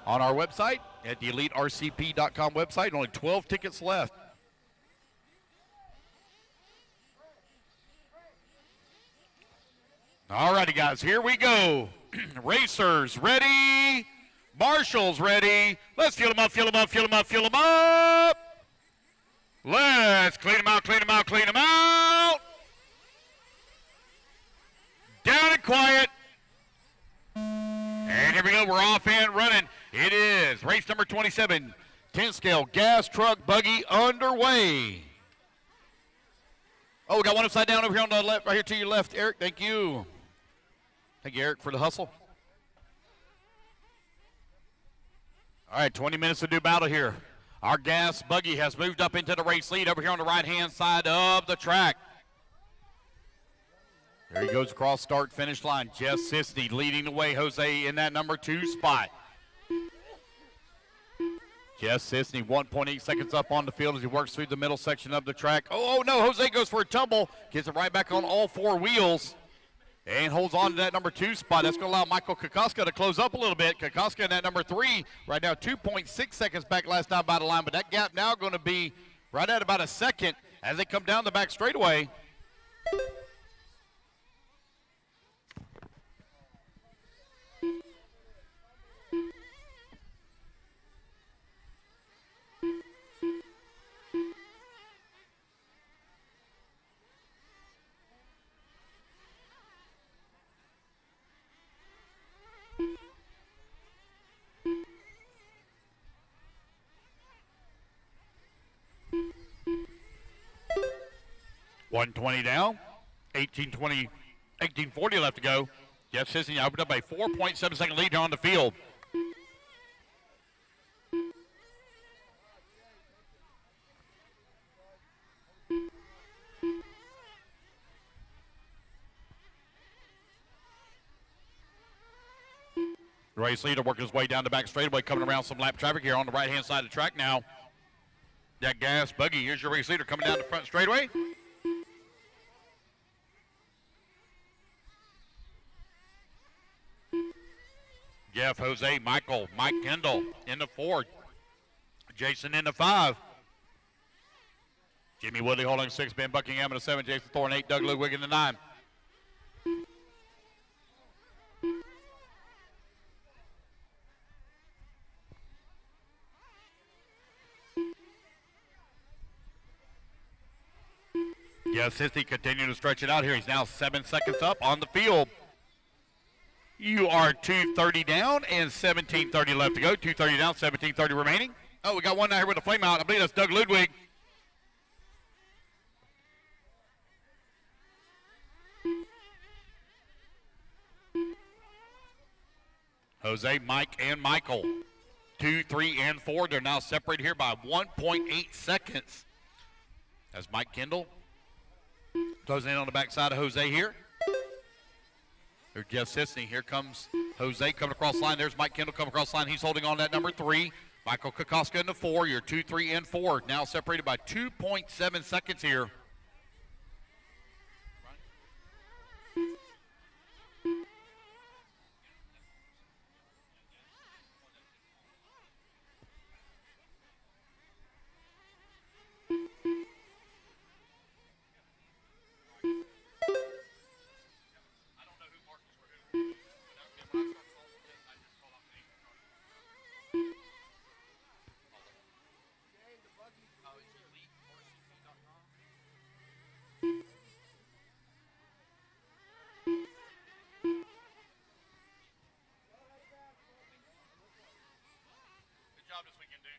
Speaker 4: on our website at the EliteRCP.com website. Only 12 tickets left. All righty, guys, here we go. Racers ready. Marshals ready. Let's fuel them up, fuel them up, fuel them up, fuel them up. Let's clean them out, clean them out, clean them out. Down and quiet. And here we go. We're off and running. It is race number 27, 10 scale gas truck buggy underway. Oh, we got one upside down over here on the left, right here to your left, Eric. Thank you. Thank you, Eric, for the hustle. All right, 20 minutes to do battle here. Our gas buggy has moved up into the race lead over here on the right-hand side of the track. There he goes across start finish line. Jeff Sisney leading the way. Jose in that number 2 spot. Jeff Sisney 1.8 seconds up on the field as he works through the middle section of the track. Oh no, Jose goes for a tumble. Gets it right back on all 4 wheels. And holds on to that number 2 spot. That's going to allow Michael Kokoska to close up a little bit. Kokoska in that number 3. Right now 2.6 seconds back last time by the line. But that gap now going to be right at about a second as they come down the back straightaway. 120 down, 1840 left to go. Jeff Sissy opened up a 4.7 second lead here on the field. Race leader working his way down the back straightaway, coming around some lap traffic here on the right-hand side of the track now. That gas buggy, here's your race leader coming down the front straightaway. Jeff, Jose, Michael, Mike Kendall in the 4. Jason in the 5. Jimmy Woodley holding 6, Ben Buckingham in the 7, Jason Thorne 8, Doug Ludwig in the 9. Yes, Sissy continuing to stretch it out here. He's now 7 seconds up on the field. You are 2:30 down and 17:30 left to go. 2:30 down, 17:30 remaining. Oh, we got one out here with a flame out. I believe that's Doug Ludwig. Jose, Mike, and Michael. 2, 3, and 4. They're now separated here by 1.8 seconds. That's Mike Kendall. Closing in on the backside of Jose here. There's Jeff Sissy. Here comes Jose coming across the line. There's Mike Kendall coming across the line. He's holding on that number 3. Michael Kokoska in the 4. You're 2, 3, and 4. Now separated by 2.7 seconds here. Job this weekend, dude.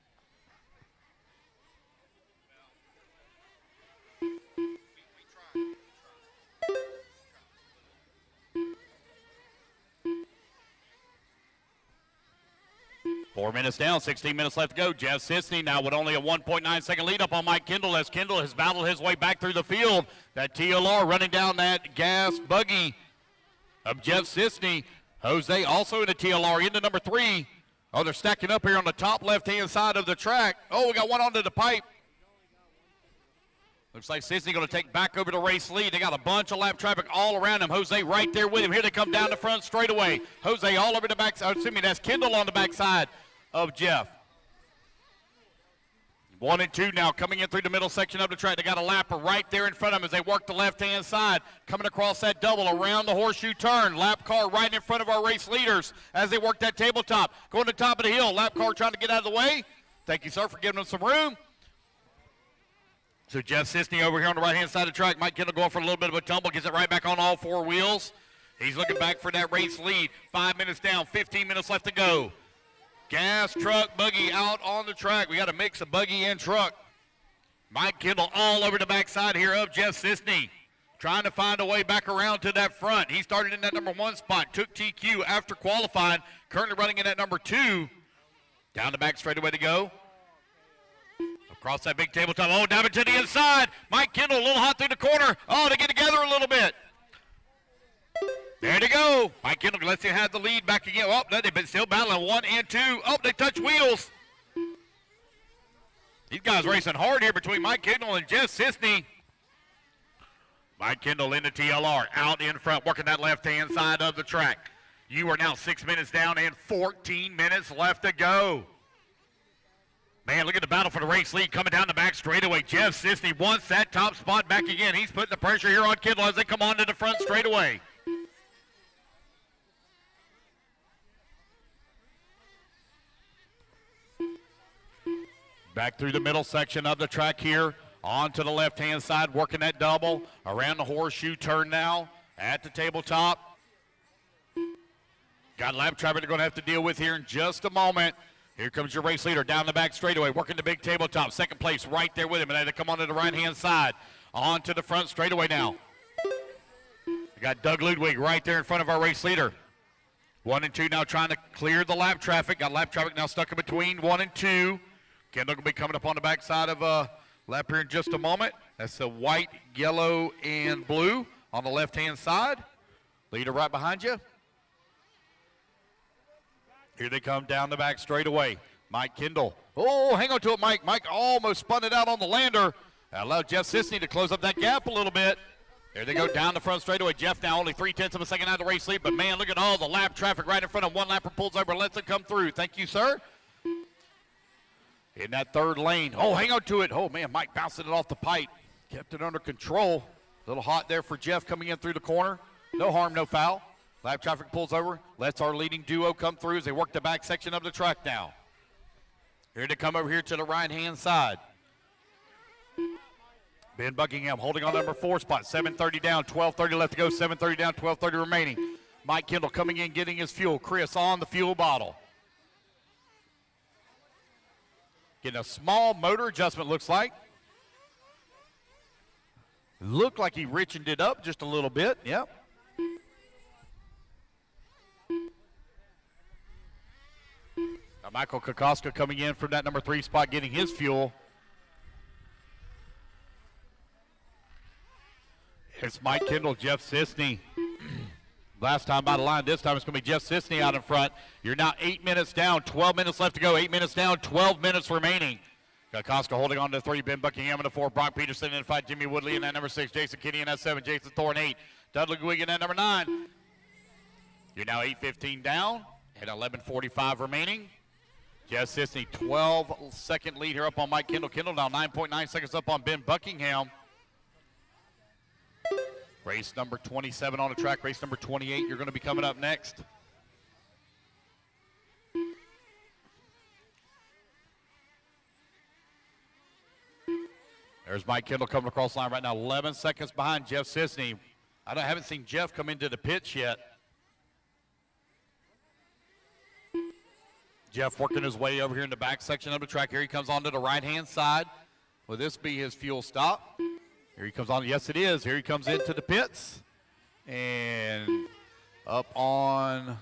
Speaker 4: 4 minutes down, 16 minutes left to go. Jeff Sissy now with only a 1.9 second lead up on Mike Kendall as Kendall has battled his way back through the field. That TLR running down that gas buggy of Jeff Sissy. Jose also in the TLR into number 3. Oh, they're stacking up here on the top left-hand side of the track. Oh, we got one onto the pipe. Looks like Sissy going to take back over the race lead. They got a bunch of lap traffic all around him. Jose right there with him. Here they come down the front straightaway. Jose all over the backside. Excuse me, that's Kendall on the backside of Jeff. 1 and 2 now coming in through the middle section of the track. They got a lapper right there in front of them as they work the left-hand side. Coming across that double around the horseshoe turn. Lap car right in front of our race leaders as they work that tabletop. Going to the top of the hill. Lap car trying to get out of the way. Thank you, sir, for giving them some room. So Jeff Sissy over here on the right-hand side of the track. Mike Kendall going for a little bit of a tumble. Gets it right back on all 4 wheels. He's looking back for that race lead. 5 minutes down, 15 minutes left to go. Gas, truck, buggy out on the track. We got a mix of buggy and truck. Mike Kendall all over the backside here of Jeff Sissy. Trying to find a way back around to that front. He started in that number 1 spot. Took TQ after qualifying. Currently running in at number 2. Down the back straightaway to go. Across that big tabletop. Oh, down to the inside. Mike Kendall a little hot through the corner. Oh, they get together a little bit. There they go. Mike Kendall lets him have the lead back again. Oh, they've been still battling 1 and 2. Oh, they touch wheels. These guys racing hard here between Mike Kendall and Jeff Sissy. Mike Kendall in the TLR, out in front, working that left-hand side of the track. You are now 6 minutes down and 14 minutes left to go. Man, look at the battle for the race lead coming down the back straightaway. Jeff Sissy wants that top spot back again. He's putting the pressure here on Kendall as they come on to the front straightaway. Back through the middle section of the track here, on to the left-hand side, working that double, around the horseshoe turn now, at the tabletop. Got lap traffic they're going to have to deal with here in just a moment. Here comes your race leader down the back straightaway, working the big tabletop. Second place right there with him, and they come on to the right-hand side. On to the front straightaway now. We got Doug Ludwig right there in front of our race leader. 1 and 2 now trying to clear the lap traffic. Got lap traffic now stuck in between 1 and 2. Kendall will be coming up on the backside of lap here in just a moment. That's the white, yellow, and blue on the left-hand side. Leader right behind you. Here they come down the back straightaway. Mike Kendall. Oh, hang on to it, Mike. Mike almost spun it out on the lander. That allowed Jeff Sisney to close up that gap a little bit. There they go down the front straightaway. Jeff now only 3/10 of a second out of the race lead, but man, look at all the lap traffic right in front of one lapper, pulls over, lets it come through. Thank you, sir. In that third lane. Oh, hang on to it. Oh, man, Mike bouncing it off the pipe. Kept it under control. A little hot there for Jeff coming in through the corner. No harm, no foul. Lap traffic pulls over, lets our leading duo come through as they work the back section of the track now. Here to come over here to the right-hand side. Ben Buckingham holding on number 4 spot. 7:30 down, 12:30 left to go. 7:30 down, 12:30 remaining. Mike Kendall coming in, getting his fuel. Chris on the fuel bottle. Getting a small motor adjustment, looks like. Looked like he richened it up just a little bit. Yep. Now Michael Kokoska coming in from that number 3 spot, getting his fuel. It's Mike Kendall, Jeff Sisney. Last time by the line, this time it's going to be Jeff Sisney out in front. You're now 8 minutes down, 12 minutes left to go. 8 minutes down, 12 minutes remaining. Kokoska holding on to 3, Ben Buckingham in the 4, Brock Peterson in 5, Jimmy Woodley in that number 6, Jason Kinney in that 7, Jason Thorne 8, Dudley Gwig in that number 9. You're now 8:15 down and 11:45 remaining. Jeff Sisney, 12-second lead here up on Mike Kendall. Kendall now 9.9 seconds up on Ben Buckingham. Race number 27 on the track. Race number 28, you're going to be coming up next. There's Mike Kendall coming across the line right now. 11 seconds behind Jeff Sisney. I haven't seen Jeff come into the pits yet. Jeff working his way over here in the back section of the track. Here he comes onto the right-hand side. Will this be his fuel stop? Here he comes on. Yes, it is. Here he comes into the pits. And up on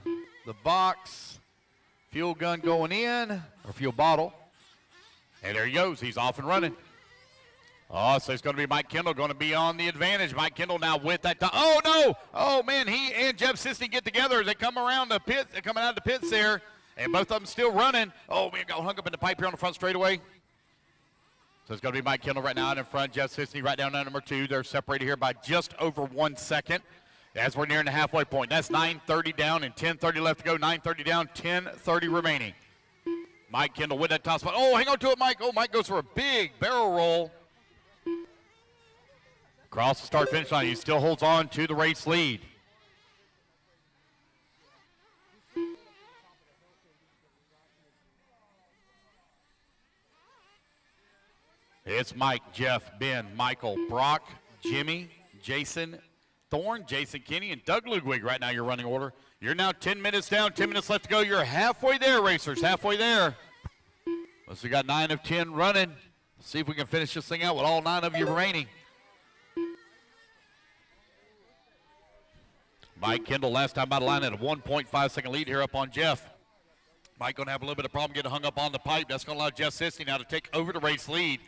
Speaker 4: the box. Fuel gun going in, or fuel bottle. And there he goes. He's off and running. Oh, so it's going to be Mike Kendall going to be on the advantage. Mike Kendall now with that. Oh, no. Oh, man, he and Jeff Sisney get together as they come around the pits. They're coming out of the pits there. And both of them still running. Oh, man, got hung up in the pipe here on the front straightaway. So it's going to be Mike Kendall right now out in front. Jeff Sisney right down to number 2. They're separated here by just over 1 second as we're nearing the halfway point. That's 9:30 down and 10:30 left to go. 9:30 down, 10:30 remaining. Mike Kendall with that top spot. Oh, hang on to it, Mike. Oh, Mike goes for a big barrel roll. Across the start-finish line, he still holds on to the race lead. It's Mike, Jeff, Ben, Michael, Brock, Jimmy, Jason Thorne, Jason Kinney, and Doug Ludwig right now your running order. You're now 10 minutes down, 10 minutes left to go. You're halfway there, racers, halfway there. Plus we got 9 of 10 running. Let's see if we can finish this thing out with all 9 of you remaining. Mike Kendall last time by the line at a 1.5 second lead here up on Jeff. Mike going to have a little bit of problem getting hung up on the pipe. That's going to allow Jeff Sisney now to take over the race lead.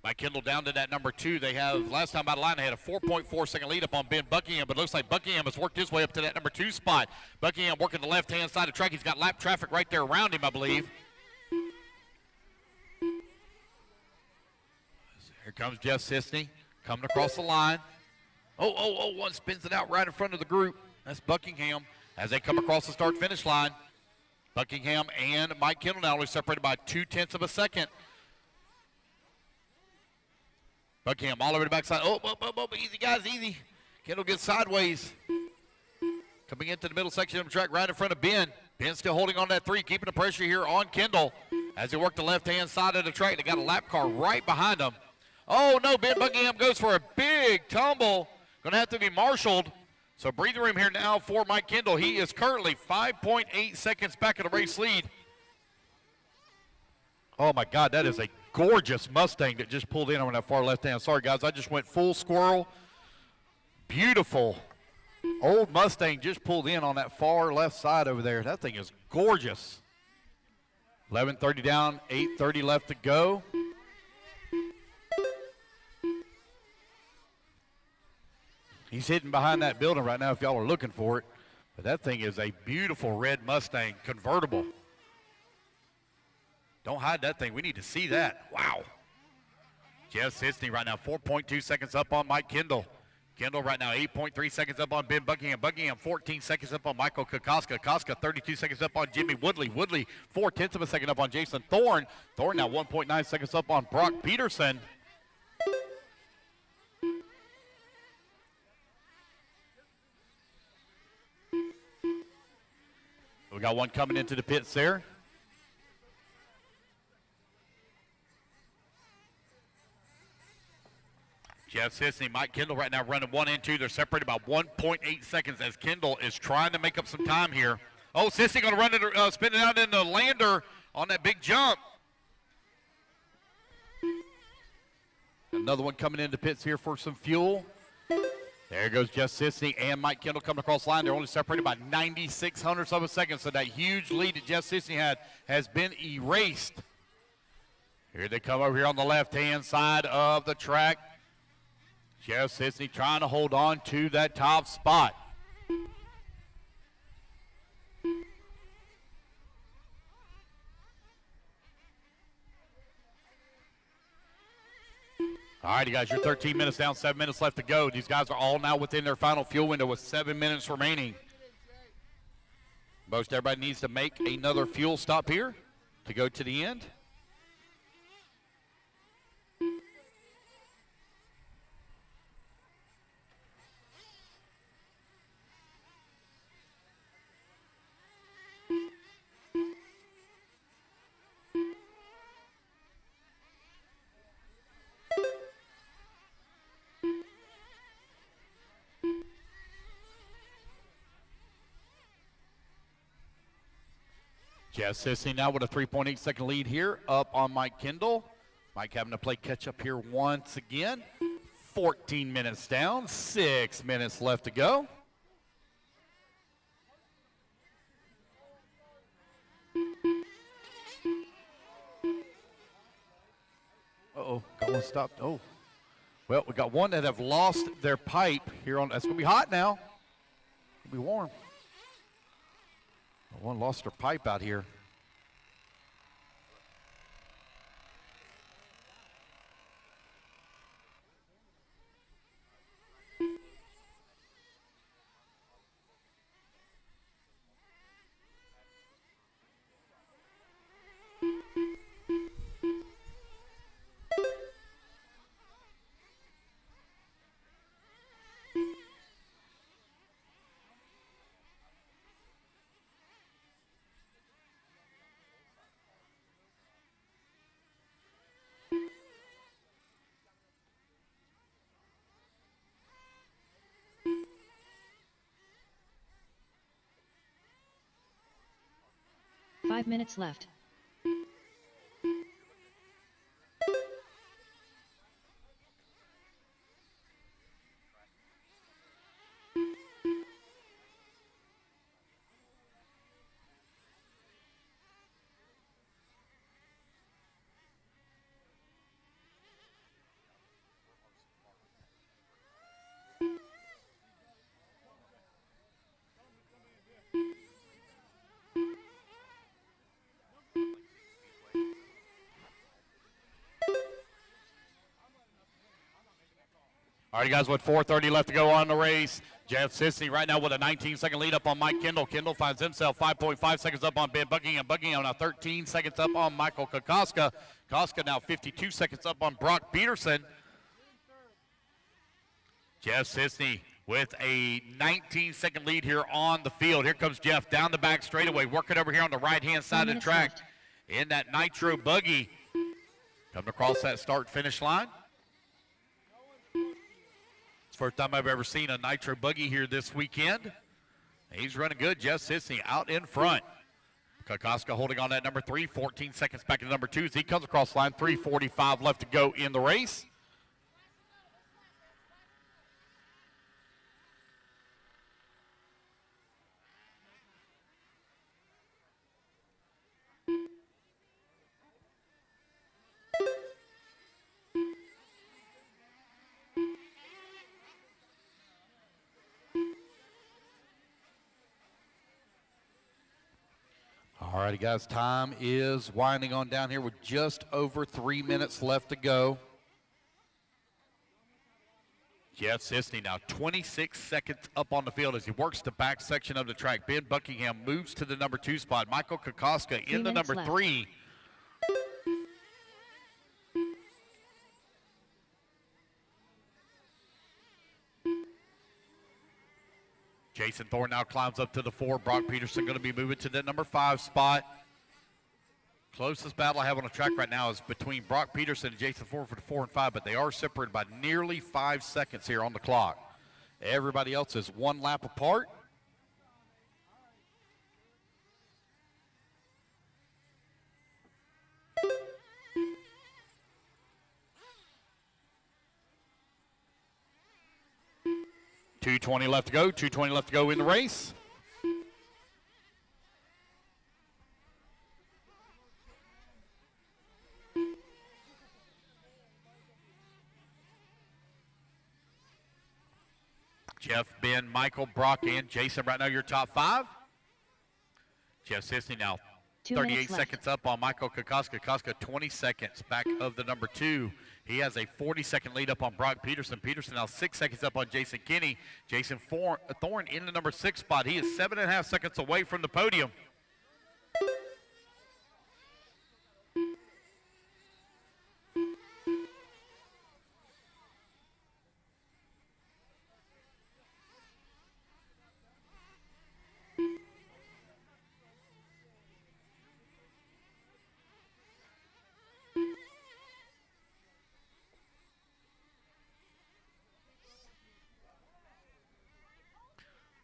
Speaker 4: Mike Kendall down to that number 2. They have, last time by the line, they had a 4.4 second lead up on Ben Buckingham, but it looks like Buckingham has worked his way up to that number 2 spot. Buckingham working the left-hand side of the track. He's got lap traffic right there around him, I believe. Here comes Jeff Sisney coming across the line. One spins it out right in front of the group. That's Buckingham as they come across the start-finish line. Buckingham and Mike Kendall now only separated by 0.2 of a second. Buckingham all over the backside. Easy, guys, easy. Kendall gets sideways. Coming into the middle section of the track right in front of Ben. Ben still holding on that 3, keeping the pressure here on Kendall as they work the left-hand side of the track. They got a lap car right behind them. Oh, no, Ben Buckingham goes for a big tumble. Going to have to be marshaled. So breathing room here now for Mike Kendall. He is currently 5.8 seconds back of the race lead. Oh, my God, that is a gorgeous Mustang that just pulled in on that far left hand. Sorry, guys, I just went full squirrel. Beautiful old Mustang just pulled in on that far left side over there. That thing is gorgeous. 11:30 down, 8:30 left to go. He's hidden behind that building right now if y'all are looking for it. But that thing is a beautiful red Mustang convertible. Don't hide that thing. We need to see that. Wow. Jeff Sisney right now 4.2 seconds up on Mike Kendall. Kendall right now 8.3 seconds up on Ben Buckingham. Buckingham 14 seconds up on Michael Kokoska. Koska 32 seconds up on Jimmy Woodley. Woodley 0.4 of a second up on Jason Thorne. Thorne now 1.9 seconds up on Brock Peterson. We got one coming into the pits there. Jeff Sisney, Mike Kendall right now running 1 and 2. They're separated by 1.8 seconds as Kendall is trying to make up some time here. Oh, Sisney going to run it, spin it out in the lander on that big jump. Another one coming into pits here for some fuel. There goes Jeff Sisney and Mike Kendall coming across the line. They're only separated by 96 hundredths of a second, so that huge lead that Jeff Sisney had has been erased. Here they come over here on the left-hand side of the track. Jeff Sisney trying to hold on to that top spot. All right, you guys, you're 13 minutes down, 7 minutes left to go. These guys are all now within their final fuel window with 7 minutes remaining. Most everybody needs to make another fuel stop here to go to the end. Jeff Sisney now with a 3.8 second lead here up on Mike Kendall. Mike having to play catch up here once again. 14 minutes down, 6 minutes left to go. Uh-oh, got one stopped. Oh, well, we got one that have lost their pipe here on. That's going to be hot now. It'll be warm. One lost her pipe out here.
Speaker 2: Five minutes left.
Speaker 4: All right, guys, with 4:30 left to go on the race. Jeff Sisney right now with a 19-second lead up on Mike Kendall. Kendall finds himself 5.5 seconds up on Ben Buckingham. Buckingham now 13 seconds up on Michael Kokoska. Koska now 52 seconds up on Brock Peterson. Jeff Sisney with a 19-second lead here on the field. Here comes Jeff down the back straightaway, working over here on the right-hand side of the track in that nitro buggy. Coming across that start-finish line. It's the first time I've ever seen a nitro buggy here this weekend. He's running good. Jeff Sisney out in front. Kokoska holding on that number 3, 14 seconds back to number 2 as he comes across the line. 3:45 left to go in the race. All righty, guys, time is winding on down here with just over 3 minutes left to go. Jeff Sisney now 26 seconds up on the field as he works the back section of the track. Ben Buckingham moves to the number 2 spot. Michael Kokoska in the number 3. Jason Thorne now climbs up to the 4. Brock Peterson going to be moving to the number 5 spot. Closest battle I have on the track right now is between Brock Peterson and Jason Thorne for the 4 and 5, but they are separated by nearly 5 seconds here on the clock. Everybody else is 1 lap apart. .220 left to go. 2:20 left to go in the race. Jeff, Ben, Michael, Brock, and Jason right now your top 5. Jeff Sisney now 38 seconds up on Michael Kokoska. Kokoska 20 seconds back of the number 2. He has a 40-second lead up on Brock Peterson. Peterson now 6 seconds up on Jason Kinney. Jason Thorne in the number 6 spot. He is 7.5 seconds away from the podium.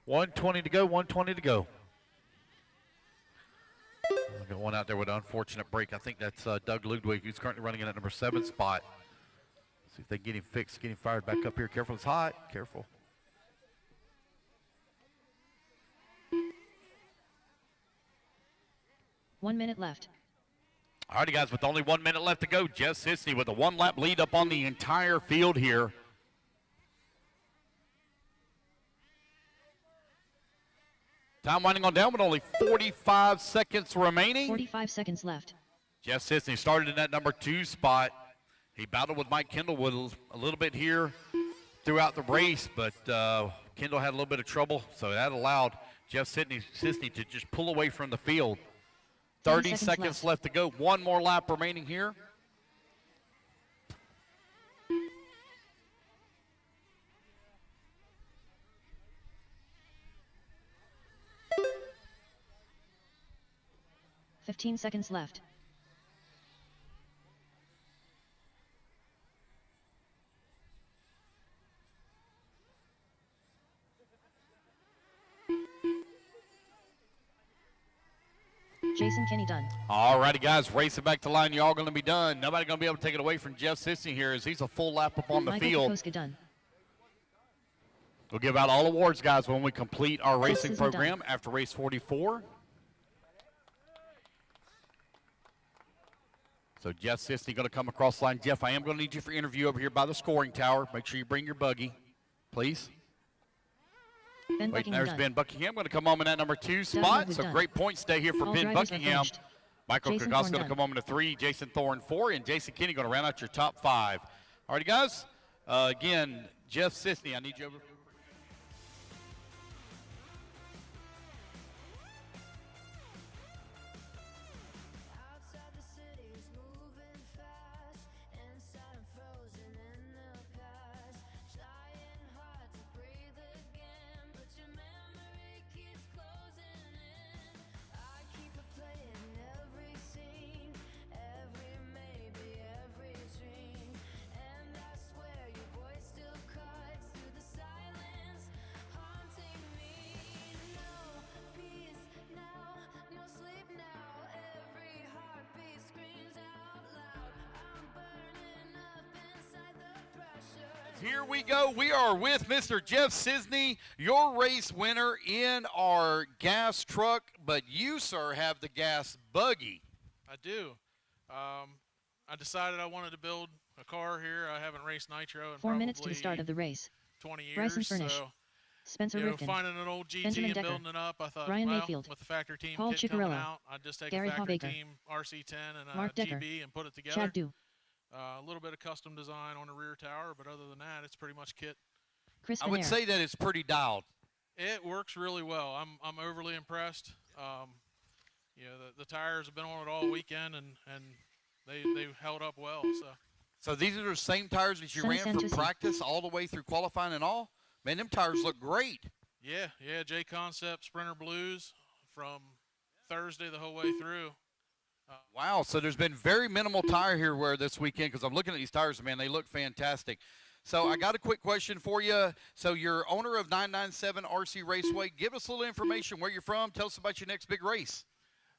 Speaker 4: .120 to go, 1:20 to go. I got one out there with an unfortunate break. I think that's Doug Ludwig, who's currently running in at number 7 spot. See if they can get him fixed, get him fired back up here. Careful, it's hot. Careful.
Speaker 2: One minute left.
Speaker 4: All righty, guys, with only 1 minute left to go, Jeff Sisney with a 1-lap lead up on the entire field here. Time winding on down with only 45 seconds remaining.
Speaker 2: 45 seconds left.
Speaker 4: Jeff Sisney started in that number 2 spot. He battled with Mike Kendall with a little bit here throughout the race, but Kendall had a little bit of trouble, so that allowed Jeff Sisney to just pull away from the field. 30 seconds left to go. One more lap remaining here.
Speaker 2: $15 seconds left. Jason Kinney done.
Speaker 4: All righty, guys, racing back to line. You're all going to be done. Nobody going to be able to take it away from Jeff Sisney here as he's a full lap up on the field.
Speaker 2: Kokoska done.
Speaker 4: We'll give out all awards, guys, when we complete our racing
Speaker 2: Sisney
Speaker 4: program
Speaker 2: done.
Speaker 4: after race 44. So Jeff Sisney going to come across the line. Jeff, I am going to need you for interview over here by the scoring tower. Make sure you bring your buggy, please.
Speaker 2: Ben
Speaker 4: Wait,
Speaker 2: Buckingham
Speaker 4: there's
Speaker 2: done.
Speaker 4: Ben Buckingham going to come home in that number 2 spot.
Speaker 2: was
Speaker 4: So
Speaker 2: done.
Speaker 4: great points today here for
Speaker 2: All
Speaker 4: Ben
Speaker 2: drivers are
Speaker 4: Buckingham.
Speaker 2: finished.
Speaker 4: Michael
Speaker 2: Jason
Speaker 4: Kokoska
Speaker 2: Thorne
Speaker 4: going to
Speaker 2: done.
Speaker 4: come home in the 3. Jason Thorne 4, and Jason Kinney going to round out your top 5. All righty, guys. Again, Jeff Sisney, I need you over.
Speaker 8: Outside the city's moving fast, inside I'm frozen in the past. Trying hard to breathe again, but your memory keeps closing in. I keep replaying every scene, every maybe, every dream, and I swear your voice still cuts through the silence.
Speaker 3: Here we go. We are with Mr. Jeff Sisney, your race winner in our gas truck, but you, sir, have the gas buggy.
Speaker 10: I do. I decided I wanted to build a car here. I haven't raced nitro in
Speaker 2: 4 minutes to
Speaker 10: probably
Speaker 2: the start of the race.
Speaker 10: 20 years.
Speaker 2: Bryson Furnish,
Speaker 10: So,
Speaker 2: Spencer Rifkin,
Speaker 10: finding an old GT
Speaker 2: Benjamin
Speaker 10: and
Speaker 2: Decker,
Speaker 10: building it up, I thought,
Speaker 2: Ryan
Speaker 10: well,
Speaker 2: Mayfield,
Speaker 10: with the factory team
Speaker 2: Paul
Speaker 10: kit coming
Speaker 2: Ciccarello,
Speaker 10: out, I'd just take
Speaker 2: Gary
Speaker 10: a factory
Speaker 2: Hawbaker,
Speaker 10: team RC10 and a
Speaker 2: Mark Decker,
Speaker 10: GB and put it together.
Speaker 2: Chad Du,
Speaker 10: A little bit of custom design on the rear tower, but other than that, it's pretty much kit.
Speaker 2: Chris
Speaker 3: I would
Speaker 2: Venaire,
Speaker 3: say that it's pretty dialed.
Speaker 10: It works really well. I'm overly impressed. The tires have been on it all weekend, and they held up well.
Speaker 3: So these are the same tires that you
Speaker 2: Sonny
Speaker 3: ran from
Speaker 2: Santucci.
Speaker 3: practice all the way through qualifying and all? Man, them tires look great.
Speaker 10: Yeah, Jconcepts Sprinter Blues from Thursday the whole way through.
Speaker 3: Wow, so there's been very minimal tire here wear this weekend because I'm looking at these tires, man, they look fantastic. So I got a quick question for you. So you're owner of 997 RC Raceway. Give us a little information where you're from. Tell us about your next big race.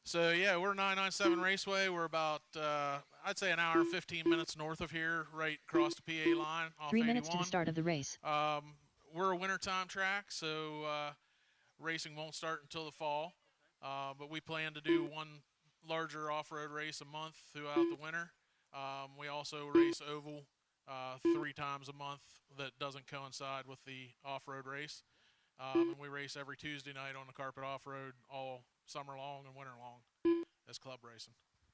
Speaker 10: So, yeah, we're 997 Raceway. We're about, I'd say, an hour and 15 minutes north of here, right across the PA line off
Speaker 2: 3 minutes to
Speaker 10: 81.
Speaker 2: the start of the race.
Speaker 10: We're a wintertime track, so racing won't start until the fall. But we plan to do one larger off-road race a month throughout the winter. We also race oval 3 times a month that doesn't coincide with the off-road race. And we race every Tuesday night on the carpet off-road all summer long and winter long as club racing.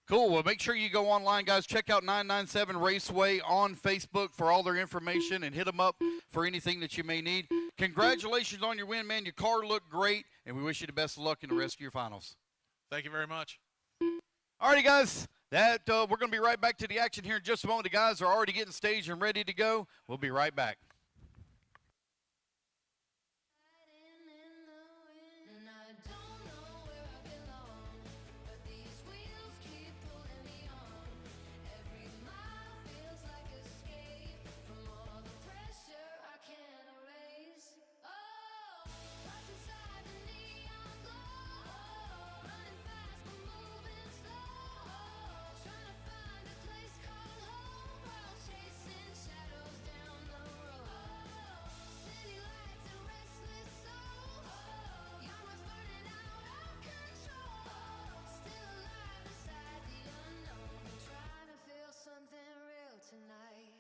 Speaker 3: Cool. Well, make sure you go online, guys. Check out 997 Raceway on Facebook for all their information and hit them up for anything that you may need. Congratulations on your win, man. Your car looked great, and we wish you the best of luck in the rest of your finals.
Speaker 10: Thank you very much.
Speaker 3: All righty, guys. We're going to be right back to the action here in just a moment. The guys are already getting staged and ready to go. We'll be right back.
Speaker 8: And I don't know where I belong, but these wheels keep pulling me on. Every mile feels like escape from all the pressure I can't erase. Oh, lost inside the neon glow, running fast but moving slow, trying to find a place called home while chasing shadows down the road. City lights and restless souls, young ones burning out of control, still alive inside the unknown, trying to feel something real tonight.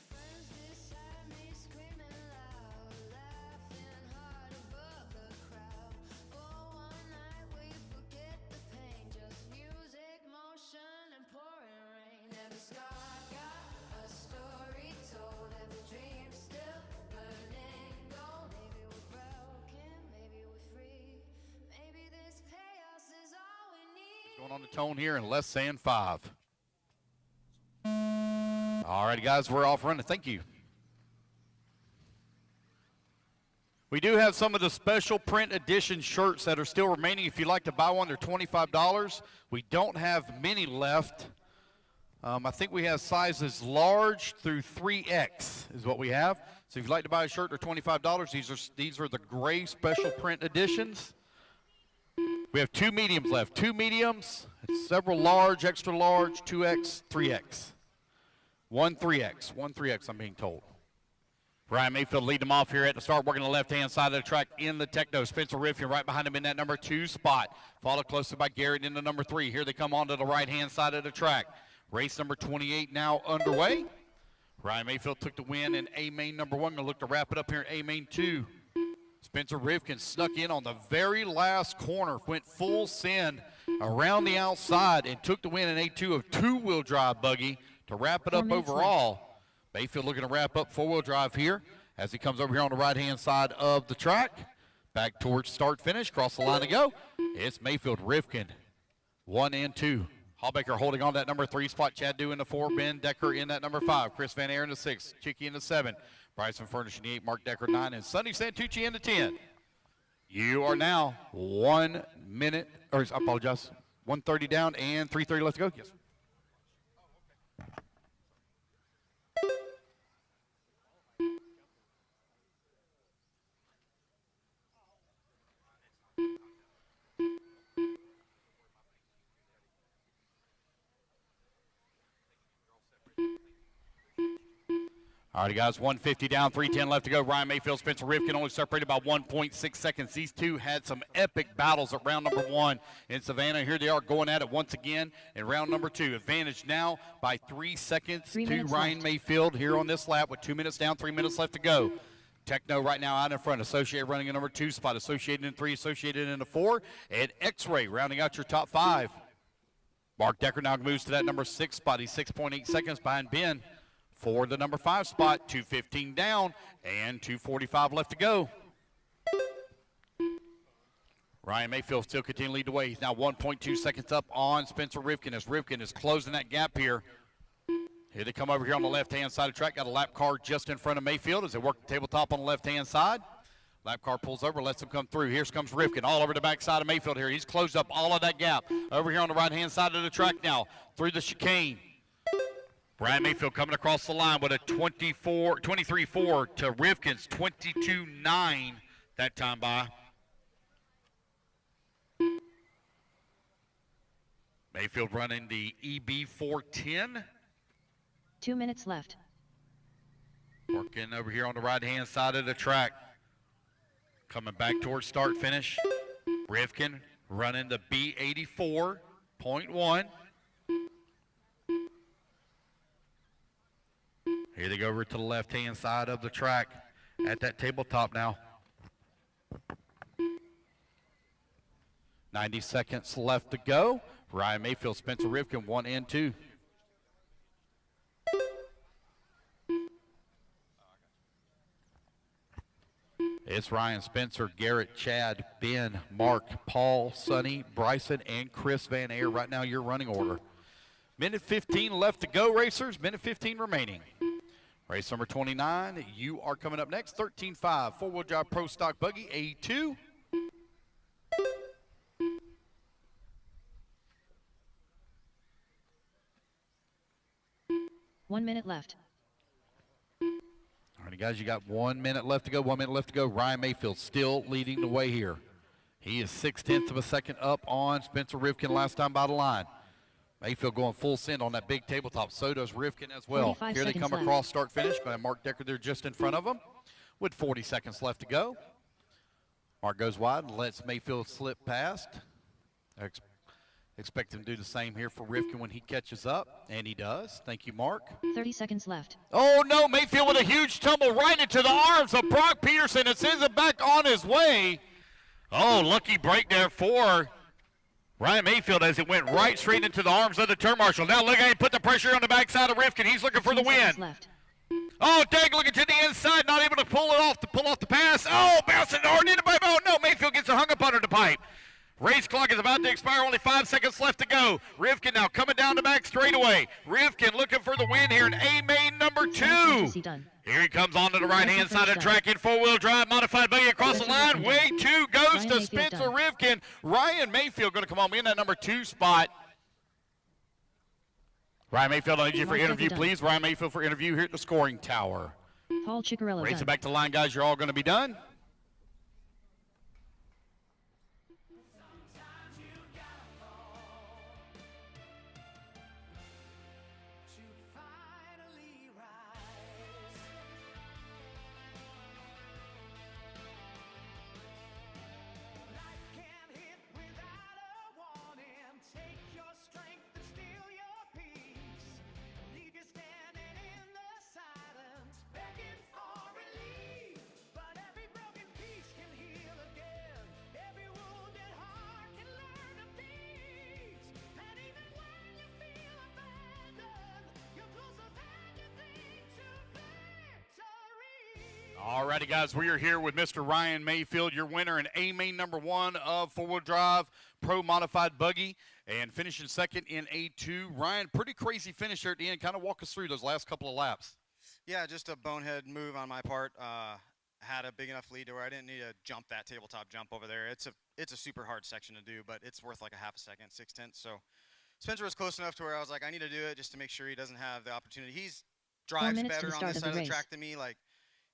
Speaker 8: Friends beside me screaming loud, laughing hard above the crowd. For one night we forget the pain, just music, motion, and pouring rain. Every scar got a story told, every dream still burning gold. Maybe we're broken, maybe we're free, maybe this chaos is all we need.
Speaker 3: Going on the tone here in less than 5. All righty, guys, we're off running. Thank you. We do have some of the special print edition shirts that are still remaining. If you'd like to buy one, they're $25. We don't have many left. I think we have sizes large through 3X is what we have. So if you'd like to buy a shirt, they're $25. These are the gray special print editions. We have 2 mediums left. 2 mediums, several large, extra large, 2X, 3X. 1 3X, 1 3X, I'm being told. Ryan Mayfield leading them off here at the start, working the left-hand side of the track in the Techno. Spencer Rifkin right behind him in that number 2 spot. Followed closely by Garrett in the number 3. Here they come onto the right-hand side of the track. Race number 28 now underway. Ryan Mayfield took the win in A-Main number 1. Going to look to wrap it up here in A-Main 2. Spencer Rifkin snuck in on the very last corner, went full send around the outside, and took the win in A2 of 2-wheel drive buggy to wrap it
Speaker 2: 4
Speaker 3: up
Speaker 2: minutes
Speaker 3: overall. Mayfield looking to wrap up 4-wheel drive here as he comes over here on the right-hand side of the track. Back towards start-finish, cross the line to go. It's Mayfield, Rifkin, 1 and 2. Hallbaker holding on to that number 3 spot. Chad Du in the 4. Ben Decker in that number 5. Chris Van Air in the 6. Chicky in the 7. Bryson Furnish in the 8. Mark Decker 9. And Sonny Santucci in the 10. You are now 1 minute, or I apologize, 1:30 down and 3:30 left to go. Yes.
Speaker 4: All right, guys, 150 down, 310 left to go. Ryan Mayfield, Spencer Rivkin only separated by 1.6 seconds. These two had some epic battles at round number 1 in Savannah. Here they are going at it once again in round number 2. Advantage now by 3 seconds to Ryan Mayfield here on this lap with 2 minutes down, 3 minutes left to go. Techno right now out in front. Associated running in number 2 spot. Associated in 3, Associated in a 4. And X-Ray rounding out your top 5. Mark Decker now moves to that number 6 spot. He's 6.8 seconds behind Ben for the number 5 spot. 2:15 down and 2:45 left to go. Ryan Mayfield still continuing to lead the way. He's now 1.2 seconds up on Spencer Rivkin as Rivkin is closing that gap here. Here they come over here on the left-hand side of the track. Got a lap car just in front of Mayfield as they work the tabletop on the left-hand side. Lap car pulls over, lets him come through. Here comes Rivkin all over the backside of Mayfield here. He's closed up all of that gap. Over here on the right-hand side of the track now through the chicane. Ryan Mayfield coming across the line with a 23.4 to Rivkin's 22.9 that time by. Mayfield running the EB 410.
Speaker 2: 2 minutes left.
Speaker 4: Working over here on the right-hand side of the track. Coming back towards start finish. Rivkin running the B84.1. Here they go over to the left-hand side of the track at that tabletop now. 90 seconds left to go. Ryan Mayfield, Spencer Rivkin, 1 and 2. It's Ryan, Spencer, Garrett, Chad, Ben, Mark, Paul, Sonny, Bryson, and Chris Van Air. Right now, your running order. Minute 15 left to go, racers. Minute 15 remaining. Race number 29, you are coming up next. 13.5, four-wheel drive Pro Stock Buggy, A2.
Speaker 2: One minute left.
Speaker 4: All right, guys, you got 1 minute left to go. 1 minute left to go. Ryan Mayfield still leading the way here. He is 0.6 of a second up on Spencer Rivkin last time by the line. Mayfield going full send on that big tabletop. So does Rivkin as well. Here they come across start finish. Going to have Mark Decker there just in front of them with 40 seconds left to go. Mark goes wide and lets Mayfield slip past. Expect him to do the same here for Rivkin when he catches up, and he does. Thank you, Mark.
Speaker 2: 30 seconds left.
Speaker 4: Oh, no, Mayfield with a huge tumble right into the arms of Brock Peterson. It sends him back on his way. Oh, lucky break there for Ryan Mayfield as it went right straight into the arms of the turn marshal. Now look at him put the pressure on the backside of Rivkin. He's looking for the win.
Speaker 2: Left.
Speaker 4: Oh, Dag looking to the inside, not able to pull off the pass. Oh, bouncing hard into the pipe. Oh, no, Mayfield gets hung up under the pipe. Race clock is about to expire, only 5 seconds left to go. Rivkin now coming down the back straightaway. Rivkin looking for the win here in A-main number 2. Here he comes onto the right-hand side of the track in four-wheel drive, modified buggy across the line. Way 2 goes to Spencer Rivkin. Ryan Mayfield going to come on in that number 2 spot. Ryan Mayfield, I need you for interview, please. Ryan Mayfield for interview here at the scoring tower.
Speaker 2: Paul Ciccarello.
Speaker 4: Racing back to the line, guys. You're all going to be done. Alrighty, guys, we are here with Mr. Ryan Mayfield, your winner in A-main number 1 of four-wheel drive Pro Modified Buggy, and finishing second in A2. Ryan, pretty crazy finish there at the end. Kind of walk us through those last couple of laps.
Speaker 11: Yeah, just a bonehead move on my part. Had a big enough lead to where I didn't need to jump that tabletop jump over there. It's a super hard section to do, but it's worth like a half a second, 0.6. So Spencer was close enough to where I was like, I need to do it just to make sure he doesn't have the opportunity. He's drives better on this side of the track than me. Like,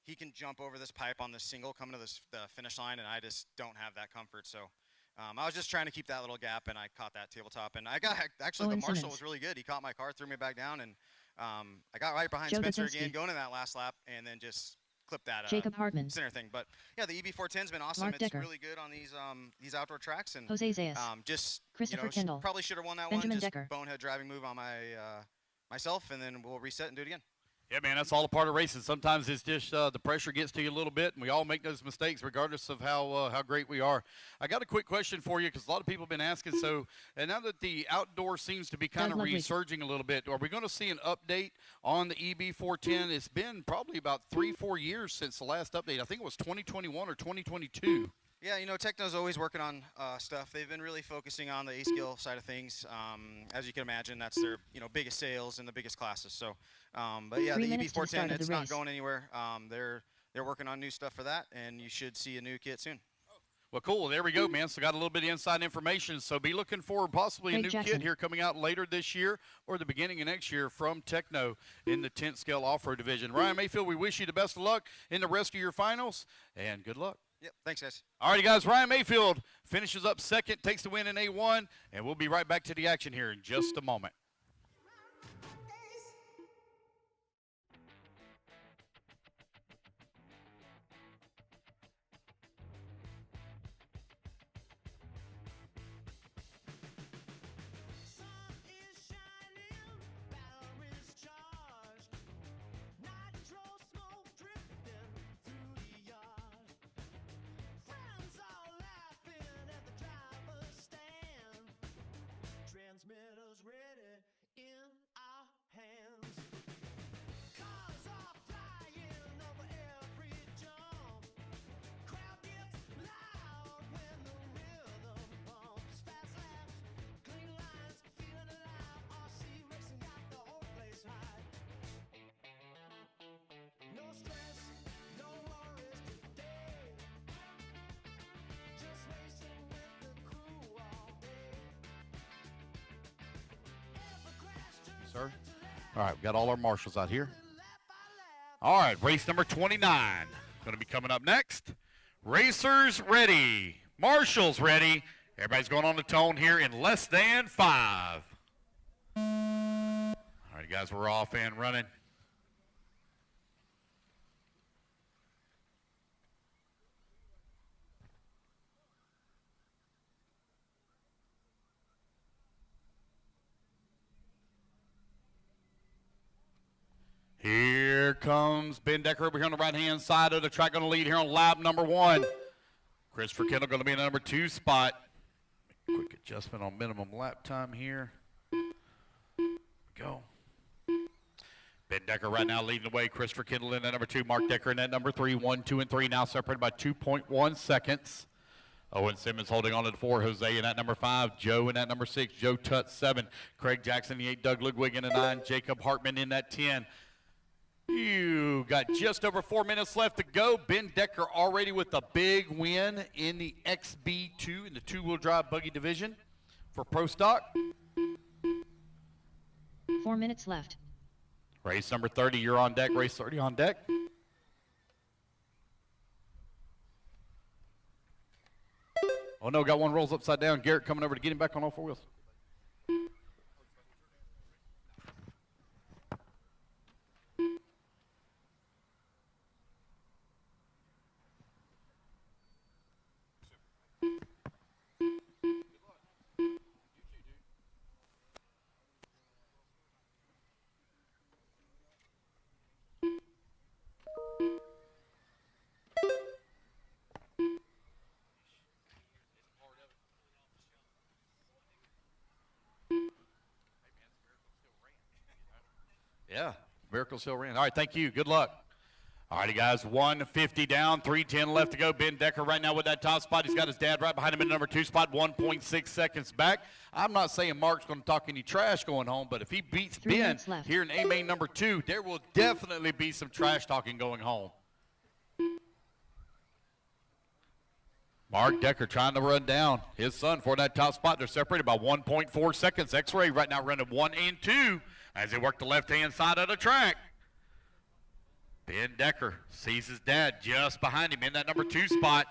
Speaker 11: he can jump over this pipe on this single coming to the finish line, and I just don't have that comfort. So I was just trying to keep that little gap, and I caught that tabletop. And I got actually the marshal was really good. He caught my car, threw me back down, and I got right behind
Speaker 2: Joe
Speaker 11: Spencer
Speaker 2: Gudzinski.
Speaker 11: again, going in that last lap, and then just clipped that
Speaker 2: Jacob Hartman.
Speaker 11: center thing. But yeah, the EB410's been awesome.
Speaker 2: Mark
Speaker 11: It's
Speaker 2: Decker.
Speaker 11: really good on these outdoor tracks, and
Speaker 2: Jose Zayas.
Speaker 11: just
Speaker 2: Christopher
Speaker 11: you know,
Speaker 2: Kendall.
Speaker 11: probably should have won that
Speaker 2: Benjamin
Speaker 11: one. Just
Speaker 2: Decker.
Speaker 11: bonehead driving move on my myself, and then we'll reset and do it again.
Speaker 4: Yeah, man, that's all a part of racing. Sometimes it's just the pressure gets to you a little bit, and we all make those mistakes regardless of how great we are. I got a quick question for you because a lot of people have been asking. So, and now that the outdoor seems to be kind of
Speaker 2: Lovely.
Speaker 4: resurging a little bit, are we going to see an update on the EB410? It's been probably about 3-4 years since the last update. I think it was 2021 or 2022.
Speaker 11: Yeah, you know, Techno's always working on stuff. They've been really focusing on the A-scale side of things. As you can imagine, that's their biggest sales and the biggest classes. So, but yeah,
Speaker 2: 3
Speaker 11: the
Speaker 2: minutes to the start
Speaker 11: EB410,
Speaker 2: of the
Speaker 11: it's not
Speaker 2: race.
Speaker 11: going anywhere. They're working on new stuff for that, and you should see a new kit soon.
Speaker 4: Well, cool. There we go, man. So got a little bit of inside information. So be looking for possibly a
Speaker 2: Craig
Speaker 4: new
Speaker 2: Jackson.
Speaker 4: kit here coming out later this year or the beginning of next year from Techno in the 10th scale off-road division. Ryan Mayfield, we wish you the best of luck in the rest of your finals, and good luck.
Speaker 11: Yep, thanks, guys.
Speaker 4: All righty, guys. Ryan Mayfield finishes up second, takes the win in A1, and we'll be right back to the action here in just a moment.
Speaker 1: Sun is shining, batteries charged, nitro smoke drifting through the yard. Friends all laughing at the driver's stand. Transmitters ready in our hands. Cars are flying over every jump. Crowd gets loud when the rhythm pumps. Fast laps, clean lines, feeling alive. RC racing got the whole place right. No stress, no worries today. Just racing with the crew all day. Every crash turns
Speaker 4: Sir? All right, we've got all our marshals out here. All right, race number 29 going to be coming up next. Racers ready. Marshals ready. Everybody's going on the tone here in less than 5. All right, guys, we're off and running. Here comes Ben Decker over here on the right-hand side of the track, going to lead here on lap number 1. Christopher Kendall going to be in the number 2 spot. Quick adjustment on minimum lap time here. Go. Ben Decker right now leading the way. Christopher Kendall in at number 2. Mark Decker in at number 3. 1, 2, and 3 now separated by 2.1 seconds. Owen Simmons holding on to the 4. Jose in at number 5. Joe in at number 6. Joe Tutts 7. Craig Jackson the 8. Doug Ludwig in the 9. Jacob Hartman in that 10. You got just over 4 minutes left to go. Ben Decker already with a big win in the XB2 in the 2-wheel drive buggy division for Pro Stock.
Speaker 2: 4 minutes left.
Speaker 4: Race number 30, you're on deck. Race 30 on deck. Oh no, got one rolls upside down. Garrett coming over to get him back on all 4 wheels. Yeah, Miracle still ran. All right, thank you. Good luck. All righty, guys, 150 down, 310 left to go. Ben Decker right now with that top spot. He's got his dad right behind him in number 2 spot, 1.6 seconds back. I'm not saying Mark's going to talk any trash going home, but if he beats
Speaker 2: 3
Speaker 4: Ben
Speaker 2: minutes left.
Speaker 4: here in A-main number 2, there will definitely be some trash talking going home. Mark Decker trying to run down his son for that top spot. They're separated by 1.4 seconds. X-Ray right now running 1 and 2 as they work the left-hand side of the track. Ben Decker sees his dad just behind him in that number 2 spot.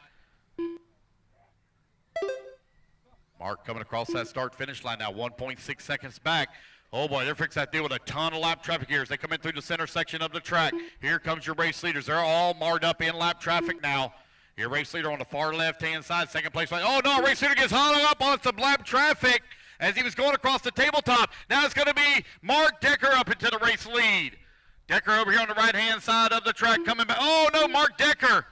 Speaker 4: Mark coming across that start-finish line now, 1.6 seconds back. Oh boy, they're fixing that deal with a ton of lap traffic here as they come in through the center section of the track. Here comes your race leaders. They're all marred up in lap traffic now. Your race leader on the far left-hand side, second place. Oh no, race leader gets hung up on some lap traffic as he was going across the tabletop. Now it's going to be Mark Decker up into the race lead. Decker over here on the right-hand side of the track coming back. Oh no, Mark Decker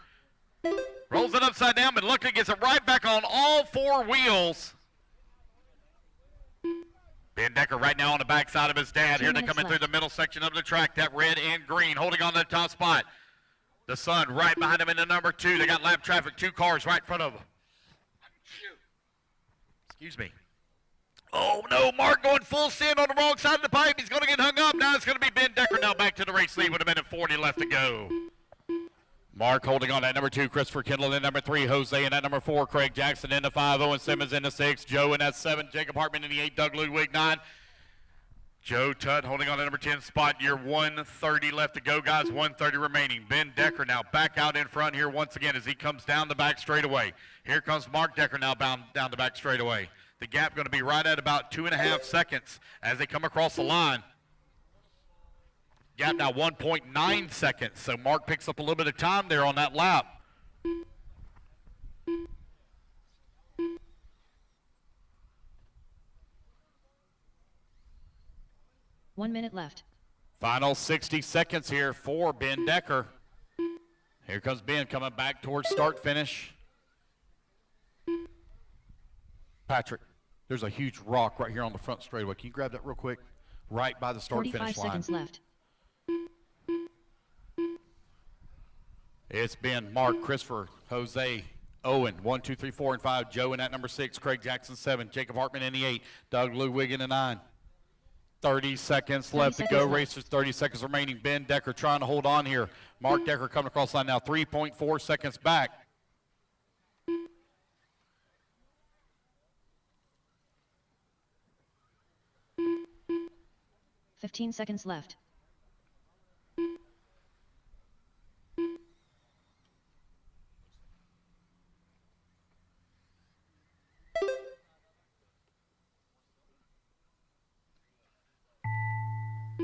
Speaker 4: rolls it upside down, but luckily gets it right back on all four wheels. Ben Decker right now on the backside of his dad. Here they come in through the middle section of the track. That red and green holding on to the top spot. The Sun right behind him in the number 2. They got lap traffic, 2 cars right in front of them. Excuse me. Oh no, Mark going full send on the wrong side of the pipe. He's going to get hung up. Now it's going to be Ben Decker now back to the race lead with a minute 40 left to go. Mark holding on at number 2, Christopher Kendall in number 3, Jose in at number 4, Craig Jackson in the 5, Owen Simmons in the 6, Joe in that 7, Jacob Hartman in the 8, Doug Ludwig 9. Joe Tutt holding on at number 10 spot. Your 1:30 left to go, guys. 1:30 remaining. Ben Decker now back out in front here once again as he comes down the back straightaway. Here comes Mark Decker now bound down the back straightaway. The gap going to be right at about 2.5 seconds as they come across the line. Gap now 1.9 seconds, so Mark picks up a little bit of time there on that lap.
Speaker 2: One minute left.
Speaker 4: Final 60 seconds here for Ben Decker. Here comes Ben coming back towards start finish. Patrick, there's a huge rock right here on the front straightaway. Can you grab that real quick? Right by the start finish line.
Speaker 2: 45 seconds left.
Speaker 4: It's Ben, Mark, Christopher, Jose, Owen, 1, 2, 3, 4, and 5. Joe in at number 6, Craig Jackson 7, Jacob Hartman in the 8, Doug Ludwig in the 9. 30 seconds left to go. Racers 30 seconds remaining. Ben Decker trying to hold on here. Mark Decker coming across the line now, 3.4 seconds back.
Speaker 2: $15 seconds left.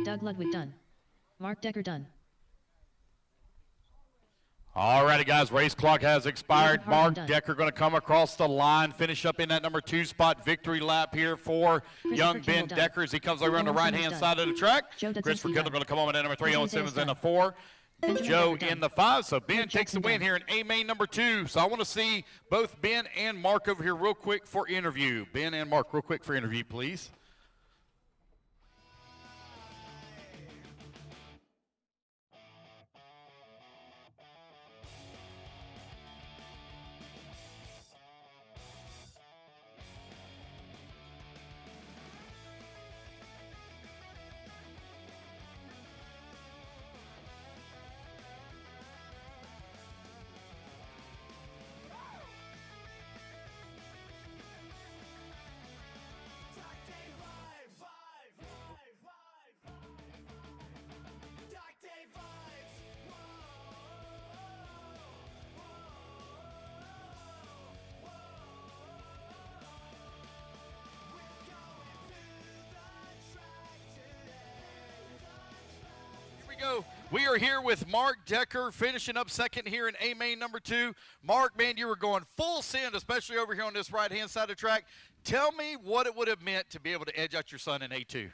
Speaker 2: Doug Ludwig done. Mark Decker done.
Speaker 4: All righty, guys, race clock has expired. Mark Decker going to come across the line, finish up in that number 2 spot. Victory lap here for young Ben Decker as he comes over on the right-hand side of the track. Christopher Kendall going to come on at number 3, Owen Simmons in the 4. Joe in the 5, so Ben takes the win here in A-Main number 2. So I want to see both Ben and Mark over here real quick for interview. Ben and Mark, real quick for interview, please. We are here with Mark Decker finishing up second here in A-Main number 2. Mark, man, you were going full send, especially over here on this right-hand side of the track. Tell me what it would have meant to be able to edge out your son in A2.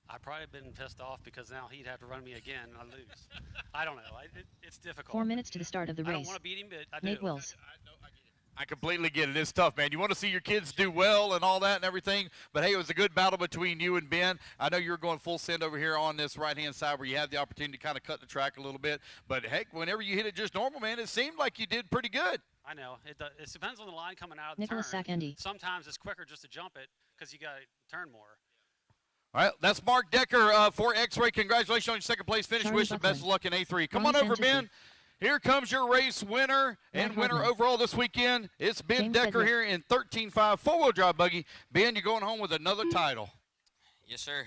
Speaker 12: I'd probably been pissed off because now he'd have to run me again and I'd lose. I don't know. It's difficult.
Speaker 2: 4 minutes to the start of the race.
Speaker 12: I don't want to beat him, but I do.
Speaker 2: Nate Wills.
Speaker 4: I completely get it. It's tough, man. You want to see your kids do well and all that and everything, but hey, it was a good battle between you and Ben. I know you were going full send over here on this right-hand side where you had the opportunity to kind of cut the track a little bit, but heck, whenever you hit it just normal, man, it seemed like you did pretty good.
Speaker 12: I know. It depends on the line coming out of the
Speaker 2: Nicholas
Speaker 12: turn.
Speaker 2: Sack-Endy.
Speaker 12: Sometimes it's quicker just to jump it because you got to turn more.
Speaker 4: All right, that's Mark Decker for X-Ray. Congratulations on your second place finish.
Speaker 2: Charlie
Speaker 4: Wish you best of luck in A3. Come on
Speaker 2: Ronnie
Speaker 4: over,
Speaker 2: Fantasy.
Speaker 4: Ben. Here comes your race winner and winner
Speaker 2: Hartman.
Speaker 4: overall this weekend. It's Ben
Speaker 2: James
Speaker 4: Decker
Speaker 2: Sedgwick.
Speaker 4: here in 13.5 four-wheel drive buggy. Ben, you're going home with another title.
Speaker 9: Yes, sir.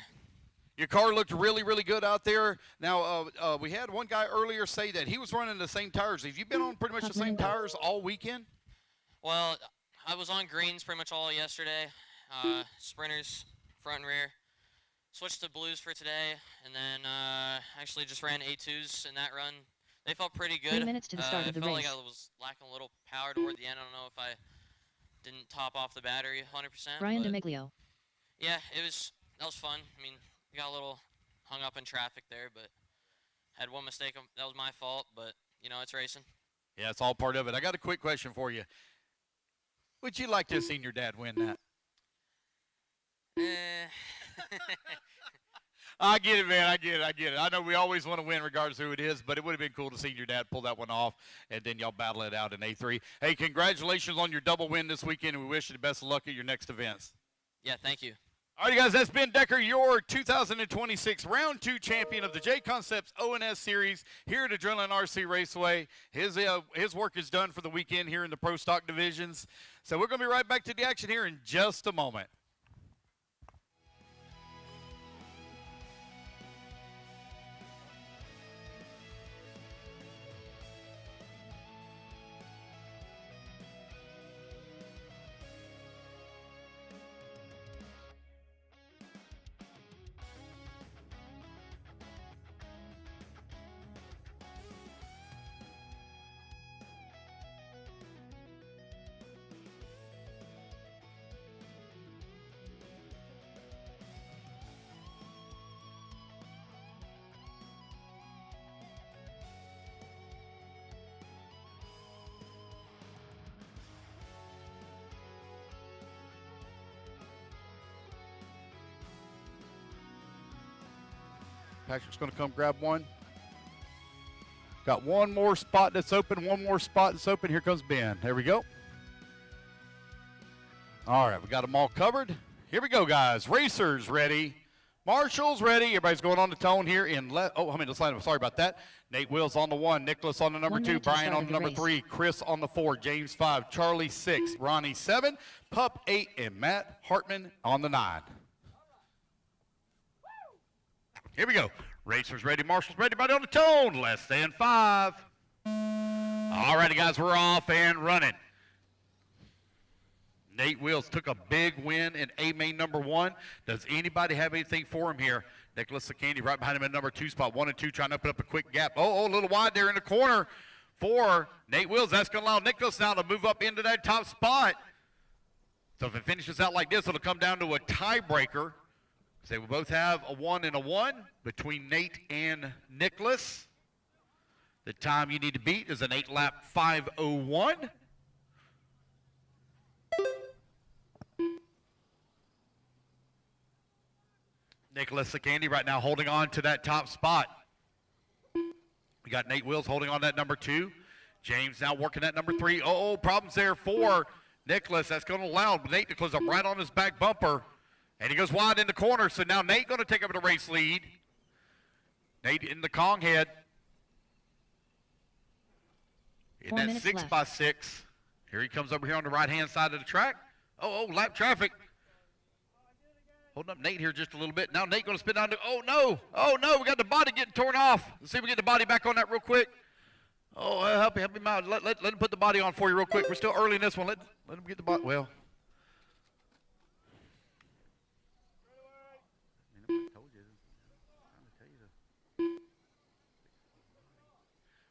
Speaker 4: Your car looked really, really good out there. Now, we had one guy earlier say that he was running the same tires. Have you been on pretty much the same tires all weekend?
Speaker 9: Well, I was on greens pretty much all yesterday. Sprinters, front and rear.
Speaker 13: switched to blues for today, and then actually just ran A2s in that run. They felt pretty good.
Speaker 2: 3 minutes to the start of the
Speaker 13: I felt
Speaker 2: race.
Speaker 13: like I was lacking a little power toward the end. I don't know if I didn't top off the battery 100%.
Speaker 2: Brian
Speaker 13: but
Speaker 2: DeMiglio.
Speaker 13: yeah, that was fun. I mean, we got a little hung up in traffic there, but had one mistake. That was my fault, but, you know, it's racing.
Speaker 4: Yeah, it's all part of it. I got a quick question for you. Would you like to have seen your dad win that? I get it, man. I get it. I know we always want to win regardless of who it is, but it would have been cool to see your dad pull that one off, and then y'all battle it out in A3. Hey, congratulations on your double win this weekend, and we wish you the best of luck at your next events.
Speaker 13: Yeah, thank you.
Speaker 4: All right, guys, that's Ben Decker, your 2026 Round 2 champion of the Jconcepts ONS Series here at Adrenaline RC Raceway. His work is done for the weekend here in the Pro Stock divisions. So we're going to be right back to the action here in just a moment. Patrick's going to come grab one. Got one more spot that's open, Here comes Ben. There we go. All right, we got them all covered. Here we go, guys. Racers ready. Marshall's ready. Everybody's going on the tone here in let's line up. Sorry about that. Nate Wills on the 1, Nicholas on the number 2, Brian on the number 3, Chris on the 4, James 5, Charlie 6, Ronnie 7, Pup 8, and Matt Hartman on the 9. Here we go. Racers ready, Marshall's ready, everybody on the tone. Less than 5. All righty, guys, we're off and running. Nate Wills took a big win in A-main number 1. Does anybody have anything for him here? Nicholas Sakandi right behind him in number 2 spot. 1 and 2 trying to open up a quick gap. Oh, a little wide there in the corner for Nate Wills. That's going to allow Nicholas now to move up into that top spot. So if it finishes out like this, it'll come down to a tiebreaker. They will both have a 1 and a 1 between Nate and Nicholas. The time you need to beat is an 8-lap 5:01. Nicholas Sakandi right now holding on to that top spot. We got Nate Wills holding on that number 2. James now working that number 3. Oh, problems there for Nicholas. That's going to allow Nate to close up right on his back bumper. And he goes wide in the corner, so now Nate going to take over the race lead. Nate in the Kong head. In that 6x6. Here he comes over here on the right-hand side of the track. Oh, lap traffic. Holding up Nate here just a little bit. Now Nate going to spin down to, oh no, we got the body getting torn off. Let's see if we get the body back on that real quick. Oh, help him out. Let him put the body on for you real quick. We're still early in this one. Let him get the body, well.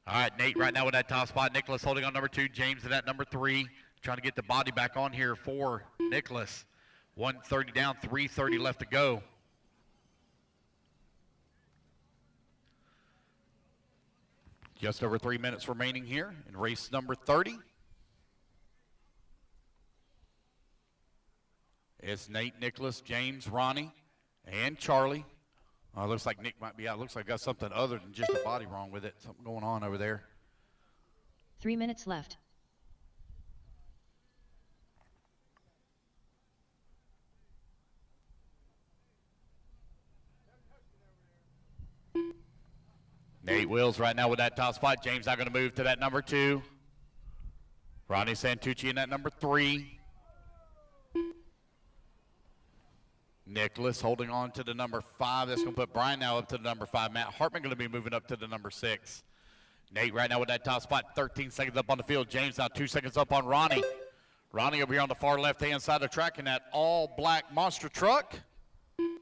Speaker 4: All right, Nate right now with that top spot. Nicholas holding on number 2. James at that number 3. Trying to get the body back on here for Nicholas. 130 down, 330 left to go. Just over 3 minutes remaining here in race number 30. It's Nate, Nicholas, James, Ronnie, and Charlie. Looks like Nick might be out. Looks like got something other than just a body wrong with it. Something going on over there.
Speaker 2: 3 minutes left.
Speaker 4: Nate Wills right now with that top spot. James not going to move to that number 2. Ronnie Santucci in that number 3. Nicholas holding on to the number 5. That's going to put Brian now up to the number 5. Matt Hartman going to be moving up to the number 6. Nate right now with that top spot. 13 seconds up on the field. James now 2 seconds up on Ronnie. Ronnie over here on the far left-hand side of the track in that all-black monster truck. 2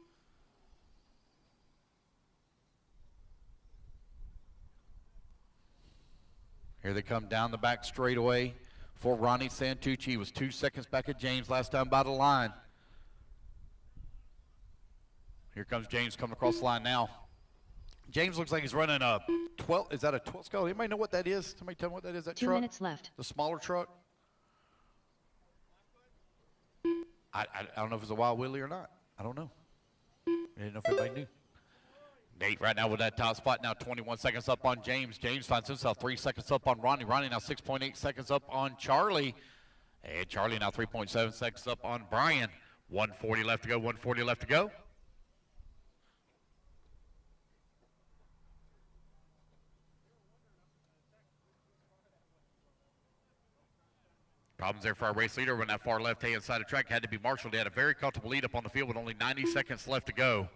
Speaker 4: Here they come down the back straightaway for Ronnie Santucci. He was 2 seconds back at James last time by the line. Here comes James coming across the line now. James looks like he's running a 12. Is that a 12 scale? Anybody know what that is? Somebody tell me what that is, that
Speaker 2: 2
Speaker 4: truck?
Speaker 2: minutes left.
Speaker 4: The smaller truck? I don't know if it's a Wild Willie or not. I don't know. I didn't know if anybody knew. Nate right now with that top spot, now 21 seconds up on James. James finds himself 3 seconds up on Ronnie. Ronnie now 6.8 seconds up on Charlie. And Charlie now 3.7 seconds up on Brian. 140 left to go, 140 left to go. Problems there for our race leader when that far left-hand side of track had to be marshaled. He had a very comfortable lead up on the field with only 90 seconds left to go.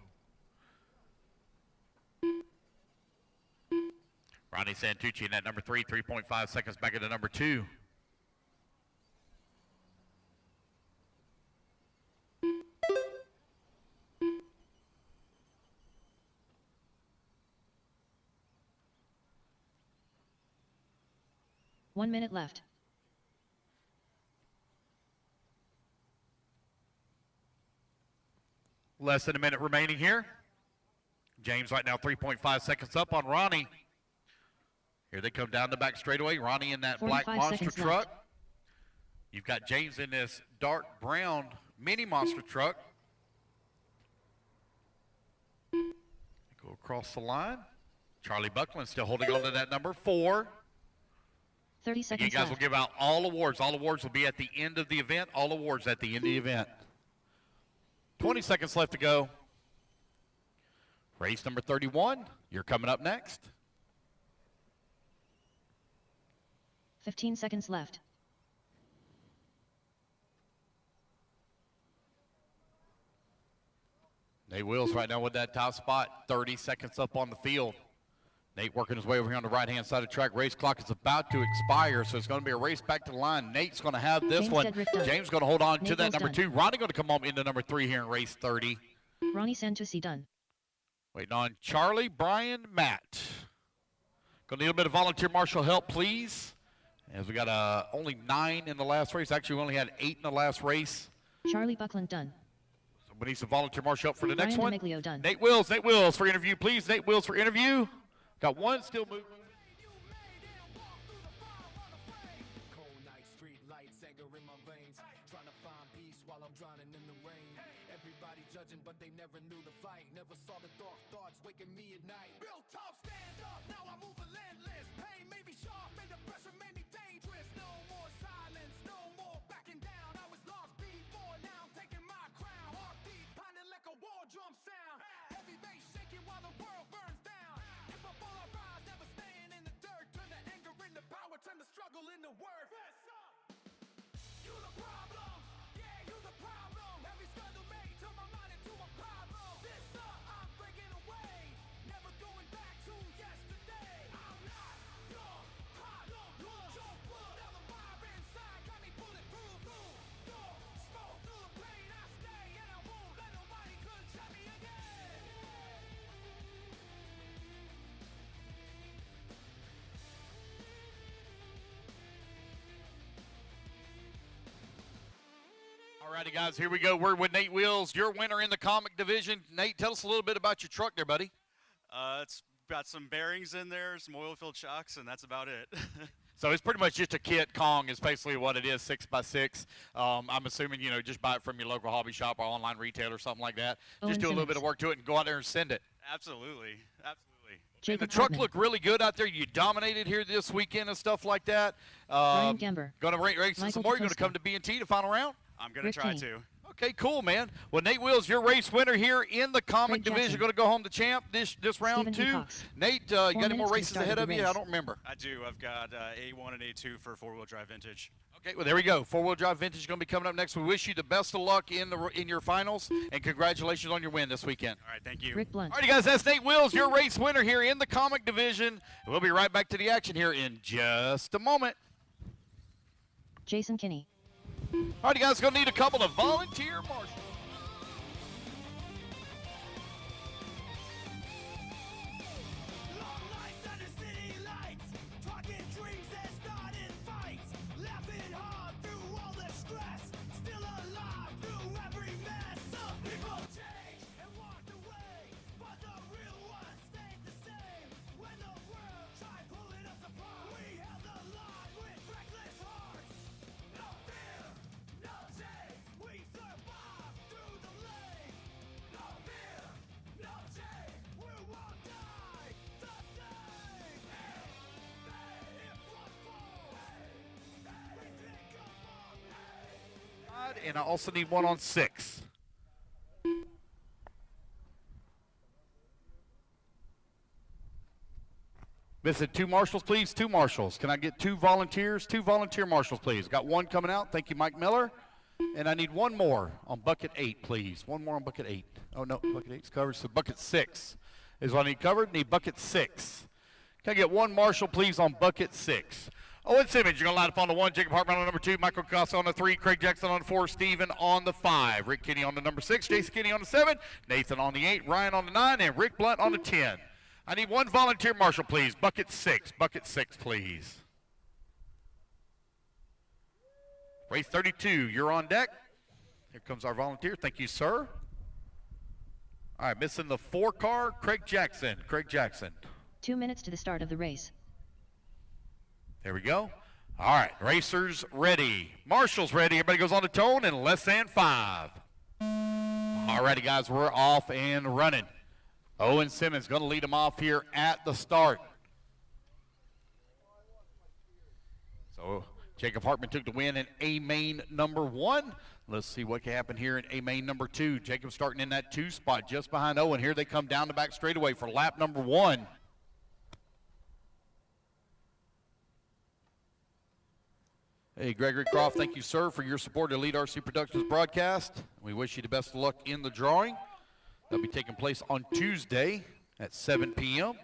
Speaker 4: Ronnie Santucci in that number 3, 3.5 seconds back into number 2.
Speaker 2: One minute left.
Speaker 4: Less than a minute remaining here. James right now 3.5 seconds up on Ronnie. Here they come down the back straightaway. Ronnie in that black monster truck.
Speaker 2: Left.
Speaker 4: You've got James in this dark brown mini monster truck. Go across the line. Charlie Buckland still holding on to that number 4.
Speaker 2: 30 seconds
Speaker 4: You guys
Speaker 2: left.
Speaker 4: will give out all awards. All awards will be at the end of the event. All awards at the end of the event. 20 seconds left to go. Race number 31. You're coming up next.
Speaker 2: 15 seconds left.
Speaker 4: Nate Wills right now with that top spot. 30 seconds up on the field. Nate working his way over here on the right-hand side of the track. Race clock is about to expire, so it's going to be a race back to the line. Nate's going to have this
Speaker 2: James
Speaker 4: one.
Speaker 2: Dedrick done.
Speaker 4: James going to hold on to
Speaker 2: Nate
Speaker 4: that
Speaker 2: Wills
Speaker 4: number
Speaker 2: done.
Speaker 4: 2. Ronnie going to come home into number 3 here in race 30.
Speaker 2: Ronnie Santucci done.
Speaker 4: Waiting on Charlie, Brian, Matt. Going to need a bit of volunteer marshal help, please. As we got only 9 in the last race. Actually, we only had 8 in the last race.
Speaker 2: Charlie Buckland done.
Speaker 4: So we need some volunteer marshal help for the next
Speaker 2: Ryan
Speaker 4: one.
Speaker 2: D'Amiglio done.
Speaker 4: Nate Wills for interview, please. Nate Wills for interview. Got one still moving.
Speaker 1: Cold night, street lights, anger in my veins. Trying to find peace while I'm drowning in the rain. Everybody judging, but they never knew the fight. Never saw the dark thoughts waking me at night. Built tough, stand up, now I move relentless. Pain made me sharp, and the pressure made me dangerous. No more silence, no more backing down. I was lost before, now I'm taking my crown. Heartbeat pounding like a war drum sound. Heavy bass shaking while the world burns down. If I fall, I rise, never staying in the dirt. Turn the anger into power, turn the struggle into worth. You the problem, yeah, you the problem. Every struggle made, turn my mind into a problem. This up, I'm breaking away, never going back to yesterday. I'm not your problem, your blood. Now the fire inside got me bulletproof. Your smoke through the pain, I stay, and I won't let nobody could shut me again.
Speaker 4: Alrighty, guys, here we go. We're with Nate Wills, your winner in the comic division. Nate, tell us a little bit about your truck there, buddy.
Speaker 11: It's got some bearings in there, some oil-filled shocks, and that's about it.
Speaker 4: So it's pretty much just a kit. Kong is basically what it is, 6x6. I'm assuming, just buy it from your local hobby shop or online retailer or something like that.
Speaker 2: Owen
Speaker 4: Just do a little bit
Speaker 2: Simmons.
Speaker 4: of work to it and go out there and send it.
Speaker 11: Absolutely.
Speaker 2: Jacob
Speaker 4: The truck
Speaker 2: Hartman.
Speaker 4: looked really good out there. You dominated here this weekend and stuff like that.
Speaker 2: Brian Gamber.
Speaker 4: Going to race some
Speaker 2: Michael
Speaker 4: more. You're going to
Speaker 2: DeCosta.
Speaker 4: come to B&T to final round?
Speaker 11: I'm going to
Speaker 2: Rick
Speaker 11: try
Speaker 2: Kane.
Speaker 11: to.
Speaker 4: Okay, cool, man. Well, Nate Wills, your race winner here in the comic
Speaker 2: Craig
Speaker 4: division.
Speaker 2: Jackson.
Speaker 4: Going to go home the champ this round
Speaker 2: Stephen
Speaker 4: 2.
Speaker 2: Cox.
Speaker 4: Nate, you
Speaker 2: 4
Speaker 4: got any more
Speaker 2: minutes to
Speaker 4: races
Speaker 2: start
Speaker 4: ahead
Speaker 2: the
Speaker 4: of you?
Speaker 2: race.
Speaker 4: I don't remember.
Speaker 11: I do. I've got A1 and A2 for four-wheel drive vintage.
Speaker 4: Okay, well, there we go. Four-wheel drive vintage is going to be coming up next. We wish you the best of luck in your finals, and congratulations on your win this weekend.
Speaker 11: All right, thank you.
Speaker 2: Rick Blunt.
Speaker 4: All right, guys, that's Nate Wills, your race winner here in the comic division. We'll be right back to the action here in just a moment.
Speaker 2: Jason Kinney.
Speaker 4: All right, guys, going to need a couple of volunteer marshals.
Speaker 1: Long nights under city lights, talking dreams
Speaker 3: and I also need one on 6. Missing 2 marshals, please. 2 marshals. Can I get 2 volunteers? 2 volunteer marshals, please. Got 1 coming out. Thank you, Mike Miller. And I need 1 more on bucket 8, please. 1 more on bucket 8. Oh, no, bucket 8's covered. So bucket 6 is what I need covered. Need bucket 6. Can I get 1 marshal, please, on bucket 6? Owen Simmons, you're going to line up on the 1. Jacob Hartman on the number 2. Michael Costa on the 3. Craig Jackson on the 4. Steven on the 5. Rick Kinney on the number 6. Jason Kinney on the 7. Nathan on the 8. Ryan on the 9. And Rick Blunt on the 10. I need 1 volunteer marshal, please. Bucket 6. Bucket 6, please. Race 32, you're on deck. Here comes our volunteer. Thank you, sir. All right, missing the 4 car, Craig Jackson. Craig Jackson.
Speaker 2: 2 minutes to the start of the race.
Speaker 3: There we go. All right, racers ready. Marshals ready. Everybody goes on the tone in less than 5. All righty, guys, we're off and running. Owen Simmons going to lead them off here at the start. So Jacob Hartman took the win in A main number 1. Let's see what can happen here in A main number 2. Jacob starting in that 2 spot just behind Owen. Here they come down the back straightaway for lap number 1. Hey, Gregory Croft, thank you, sir, for your support of Elite RC Productions broadcast. We wish you the best of luck in the drawing. That'll be taking place on Tuesday at 7 p.m.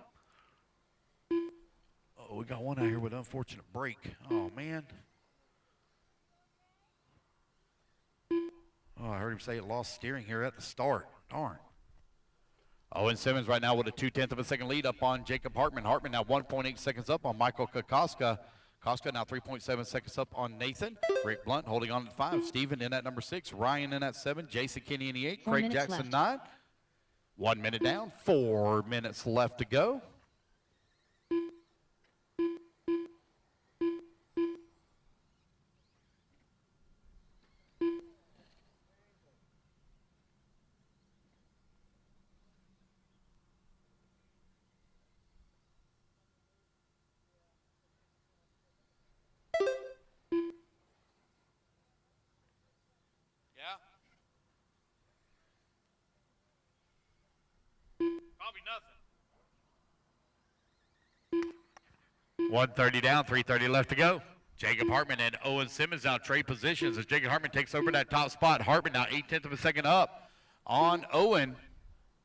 Speaker 3: Oh, we got one out here with an unfortunate break. Oh, man. Oh, I heard him say it lost steering here at the start. Darn. Owen Simmons right now with a 0.2 of a second lead up on Jacob Hartman. Hartman now 1.8 seconds up on Michael Kokoska. Koska now 3.7 seconds up on Nathan. Rick Blunt holding on to 5. Steven in at number 6. Ryan in at 7. Jason Kinney in the 8. Craig Jackson 9. 1 minute down. 4 minutes left to go.
Speaker 10: Probably nothing.
Speaker 3: 1:30 down, 3:30 left to go. Jacob Hartman and Owen Simmons now trade positions as Jacob Hartman takes over that top spot. Hartman now 0.8 of a second up on Owen.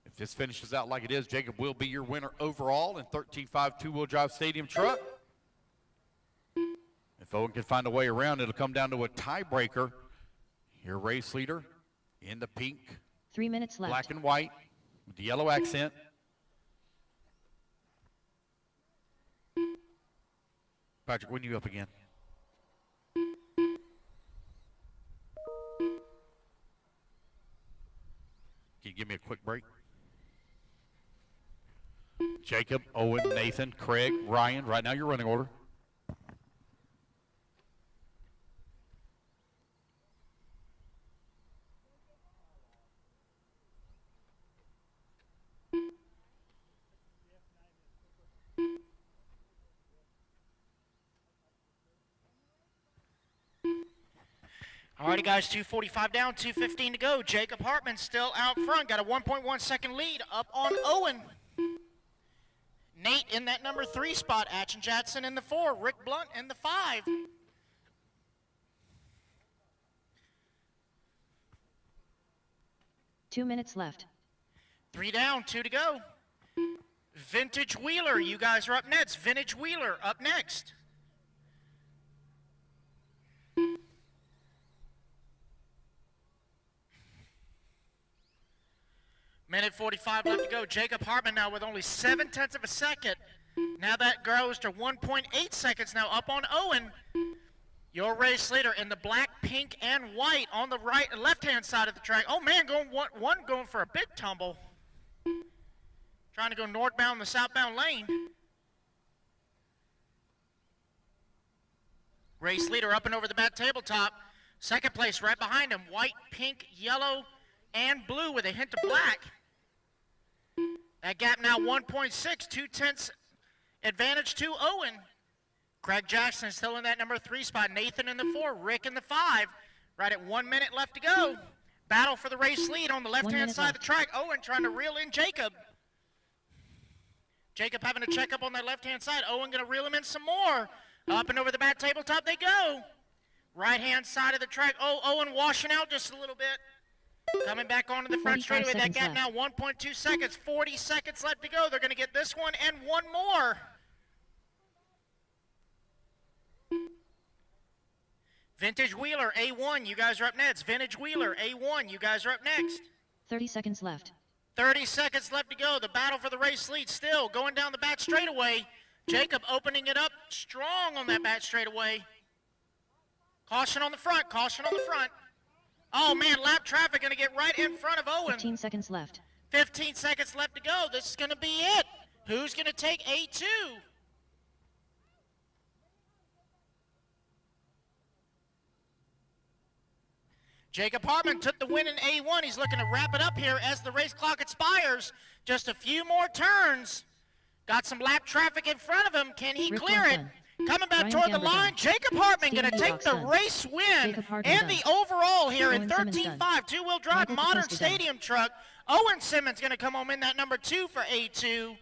Speaker 3: If this finishes out like it is, Jacob will be your winner overall in 13.5 two-wheel drive stadium truck. If Owen can find a way around, it'll come down to a tiebreaker. Your race leader in the pink,
Speaker 2: 3 minutes left.
Speaker 3: black and white with the yellow accent. Patrick, when you up again? Can you give me a quick break? Jacob, Owen, Nathan, Craig, Ryan. Right now your running order.
Speaker 5: Alrighty, guys, 2:45 down, 2:15 to go. Jacob Hartman still out front. Got a 1.1 second lead up on Owen. Nate in that number 3 spot. Atchin Jackson in the 4. Rick Blunt in the 5.
Speaker 2: Two minutes left.
Speaker 5: 3 down, 2 to go. Vintage Wheeler, you guys are up next. Vintage Wheeler up next. Minute 45 left to go. Jacob Hartman now with only 0.7 of a second. Now that grows to 1.8 seconds now up on Owen. Your race leader in the black, pink, and white on the right and left-hand side of the track. Oh, man, one going for a big tumble. Trying to go northbound the southbound lane. Race leader up and over the back tabletop. Second place right behind him. White, pink, yellow, and blue with a hint of black. That gap now 1.6, 0.2 advantage to Owen. Craig Jackson still in that number 3 spot. Nathan in the 4, Rick in the 5. Right at 1 minute left to go. Battle for the race lead on the left-hand
Speaker 2: minute
Speaker 5: side of
Speaker 2: left.
Speaker 5: the track. Owen trying to reel in Jacob. Jacob having to check up on that left-hand side. Owen going to reel him in some more. Up and over the back tabletop they go. Right-hand side of the track. Oh, Owen washing out just a little bit. Coming back onto the front
Speaker 2: 45
Speaker 5: straightaway. That
Speaker 2: seconds
Speaker 5: gap now 1.2 seconds. 40 seconds left to go. They're going to get this one and one more. Vintage Wheeler, A1, you guys are up next. Vintage Wheeler, A1, you guys are up next.
Speaker 2: 30 seconds left.
Speaker 5: 30 seconds left to go. The battle for the race lead still going down the back straightaway. Jacob opening it up strong on that back straightaway. Caution on the front, caution on the front. Oh man, lap traffic going to get right in front of Owen.
Speaker 2: 15 seconds left.
Speaker 5: 15 seconds left to go. This is going to be it. Who's going to take A2? Jacob Hartman took the win in A1. He's looking to wrap it up here as the race clock expires. Just a few more turns. Got some lap traffic in front of him. Can he
Speaker 2: Rick
Speaker 5: clear it?
Speaker 2: Johnson.
Speaker 5: Coming back
Speaker 2: Ryan
Speaker 5: toward the
Speaker 2: Gamberger.
Speaker 5: line. Jacob Hartman going to
Speaker 2: Stephen
Speaker 5: take the
Speaker 2: Edock's son.
Speaker 5: race win
Speaker 2: Jacob Hartman
Speaker 5: and
Speaker 2: done.
Speaker 5: the overall here in
Speaker 2: Owen Simmons done.
Speaker 5: 13.5. Two-wheel drive
Speaker 2: Michael
Speaker 5: modern
Speaker 2: Costa done.
Speaker 5: stadium truck. Owen Simmons going to come home in that number 2 for A2.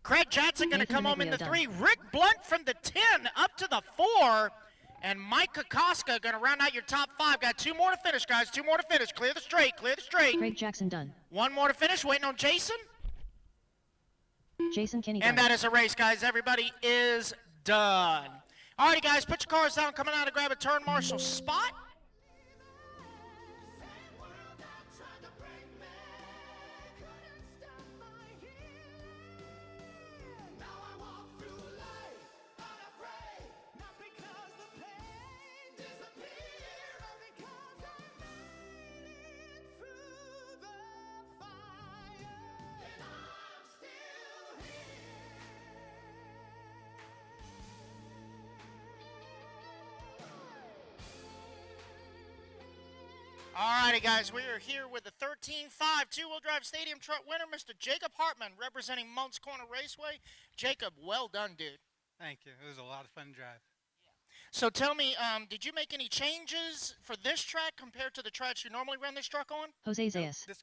Speaker 5: Craig Jackson going to
Speaker 2: Nathan
Speaker 5: come home in the
Speaker 2: Demeglio done.
Speaker 5: 3. Rick Blunt from the 10 up to the 4. And Mike Kokoska going to round out your top 5. Got 2 more to finish, guys. 2 more to finish. Clear the straight. Clear the straight.
Speaker 2: Craig Jackson done.
Speaker 5: 1 more to finish. Waiting on Jason.
Speaker 2: Jason Kinney
Speaker 5: And
Speaker 2: done.
Speaker 5: that is a race, guys. Everybody is done. All righty, guys. Put your cars down. Coming out to grab a turn marshal spot. All righty, guys, we are here with the 13.5 two-wheel drive stadium truck winner, Mr. Jacob Hartman, representing Moncks Corner Raceway. Jacob, well done, dude.
Speaker 14: Thank you. It was a lot of fun to drive.
Speaker 5: So tell me, did you make any changes for this track compared to the tracks you normally run this truck on?
Speaker 2: Jose Zayas.
Speaker 14: This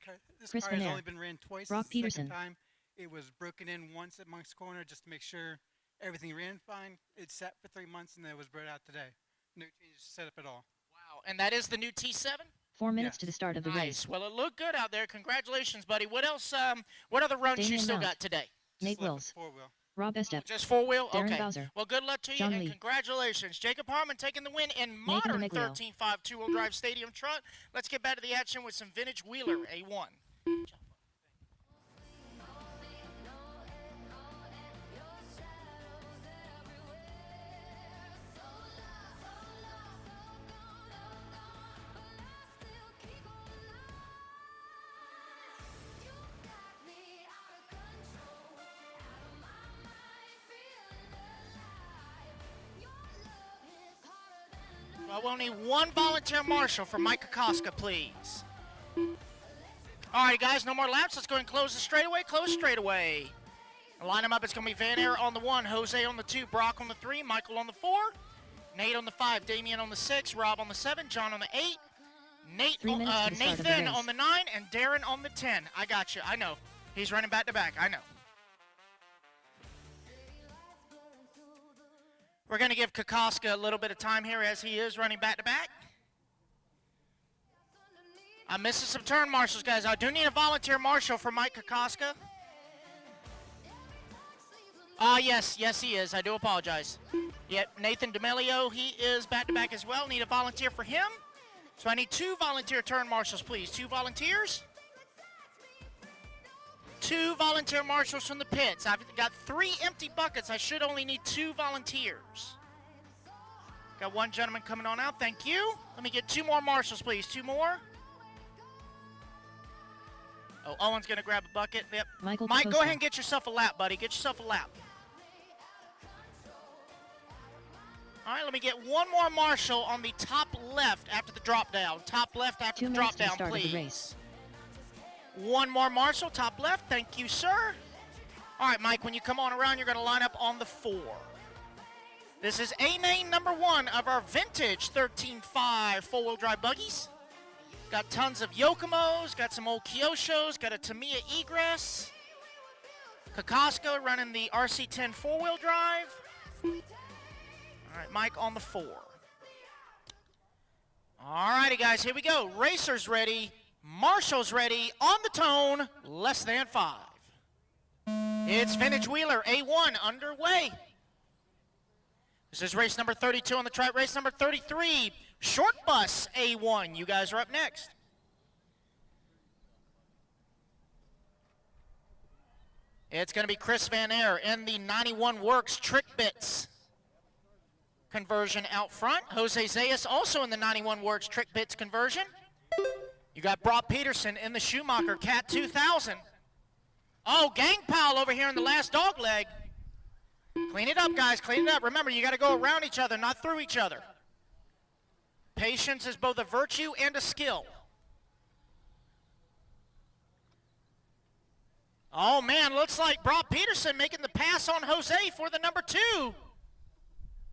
Speaker 2: Chris
Speaker 14: car has
Speaker 2: Van
Speaker 14: only
Speaker 2: Air.
Speaker 14: been ran twice.
Speaker 2: Brock
Speaker 14: This is the
Speaker 2: Peterson.
Speaker 14: second time. It was broken in once at Monk's Corner just to make sure everything ran fine. It sat for 3 months and then it was brought out today. No changes to setup at all.
Speaker 5: Wow, and that is the new T7?
Speaker 2: 4 minutes
Speaker 14: Yes.
Speaker 2: to the start of the
Speaker 5: Nice.
Speaker 2: race.
Speaker 5: Well, it looked good out there. Congratulations, buddy. What else, what other runs you
Speaker 2: Damian
Speaker 5: still
Speaker 2: Mount.
Speaker 5: got today?
Speaker 2: Nate
Speaker 14: Just left
Speaker 2: Wills.
Speaker 14: with 4-wheel.
Speaker 2: Rob Estep.
Speaker 5: Just 4-wheel?
Speaker 2: Darren
Speaker 5: Okay.
Speaker 2: Bowser.
Speaker 5: Well, good luck to you,
Speaker 2: John
Speaker 5: and
Speaker 2: Lee.
Speaker 5: congratulations. Jacob Hartman taking the win in modern
Speaker 2: Demeglio.
Speaker 5: 13.5 two-wheel drive stadium truck. Let's get back to the action with some vintage Wheeler A1. Well, we'll need one volunteer marshal for Mike Kokoska, please. All right, guys, no more laps. Let's go and close the straightaway. Close straightaway. Line them up. It's going to be Van Air on the 1, Jose on the 2, Brock on the 3, Michael on the 4, Nate on the 5, Damian on the 6, Rob on the 7, John on the 8,
Speaker 2: 3 minutes to the start of the
Speaker 5: Nathan
Speaker 2: race.
Speaker 5: on the 9, and Darren on the 10. I got you. I know. He's running back to back. I know. We're going to give Kokoska a little bit of time here as he is running back to back. I'm missing some turn marshals, guys. I do need a volunteer marshal for Mike Kokoska. Yes, he is. I do apologize. Yep, Nathan Demeglio, he is back to back as well. Need a volunteer for him. So I need 2 volunteer turn marshals, please. 2 volunteers. 2 volunteer marshals from the pits. I've got 3 empty buckets. I should only need 2 volunteers. Got 1 gentleman coming on out. Thank you. Let me get 2 more marshals, please. 2 more. Oh, Owen's going to grab a bucket. Yep.
Speaker 2: Mike,
Speaker 5: Go
Speaker 2: Kokoska.
Speaker 5: ahead and get yourself a lap, buddy. Get yourself a lap. All right, let me get 1 more marshal on the top left after the drop down. Top left after
Speaker 2: 2
Speaker 5: the
Speaker 2: minutes
Speaker 5: drop
Speaker 2: to the
Speaker 5: down,
Speaker 2: start of the
Speaker 5: please.
Speaker 2: race.
Speaker 5: 1 more marshal, top left. Thank you, sir. All right, Mike, when you come on around, you're going to line up on the 4. This is A-Main number 1 of our vintage 13.5 four-wheel drive buggies. Got tons of Yokomos, got some old Kyoshos, got a Tamiya Egress. Kokoska running the RC10 four-wheel drive. All right, Mike on the 4. All righty, guys, here we go. Racers ready, marshals ready, on the tone, less than 5. It's Vintage Wheeler, A1, underway. This is race number 32 on the track, race number 33, Short Bus, A1. You guys are up next. It's going to be Chris Van Air in the 91 Works Trick Bits conversion out front. Jose Zayas also in the 91 Works Trick Bits conversion. You got Brock Peterson in the Schumacher Cat 2000. Oh, gang pile over here in the last dog leg. Clean it up, guys. Clean it up. Remember, you got to go around each other, not through each other. Patience is both a virtue and a skill. Oh, man, looks like Brock Peterson making the pass on Jose for the number 2.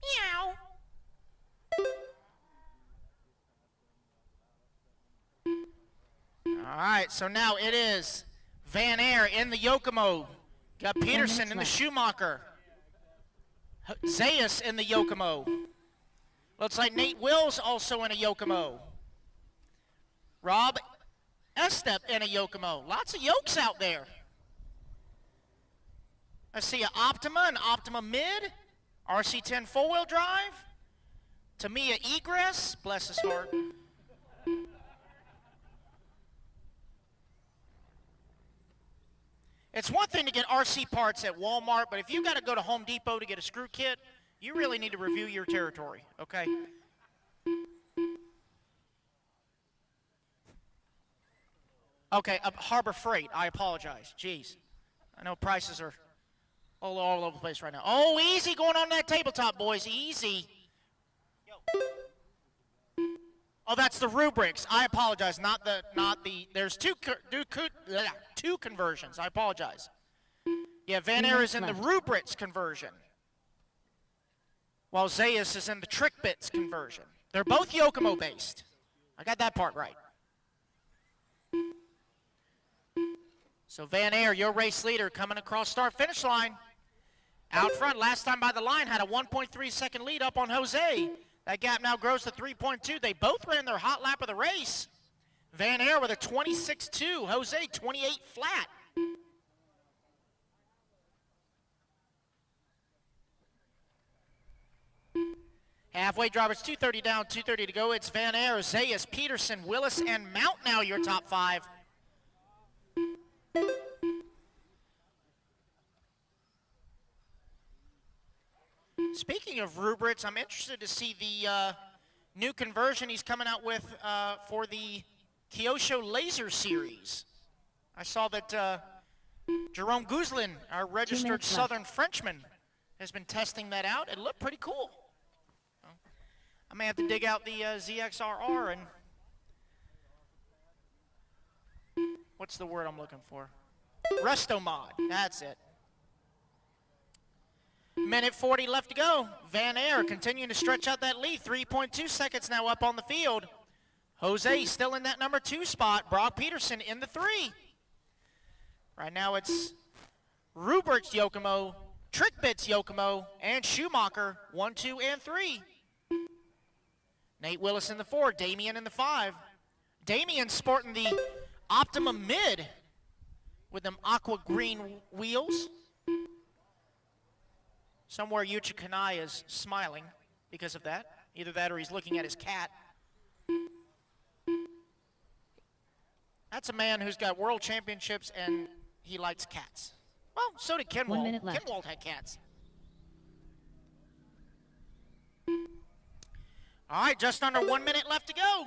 Speaker 5: Meow. All right, so now it is Van Air in the Yokomo. Got Peterson in the Schumacher. Zayas in the Yokomo. Looks like Nate Wills also in a Yokomo. Rob Estep in a Yokomo. Lots of yokes out there. I see an Optima, an Optima Mid, RC10 four-wheel drive, Tamiya Egress, bless his heart. It's one thing to get RC parts at Walmart, but if you got to go to Home Depot to get a screw kit, you really need to review your territory, okay? Okay, Harbor Freight, I apologize. Jeez. I know prices are all over the place right now. Oh, easy going on that tabletop, boys. Easy. Oh, that's the rubrics. I apologize. Not the. There's two conversions. I apologize. Yeah, Van Air is in the rubrics conversion, while Zayas is in the trick bits conversion. They're both Yokomo based. I got that part right. So Van Air, your race leader, coming across start-finish line. Out front, last time by the line, had a 1.3 second lead up on Jose. That gap now grows to 3.2. They both ran their hot lap of the race. Van Air with a 26.2, Jose 28 flat. Halfway drivers, 2:30 down, 2:30 to go. It's Van Air, Zayas, Peterson, Willis, and Mount now your top 5. Speaking of rubrics, I'm interested to see the new conversion he's coming out with for the Kyosho Laser Series. I saw that Jerome Guzlin, our registered Southern Frenchman, has been testing that out. It looked pretty cool. I may have to dig out the ZXRR and what's the word I'm looking for? Resto mod, that's it. Minute 40 left to go. Van Air continuing to stretch out that lead. 3.2 seconds now up on the field. Jose still in that number 2 spot. Brock Peterson in the 3. Right now it's Rupert's Yokomo, Trickbit's Yokomo, and Schumacher 1, 2, and 3. Nate Willis in the 4. Damian in the 5. Damian sporting the Optima Mid with them aqua green wheels. Somewhere Yuchi Kanai is smiling because of that. Either that or he's looking at his cat. That's a man who's got world championships and he likes cats. Well, so did Ken
Speaker 2: 1 minute left.
Speaker 5: Ken Wald had cats. All right, just under 1 minute left to go.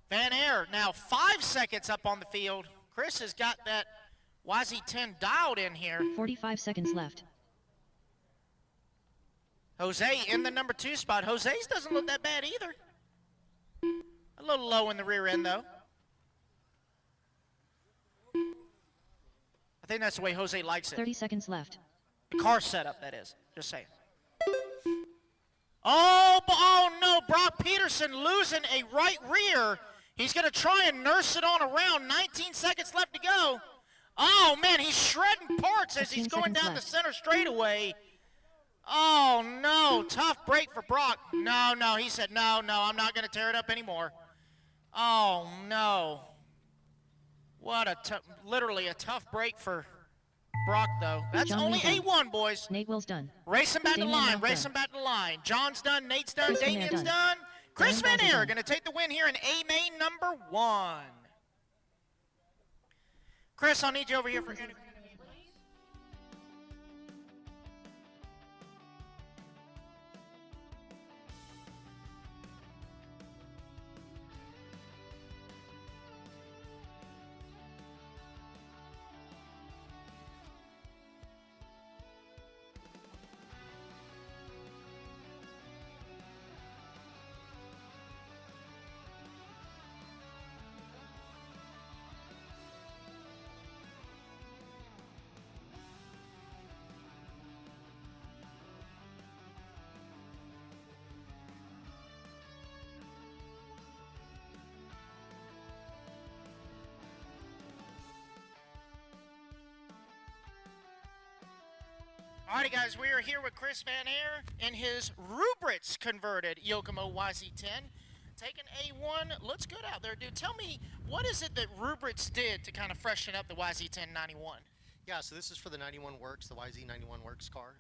Speaker 5: Van Air now 5 seconds up on the field. Chris has got that YZ10 dialed in here.
Speaker 2: 45 seconds left.
Speaker 5: Jose in the number 2 spot. Jose's doesn't look that bad either. A little low in the rear end, though. I think that's the way Jose likes it.
Speaker 2: 30 seconds left.
Speaker 5: The car setup, that is. Just saying. Oh no, Brock Peterson losing a right rear. He's going to try and nurse it on around. 19 seconds left to go. Oh, man, he's shredding parts as he's going down the center straightaway. Oh, no, tough break for Brock. No, he said, no, I'm not going to tear it up anymore. Oh, no. What a literally a tough break for Brock, though. That's
Speaker 2: John
Speaker 5: only
Speaker 2: Lee
Speaker 5: A1, boys.
Speaker 2: Nate Will's done.
Speaker 5: Race him back to the
Speaker 2: Damien
Speaker 5: line.
Speaker 2: Mount
Speaker 5: Race
Speaker 2: done.
Speaker 5: him back to the line. John's done. Nate's done.
Speaker 2: Chris Van Air
Speaker 5: Damien's
Speaker 2: done.
Speaker 5: done. Chris
Speaker 2: Darren
Speaker 5: Van
Speaker 2: Balls
Speaker 5: Air
Speaker 2: done.
Speaker 5: going to take the win here in A main number 1. Chris, I'll need you over here for interview. Alrighty, guys, we are here with Chris Van Air in his Rubrits converted Yokomo YZ10. Taking A1, looks good out there, dude. Tell me, what is it that Rubrits did to kind of freshen up the YZ10 91?
Speaker 15: Yeah, so this is for the 91 Works, the YZ91 Works car.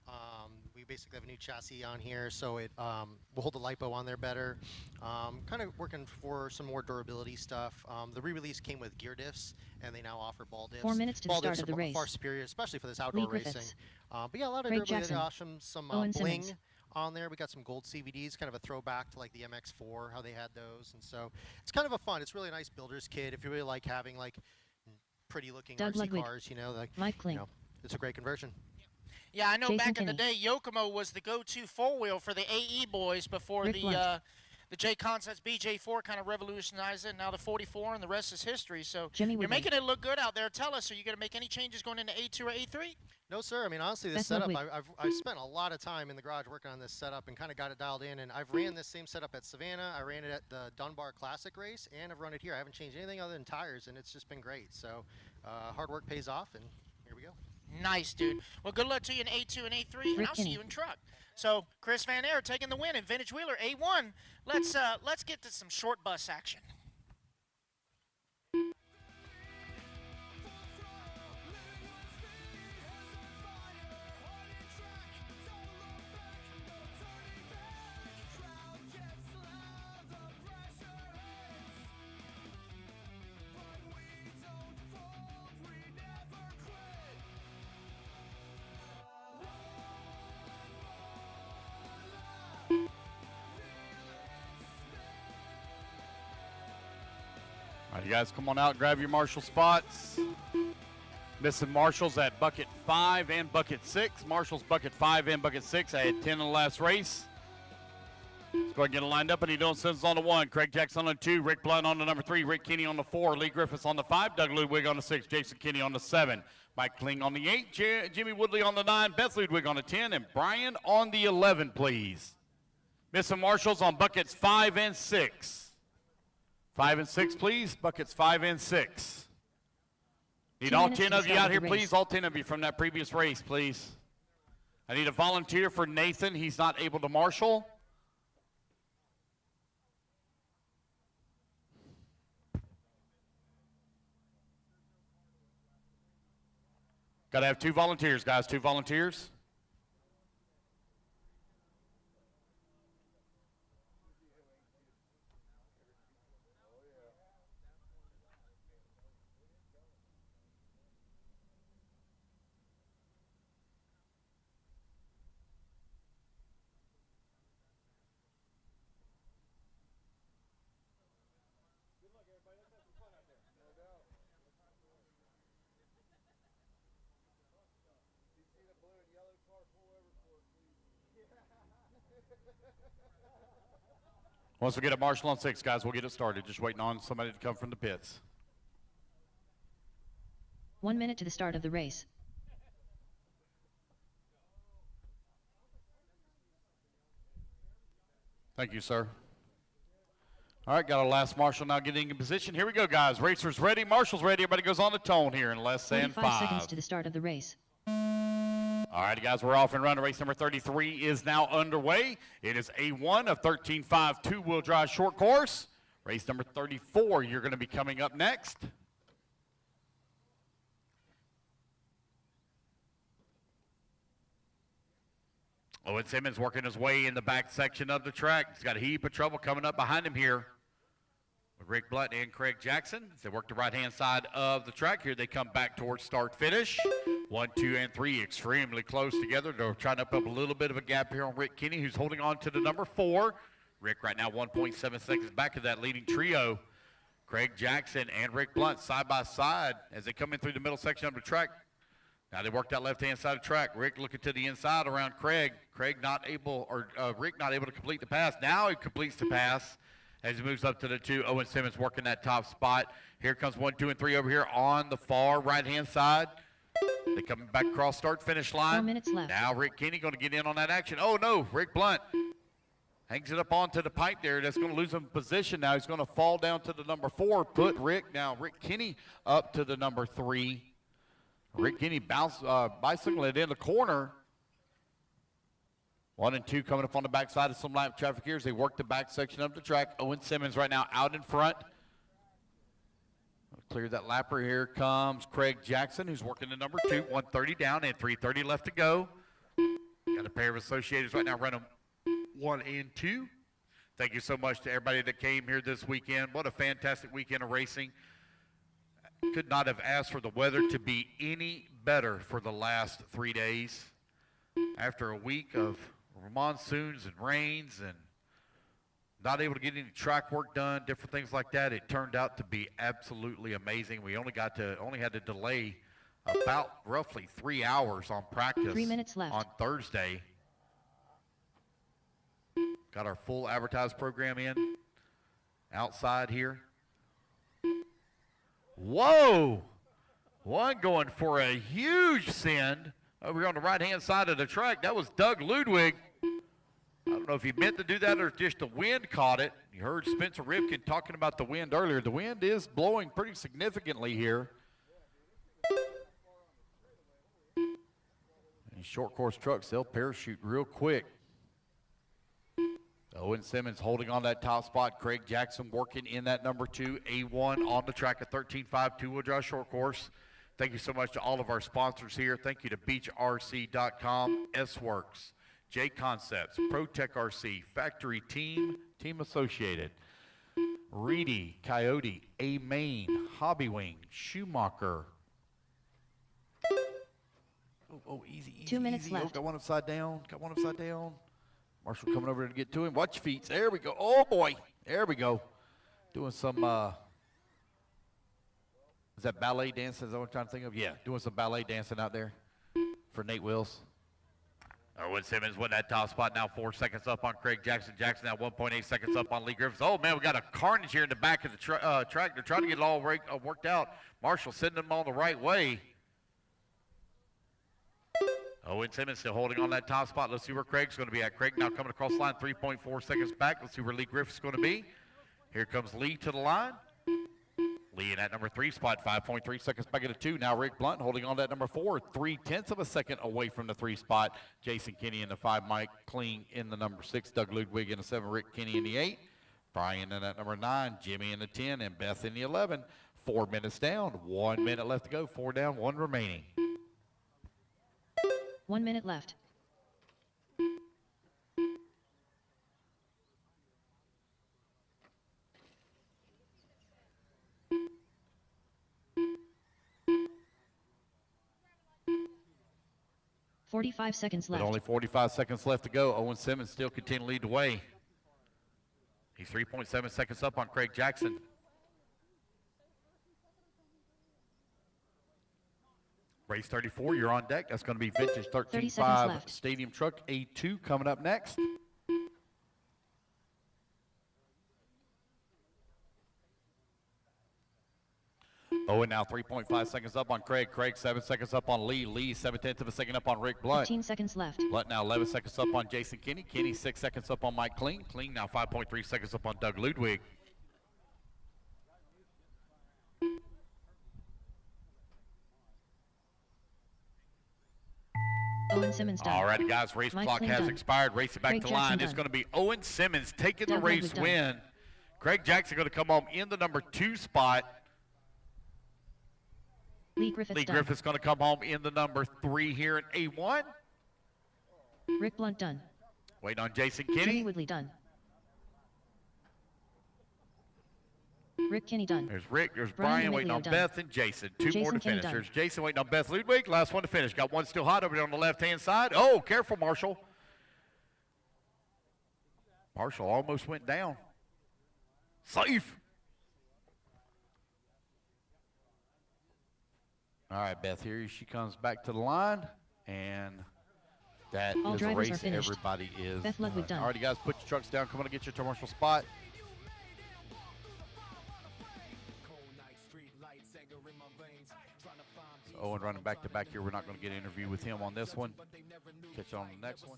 Speaker 15: We basically have a new chassis on here, so it will hold the lipo on there better. Kind of working for some more durability stuff. The re-release came with gear diffs, and they now offer ball diffs.
Speaker 2: 4 minutes to the
Speaker 15: ball
Speaker 2: start
Speaker 15: diffs
Speaker 2: of the
Speaker 15: are
Speaker 2: race.
Speaker 15: far superior, especially for this outdoor
Speaker 2: Lee
Speaker 15: racing.
Speaker 2: Griffiths.
Speaker 15: But yeah, a lot of
Speaker 2: Craig
Speaker 15: durability,
Speaker 2: Jackson.
Speaker 15: awesome, some
Speaker 2: Owen
Speaker 15: bling
Speaker 2: Simmons.
Speaker 15: on there. We got some gold CVDs, kind of a throwback to like the MX-4, how they had those, and so it's kind of a fun. It's really a nice builder's kit if you really like having like pretty-looking
Speaker 2: Doug
Speaker 15: RC
Speaker 2: Ludwig.
Speaker 15: cars. You know, like
Speaker 2: Mike Kling.
Speaker 15: you know, it's a great conversion.
Speaker 5: Yeah, I know
Speaker 2: Jason
Speaker 5: back in the
Speaker 2: Kinney.
Speaker 5: day, Yokomo was the go-to four-wheel for the AE boys before
Speaker 2: Rick Blunt.
Speaker 5: the Jconcepts BJ4 kind of revolutionized it. Now the 44, and the rest is history. So
Speaker 2: Jimmy
Speaker 5: you're
Speaker 2: Woodley.
Speaker 5: making it look good out there. Tell us, are you going to make any changes going into A2 or A3?
Speaker 15: No, sir. I mean, honestly, this
Speaker 2: Best
Speaker 15: setup,
Speaker 2: Ludwig.
Speaker 15: I've spent a lot of time in the garage working on this setup and kind of got it dialed in. And I've ran this same setup at Savannah. I ran it at the Dunbar Classic race, and I've run it here. I haven't changed anything other than tires, and it's just been great. So hard work pays off, and here we go.
Speaker 5: Nice, dude. Well, good luck to you in A2 and A3, and
Speaker 2: Rick
Speaker 5: I'll see
Speaker 2: Kinney.
Speaker 5: you in truck. So Chris Van Air taking the win in Vintage Wheeler A1. Let's get to some short bus action.
Speaker 4: All right, you guys come on out and grab your marshal spots. Missing marshals at bucket 5 and bucket 6. Marshals bucket 5 and bucket 6. I had 10 in the last race. Let's go ahead and get it lined up. And he doing Sims on the 1. Craig Jackson on the 2. Rick Blunt on the number 3. Rick Kinney on the 4. Lee Griffiths on the 5. Doug Ludwig on the 6. Jason Kinney on the 7. Mike Kling on the 8. Jimmy Woodley on the 9. Beth Ludwig on the 10. And Brian on the 11, please. Missing marshals on buckets 5 and 6. 5 and 6, please. Buckets 5 and 6. Need
Speaker 2: 2
Speaker 4: all
Speaker 2: minutes
Speaker 4: 10
Speaker 2: to
Speaker 4: of you
Speaker 2: start
Speaker 4: out
Speaker 2: the
Speaker 4: here,
Speaker 2: race.
Speaker 4: please. All 10 of you from that previous race, please. I need a volunteer for Nathan. He's not able to marshal. Got to have 2 volunteers, guys. 2 volunteers. Once we get a marshal on 6, guys, we'll get it started. Just waiting on somebody to come from the pits.
Speaker 2: 1 minute to the start of the race.
Speaker 4: Thank you, sir. All right, got our last marshal now getting in position. Here we go, guys. Racers ready, marshals ready. Everybody goes on the tone here in less than
Speaker 2: 45 seconds to the start of the race.
Speaker 4: All right, guys, we're off and running. Race number 33 is now underway. It is A1 of 13.5 two-wheel drive short course. Race number 34, you're going to be coming up next. Owen Simmons working his way in the back section of the track. He's got a heap of trouble coming up behind him here. With Rick Blunt and Craig Jackson, as they work the right-hand side of the track. Here they come back towards start-finish. 1, 2, and 3 extremely close together. They're trying to open up a little bit of a gap here on Rick Kinney, who's holding on to the number 4. Rick right now 1.7 seconds back of that leading trio. Craig Jackson and Rick Blunt side by side as they come in through the middle section of the track. Now they work that left-hand side of the track. Rick looking to the inside around Craig. Rick not able to complete the pass. Now he completes the pass as he moves up to the 2. Owen Simmons working that top spot. Here comes 1, 2, and 3 over here on the far right-hand side. They coming back across start-finish line.
Speaker 2: 4 minutes left.
Speaker 4: Now Rick Kinney going to get in on that action. Oh, no, Rick Blunt hangs it up onto the pipe there. That's going to lose him position now. He's going to fall down to the number 4. Put Rick Kinney up to the number 3. Rick Kinney bicycling it in the corner. 1 and 2 coming up on the backside of some lap traffic here as they work the back section of the track. Owen Simmons right now out in front. Clear that lapper. Here comes Craig Jackson, who's working the number 2. 130 down and 330 left to go. Got a pair of associators right now running 1 and 2. Thank you so much to everybody that came here this weekend. What a fantastic weekend of racing. Could not have asked for the weather to be any better for the last 3 days. After a week of monsoons and rains and not able to get any track work done, different things like that, it turned out to be absolutely amazing. We only had to delay about roughly 3 hours on practice
Speaker 2: 3 minutes left.
Speaker 4: on Thursday. Got our full advertised program in outside here. Whoa! One going for a huge send over here on the right-hand side of the track. That was Doug Ludwig. I don't know if he meant to do that or if just the wind caught it. You heard Spencer Rivkin talking about the wind earlier. The wind is blowing pretty significantly here. And short course trucks, they'll parachute real quick. Owen Simmons holding on that top spot. Craig Jackson working in that number 2, A1 on the track at 13.5 two-wheel drive short course. Thank you so much to all of our sponsors here. Thank you to BeachRC.com, S-Works, Jconcepts, ProTech RC, Factory Team, Team Associated, Reedy, Coyote, A-Main, Hobby Wing, Schumacher. Oh, easy.
Speaker 2: 2 minutes
Speaker 4: easy.
Speaker 2: left.
Speaker 4: Oh, got one upside down. Marshall coming over to get to him. Watch your feet. There we go. Oh, boy. There we go. Doing some, is that ballet dancing? Is that what I'm trying to think of? Yeah, doing some ballet dancing out there for Nate Wills. Owen Simmons with that top spot now 4 seconds up on Craig Jackson. Jackson now 1.8 seconds up on Lee Griffiths. Oh, man, we got a carnage here in the back of the track. They're trying to get it all worked out. Marshall sending them all the right way. Owen Simmons still holding on that top spot. Let's see where Craig's going to be at. Craig now coming across the line, 3.4 seconds back. Let's see where Lee Griffith's going to be. Here comes Lee to the line. Lee in that number 3 spot, 5.3 seconds back at the 2. Now Rick Blunt holding on that number 4, 0.3 of a second away from the 3 spot. Jason Kinney in the 5, Mike Kling in the number 6, Doug Ludwig in the 7, Rick Kinney in the 8, Brian in that number 9, Jimmy in the 10, and Beth in the 11. 4 minutes down, 1 minute left to go, 4 down, 1 remaining.
Speaker 2: 1 minute left. .45 seconds left.
Speaker 4: But only 45 seconds left to go. Owen Simmons still continuing to lead the way. He's 3.7 seconds up on Craig Jackson. Race 34, you're on deck. That's going to be vintage 13.5 Stadium Truck A2 coming up next. Owen Owen now 3.5 seconds up on Craig. Craig 7 seconds up on Lee. Lee 7/10 of a second up on Rick Blunt.
Speaker 2: 15 seconds left.
Speaker 4: Blunt now 11 seconds up on Jason Kinney. Kinney 6 seconds up on Mike Clean. Clean now 5.3 seconds up on Doug Ludwig.
Speaker 2: Owen Simmons done.
Speaker 4: All right, guys, race
Speaker 2: Mike
Speaker 4: clock
Speaker 2: Clean
Speaker 4: has
Speaker 2: done.
Speaker 4: expired. Racing back
Speaker 2: Craig
Speaker 4: to
Speaker 2: Jackson
Speaker 4: line.
Speaker 2: done.
Speaker 4: It's going to be Owen Simmons taking
Speaker 2: Doug
Speaker 4: the race
Speaker 2: Ludwig done.
Speaker 4: win. Craig Jackson going to come home in the number 2 spot.
Speaker 2: Lee Griffiths
Speaker 4: Lee
Speaker 2: done.
Speaker 4: Griffith's going to come home in the number 3 here in A1.
Speaker 2: Rick Blunt done.
Speaker 4: Waiting on Jason
Speaker 2: Jimmy
Speaker 4: Kinney.
Speaker 2: Woodley done. Rick Kinney done.
Speaker 4: There's Rick, there's
Speaker 2: Brian
Speaker 4: Brian waiting
Speaker 2: Demiglio
Speaker 4: on
Speaker 2: done.
Speaker 4: Beth and Jason. Two more
Speaker 2: Jason
Speaker 4: to
Speaker 2: Kinney
Speaker 4: finish.
Speaker 2: done.
Speaker 4: There's Jason waiting on Beth Ludwig. Last one to finish. Got one still hot over there on the left-hand side. Oh, careful, Marshall. Marshall almost went down. Safe. All right, Beth, here she comes back to the line. And that
Speaker 2: All
Speaker 4: is a
Speaker 2: drivers are
Speaker 4: race
Speaker 2: finished.
Speaker 4: everybody is
Speaker 2: Beth Ludwig done.
Speaker 4: All right, guys, put your trucks down. Come on and get your commercial spot. So Owen running back to back here. We're not going to get an interview with him on this one. Catch you on the next one.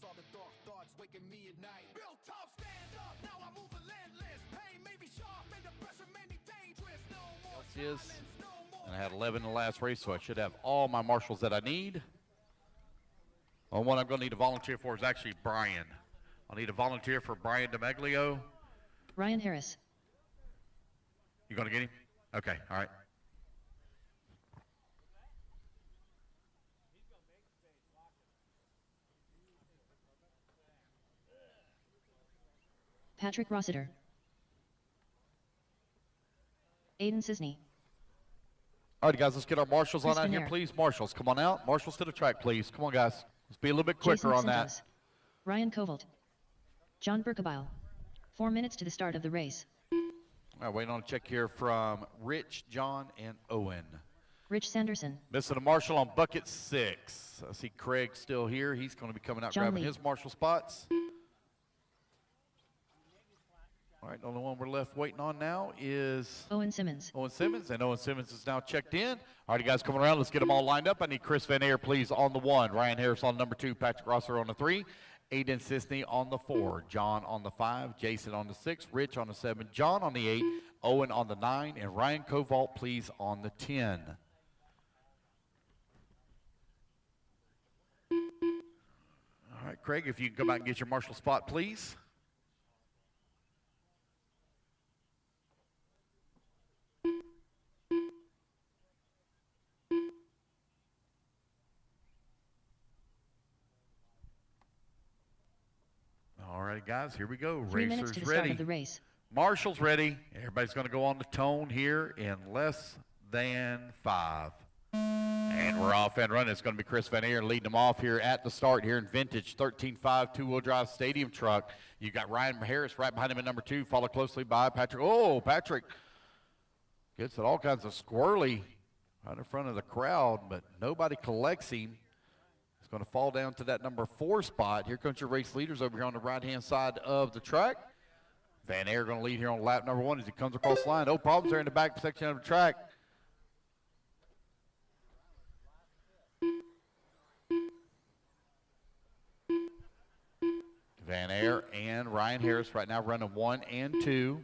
Speaker 4: Is, and I had 11 in the last race, so I should have all my marshals that I need. Well, what I'm going to need a volunteer for is actually Brian. I'll need a volunteer for Brian Demiglio.
Speaker 2: Ryan Harris.
Speaker 4: You going to get him? Okay, all right.
Speaker 2: Patrick Rossiter. Aiden Cisney.
Speaker 4: All right, guys, let's get our marshals on
Speaker 2: Chris
Speaker 4: out here,
Speaker 2: Vanier.
Speaker 4: please. Marshals, come on out. Marshals to the track, please. Come on, guys. Let's be a little bit quicker
Speaker 2: Jason
Speaker 4: on that.
Speaker 2: Santos. Ryan Kovold. John Berkebile. 4 minutes to the start of the race.
Speaker 4: All right, waiting on a check here from Rich, John, and Owen.
Speaker 2: Rich Sanderson.
Speaker 4: Missing a marshal on bucket 6. I see Craig still here. He's going to be coming out
Speaker 2: John
Speaker 4: grabbing
Speaker 2: Lee.
Speaker 4: his marshal spots. All right, the only one we're left waiting on now is
Speaker 2: Owen Simmons.
Speaker 4: Owen Simmons, and Owen Simmons is now checked in. All right, you guys coming around. Let's get them all lined up. I need Chris Van Air, please, on the 1. Ryan Harris on number 2. Patrick Rosser on the 3. Aiden Cisney on the 4. John on the 5. Jason on the 6. Rich on the 7. John on the 8. Owen on the 9. And Ryan Kovault, please, on the 10. All right, Craig, if you can come out and get your marshal spot, please. All right, guys, here we go.
Speaker 2: 3 minutes to
Speaker 4: Racers
Speaker 2: the start
Speaker 4: ready.
Speaker 2: of the race.
Speaker 4: Marshall's ready. Everybody's going to go on the tone here in less than 5. And we're off and running. It's going to be Chris Van Aer leading them off here at the start here in vintage 13.5 two-wheel drive stadium truck. You got Ryan Harris right behind him at number 2, followed closely by Patrick. Oh, Patrick gets it all kinds of squirrely right in front of the crowd, but nobody collects him. It's going to fall down to that number 4 spot. Here comes your race leaders over here on the right-hand side of the track. Van Aer going to lead here on lap number 1 as he comes across the line. No problems there in the back section of the track. Van Aer and Ryan Harris right now running 1 and 2.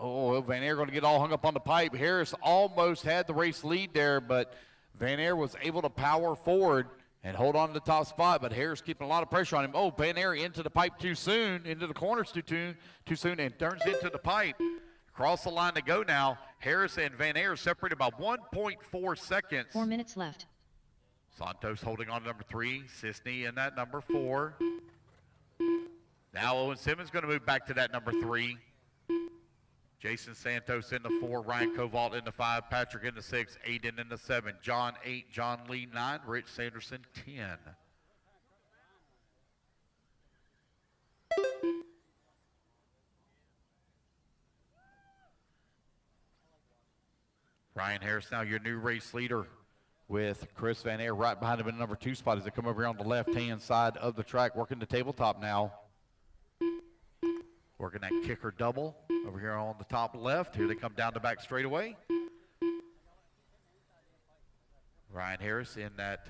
Speaker 4: Oh, Van Aer going to get all hung up on the pipe. Harris almost had the race lead there, but Van Aer was able to power forward and hold on to the top spot, but Harris keeping a lot of pressure on him. Oh, Van Aer into the pipe too soon, into the corners too soon, and turns into the pipe. Across the line to go now. Harris and Van Aer separated by 1.4 seconds.
Speaker 2: 4 minutes left.
Speaker 4: Santos holding on to number 3, Cisney in that number 4. Now Owen Simmons going to move back to that number 3. Jason Santos in the 4, Ryan Kovault in the 5, Patrick in the 6, Aiden in the 7, John 8, John Lee 9, Rich Sanderson 10. Ryan Harris now your new race leader with Chris Van Aer right behind him in the number 2 spot as they come over here on the left-hand side of the track, working the tabletop now. Working that kicker double over here on the top left. Here they come down the back straightaway. Ryan Harris in that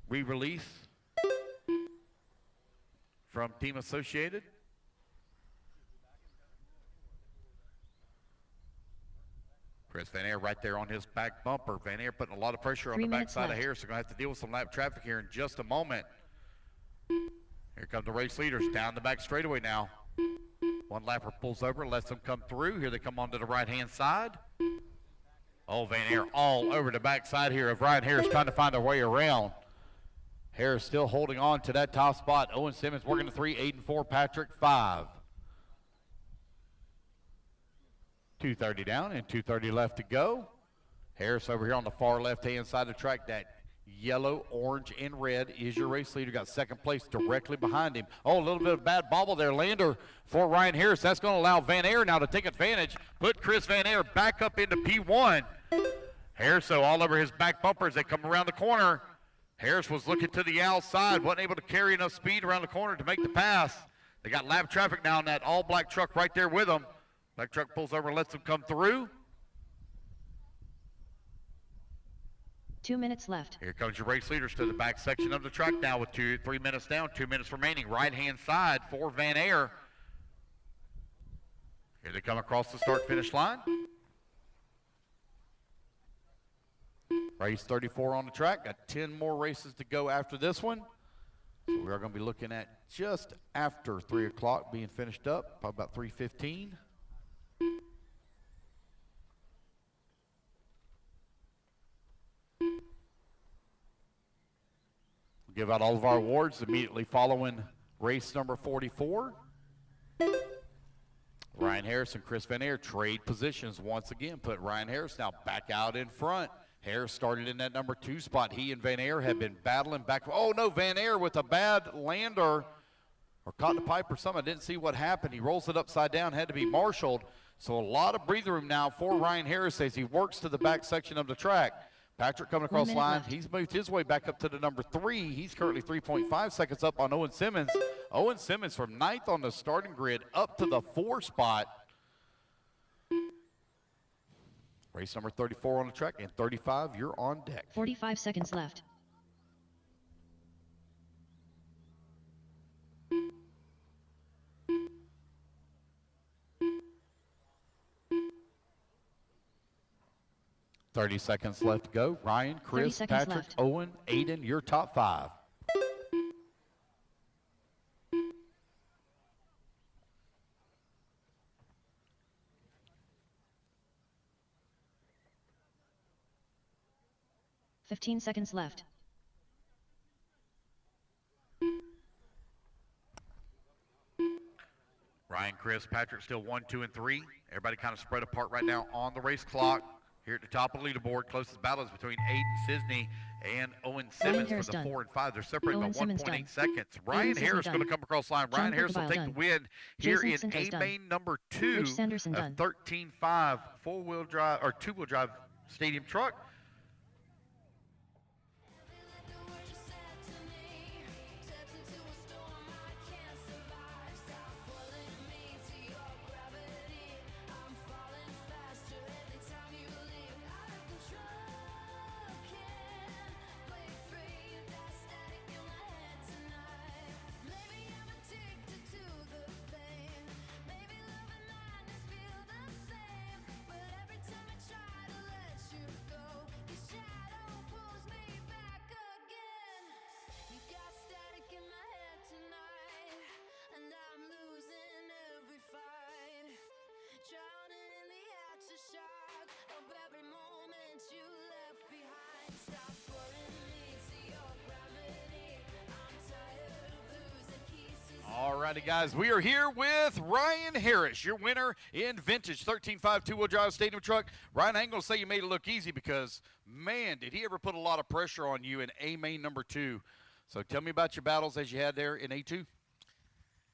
Speaker 4: re-release from Team Associated. Chris Van Air right there on his back bumper. Van Air putting a lot of pressure on the backside of Harris. They're going to have to deal with some lap traffic here in just a moment. Here come the race leaders down the back straightaway now. One lapper pulls over, lets them come through. Here they come onto the right-hand side. Oh, Van Air all over the backside here of Ryan Harris trying to find their way around. Harris still holding on to that top spot. Owen Simmons working the 3, 8 and 4, Patrick 5. 2:30 down and 2:30 left to go. Harris over here on the far left-hand side of the track. That yellow, orange, and red is your race leader. Got second place directly behind him. Oh, a little bit of bad bobble there. Lander for Ryan Harris. That's going to allow Van Air now to take advantage. Put Chris Van Air back up into P1. Harris, so all over his back bumper as they come around the corner. Harris was looking to the outside. Wasn't able to carry enough speed around the corner to make the pass. They got lap traffic now in that all-black truck right there with them. Black truck pulls over and lets them come through.
Speaker 2: 2 minutes left.
Speaker 4: Here comes your race leaders to the back section of the track now with 3 minutes down, 2 minutes remaining. Right-hand side for Van Air. Here they come across the start-finish line. Race 34 on the track. Got 10 more races to go after this one. So we are going to be looking at just after 3 o'clock being finished up, probably about 3:15. We'll give out all of our awards immediately following race number 44. Ryan Harris and Chris Van Air trade positions once again. Put Ryan Harris now back out in front. Harris started in that number 2 spot. He and Van Air have been battling back. Oh, no, Van Air with a bad lander or caught the pipe or something. I didn't see what happened. He rolls it upside down, had to be marshaled. So a lot of breathing room now for Ryan Harris as he works to the back section of the track. Patrick coming across the line. He's moved his way back up to the number 3. He's currently 3.5 seconds up on Owen Simmons. Owen Simmons from 9th on the starting grid up to the 4 spot. Race number 34 on the track, and 35, you're on deck.
Speaker 2: 45 seconds left.
Speaker 4: $30 seconds left to go. Ryan, Chris, Patrick,
Speaker 2: left.
Speaker 4: Owen, Aiden, your top 5.
Speaker 2: $15 seconds left.
Speaker 4: Ryan, Chris, Patrick still 1, 2, and 3. Everybody kind of spread apart right now on the race clock. Here at the top of the leaderboard, closest battle is between Aiden Sisney and Owen Simmons for the 4 and 5. They're separated by 1.8 seconds. Ryan Harris going to come across the line. Ryan Harris will take the win here in A-Main number 2 of 13.5 4-wheel drive or 2-wheel drive stadium truck. Alrighty, guys, we are here with Ryan Harris, your winner in vintage 13.5 2-wheel drive stadium truck. Ryan, I ain't gonna say you made it look easy because, man, did he ever put a lot of pressure on you in A-Main number 2. So tell me about your battles as you had there in A2.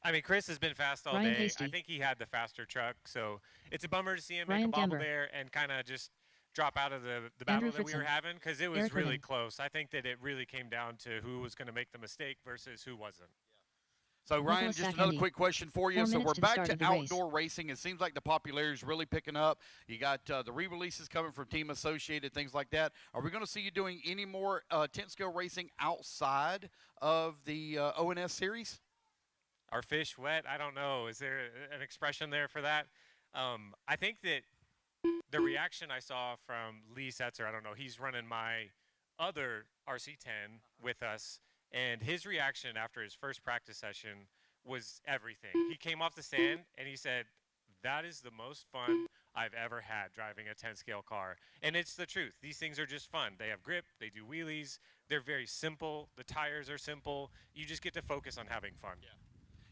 Speaker 16: I mean, Chris has been fast all
Speaker 2: Ryan
Speaker 16: day.
Speaker 2: Hasty.
Speaker 16: I think he had the faster truck, so it's a bummer to see him
Speaker 2: Ryan
Speaker 16: make a bobble
Speaker 2: Gamber.
Speaker 16: there and kind of just drop out of the battle
Speaker 2: Andrew
Speaker 16: that we were
Speaker 2: Fritzen.
Speaker 16: having because it was
Speaker 2: Eric
Speaker 16: really
Speaker 2: Riven.
Speaker 16: close. I think that it really came down to who was going to make the mistake versus who wasn't.
Speaker 3: So, Ryan,
Speaker 2: Nicholas
Speaker 3: just another
Speaker 2: Sacchetti.
Speaker 3: quick question for you.
Speaker 2: 4
Speaker 3: So,
Speaker 2: minutes
Speaker 3: we're
Speaker 2: to the
Speaker 3: back
Speaker 2: start
Speaker 3: to
Speaker 2: of the race.
Speaker 3: outdoor racing. It seems like the popularity is really picking up. You got the re-releases coming from Team Associated, things like that. Are we going to see you doing any more tent scale racing outside of the ONS series?
Speaker 16: Are fish wet? I don't know. Is there an expression there for that? I think that the reaction I saw from Lee Setzer, I don't know, he's running my other RC10 with us, and his reaction after his first practice session was everything. He came off the stand and he said, that is the most fun I've ever had driving a 10 scale car. And it's the truth. These things are just fun. They have grip, they do wheelies, they're very simple, the tires are simple. You just get to focus on having fun.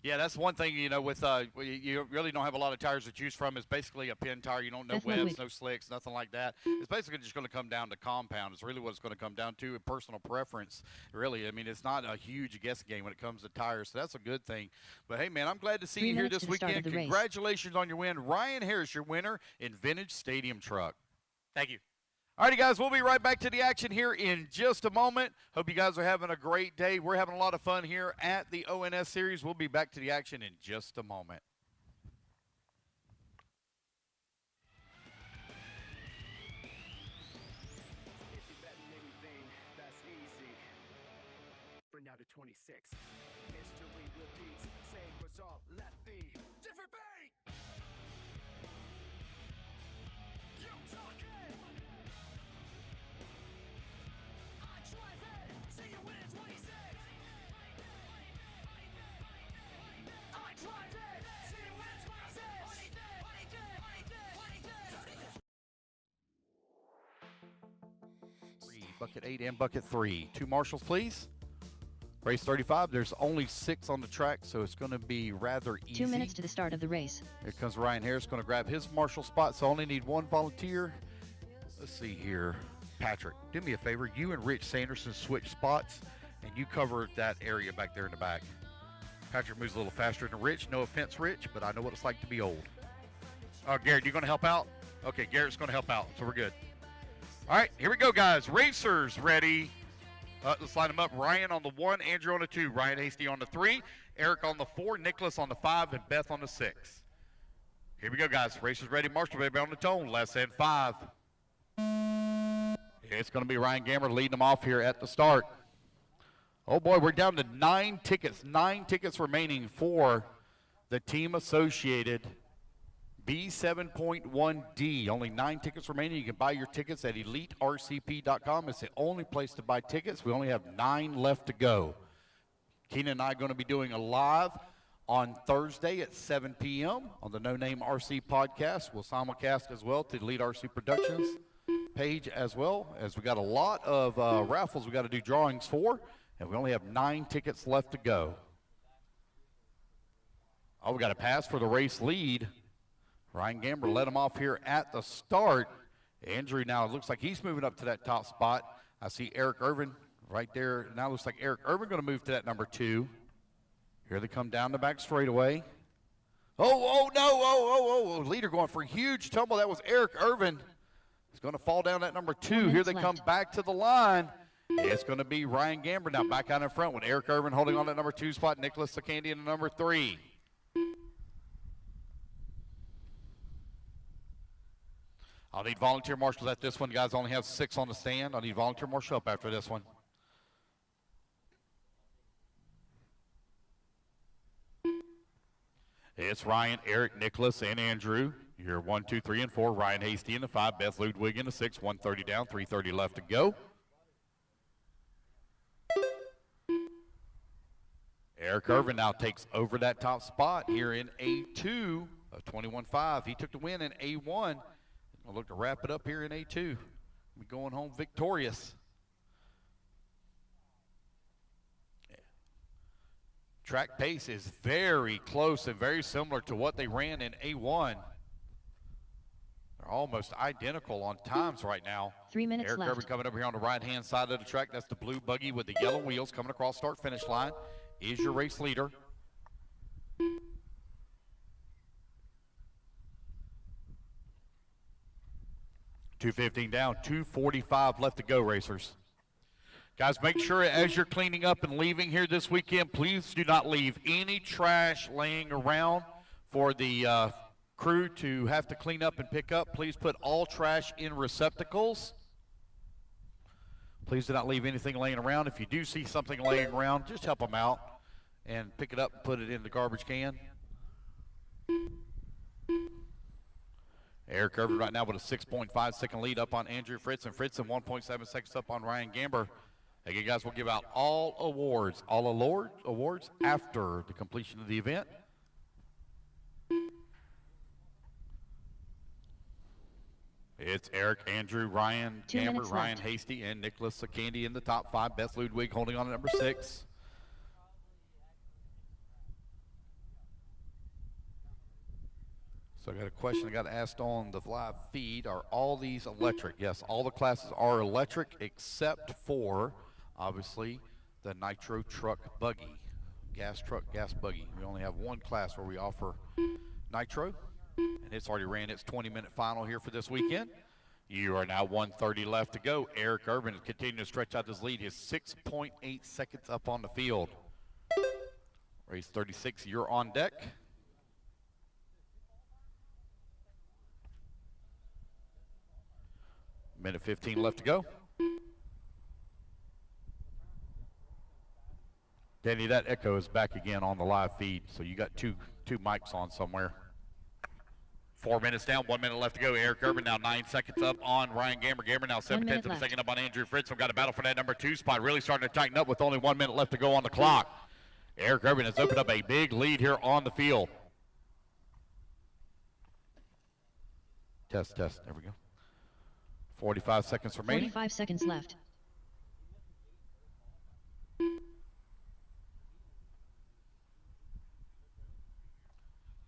Speaker 3: Yeah, that's one thing, you know, with you really don't have a lot of tires to choose from. It's basically a pin tire. You don't know
Speaker 2: Beth
Speaker 3: webs,
Speaker 2: Ludwig.
Speaker 3: no slicks, nothing like that. It's basically just going to come down to compound. It's really what it's going to come down to, and personal preference, really. I mean, it's not a huge guess game when it comes to tires, so that's a good thing. But, hey, man, I'm glad to see
Speaker 2: 3
Speaker 3: you here
Speaker 2: minutes
Speaker 3: this
Speaker 2: to the start
Speaker 3: weekend.
Speaker 2: of the race.
Speaker 3: Congratulations on your win. Ryan Harris, your winner in Vintage Stadium Truck.
Speaker 16: Thank you.
Speaker 3: All righty, guys, we'll be right back to the action here in just a moment. Hope you guys are having a great day. We're having a lot of fun here at the ONS Series. We'll be back to the action in just a moment.
Speaker 17: If you bet anything, that's easy. For now to 26. History repeats. Same result. Left theme. Different beat. You talking. I drive it. See you win 26. I drive it. See you win 26.
Speaker 3: Bucket 8 and bucket 3. 2 marshals, please. Race 35. There's only 6 on the track, so it's going to be rather easy.
Speaker 2: 2 minutes to the start of the race.
Speaker 3: Here comes Ryan Harris, going to grab his marshal spot, so I only need 1 volunteer. Let's see here. Patrick, do me a favor. You and Rich Sanderson switch spots, and you cover that area back there in the back. Patrick moves a little faster than Rich. No offense, Rich, but I know what it's like to be old. Garrett, you going to help out? Okay, Garrett's going to help out, so we're good. All right, here we go, guys. Racers ready. Let's line them up. Ryan on the 1, Andrew on the 2, Ryan Hasty on the 3, Eric on the 4, Nicholas on the 5, and Beth on the 6. Here we go, guys. Racers ready. Marshall, baby, on the tone. Less than 5. It's going to be Ryan Gammer leading them off here at the start. Oh, boy, we're down to 9 tickets. 9 tickets remaining for the Team Associated B7.1D. Only 9 tickets remaining. You can buy your tickets at EliteRCP.com. It's the only place to buy tickets. We only have 9 left to go. Keenan and I are going to be doing a live on Thursday at 7 p.m. on the No Name RC podcast. We'll simulcast as well to Elite RC Productions page as well, as we got a lot of raffles we got to do drawings for, and we only have 9 tickets left to go. Oh, we got a pass for the race lead. Ryan Gamber led him off here at the start. Andrew now, it looks like he's moving up to that top spot. I see Eric Irvin right there. Now it looks like Eric Irvin going to move to that number 2. Here they come down the back straightaway. Oh, no, oh. Leader going for a huge tumble. That was Eric Irvin. He's going to fall down that number 2. Here they come back to the line. It's going to be Ryan Gamber now back out in front with Eric Irvin holding on that number 2 spot. Nicholas Sakandi in the number 3. I'll need volunteer marshals at this one. Guys, only have 6 on the stand. I'll need volunteer marshal up after this one. It's Ryan, Eric, Nicholas, and Andrew. You're 1, 2, 3, and 4. Ryan Hasty in the 5. Beth Ludwig in the 6. 130 down, 330 left to go. Eric Irvin now takes over that top spot here in A2 of 21.5. He took the win in A1. We'll look to wrap it up here in A2. We're going home victorious. Track pace is very close and very similar to what they ran in A1. They're almost identical on times right now.
Speaker 2: 3 minutes
Speaker 3: Eric
Speaker 2: left.
Speaker 3: Irvin coming over here on the right-hand side of the track. That's the blue buggy with the yellow wheels coming across start-finish line. Is your race leader. $2:15 down, 2:45 left to go, racers. Guys, make sure as you're cleaning up and leaving here this weekend, please do not leave any trash laying around for the crew to have to clean up and pick up. Please put all trash in receptacles. Please do not leave anything laying around. If you do see something laying around, just help them out and pick it up and put it in the garbage can. Eric Irvin right now with a 6.5 second lead up on Andrew Fritz, and 1.7 seconds up on Ryan Gamber. Again, guys, we'll give out all awards after the completion of the event. It's Eric, Andrew, Ryan Gamber, Ryan Hasty, and Nicholas Candy in the top 5. Beth Ludwig holding on at number 6. So I got a question I got asked on the live feed. Are all these electric? Yes, all the classes are electric except for, obviously, the nitro truck buggy. Gas truck, gas buggy. We only have one class where we offer nitro, and it's already ran its 20-minute final here for this weekend. You are now 1:30 left to go. Eric Urban is continuing to stretch out his lead. He's 6.8 seconds up on the field. Race 36, you're on deck. Minute 15 left to go. Danny, that echo is back again on the live feed, so you got two mics on somewhere. 4 minutes down, 1 minute left to go. Eric Urban now 9 seconds up on Ryan Gamber. Gamber now 7/10 of a second up on Andrew Fritz. We've got a battle for that number 2 spot. Really starting to tighten up with only 1 minute left to go on the clock. Eric Urban has opened up a big lead here on the field. Test. There we go. 45 seconds remaining.
Speaker 2: 45 seconds left.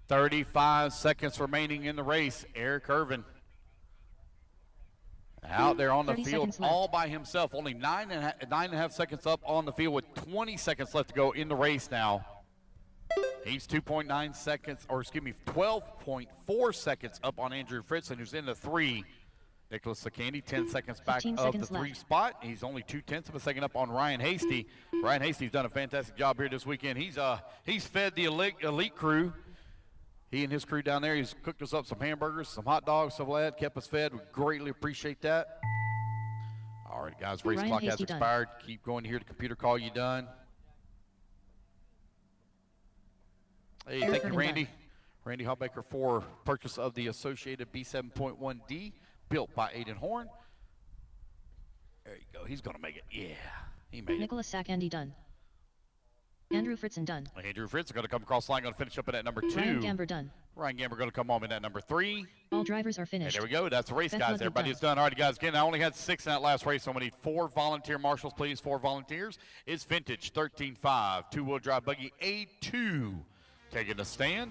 Speaker 3: $35 seconds remaining in the race. Eric Irvin out there on the field all by himself. Only 9.5 seconds up on the field with 20 seconds left to go in the race now. He's 2.9 seconds, or excuse me, 12.4 seconds up on Andrew Fritzen, who's in the 3. Nicholas Sakandi, 10 seconds back of the 3 spot. He's only 0.2 of a second up on Ryan Hasty. Ryan Hasty's done a fantastic job here this weekend. He's fed the elite crew. He and his crew down there, he's cooked us up some hamburgers, some hot dogs, some of that, kept us fed. We greatly appreciate that. All right, guys, race clock has expired. Keep going to hear the computer call you done. Hey, thank you, Randy. Randy Hallbaker for purchase of the Associated B7.1D, built by Aiden Horn. There you go. He's going to make it. Yeah, he made
Speaker 2: Nicholas Sakandi done. Andrew Fritzen done.
Speaker 3: Andrew Fritzen going to come across the line, going to finish up at that number 2.
Speaker 2: Ryan Gamber done.
Speaker 3: Ryan Gamber going to come home in at number 3.
Speaker 2: All drivers are finished.
Speaker 3: And there we go. That's the race, guys. Everybody's done. All right, guys. Again, I only had 6 in that last race, so I'm going to need 4 volunteer marshals, please. 4 volunteers. It's vintage 13.5 two-wheel drive buggy A2 taking a stand.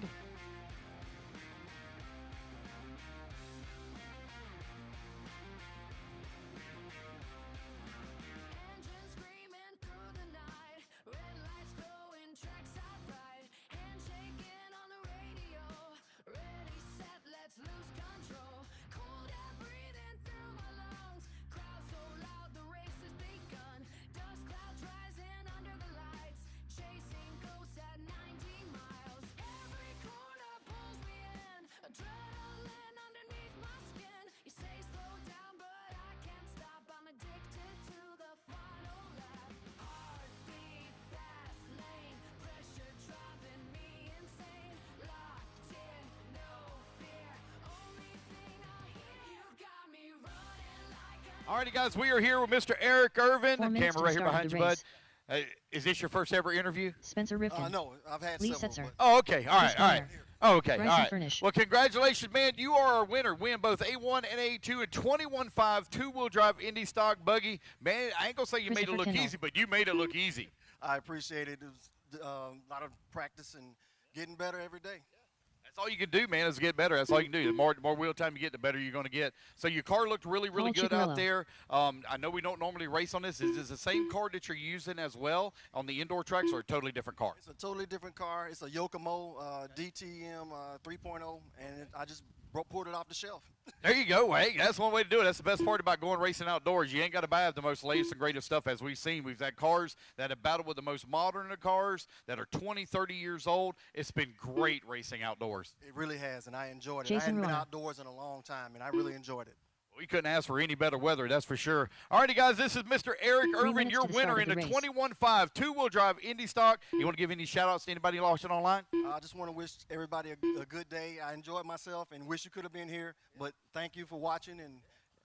Speaker 3: Alrighty, guys, we are here with Mr. Eric Irvin. Camera right here behind you, bud. Is this your first ever interview?
Speaker 2: Spencer Rifkin.
Speaker 18: No, I've had
Speaker 2: Lee
Speaker 18: several.
Speaker 2: Setzer.
Speaker 3: Oh, okay. All right. Oh, okay.
Speaker 2: Bryson
Speaker 3: All right.
Speaker 2: Furnish.
Speaker 3: Well, congratulations, man. You are our winner. Win both A1 and A2 and 21.5 two-wheel drive Indy stock buggy. Man, I ain't going to say you made it look easy, but you made it look easy.
Speaker 18: I appreciate it. It was a lot of practice and getting better every day.
Speaker 3: That's all you can do, man, is get better. That's all you can do. The more wheel time you get, the better you're going to get. So your car looked really good out there. I know we don't normally race on this. Is this the same car that you're using as well on the indoor tracks, or a totally different car?
Speaker 18: It's a totally different car. It's a Yokomo DTM 3.0, and I just poured it off the shelf.
Speaker 3: There you go. Hey, that's one way to do it. That's the best part about going racing outdoors. You ain't got to buy the most latest and greatest stuff. As we've seen, we've had cars that have battled with the most modern of cars that are 20, 30 years old. It's been great racing outdoors.
Speaker 18: It really has, and I enjoyed it.
Speaker 2: Jason
Speaker 18: I hadn't been
Speaker 2: Roy.
Speaker 18: outdoors in a long time, and I really enjoyed it.
Speaker 3: We couldn't ask for any better weather, that's for sure. All righty, guys, this is Mr. Eric Irvin,
Speaker 2: minutes
Speaker 3: your
Speaker 2: to the start
Speaker 3: winner
Speaker 2: of
Speaker 3: in
Speaker 2: the
Speaker 3: the
Speaker 2: race.
Speaker 3: 21.5 two-wheel drive Indy Stock. You want to give any shout-outs to anybody watching online?
Speaker 18: I just want to wish everybody a good day. I enjoyed myself and wish you could have been here, but thank you for watching,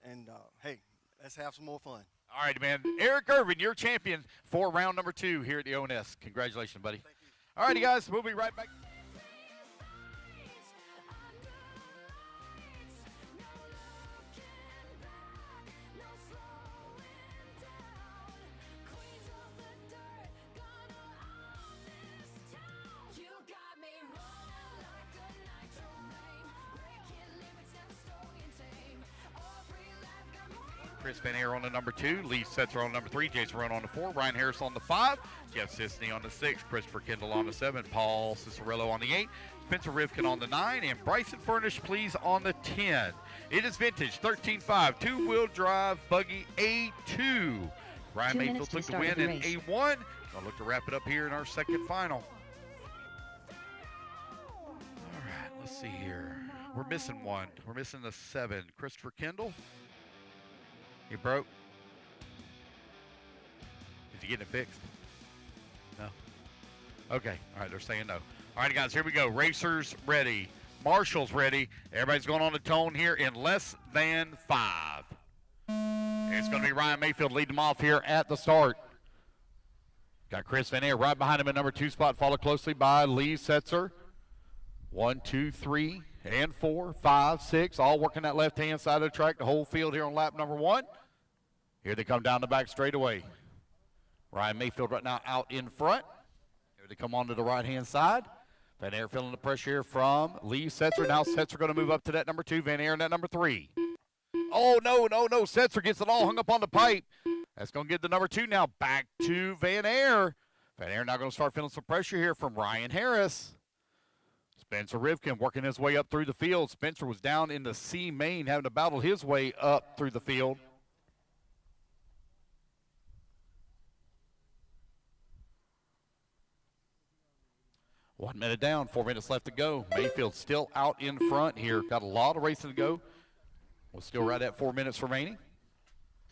Speaker 18: and hey, let's have some more fun.
Speaker 3: All right, man. Eric Irvin, your champion for round number 2 here at the ONS. Congratulations, buddy.
Speaker 18: Thank you.
Speaker 3: All righty, guys, we'll be right back. Chris Van Air on the number 2, Lee Setzer on number 3, Jason Rowan on the 4, Ryan Harris on the 5, Jeff Sisney on the 6, Christopher Kendall on the 7, Paul Cicerello on the 8, Spencer Rivkin on the 9, and Bryson Furnish, please, on the 10. It is vintage 13.5 two-wheel drive buggy A2. Ryan
Speaker 2: 2
Speaker 3: Mayfield
Speaker 2: minutes to
Speaker 3: took the
Speaker 2: start
Speaker 3: win
Speaker 2: of the
Speaker 3: in
Speaker 2: race.
Speaker 3: A1. I'll look to wrap it up here in our second final. All right, let's see here. We're missing one. We're missing the 7. Christopher Kendall. You broke? Is he getting it fixed? No? Okay. All right, they're saying no. All right, guys, here we go. Racers ready. Marshall's ready. Everybody's going on the tone here in less than 5. It's going to be Ryan Mayfield leading them off here at the start. Got Chris Van Air right behind him in number 2 spot, followed closely by Lee Setzer. 1, 2, 3, and 4, 5, 6, all working that left-hand side of the track, the whole field here on lap number 1. Here they come down the back straightaway. Ryan Mayfield right now out in front. Here they come onto the right-hand side. Van Air feeling the pressure here from Lee Setzer. Now Setzer going to move up to that number 2, Van Air in that number 3. Oh, no. Setzer gets it all hung up on the pipe. That's going to get the number 2 now back to Van Air. Van Air now going to start feeling some pressure here from Ryan Harris. Spencer Rivkin working his way up through the field. Spencer was down in the C main, having to battle his way up through the field. One minute down, 4 minutes left to go. Mayfield still out in front here. Got a lot of racing to go. We're still right at 4 minutes remaining.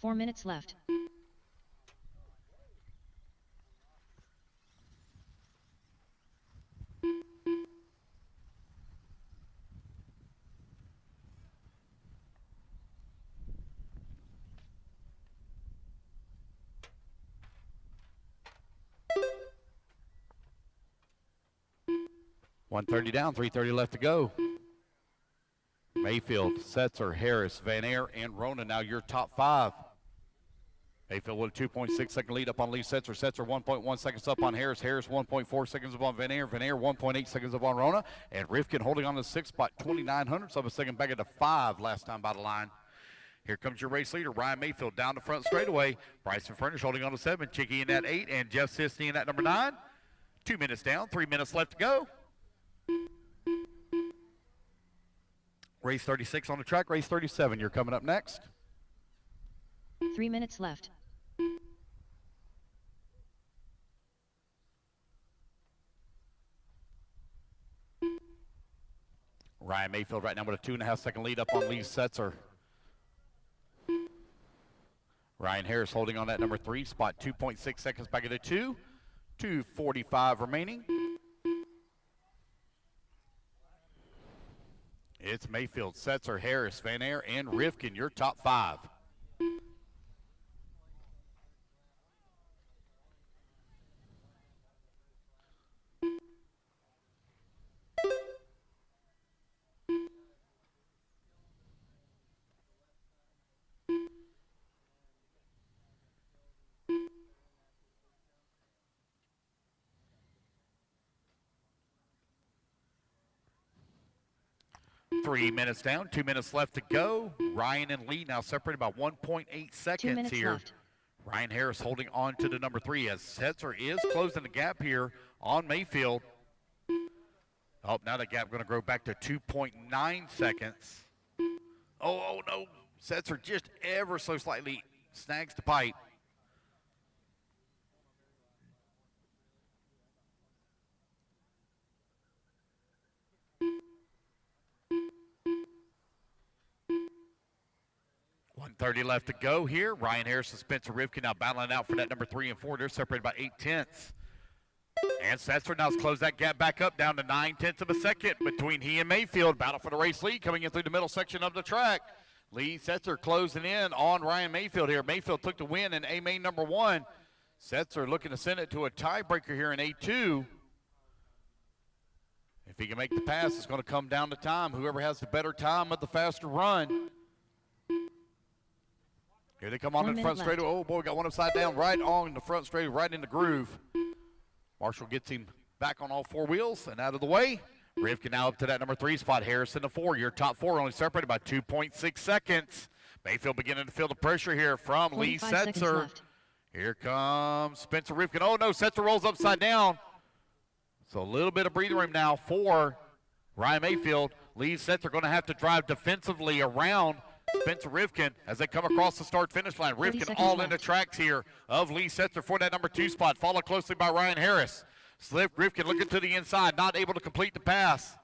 Speaker 2: 4 minutes left.
Speaker 3: .130 down, 3:30 left to go. Mayfield, Setzer, Harris, Van Air, and Rona now your top 5. Mayfield with a 2.6 second lead up on Lee Setzer. Setzer 1.1 seconds up on Harris. Harris 1.4 seconds up on Van Air. Van Air 1.8 seconds up on Rona. And Rivkin holding on to 6th spot, 2900ths of a second back into 5 last time by the line. Here comes your race leader, Ryan Mayfield, down the front straightaway. Bryson Furnish holding on to 7. Chicky in that 8. And Jeff Sisney in that number 9. 2 minutes down, 3 minutes left to go. Race 36 on the track, race 37. You're coming up next.
Speaker 2: 3 minutes left.
Speaker 3: Ryan Mayfield right now with a 2.5 second lead up on Lee Setzer. Ryan Harris holding on that number 3 spot, 2.6 seconds back into 2. 2:45 remaining. It's Mayfield, Setzer, Harris, Van Air, and Rivkin, your top 5. Three minutes down, 2 minutes left to go. Ryan and Lee now separated by 1.8 seconds
Speaker 2: minutes
Speaker 3: here.
Speaker 2: left.
Speaker 3: Ryan Harris holding on to the number 3 as Setzer is closing the gap here on Mayfield.
Speaker 4: Oh, now the gap going to grow back to 2.9 seconds. Oh, no. Setzer just ever so slightly snags the pipe. .130 left to go here. Ryan Harris and Spencer Rivkin now battling out for that number 3 and 4. They're separated by 0.8. And Setzer now has closed that gap back up down to 0.9 of a second between he and Mayfield. Battle for the race lead coming in through the middle section of the track. Lee Setzer closing in on Ryan Mayfield here. Mayfield took the win in A-main number 1. Setzer looking to send it to a tiebreaker here in A2. If he can make the pass, it's going to come down to time. Whoever has the better time of the faster run. Here they come on the front straightaway. Oh, boy, got one upside down right on the front straightaway, right in the groove. Marshall gets him back on all 4 wheels and out of the way. Rivkin now up to that number 3 spot. Harrison the 4. Your top 4 only separated by 2.6 seconds. Mayfield beginning to feel the pressure here from Lee Setzer. Here comes Spencer Rivkin. Oh, no, Setzer rolls upside down. So a little bit of breathing room now for Ryan Mayfield. Lee Setzer going to have to drive defensively around Spencer Rivkin as they come across the start-finish line. Rivkin all in the tracks here of Lee Setzer for that number 2 spot, followed closely by Ryan Harris. Slip Rivkin looking to the inside, not able to complete the pass.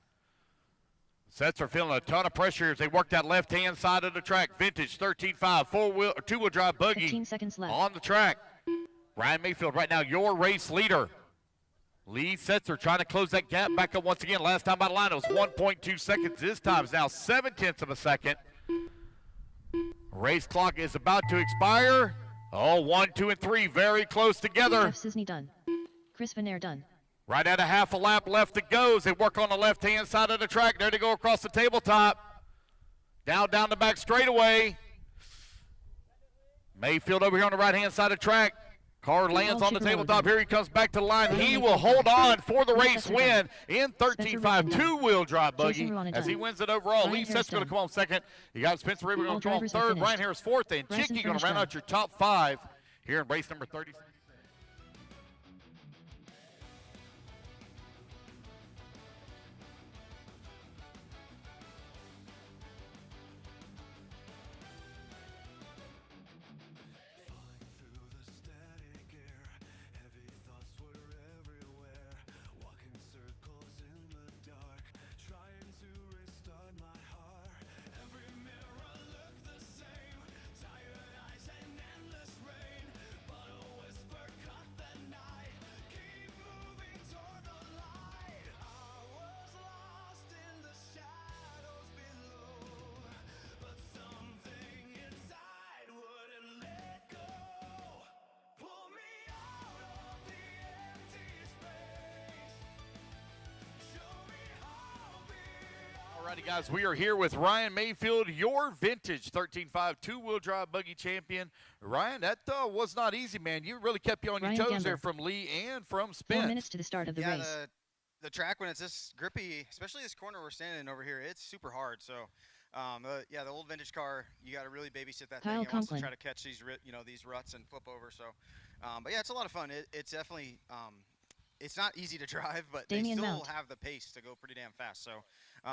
Speaker 4: Setzer feeling a ton of pressure as they work that left-hand side of the track. Vintage 13.5 two-wheel drive buggy
Speaker 2: 15 seconds left.
Speaker 4: on the track. Ryan Mayfield right now your race leader. Lee Setzer trying to close that gap back up once again. Last time by the line it was 1.2 seconds. This time is now 0.7 of a second. Race clock is about to expire. Oh, 1, 2, and 3 very close together.
Speaker 2: Jeff Cisney done. Chris Vanair done.
Speaker 4: Right at a half a lap left to go as they work on the left-hand side of the track. There they go across the tabletop. Down the back straightaway. Mayfield over here on the right-hand side of the track. Car lands on the tabletop. Here he comes back to the line. He will hold on for the race win in 13.5 two-wheel drive buggy as he wins it overall. Lee Setzer going to come on second. You got Spencer Rivkin going to come on third. Ryan Harris fourth. And Chicky going to round out your top 5 here in race number 36. Alrighty, guys, we are here with Ryan Mayfield, your vintage 13.5 two-wheel drive buggy champion. Ryan, that was not easy, man. You really kept you on your toes there from Lee and from Spence.
Speaker 2: 4 minutes to the start of the race.
Speaker 11: The track, when it's this grippy, especially this corner we're standing in over here, it's super hard. So, yeah, the old vintage car, you got to really babysit that thing. It wants to try to catch these, these ruts and flip over. So, but yeah, it's a lot of fun. It's definitely, it's not easy to drive, but they still have the pace to go pretty damn fast. So,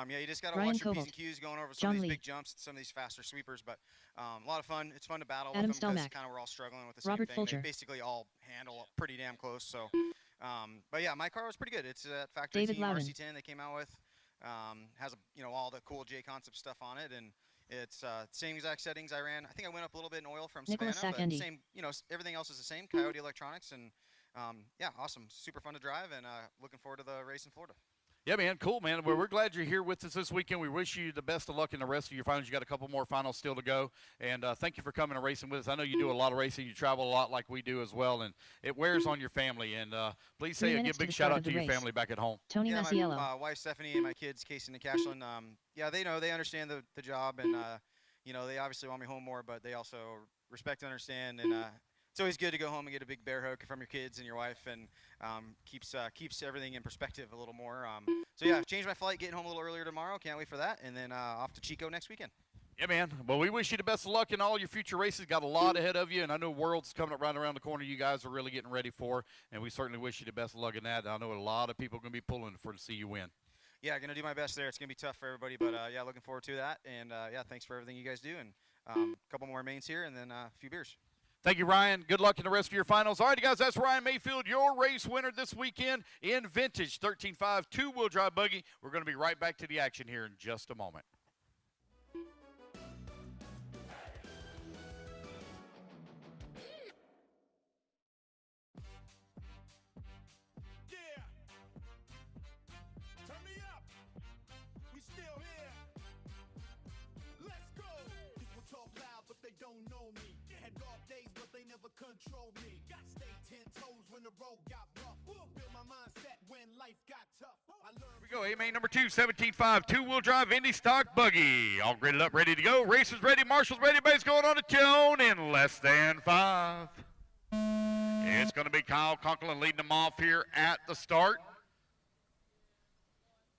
Speaker 11: yeah, you just got to watch your P's and Q's going over some of these big jumps, some of these faster sweepers. But a lot of fun. It's fun to battle with them because kind of we're all struggling with the same thing. They basically all handle pretty damn close. So, but yeah, my car was pretty good. It's a factory team RC10 they came out with. Has all the cool Jconcepts stuff on it, and it's same exact settings I ran. I think I went up a little bit in oil from Savannah, but same. Everything else is the same. Coyote Electronics, and yeah, awesome, super fun to drive, and looking forward to the race in Florida.
Speaker 4: Yeah, man, cool, man. Well, we're glad you're here with us this weekend. We wish you the best of luck in the rest of your finals. You got a couple more finals still to go, and thank you for coming and racing with us. I know you do a lot of racing. You travel a lot like we do as well, and it wears on your family. And please give a big shout out to your family back at home.
Speaker 2: Tony Masiello.
Speaker 11: My wife Stephanie and my kids Casey and Cashlyn. Yeah, they understand the job, and they obviously want me home more, but they also respect and understand, and it's always good to go home and get a big bear hug from your kids and your wife, and keeps everything in perspective a little more. So yeah, changed my flight, getting home a little earlier tomorrow. Can't wait for that, and then off to Chico next weekend.
Speaker 4: Yeah, man. Well, we wish you the best of luck in all your future races. Got a lot ahead of you, and I know World's coming up right around the corner. You guys are really getting ready for, and we certainly wish you the best of luck in that. I know a lot of people are going to be pulling to see you win.
Speaker 11: Yeah, going to do my best there. It's going to be tough for everybody, but yeah, looking forward to that. And yeah, thanks for everything you guys do. And a couple more mains here and then a few beers.
Speaker 3: Thank you, Ryan. Good luck in the rest of your finals. All right, guys, that's Ryan Mayfield, your race winner this weekend in vintage 13.5 two-wheel drive buggy. We're going to be right back to the action here in just a moment.
Speaker 1: Turn me up. We still here. Let's go. People talk loud, but they don't know me. Had dark days, but they never control me. Got stay 10 toes when the road got rough. Build my mindset when life got tough. I learned.
Speaker 3: Here we go. A-main number 2, 17.5 two-wheel drive Indy stock buggy. All gridded up, ready to go. Racers ready, marshals ready. Base going on a tune in less than 5. It's going to be Kyle Conklin leading them off here at the start.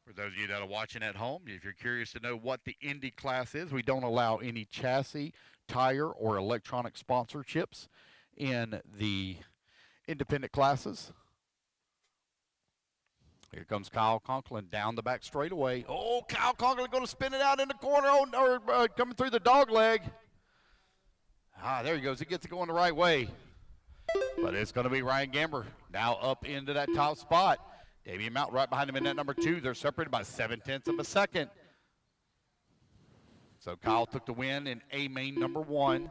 Speaker 3: For those of you that are watching at home, if you're curious to know what the Indy class is, we don't allow any chassis, tire, or electronic sponsorships in the independent classes. Here comes Kyle Conklin down the back straightaway. Oh, Kyle Conklin going to spin it out in the corner or coming through the dog leg. Ah, there he goes. He gets it going the right way. But it's going to be Ryan Gamber now up into that top spot. Damian Mount right behind him in that number 2. They're separated by 0.7 of a second. So Kyle took the win in A-main number 1.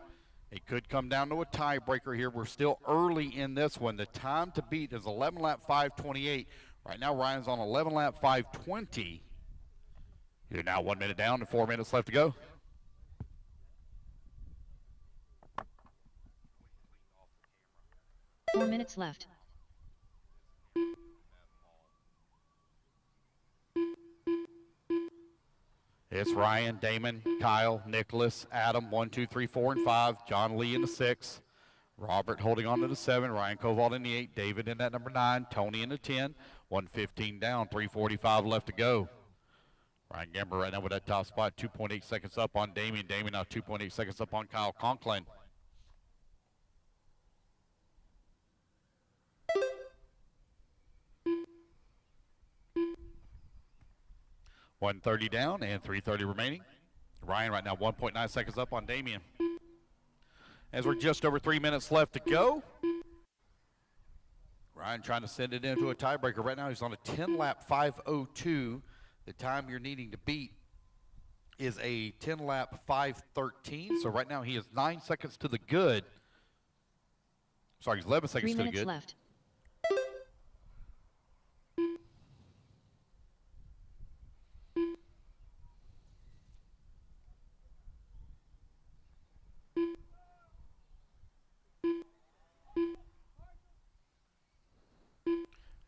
Speaker 3: It could come down to a tiebreaker here. We're still early in this one. The time to beat is 11 lap 5:28. Right now Ryan's on 11 lap 5:20. You're now 1 minute down and 4 minutes left to go.
Speaker 2: Four minutes left.
Speaker 3: It's Ryan, Damon, Kyle, Nicholas, Adam, 1, 2, 3, 4, and 5. John Lee in the 6. Robert holding on to the 7. Ryan Koval in the 8. David in that number 9. Tony in the 10. 1:15 down. 3:45 left to go. Ryan Gamber right now with that top spot. 2.8 seconds up on Damien. Damien now 2.8 seconds up on Kyle Conklin. $130 down and $330 remaining. Ryan right now 1.9 seconds up on Damien. As we're just over 3 minutes left to go. Ryan trying to send it into a tiebreaker. Right now he's on a 10-lap 5:02. The time you're needing to beat is a 10-lap 5:13. So right now he is 9 seconds to the good. Sorry, he's 11 seconds to the good.
Speaker 2: 3 minutes left.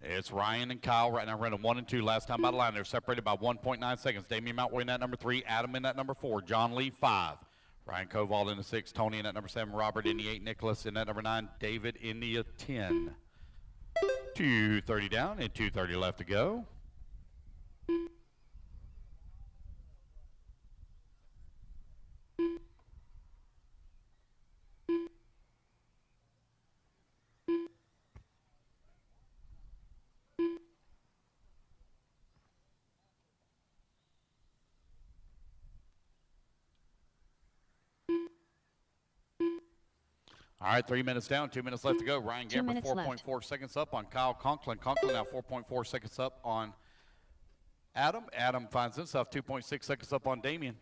Speaker 3: It's Ryan and Kyle right now running 1 and 2. Last time by the line, they're separated by 1.9 seconds. Damian Mount in that number 3. Adam in that number 4. John Lee 5. Ryan Koval in the 6. Tony in that number 7. Robert in the 8. Nicholas in that number 9. David in the 10. 2:30 down and 2:30 left to go. All right, 3 minutes down, 2 minutes left to go. Ryan
Speaker 2: 2
Speaker 3: Gamber,
Speaker 2: minutes
Speaker 3: 4.4 seconds up on Kyle Conklin. Conklin now 4.4 seconds up on Adam. Adam finds himself 2.6 seconds up on Damien.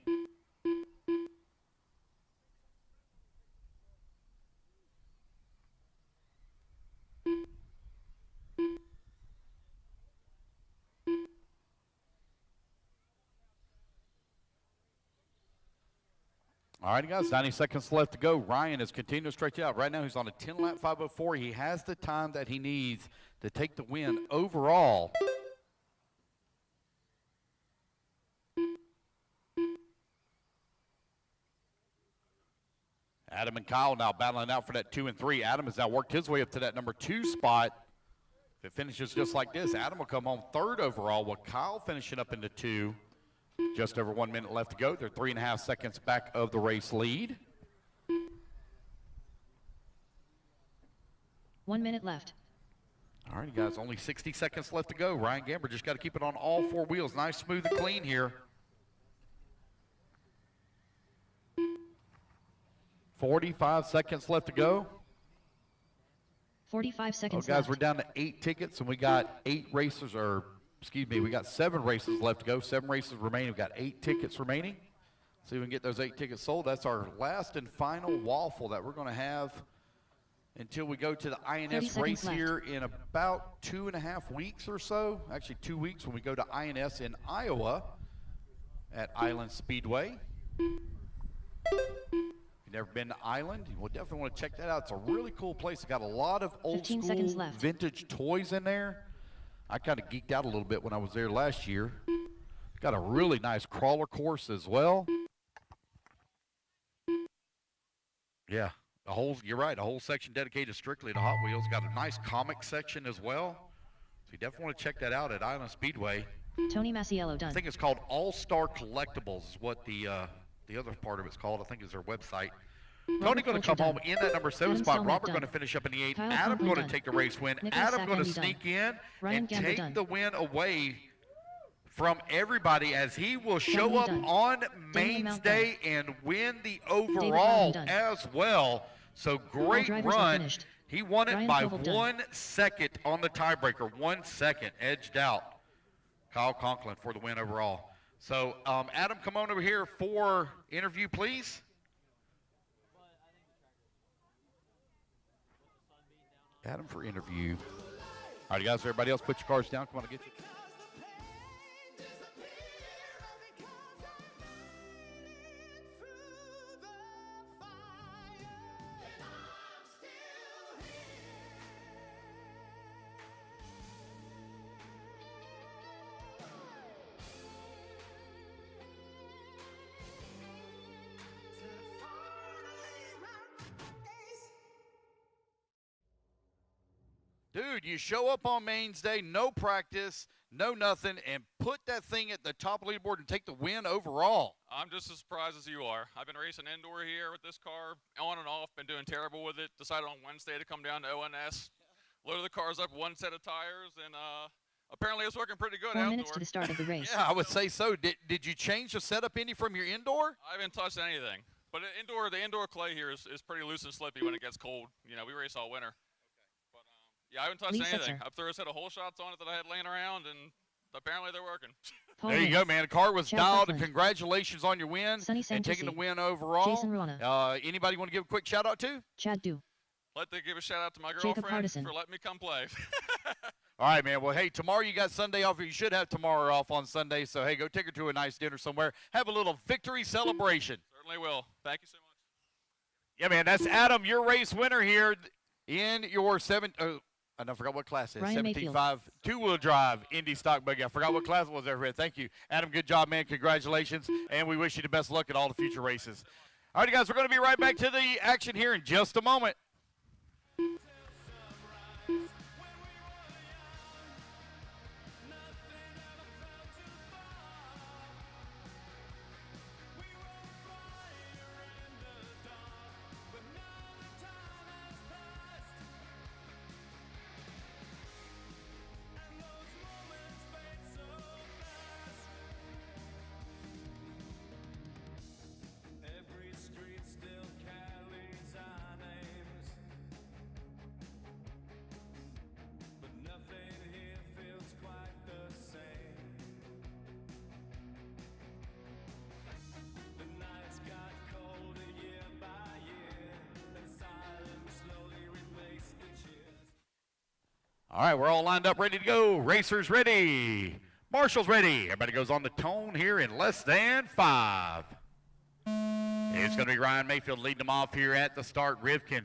Speaker 3: All right, guys, 90 seconds left to go. Ryan is continuing to stretch out. Right now, he's on a 10-lap 5:04. He has the time that he needs to take the win overall. Adam and Kyle now battling out for that 2 and 3. Adam has now worked his way up to that number 2 spot. If it finishes just like this, Adam will come home 3rd overall, with Kyle finishing up into 2. Just over 1 minute left to go. They're 3.5 seconds back of the race lead.
Speaker 2: 1 minute left.
Speaker 3: All right, guys, only 60 seconds left to go. Ryan Gamber just got to keep it on all four wheels. Nice, smooth, and clean here. 45 seconds left to go.
Speaker 2: 45 seconds
Speaker 3: guys,
Speaker 2: left.
Speaker 3: we're down to 8 tickets, and we got 8 racers, or excuse me, we got 7 races left to go. 7 races remaining. We've got 8 tickets remaining. See if we can get those 8 tickets sold. That's our last and final waffle that we're going to have until we go to the INS race here in about 2.5 weeks or so. Actually, 2 weeks when we go to INS in Iowa at Island Speedway. If you've never been to Island, you will definitely want to check that out. It's a really cool place. It's got a lot of old school vintage toys in there. I kind of geeked out a little bit when I was there last year. It's got a really nice crawler course as well. Yeah, you're right, a whole section dedicated strictly to Hot Wheels. Got a nice comic section as well. So you definitely want to check that out at Island Speedway.
Speaker 2: Tony Masiello done.
Speaker 3: I think it's called All-Star Collectibles is what the other part of it's called. I think is their website. Tony going to come home in that number 7 spot. Robert going to finish up in the 8. Adam going to take the race win. Adam going to sneak in and take the win away from everybody as he will show up on Mains Day and win the overall as well. So great run. He won it by 1 second on the tiebreaker. 1 second edged out Kyle Conklin for the win overall. So Adam, come on over here for interview, please. Adam for interview. All right, guys, everybody else put your cards down. Come on, I'll get you. Dude, you show up on Mains Day, no practice, no nothing, and put that thing at the top of the leaderboard and take the win overall.
Speaker 19: I'm just as surprised as you are. I've been racing indoor here with this car, on and off, been doing terrible with it. Decided on Wednesday to come down to ONS, loaded the cars up 1 set of tires, and apparently it's working pretty good
Speaker 2: 4
Speaker 19: outdoor.
Speaker 2: minutes to the start of the race.
Speaker 3: Yeah, I would say so. Did you change the setup any from your indoor?
Speaker 19: I haven't touched anything. But the indoor clay here is pretty loose and slippy when it gets cold. You know, we race all winter. Yeah, I haven't touched anything. I've thrown a set of hole shots on it that I had laying around, and apparently they're working.
Speaker 3: There you go, man. The car was dialed. Congratulations on your win and taking the win overall.
Speaker 2: Jason Ruana.
Speaker 3: Anybody want to give a quick shout-out to?
Speaker 2: Chad Du.
Speaker 19: Like to give a shout-out to my
Speaker 2: Jacob
Speaker 19: girlfriend
Speaker 2: Hardison.
Speaker 19: for letting me come play.
Speaker 3: All right, man. Well, hey, tomorrow you got Sunday off. You should have tomorrow off on Sunday. So, hey, go take her to a nice dinner somewhere. Have a little victory celebration.
Speaker 19: Certainly will. Thank you so much.
Speaker 3: Yeah, man. That's Adam, your race winner here in your I forgot what class it is. 17.5 two-wheel drive Indy stock buggy. I forgot what class it was there. Thank you. Adam, good job, man. Congratulations. And we wish you the best luck at all the future races. All right, guys, we're going to be right back to the action here in just a moment. All right, we're all lined up, ready to go. Racers ready. Marshall's ready. Everybody goes on the tone here in less than 5. It's going to be Ryan Mayfield leading them off here at the start. Rivkin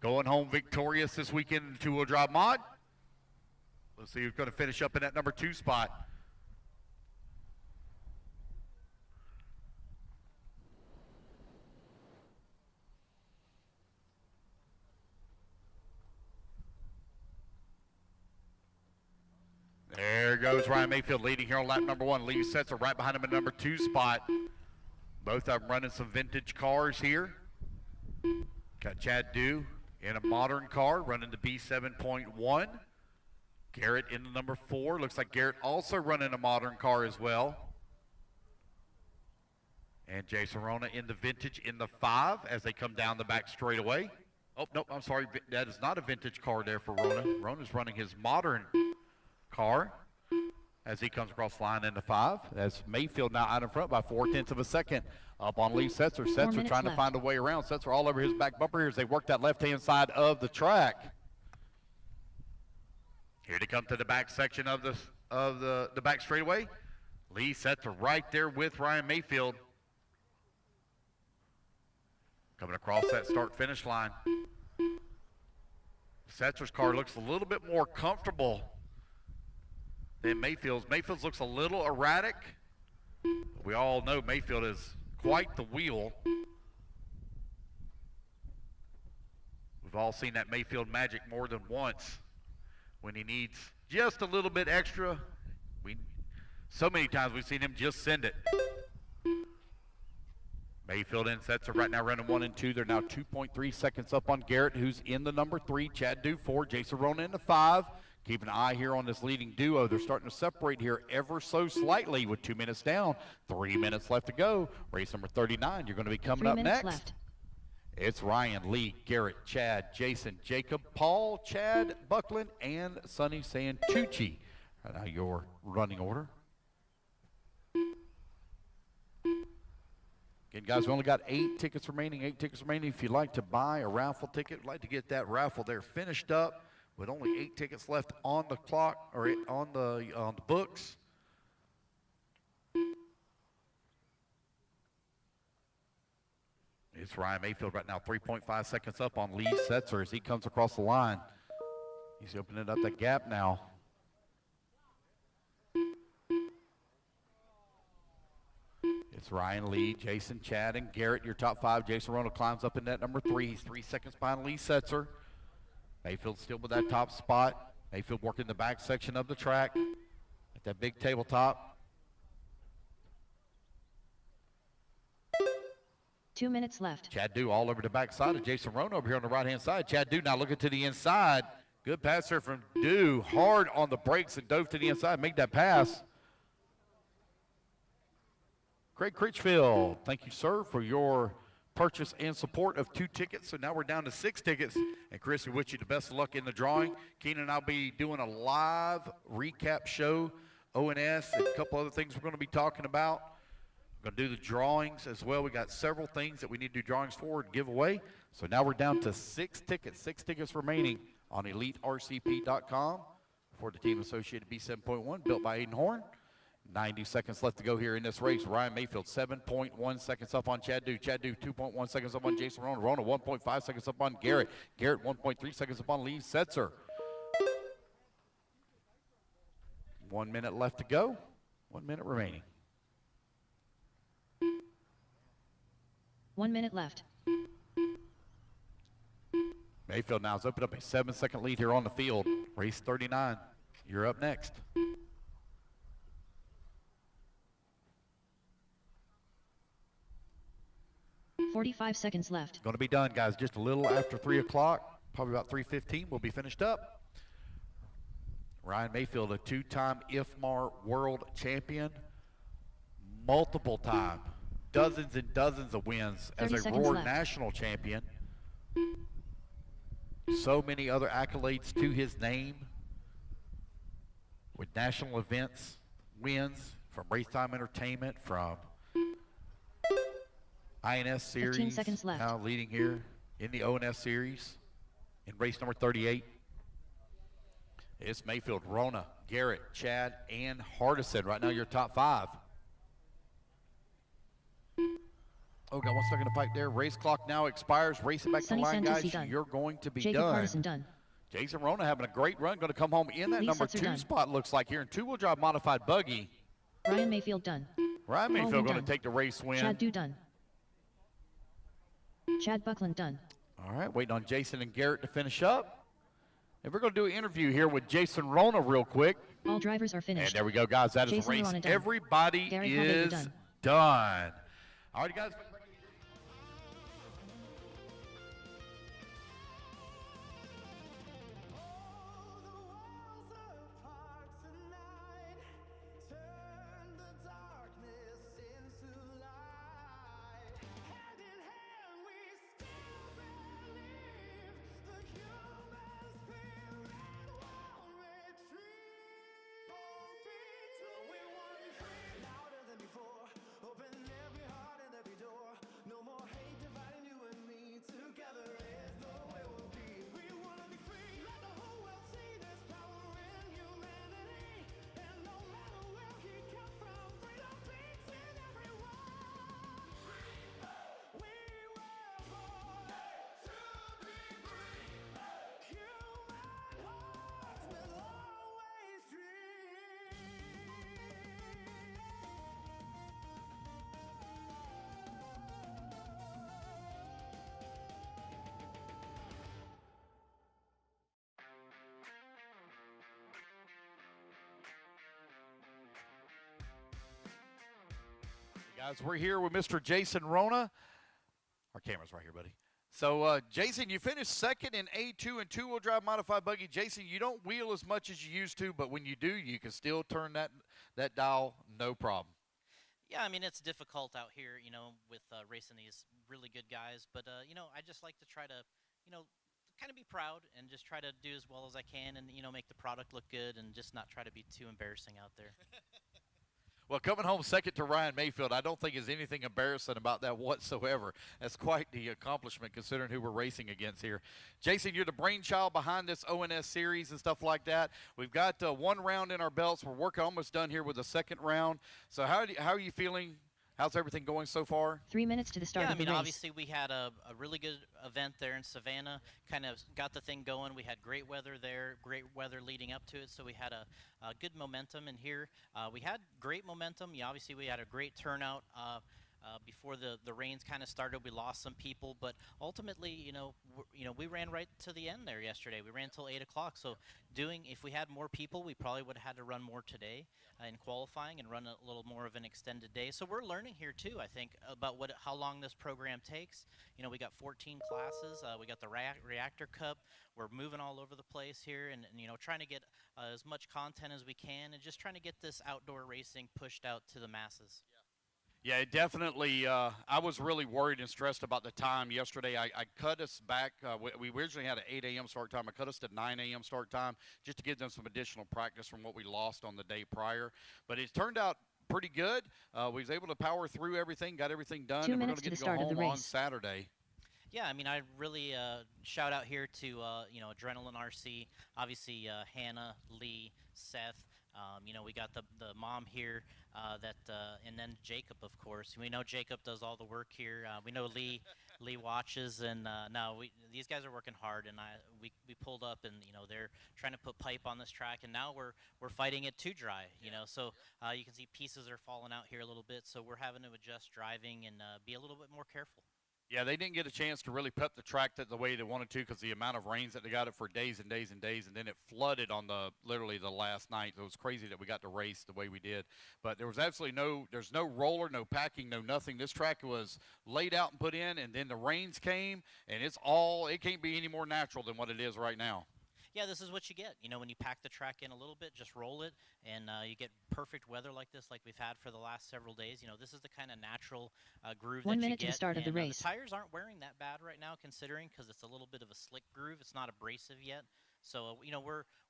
Speaker 3: going home victorious this weekend in the two-wheel drive mod. Let's see who's going to finish up in that number 2 spot. There goes Ryan Mayfield leading here on lap number 1. Lee Setzer right behind him in number 2 spot. Both of them running some vintage cars here. Got Chad Du in a modern car running the B7.1.
Speaker 4: Garrett in the number 4. Looks like Garrett also running a modern car as well. And Jason Rona in the vintage in the 5 as they come down the back straightaway. Oh, nope, I'm sorry. That is not a vintage car there for Rona. Rona's running his modern car as he comes across the line in the 5. As Mayfield now out in front by 4/10 of a second up on Lee Setzer. Setzer trying to find a way around. Setzer all over his back bumper here as they work that left-hand side of the track. Here to come to the back section of the back straightaway. Lee Setzer right there with Ryan Mayfield. Coming across that start-finish line. Setzer's car looks a little bit more comfortable than Mayfield's. Mayfield's looks a little erratic. We all know Mayfield is quite the wheel. We've all seen that Mayfield magic more than once when he needs just a little bit extra. So many times we've seen him just send it. Mayfield and Setzer right now running 1 and 2. They're now 2.3 seconds up on Garrett, who's in the number 3. Chad Dew 4. Jason Rona in the 5. Keep an eye here on this leading duo. They're starting to separate here ever so slightly with 2 minutes down. 3 minutes left to go. Race number 39. You're going to be coming up next.
Speaker 2: Left.
Speaker 4: It's Ryan, Lee, Garrett, Chad, Jason, Jacob, Paul, Chad, Buckland, and Sonny Santucci. Right now your running order. Again, guys, we only got 8 tickets remaining. 8 tickets remaining. If you'd like to buy a raffle ticket, like to get that raffle there finished up with only 8 tickets left on the clock or on the books. It's Ryan Mayfield right now, 3.5 seconds up on Lee Setzer as he comes across the line. He's opening up that gap now. It's Ryan, Lee, Jason, Chad, and Garrett, your top 5. Jason Rona climbs up in that number 3. He's 3 seconds behind Lee Setzer. Mayfield still with that top spot. Mayfield working the back section of the track at that big tabletop.
Speaker 2: 2 minutes left.
Speaker 4: Chad Dew all over the back side of Jason Rona over here on the right-hand side. Chad Dew now looking to the inside. Good pass there from Dew. Hard on the brakes and dove to the inside. Make that pass. Craig Critchfield, thank you, sir, for your purchase and support of 2 tickets. So now we're down to 6 tickets. And Chris, we wish you the best of luck in the drawing. Keenan and I'll be doing a live recap show, ONS, and a couple other things we're going to be talking about. We're going to do the drawings as well. We got several things that we need to do drawings for and give away. So now we're down to 6 tickets, 6 tickets remaining on EliteRCP.com for the team associated B7.1, built by Aiden Horn. 90 seconds left to go here in this race. Ryan Mayfield, 7.1 seconds up on Chad Dew. Chad Dew, 2.1 seconds up on Jason Rona. Rona, 1.5 seconds up on Garrett. Garrett, 1.3 seconds up on Lee Setzer. 1 minute left to go. 1 minute remaining.
Speaker 2: 1 minute left.
Speaker 4: Mayfield now has opened up a 7-second lead here on the field. Race 39. You're up next.
Speaker 2: 45 seconds left.
Speaker 4: Going to be done, guys. Just a little after 3 o'clock. Probably about 3:15. We'll be finished up. Ryan Mayfield, a 2-time IFMAR world champion. Multiple time. Dozens and dozens of wins as a Roar national champion. So many other accolades to his name with national events, wins from Race Time Entertainment, from INS Series,
Speaker 2: 15 seconds left.
Speaker 4: now leading here in the ONS Series in race number 38. It's Mayfield, Rona, Garrett, Chad, and Hardison. Right now, your top 5. Oh, got 1 second to fight there. Race clock now expires. Race it back to the line, guys. You're going to be
Speaker 2: Jacob
Speaker 4: done.
Speaker 2: Hardison done.
Speaker 4: Jason Rona having a great run. Going to come home in that
Speaker 2: Lee
Speaker 4: number
Speaker 2: Setzer
Speaker 4: 2
Speaker 2: done.
Speaker 4: spot, looks like, here in 2-wheel drive modified buggy.
Speaker 2: Ryan Mayfield done.
Speaker 4: Ryan
Speaker 2: Paul
Speaker 4: Mayfield
Speaker 2: Wynn
Speaker 4: going to
Speaker 2: done.
Speaker 4: take the race win.
Speaker 2: Chad Dew done. Chad Buckland done.
Speaker 4: All right, waiting on Jason and Garrett to finish up. And we're going to do an interview here with Jason Rona real quick.
Speaker 2: All drivers are finished.
Speaker 4: And there we go, guys. That is
Speaker 2: Jason
Speaker 4: the race.
Speaker 2: Rona done.
Speaker 4: Everybody
Speaker 2: Gary
Speaker 4: is
Speaker 2: Caldeira
Speaker 4: done. All right, guys. Guys, we're here with Mr. Jason Rona. Our camera's right here, buddy. So, Jason, you finished second in A2 and two-wheel drive modified buggy. Jason, you don't wheel as much as you used to, but when you do, you can still turn that dial, no problem.
Speaker 20: Yeah, I mean, it's difficult out here, with racing these really good guys. But, I just like to try to, kind of be proud and just try to do as well as I can and, make the product look good and just not try to be too embarrassing out there.
Speaker 4: Well, coming home second to Ryan Mayfield, I don't think is anything embarrassing about that whatsoever. That's quite the accomplishment considering who we're racing against here. Jason, you're the brainchild behind this ONS series and stuff like that. We've got one round in our belts. We're working almost done here with the second round. So how are you feeling? How's everything going so far?
Speaker 2: 3 minutes to the start
Speaker 20: Yeah,
Speaker 2: of the
Speaker 20: I mean,
Speaker 2: race.
Speaker 20: obviously we had a really good event there in Savannah, kind of got the thing going. We had great weather there, great weather leading up to it, so we had a good momentum in here. We had great momentum. Yeah, obviously we had a great turnout. Before the rains kind of started, we lost some people, but ultimately, we ran right to the end there yesterday. We ran until 8 o'clock. So, if we had more people, we probably would have had to run more today in qualifying and run a little more of an extended day. So we're learning here too, I think, about how long this program takes. We got 14 classes. We got the Reactor Cup. We're moving all over the place here, and trying to get as much content as we can, and just trying to get this outdoor racing pushed out to the masses.
Speaker 4: Yeah, it definitely. I was really worried and stressed about the time yesterday. I cut us back. We originally had an 8 a.m. start time. I cut us to 9 a.m. start time just to give them some additional practice from what we lost on the day prior. But it turned out pretty good. We was able to power through everything, got everything done,
Speaker 2: 2
Speaker 4: and we're going
Speaker 2: minutes
Speaker 4: to get
Speaker 2: to
Speaker 4: to go
Speaker 2: the start of the
Speaker 4: home on
Speaker 2: race.
Speaker 4: Saturday.
Speaker 20: Yeah, I mean, I really shout out here to Adrenaline RC, obviously Hannah, Lee, Seth. We got the mom here, and then Jacob, of course. We know Jacob does all the work here. We know Lee watches, and these guys are working hard. And we pulled up, and they're trying to put pipe on this track, and now we're fighting it too dry. So you can see pieces are falling out here a little bit. So we're having to adjust driving and be a little bit more careful.
Speaker 4: Yeah, they didn't get a chance to really prep the track the way they wanted to because the amount of rains that they got it for days and days and days, and then it flooded on literally the last night. It was crazy that we got to race the way we did. But there was absolutely there's no roller, no packing, no nothing. This track was laid out and put in, and then the rains came, and it can't be any more natural than what it is right now.
Speaker 20: Yeah, this is what you get. When you pack the track in a little bit, just roll it, and you get perfect weather like this, like we've had for the last several days. This is the kind of natural groove
Speaker 2: 1
Speaker 20: that you
Speaker 2: minute
Speaker 20: get.
Speaker 2: to the start of the race.
Speaker 20: The tires aren't wearing that bad right now, considering, because it's a little bit of a slick groove. It's not abrasive yet. So,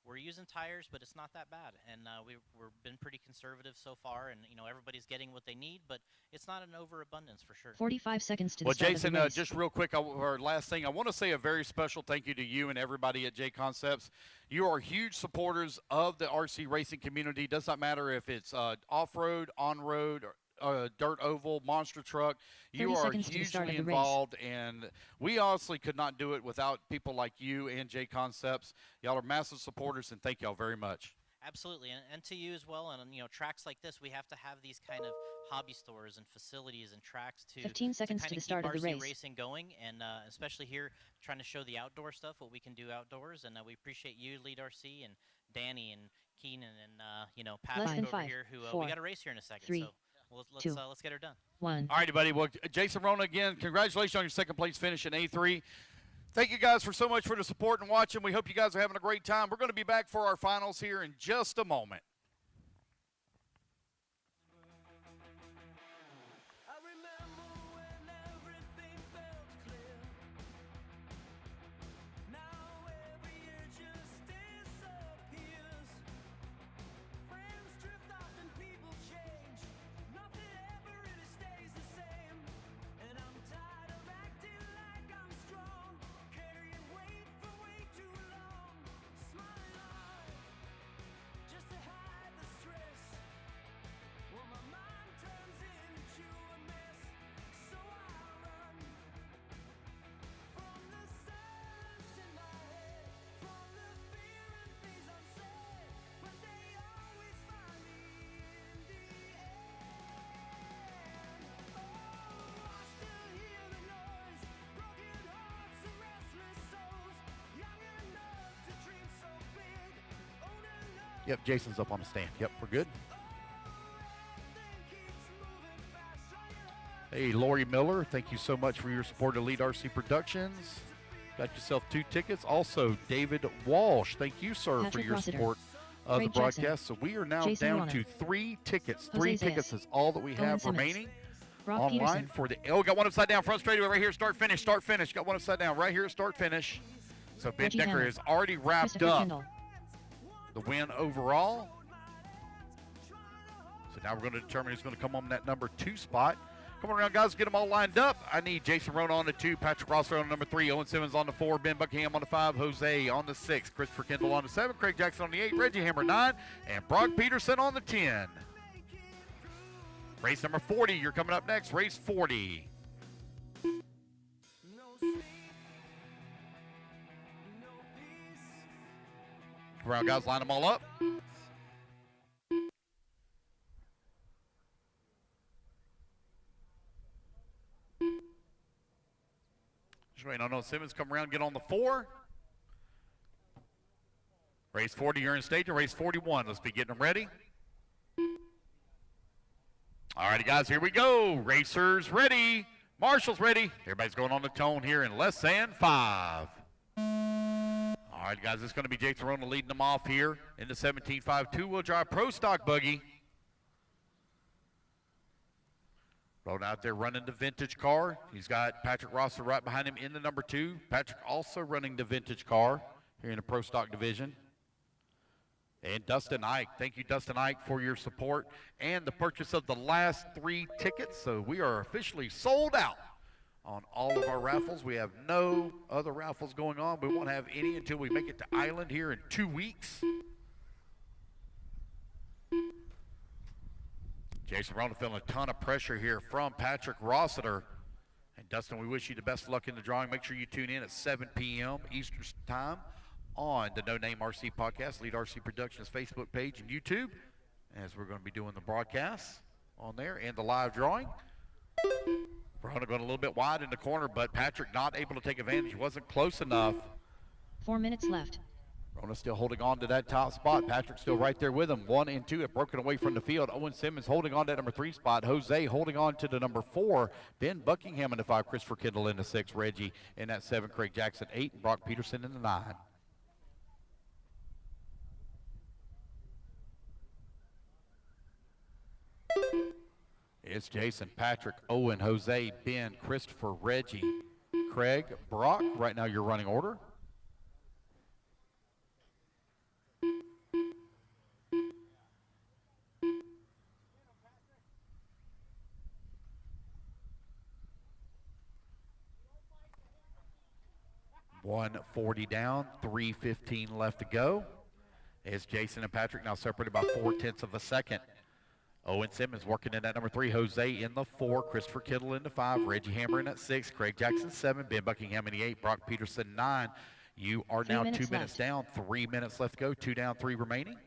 Speaker 20: we're using tires, but it's not that bad. And we've been pretty conservative so far, and, everybody's getting what they need, but it's not an overabundance for sure.
Speaker 2: 45 seconds to the start
Speaker 4: Jason,
Speaker 2: of the race.
Speaker 4: just real quick, our last thing, I want to say a very special thank you to you and everybody at Jconcepts. You are huge supporters of the RC racing community. Does not matter if it's off-road, on-road, dirt oval, monster truck. You are hugely involved, and we honestly could not do it without people like you and Jconcepts. Y'all are massive supporters, and thank y'all very much.
Speaker 20: Absolutely, and to you as well. And tracks like this, we have to have these kind of hobby stores and facilities and tracks
Speaker 2: 15 seconds to the start of the race.
Speaker 20: Racing going, and especially here, trying to show the outdoor stuff, what we can do outdoors. And we appreciate you, Lead RC, and Danny and Keenan, and Patrick over here, who we got a race here in a second.
Speaker 2: 3,
Speaker 20: so
Speaker 2: two,
Speaker 20: let's get her done.
Speaker 2: 1.
Speaker 4: All righty, buddy. Well, Jason Rona, again, congratulations on your second place finish in A3. Thank you guys so much for the support and watching. We hope you guys are having a great time. We're going to be back for our finals here in just a moment. Yep, Jason's up on the stand. Yep, we're good. Hey, Lori Miller, thank you so much for your support of Elite RC Productions. Got yourself 2 tickets. Also, David Walsh, thank you, sir,
Speaker 2: Patrick
Speaker 4: for your
Speaker 2: Rossiter.
Speaker 4: support of
Speaker 2: Craig
Speaker 4: the broadcast.
Speaker 2: Jackson.
Speaker 4: So we are now
Speaker 2: Jason
Speaker 4: down
Speaker 2: Rana.
Speaker 4: to 3 tickets.
Speaker 2: Jose
Speaker 4: 3
Speaker 2: Zayas.
Speaker 4: tickets is all that we
Speaker 2: Owen
Speaker 4: have
Speaker 2: Simmons.
Speaker 4: remaining
Speaker 2: Brock
Speaker 4: online
Speaker 2: Peterson.
Speaker 4: for the. Oh, got one upside down, front straightaway right here. Start finish, start finish. Got one upside down right here. Start finish. So Ben
Speaker 2: Reggie
Speaker 4: Decker
Speaker 2: Hammond.
Speaker 4: is already wrapped
Speaker 2: Christopher
Speaker 4: up
Speaker 2: Kendall.
Speaker 4: the win overall. So now we're going to determine who's going to come on that number 2 spot. Come on around, guys. Get them all lined up. I need Jason Rona on the 2, Patrick Rosser on the number 3, Owen Simmons on the 4, Ben Buckingham on the 5, Jose on the 6, Christopher Kendall on the 7, Craig Jackson on the 8, Reggie Hammer 9, and Brock Peterson on the 10. Race number 40, you're coming up next. Race 40. Come around, guys. Line them all up. Just waiting on Simmons come around, get on the 4. Race 40, you're in stage, and race 41. Let's be getting them ready. All righty, guys, here we go. Racers ready. Marshall's ready. Everybody's going on the tone here in less than 5. All right, guys, it's going to be Jason Rona leading them off here in the 17.5 two-wheel drive Pro Stock buggy. Rona out there running the vintage car. He's got Patrick Rosser right behind him in the number 2. Patrick also running the vintage car here in the Pro Stock division. And Dustin Ike. Thank you, Dustin Ike, for your support and the purchase of the last 3 tickets. So we are officially sold out on all of our raffles. We have no other raffles going on. We won't have any until we make it to Island here in 2 weeks. Jason Rona feeling a ton of pressure here from Patrick Rossiter. And Dustin, we wish you the best of luck in the drawing. Make sure you tune in at 7 p.m. Eastern Time on the No Name RC Podcast, Lead RC Productions Facebook page and YouTube, as we're going to be doing the broadcasts on there and the live drawing. Rona going a little bit wide in the corner, but Patrick not able to take advantage. He wasn't close enough.
Speaker 2: 4 minutes left.
Speaker 4: Rona still holding on to that top spot. Patrick still right there with him. 1 and 2 have broken away from the field. Owen Simmons holding on to that number 3 spot. Jose holding on to the number 4. Ben Buckingham in the 5. Christopher Kendall in the 6. Reggie in that 7. Craig Jackson 8. And Brock Peterson in the 9. It's Jason, Patrick, Owen, Jose, Ben, Christopher, Reggie, Craig, Brock. Right now your running order. .140 down, 3:15 left to go. It's Jason and Patrick now separated by 0.4 of a second. Owen Simmons working in that number 3. Jose in the 4. Christopher Kittle in the 5. Reggie Hammer in that 6. Craig Jackson 7. Ben Buckingham in the 8. Brock Peterson 9. You are now 2 minutes down. 3 minutes left to go. 2 down, 3 remaining.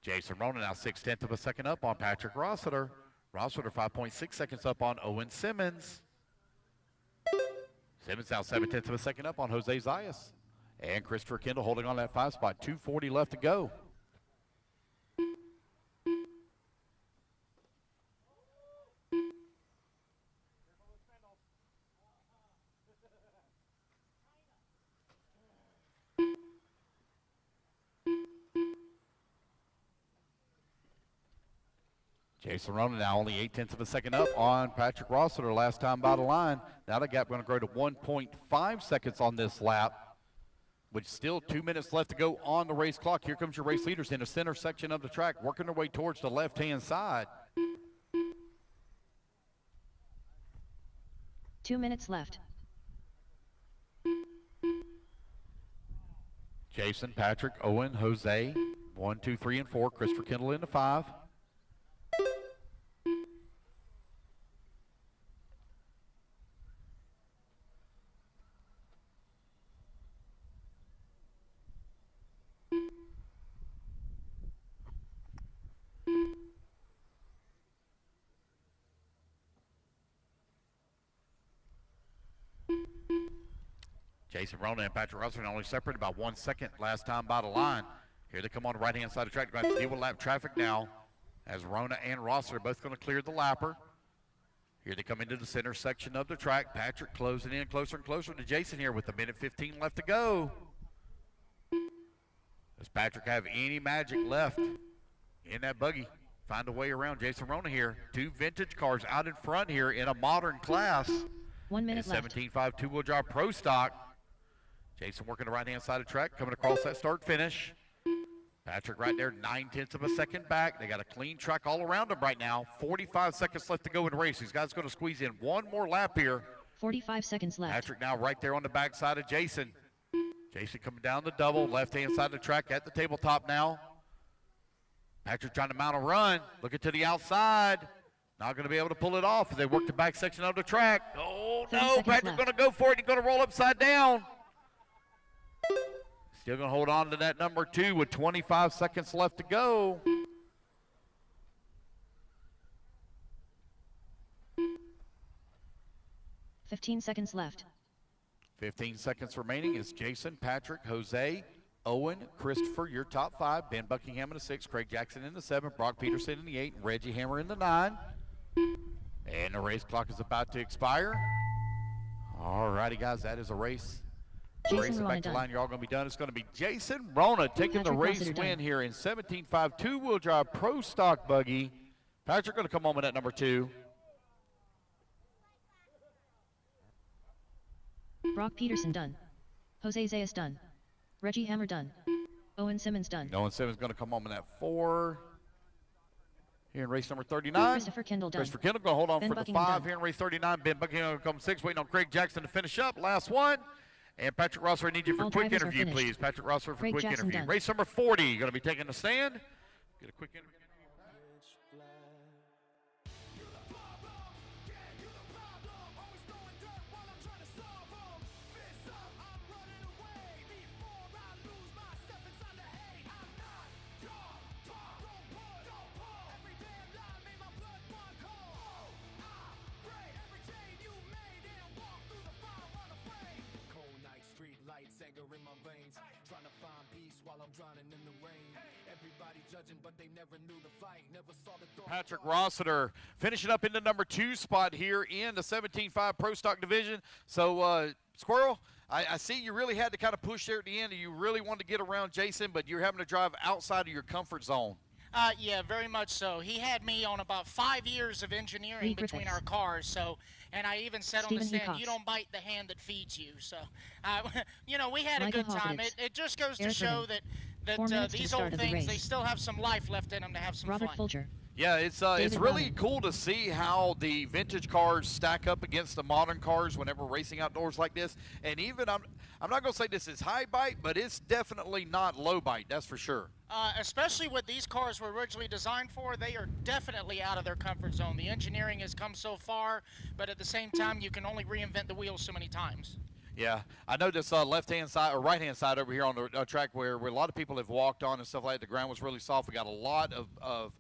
Speaker 4: Jason Rona now 0.6 of a second up on Patrick Rossiter. Rossiter 5.6 seconds up on Owen Simmons. Simmons now 0.7 of a second up on Jose Zayas. And Christopher Kendall holding on that 5 spot. 2:40 left to go. Jason Rona now only 0.8 of a second up on Patrick Rossiter last time by the line. Now the gap going to grow to 1.5 seconds on this lap, with still 2 minutes left to go on the race clock. Here comes your race leaders in the center section of the track, working their way towards the left-hand side.
Speaker 2: 2 minutes left.
Speaker 4: Jason, Patrick, Owen, Jose, 1, 2, 3, and 4. Christopher Kendall in the 5. Jason Rona and Patrick Russell only separated by 1 second last time by the line. Here they come on the right-hand side of the track. They're going to have to deal with lap traffic now as Rona and Ross are both going to clear the lapper. Here they come into the center section of the track. Patrick closing in closer and closer to Jason here with 1:15 left to go. Does Patrick have any magic left in that buggy? Find a way around Jason Rona here. 2 vintage cars out in front here in a modern class.
Speaker 2: 1 minute left.
Speaker 4: 17.5 two-wheel drive pro stock. Jason working the right-hand side of the track, coming across that start-finish. Patrick right there, 9/10 of a second back. They got a clean track all around them right now. 45 seconds left to go in the race. These guys going to squeeze in one more lap here.
Speaker 2: 45 seconds left.
Speaker 4: Patrick now right there on the backside of Jason. Jason coming down the double, left-hand side of the track at the tabletop now. Patrick trying to mount a run, looking to the outside. Not going to be able to pull it off as they work the back section of the track. Oh, no, Patrick's going to go for it. He's going to roll upside down. Still going to hold on to that number 2 with 25 seconds left to go.
Speaker 2: $15 seconds left.
Speaker 4: 15 seconds remaining is Jason, Patrick, Jose, Owen, Christopher, your top 5. Ben Buckingham in the 6, Craig Jackson in the 7, Brock Peterson in the 8, and Reggie Hammer in the 9. And the race clock is about to expire. All righty, guys, that is a race. Race back to line, you're all going to be done. It's going to be Jason Rona taking the race win here in 17.5 two-wheel drive pro stock buggy. Patrick going to come home with that number 2.
Speaker 2: Brock Peterson done. Jose Zayas done. Reggie Hammer done. Owen Simmons done.
Speaker 4: Owen Simmons going to come home in that 4. Here in race number 39.
Speaker 2: Christopher Kendall done.
Speaker 4: Christopher Kendall going to hold on
Speaker 2: Ben
Speaker 4: for
Speaker 2: Buckingham
Speaker 4: the 5
Speaker 2: done.
Speaker 4: here in race 39. Ben Buckingham going to come 6, waiting on Craig Jackson to finish up. Last one. And Patrick Rosser, I need you for
Speaker 2: All
Speaker 4: a quick
Speaker 2: drivers are
Speaker 4: interview,
Speaker 2: finished.
Speaker 4: please. Patrick Rosser for a
Speaker 2: Craig
Speaker 4: quick
Speaker 2: Jackson
Speaker 4: interview.
Speaker 2: done.
Speaker 4: Race number 40, going to be taking the stand. Get a quick interview.
Speaker 17: Cold night, street lights, anger in my veins. Trying to find peace while I'm drowning in the rain. Everybody judging, but they never knew the fight. Never saw the thought.
Speaker 4: Patrick Rossiter finishing up in the number 2 spot here in the 17.5 Pro Stock Division. So, Squirrel, I see you really had to kind of push there at the end. You really wanted to get around Jason, but you're having to drive outside of your comfort zone.
Speaker 5: Yeah, very much so. He had me on about 5 years of engineering
Speaker 2: Lee
Speaker 5: between
Speaker 2: Griffiths.
Speaker 5: our cars. So, and I even said on
Speaker 2: Stephen
Speaker 5: the stand,
Speaker 2: Heacox.
Speaker 5: you don't bite the hand that feeds you. So, you know, we had
Speaker 2: Michael
Speaker 5: a good time.
Speaker 2: Hawkins.
Speaker 5: It just goes to
Speaker 2: Eric
Speaker 5: show
Speaker 2: Irvin.
Speaker 5: that
Speaker 2: 4 minutes to the
Speaker 5: these
Speaker 2: start
Speaker 5: old
Speaker 2: of the
Speaker 5: things, they
Speaker 2: race.
Speaker 5: still have some life left in them to have some
Speaker 2: Robert
Speaker 5: fun.
Speaker 2: Folger.
Speaker 4: Yeah, it's
Speaker 2: David
Speaker 4: really
Speaker 2: Ryan.
Speaker 4: cool to see how the vintage cars stack up against the modern cars whenever racing outdoors like this. And even I'm not going to say this is high bite, but it's definitely not low bite. That's for sure.
Speaker 5: Especially what these cars were originally designed for, they are definitely out of their comfort zone. The engineering has come so far, but at the same time, you can only reinvent the wheel so many times.
Speaker 4: Yeah, I know this left-hand side or right-hand side over here on the track where a lot of people have walked on and stuff like that. The ground was really soft. We got a lot of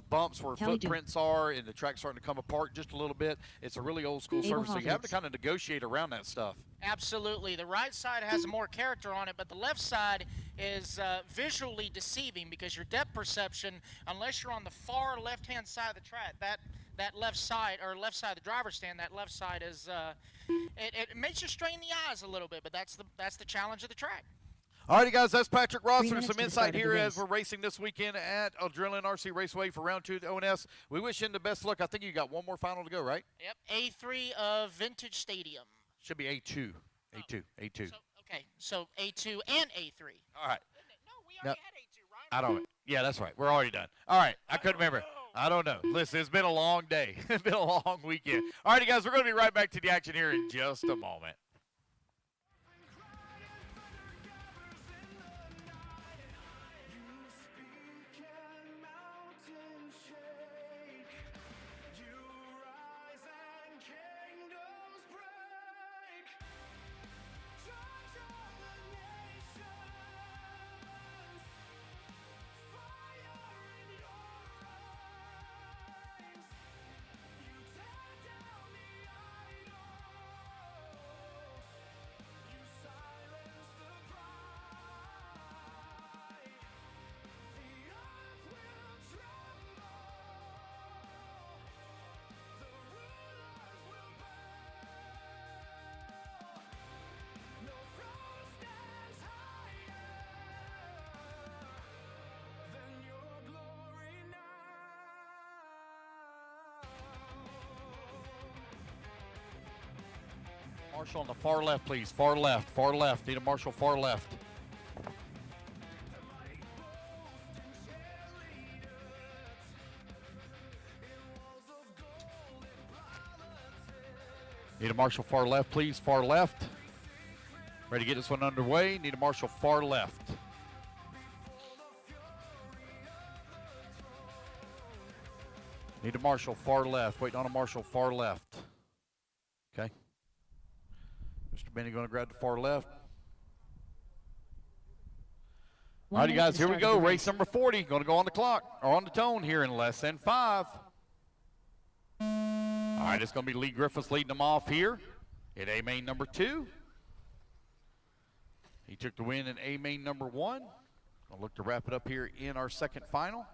Speaker 4: bumps where
Speaker 2: Kelly
Speaker 4: footprints are, and the track's starting to come apart just a little bit. It's a really old-school
Speaker 2: Abel
Speaker 4: surface, so you have to
Speaker 2: Hawkins.
Speaker 4: kind of negotiate around that stuff.
Speaker 5: Absolutely. The right side has more character on it, but the left side is visually deceiving because your depth perception, unless you're on the far left-hand side of the track, that left side, or left side of the driver's stand, that left side is, it makes you strain the eyes a little bit, but that's the challenge of the track.
Speaker 4: All righty, guys, that's Patrick
Speaker 2: 3
Speaker 4: Rosser.
Speaker 2: minutes
Speaker 4: Some
Speaker 2: to the
Speaker 4: insight
Speaker 2: start of the
Speaker 4: here as
Speaker 2: race.
Speaker 4: we're racing this weekend at Adrenaline RC Raceway for round 2 of the ONS. We wish him the best luck. I think you got one more final to go, right?
Speaker 5: Yep, A3 of Vintage Stadium.
Speaker 4: Should be A2. A2. A2.
Speaker 5: Okay, so A2 and A3.
Speaker 4: All right.
Speaker 5: No, we
Speaker 4: No.
Speaker 5: already had A2,
Speaker 4: I
Speaker 5: right?
Speaker 4: don't. Yeah, that's right. We're already done. All right. I couldn't remember. I don't know. Listen, it's been a long day. It's been a long weekend. All righty, guys, we're going to be right back to the action here in just a moment. Marshal on the far left, please. Far left, far left. Need a marshal far left. Need a marshal far left, please. Far left. Ready to get this one underway. Need a marshal far left. Need a marshal far left. Waiting on a marshal far left. Okay. Mr. Benny going to grab the far left. All righty, guys, here we go. Race number 40. Going to go on the clock, or on the tone here in less than 5. All right, it's going to be Lee Griffiths leading them off here at A main number 2. He took the win in A main number 1. I'll look to wrap it up here in our second final.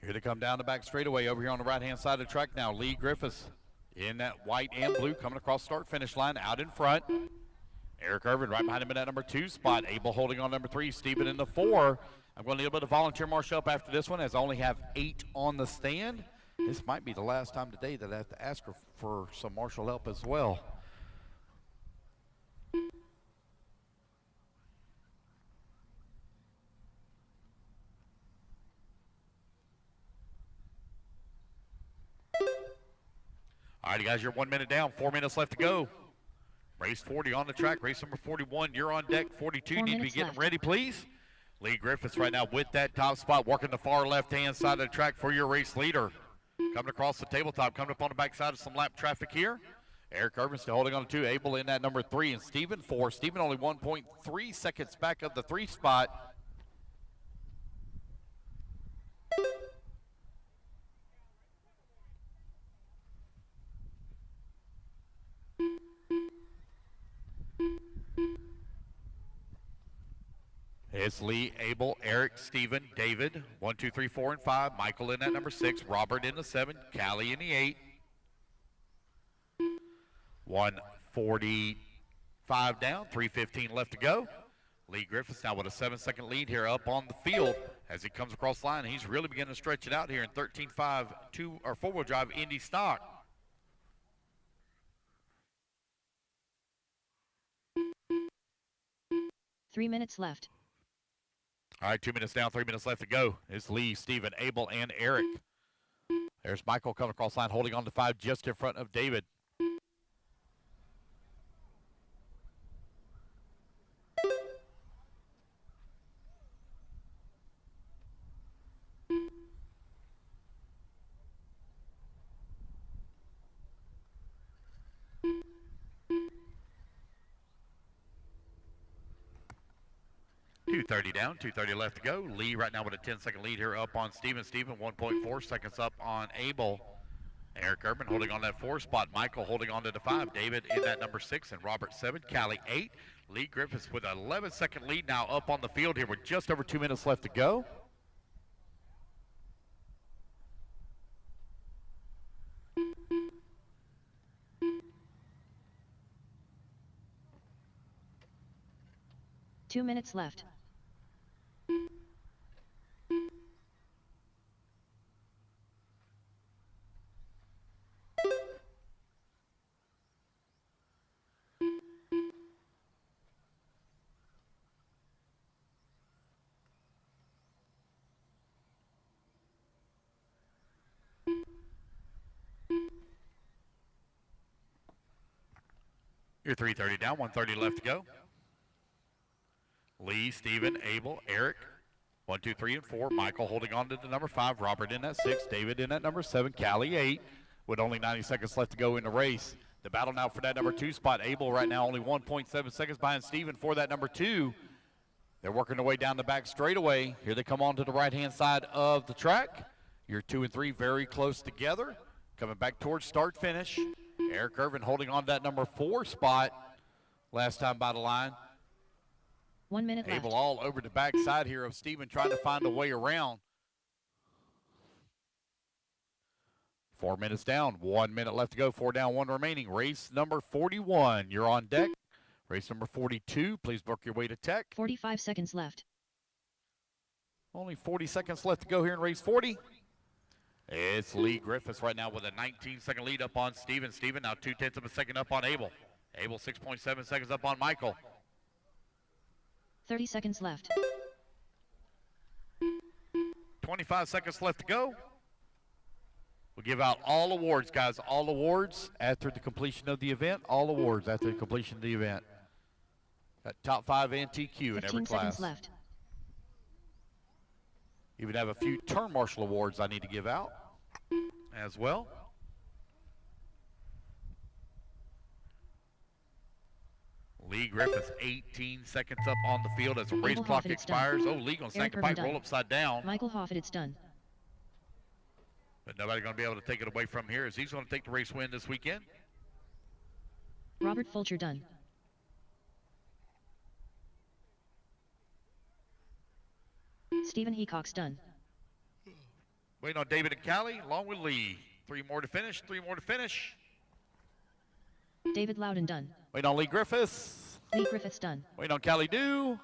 Speaker 4: Here they come down the back straightaway over here on the right-hand side of the track now. Lee Griffiths in that white and blue coming across start-finish line out in front. Eric Irvin right behind him in that number 2 spot. Abel holding on number 3. Steven in the 4. I'm going to need a bit of volunteer marshal up after this one as I only have 8 on the stand. This might be the last time today that I have to ask her for some marshal help as well. All right, guys, you're 1 minute down, 4 minutes left to go. Race 40 on the track. Race number 41, you're on deck. 42, need to be getting ready, please. Lee Griffiths right now with that top spot, working the far left-hand side of the track for your race leader. Coming across the tabletop, coming up on the backside of some lap traffic here. Eric Irvin still holding on to 2. Abel in that number 3, and Steven 4. Steven only 1.3 seconds back of the 3 spot. It's Lee, Abel, Eric, Steven, David, 1, 2, 3, 4, and 5. Michael in that number 6. Robert in the 7. Callie in the 8. 1:45 down, 3:15 left to go. Lee Griffiths now with a 7-second lead here up on the field as he comes across the line. He's really beginning to stretch it out here in 13.5 4-wheel drive Indy stock.
Speaker 2: Three minutes left.
Speaker 4: All right, 2 minutes down, 3 minutes left to go. It's Lee, Steven, Abel, and Eric. There's Michael coming across the line, holding on to 5 just in front of David. .230 down, 2:30 left to go. Lee right now with a 10-second lead here up on Steven. Steven 1.4 seconds up on Abel. Eric Urban holding on that 4 spot. Michael holding on to the 5. David in that number 6 and Robert 7. Callie 8. Lee Griffiths with an 11-second lead now up on the field here with just over 2 minutes left to go.
Speaker 2: Two minutes left.
Speaker 4: You're 3:30 down, 1:30 left to go. Lee, Steven, Abel, Eric, 1, 2, 3, and 4. Michael holding on to the number 5. Robert in that 6. David in that number 7. Callie 8. With only 90 seconds left to go in the race. The battle now for that number 2 spot. Abel right now only 1.7 seconds behind Steven for that number 2. They're working their way down the back straightaway. Here they come on to the right-hand side of the track. Your 2 and 3 very close together. Coming back towards start-finish. Eric Irvin holding on to that number 4 spot last time by the line.
Speaker 2: 1 minute left.
Speaker 4: Abel all over the backside here of Steven trying to find a way around. 4 minutes down, 1 minute left to go, 4 down, 1 remaining. Race number 41, you're on deck. Race number 42, please book your way to tech.
Speaker 2: 45 seconds left.
Speaker 4: Only 40 seconds left to go here in race 40. It's Lee Griffiths right now with a 19-second lead up on Steven. Steven now 0.2 of a second up on Abel. Abel 6.7 seconds up on Michael.
Speaker 2: 30 seconds left.
Speaker 4: 25 seconds left to go. We'll give out all awards, guys. All awards after the completion of the event. All awards after the completion of the event. Got top 5 NTQ in every
Speaker 2: 15
Speaker 4: class.
Speaker 2: seconds left.
Speaker 4: Even have a few turn marshal awards I need to give out as well. Lee Griffiths 18 seconds up on the field as the race
Speaker 2: Michael
Speaker 4: clock
Speaker 2: Hoffett, it's
Speaker 4: expires.
Speaker 2: done.
Speaker 4: Oh, Lee gonna
Speaker 2: Eric
Speaker 4: snag the bike,
Speaker 2: Irvin
Speaker 4: roll
Speaker 2: done.
Speaker 4: upside down.
Speaker 2: Michael Hoffett, it's done.
Speaker 4: But nobody's gonna be able to take it away from here as he's gonna take the race win this weekend.
Speaker 2: Robert Fulcher, done. Stephen Heacock's done.
Speaker 4: Waiting on David and Callie, along with Lee. 3 more to finish, 3 more to finish.
Speaker 2: David Loudon, done.
Speaker 4: Waiting on Lee Griffiths.
Speaker 2: Lee Griffiths, done.
Speaker 4: Waiting on Callie Dew.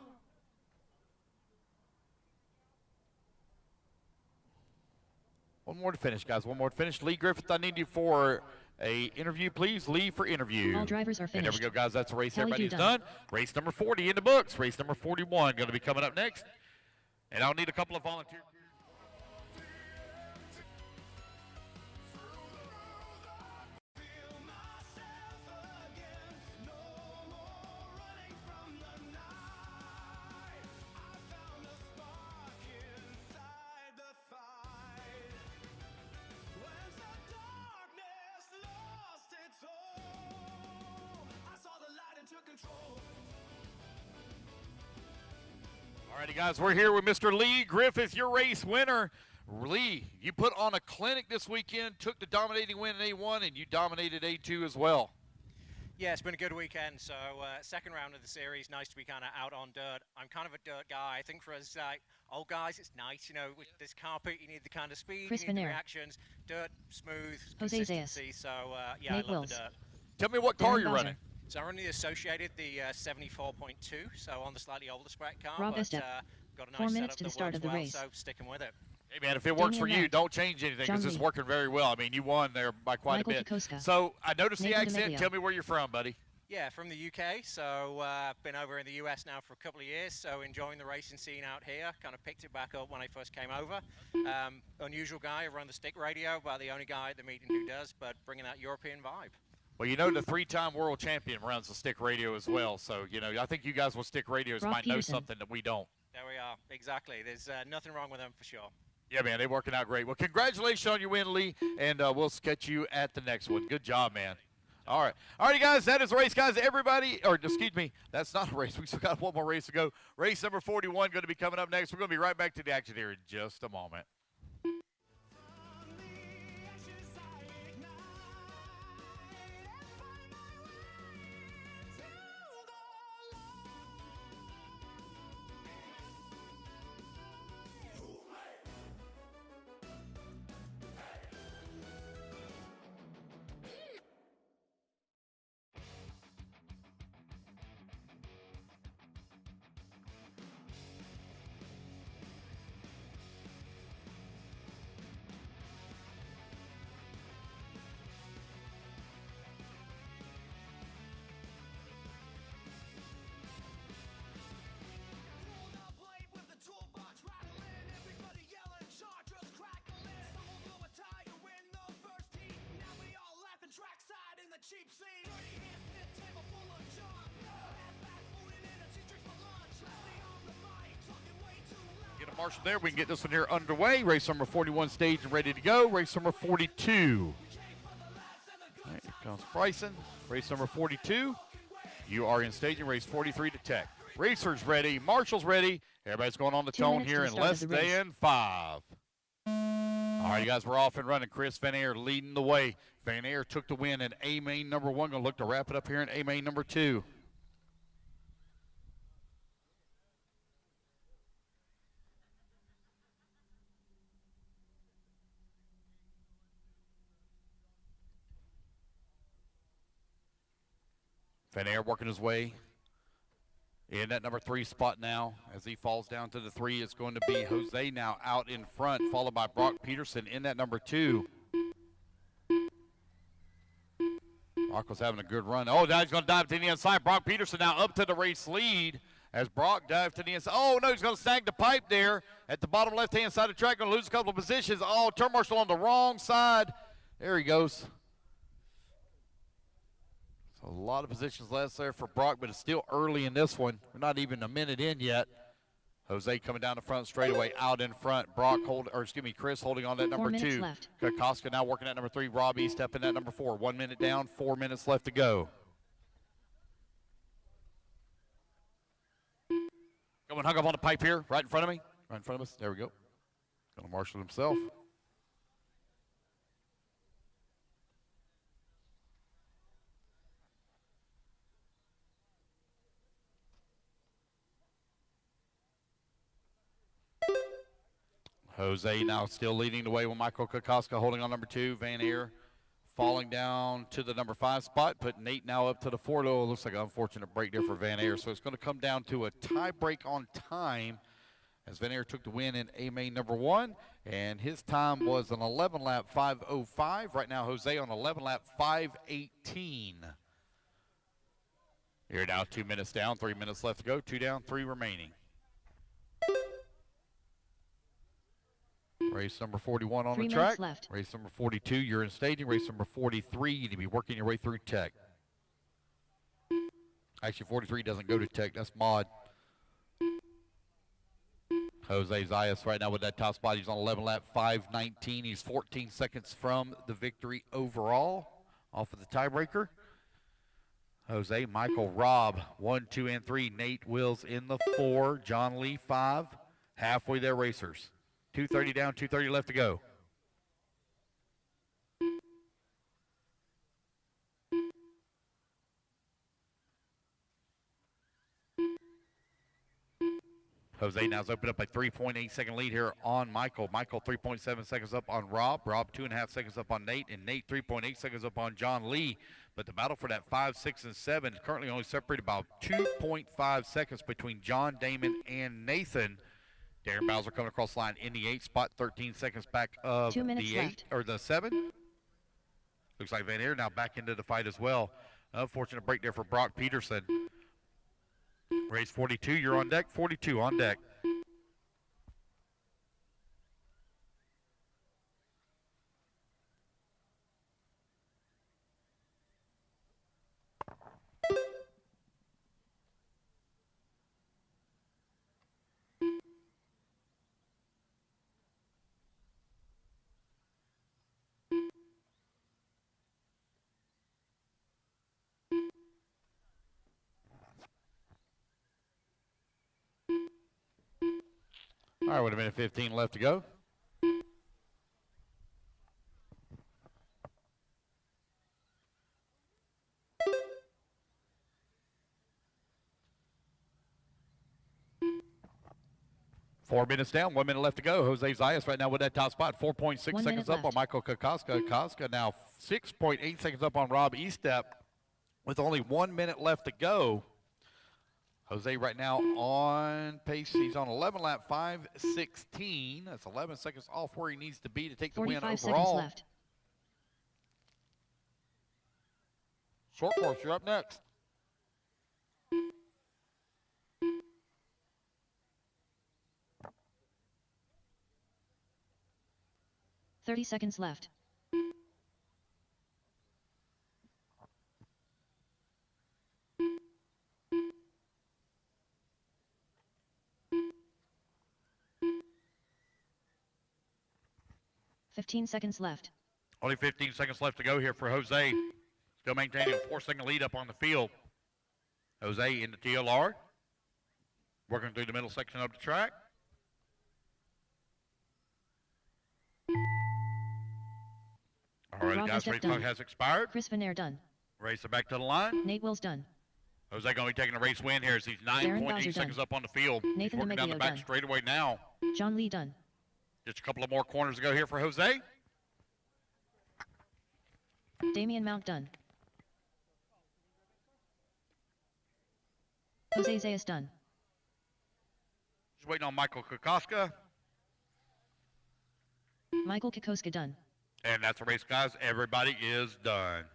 Speaker 4: One more to finish, guys. One more to finish. Lee Griffith, I need you for a interview, please. Lee for interview.
Speaker 2: All drivers are
Speaker 4: And there we
Speaker 2: finished.
Speaker 4: go, guys. That's the race.
Speaker 2: Kelly
Speaker 4: Everybody's
Speaker 2: Dew
Speaker 4: done.
Speaker 2: done.
Speaker 4: Race number 40 in the books. Race number 41 going to be coming up next. And I'll need a couple of volunteers. Alrighty, guys, we're here with Mr. Lee Griffith, your race winner. Lee, you put on a clinic this weekend, took the dominating win in A1, and you dominated A2 as well.
Speaker 21: Yeah, it's been a good weekend. So second round of the series, nice to be kind of out on dirt. I'm kind of a dirt guy. I think for us old guys, it's nice. You know, with this carpet, you need the kind of speed,
Speaker 2: Chris
Speaker 21: you need the
Speaker 2: Vanier.
Speaker 21: reactions. Dirt, smooth,
Speaker 2: Jose
Speaker 21: consistency. So yeah,
Speaker 2: Nate
Speaker 21: I love
Speaker 2: Wills.
Speaker 21: the dirt.
Speaker 4: Tell me what car
Speaker 2: Darren
Speaker 4: you're
Speaker 2: Bowser.
Speaker 4: running.
Speaker 21: So I'm running the Associated, the 74.2, so on the slightly older spec car.
Speaker 2: Rob
Speaker 21: but
Speaker 2: Estep.
Speaker 21: got a nice
Speaker 2: 4 minutes
Speaker 21: setup
Speaker 2: to the
Speaker 21: that
Speaker 2: start
Speaker 21: works
Speaker 2: of the
Speaker 21: well,
Speaker 2: race.
Speaker 21: so sticking with it.
Speaker 4: Hey, man, if it works for
Speaker 2: Damian
Speaker 4: you,
Speaker 2: Mack.
Speaker 4: don't change anything because
Speaker 2: John
Speaker 4: it's
Speaker 2: Lee.
Speaker 4: working very well. I mean, you won there by quite
Speaker 2: Michael
Speaker 4: a bit.
Speaker 2: Kokoska.
Speaker 4: So I noticed the
Speaker 2: Nathan
Speaker 4: accent.
Speaker 2: DeMaglio.
Speaker 4: Tell me where you're from, buddy.
Speaker 21: Yeah, from the UK. So I've been over in the US now for a couple of years. So enjoying the racing scene out here. Kind of picked it back up when I first came over. Unusual guy. I run the stick radio, about the only guy at the meeting who does, but bringing that European vibe.
Speaker 4: Well, you know the 3-time world champion runs the stick radio as well. So, you know, I think you guys with stick radios
Speaker 2: Rob
Speaker 4: might know
Speaker 2: Peterson.
Speaker 4: something that we don't.
Speaker 21: There we are. Exactly. There's nothing wrong with them for sure.
Speaker 4: Yeah, man, they're working out great. Well, congratulations on your win, Lee, and we'll catch you at the next one. Good job, man. All right. All righty, guys, that is the race, guys. Everybody, or excuse me, that's not a race. We still got one more race to go. Race number 41 going to be coming up next. We're going to be right back to the action here in just a moment.
Speaker 1: Cheap seat. 30 hands, pit table full of junk. Fast food and energy drinks for lunch. Leslie on the mic, talking way too loud.
Speaker 4: Get a marshal there. We can get this one here underway. Race number 41 staged and ready to go. Race number 42. All right, here comes Bryson. Race number 42. You are in staging. Race 43 to tech. Racers ready. Marshals ready. Everybody's going on the
Speaker 2: 2
Speaker 4: tone
Speaker 2: minutes
Speaker 4: here
Speaker 2: to
Speaker 4: in
Speaker 2: the start
Speaker 4: less
Speaker 2: of the race.
Speaker 4: than 5. All right, you guys, we're off and running. Chris Vanier leading the way. Vanier took the win in A main number 1. Going to look to wrap it up here in A main number 2. Vanier working his way In that number 3 spot now, as he falls down to the 3, it's going to be Jose now out in front, followed by Brock Peterson in that number 2. Brock was having a good run. Oh, now he's going to dive to the inside. Brock Peterson now up to the race lead as Brock dived to the inside. Oh, no, he's going to snag the pipe there at the bottom left-hand side of the track. Going to lose a couple of positions. Oh, turn marshal on the wrong side. There he goes. So a lot of positions left there for Brock, but it's still early in this one. We're not even a minute in yet. Jose coming down the front straightaway, out in front. Chris holding on that number 2. Kokoska now working at number 3. Robbie stepping at number 4. 1 minute down, 4 minutes left to go. Going hung up on the pipe here, right in front of me. Right in front of us. There we go. Going to marshal himself. Jose now still leading the way with Michael Kokoska holding on number 2. Van Aer falling down to the number 5 spot, but Nate now up to the 4. Oh, looks like an unfortunate break there for Van Aer. So it's going to come down to a tie break on time as Van Aer took the win in A-Main number 1, and his time was an 11-lap 5:05. Right now, Jose on 11-lap 5:18. Here now, 2 minutes down, 3 minutes left to go. 2 down, 3 remaining. Race number 41 on the track.
Speaker 2: Left.
Speaker 4: Race number 42, you're in staging. Race number 43, you need to be working your way through tech. Actually, 43 doesn't go to tech. That's mod. Jose Zayas right now with that top spot. He's on 11-lap 5:19. He's 14 seconds from the victory overall off of the tiebreaker. Jose, Michael, Rob, 1, 2, and 3. Nate Wills in the 4. John Lee, 5. Halfway there, racers. 2:30 down, 2:30 left to go. Jose now's opened up a 3.8-second lead here on Michael. Michael 3.7 seconds up on Rob. Rob 2.5 seconds up on Nate. And Nate 3.8 seconds up on John Lee. But the battle for that 5, 6, and 7 is currently only separated about 2.5 seconds between John, Damon, and Nathan. Darren Bowser coming across the line in the 8 spot, 13 seconds back of
Speaker 2: 2 minutes
Speaker 4: the 8
Speaker 2: left.
Speaker 4: or the 7. Looks like Van Aer now back into the fight as well. Unfortunate break there for Brock Peterson. Race 42, you're on deck. 42 on deck. All right, with a minute 15 left to go. Four minutes down, 1 minute left to go. Jose Zayas right now with that top spot. 4.6 seconds up on Michael Kokoska. Kokoska now 6.8 seconds up on Rob Estep with only 1 minute left to go. Jose right now on pace. He's on 11-lap 5:16. That's 11 seconds off where he needs to be to take the win overall.
Speaker 2: 45 seconds left.
Speaker 4: Short course, you're up next.
Speaker 2: $30 seconds left. $15 seconds left.
Speaker 4: Only 15 seconds left to go here for Jose. Still maintaining a 4-second lead up on the field. Jose in the TLR. Working through the middle section of the track. All right, guys, race clock has expired.
Speaker 2: Chris Van Aer done.
Speaker 4: Racer back to the line.
Speaker 2: Nate Wills done.
Speaker 4: Jose going to be taking a race win here as he's 9.8 seconds up on the field.
Speaker 2: Nathan
Speaker 4: Working down the back
Speaker 2: done.
Speaker 4: straightaway now.
Speaker 2: John Lee done.
Speaker 4: Just a couple of more corners to go here for Jose.
Speaker 2: Damian Mount done. Jose Zayas done.
Speaker 4: Just waiting on Michael Kokoska.
Speaker 2: Michael Kokoska done.
Speaker 4: And that's the race, guys. Everybody is done.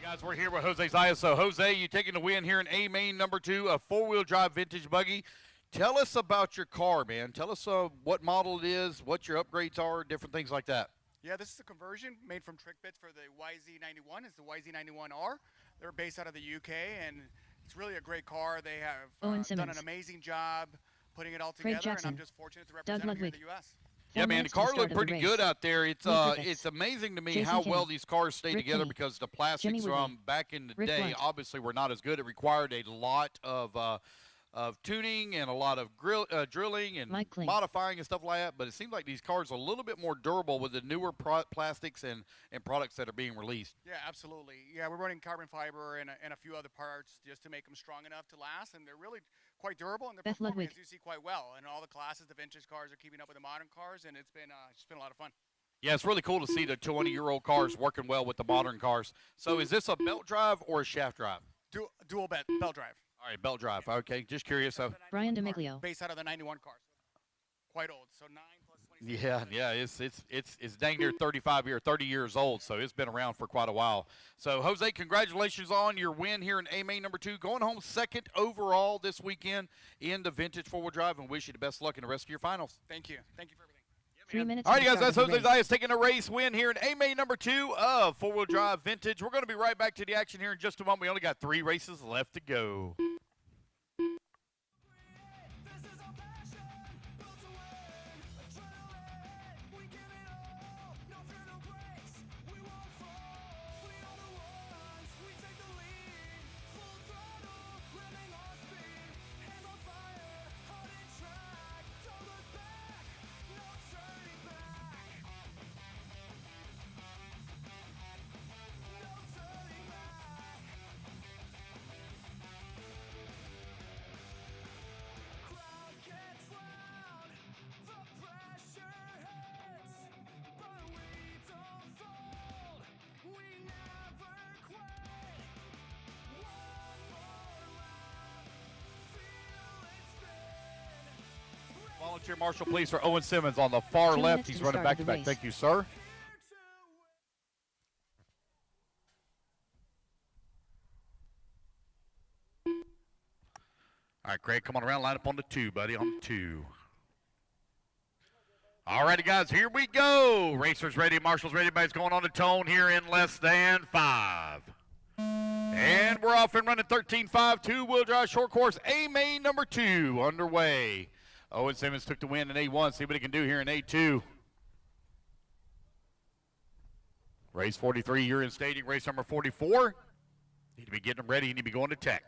Speaker 4: Guys, we're here with Jose Zayas. So, Jose, you taking the win here in A main number 2, a four-wheel drive vintage buggy. Tell us about your car, man. Tell us what model it is, what your upgrades are, different things like that.
Speaker 7: Yeah, this is a conversion made from trick bits for the YZ91. It's the YZ91R. They're based out of the UK, and it's really a great car. They have done an amazing job putting it all together, and I'm just fortunate to represent them here in the U.S.
Speaker 4: Yeah, man, the car looked pretty good out there. It's amazing to me how well these cars stay together because the plastics from back in the day obviously were not as good. It required a lot of tuning and a lot of drilling and modifying and stuff like that. But it seems like these cars are a little bit more durable with the newer plastics and products that are being released.
Speaker 7: Yeah, absolutely. Yeah, we're running carbon fiber and a few other parts just to make them strong enough to last, and they're really quite durable, and they're performing, as you see, quite well. And all the classes, the vintage cars are keeping up with the modern cars, and it's been a lot of fun.
Speaker 4: Yeah, it's really cool to see the 20-year-old cars working well with the modern cars. So is this a belt drive or a shaft drive?
Speaker 7: Dual belt drive.
Speaker 4: All right, belt drive. Okay, just curious.
Speaker 2: Brian DeMiglio.
Speaker 7: Based out of the 91 cars. Quite old. So 9 plus
Speaker 4: 26. Yeah, it's dang near 30 years old, so it's been around for quite a while. So, Jose, congratulations on your win here in A main number 2. Going home second overall this weekend in the vintage four-wheel drive, and wish you the best luck in the rest of your finals.
Speaker 7: Thank you. Thank you for everything.
Speaker 2: 3 minutes.
Speaker 4: All right, guys, that's Jose Zayas taking a race win here in A main number 2 of four-wheel drive vintage. We're going to be right back to the action here in just a moment. We only got 3 races left to go. Volunteer marshal, please, for Owen Simmons on the far left. He's running back to back. Thank you, sir. All right, Craig, come on around. Line up on the 2, buddy, on the 2. All righty, guys, here we go. Racers ready, marshals ready. Everybody's going on the tone here in less than 5. And we're off and running 13.5, two-wheel drive short course. A main number 2 underway. Owen Simmons took the win in A1. See what he can do here in A2. Race 43, you're in staging. Race number 44. Need to be getting them ready. You need to be going to tech.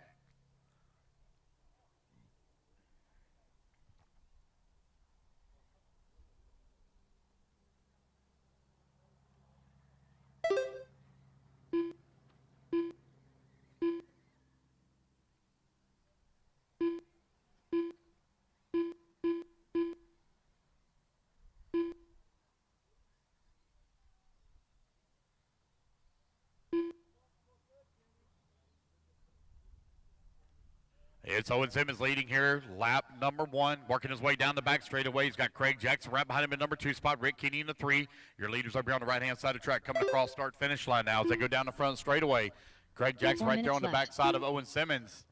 Speaker 4: It's Owen Simmons leading here, lap number 1, working his way down the back straightaway. He's got Craig Jackson right behind him in number 2 spot, Rick Keeney in the 3. Your leaders over here on the right-hand side of the track coming across start-finish line now as they go down the front straightaway. Craig Jackson right there on the back side of Owen Simmons.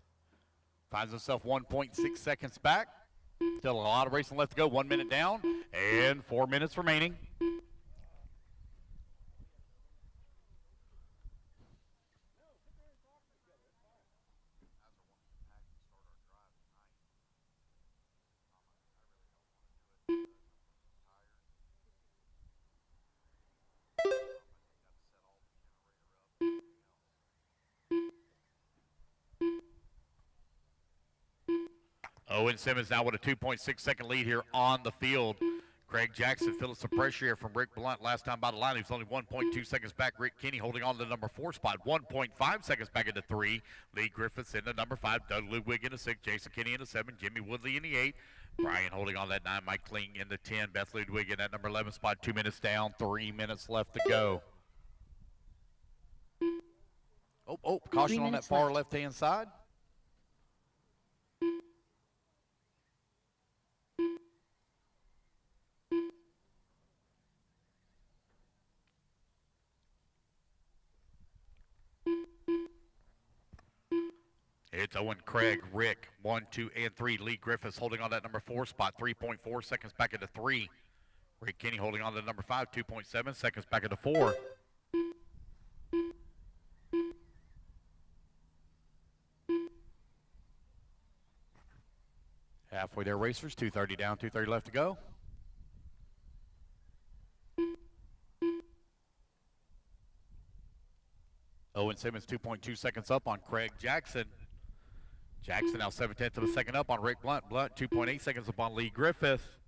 Speaker 4: Finds himself 1.6 seconds back. Still a lot of racing left to go. 1 minute down and 4 minutes remaining. Owen Simmons now with a 2.6-second lead here on the field. Craig Jackson feeling some pressure here from Rick Blunt. Last time by the line, he was only 1.2 seconds back. Rick Kinney holding on to the number 4 spot, 1.5 seconds back into 3. Lee Griffiths in the number 5, Doug Ludwig in the 6, Jason Kinney in the 7, Jimmy Woodley in the 8, Brian holding on that 9, Mike Kling in the 10, Beth Ludwig in that number 11 spot, 2 minutes down, 3 minutes left to go. Caution on that far left-hand side. It's Owen, Craig, Rick, 1, 2, and 3. Lee Griffiths holding on that number 4 spot, 3.4 seconds back into 3. Rick Kinney holding on to the number 5, 2.7 seconds back into 4. Halfway there, racers. 2:30 down, 2:30 left to go. Owen Simmons 2.2 seconds up on Craig Jackson. Jackson now 7/10 of a second up on Rick Blunt. Blunt 2.8 seconds up on Lee Griffith.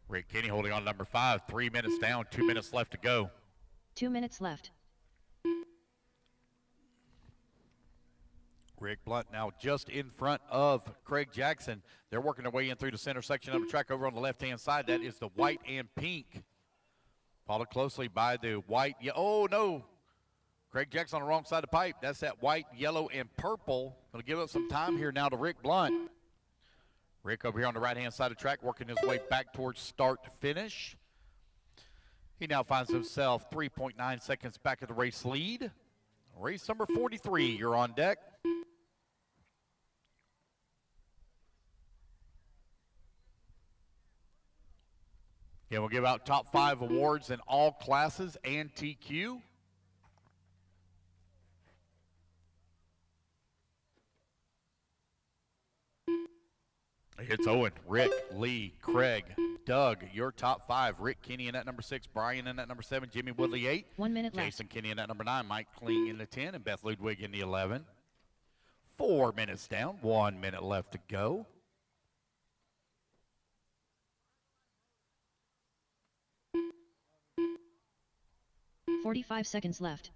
Speaker 4: Rick Kinney holding on to number 5. 3 minutes down, 2 minutes left to go.
Speaker 2: 2 minutes left.
Speaker 4: Rick Blunt now just in front of Craig Jackson. They're working their way in through the center section of the track over on the left-hand side. That is the white and pink. Followed closely by the white. Oh, no. Craig Jackson on the wrong side of the pipe. That's that white, yellow, and purple. Going to give up some time here now to Rick Blunt. Rick over here on the right-hand side of the track working his way back towards start-finish. He now finds himself 3.9 seconds back of the race lead. Race number 43, you're on deck. Yeah, we'll give out top 5 awards in all classes and TQ. It's Owen, Rick, Lee, Craig, Doug, your top 5. Rick Kinney in that number 6, Brian in that number 7, Jimmy Woodley 8.
Speaker 2: 1 minute left.
Speaker 4: Jason Kinney in that number 9, Mike Kling in the 10, and Beth Ludwig in the 11. 4 minutes down, 1 minute left to go.
Speaker 2: .45 seconds left.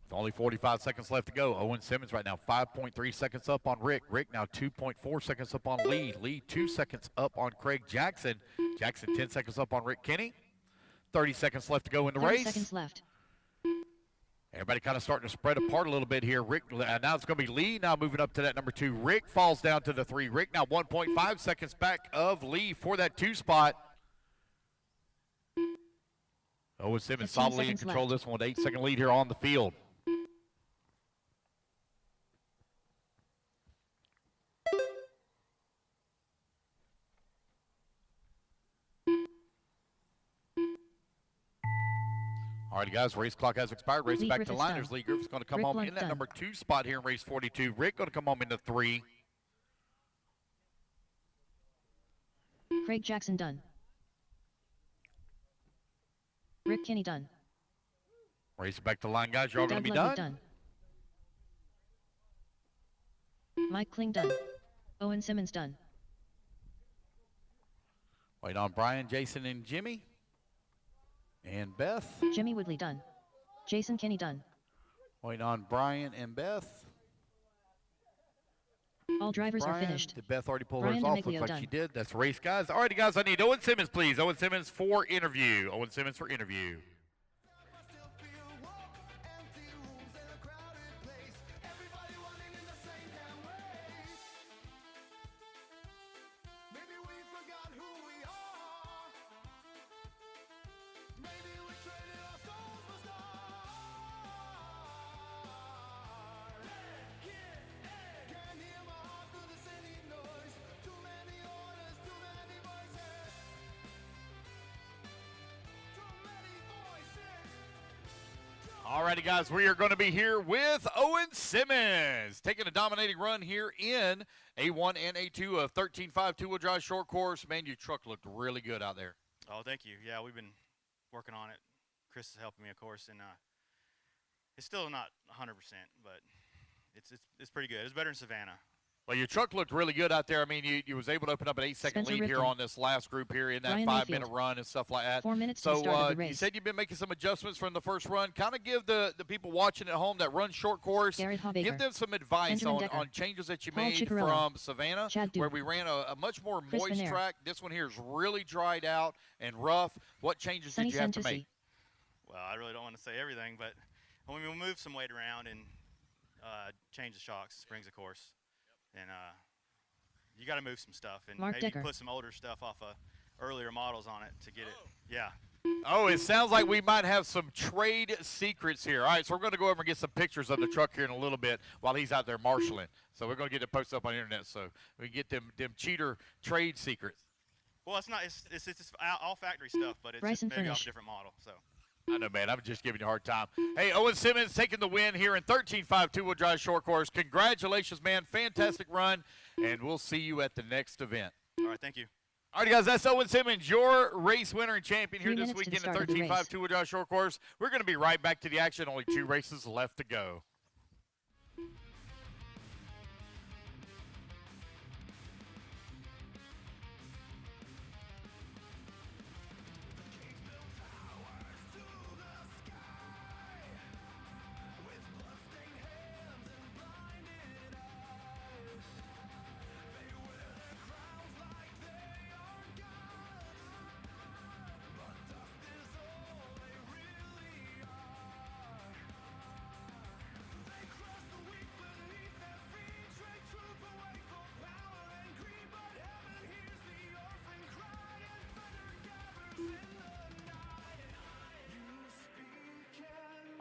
Speaker 4: With only 45 seconds left to go. Owen Simmons right now 5.3 seconds up on Rick. Rick now 2.4 seconds up on Lee. Lee 2 seconds up on Craig Jackson. Jackson 10 seconds up on Rick Kinney. 30 seconds left to go in the
Speaker 2: 30
Speaker 4: race.
Speaker 2: seconds left.
Speaker 4: Everybody kind of starting to spread apart a little bit here. Rick, now it's going to be Lee now moving up to that number 2. Rick falls down to the 3. Rick now 1.5 seconds back of Lee for that 2 spot. Owen Simmons solidly in control of this one with 8-second lead here on the field. All right, guys, race clock has expired. Race back to line. There's Lee Griffiths going to come home in that number 2 spot here in race 42. Rick going to come home into 3.
Speaker 2: Craig Jackson done. Rick Kinney done.
Speaker 4: Race back to line, guys. You're all going to be done.
Speaker 2: Mike Kling done. Owen Simmons done.
Speaker 4: Wait on Brian, Jason, and Jimmy. And Beth.
Speaker 2: Jimmy Woodley done. Jason Kinney done.
Speaker 4: Wait on Brian and Beth.
Speaker 2: All drivers are finished.
Speaker 4: Did Beth already pull
Speaker 2: Brian
Speaker 4: hers off? Looks like she did. That's race, guys. All righty, guys, I need Owen Simmons, please. Owen Simmons for interview. Owen Simmons for interview. Alrighty, guys, we are going to be here with Owen Simmons taking a dominating run here in A1 and A2 of 13.5 two-wheel drive short course. Man, your truck looked really good out there.
Speaker 11: Oh, thank you. Yeah, we've been working on it. Chris is helping me, of course, and it's still not 100%, but it's pretty good. It's better than Savannah.
Speaker 4: Well, your truck looked really good out there. I mean, you was able to open up an 8-second lead here on this last group here in that
Speaker 2: Ryan
Speaker 4: 5-minute
Speaker 2: Mayfield.
Speaker 4: run and stuff like that.
Speaker 2: 4 minutes
Speaker 4: so
Speaker 2: to the start of the
Speaker 4: you
Speaker 2: race.
Speaker 4: said you've been making some adjustments from the first run. Kind of give the people watching at home that run short course,
Speaker 2: Garrett Hallbaker.
Speaker 4: give them some advice
Speaker 2: Benjamin
Speaker 4: on,
Speaker 2: Decker.
Speaker 4: on changes that you
Speaker 2: Paul
Speaker 4: made
Speaker 2: Ciccarello.
Speaker 4: from Savannah,
Speaker 2: Chad Duke.
Speaker 4: where we ran a much more
Speaker 2: Chris
Speaker 4: moist
Speaker 2: Vanair.
Speaker 4: track. This one here is really dried out and rough. What changes
Speaker 2: Sonny
Speaker 4: did you have to
Speaker 2: Santucci.
Speaker 4: make?
Speaker 11: Well, I really don't want to say everything, but when we move some weight around and change the shocks, springs, of course, and you got to move some stuff and
Speaker 2: Mark
Speaker 11: maybe
Speaker 2: Decker.
Speaker 11: put some older stuff off of earlier models on it to get it. Yeah.
Speaker 4: Oh, it sounds like we might have some trade secrets here. All right, so we're going to go over and get some pictures of the truck here in a little bit while he's out there marshaling. So we're going to get it posted up on the internet so we can get them cheater trade secrets.
Speaker 11: Well, it's not. It's just all factory stuff, but it's
Speaker 2: Bryson
Speaker 11: just maybe off
Speaker 2: Furnish.
Speaker 11: a different model. So.
Speaker 4: I know, man. I'm just giving you a hard time. Hey, Owen Simmons taking the win here in 13.5 two-wheel drive short course. Congratulations, man. Fantastic run, and we'll see you at the next event.
Speaker 11: All right, thank you.
Speaker 4: All right, guys, that's Owen Simmons, your race winner and champion here
Speaker 2: 3
Speaker 4: this
Speaker 2: minutes to the
Speaker 4: weekend at
Speaker 2: start of the
Speaker 4: 13.5
Speaker 2: race.
Speaker 4: two-wheel drive short course. We're going to be right back to the action. Only 2 races left to go.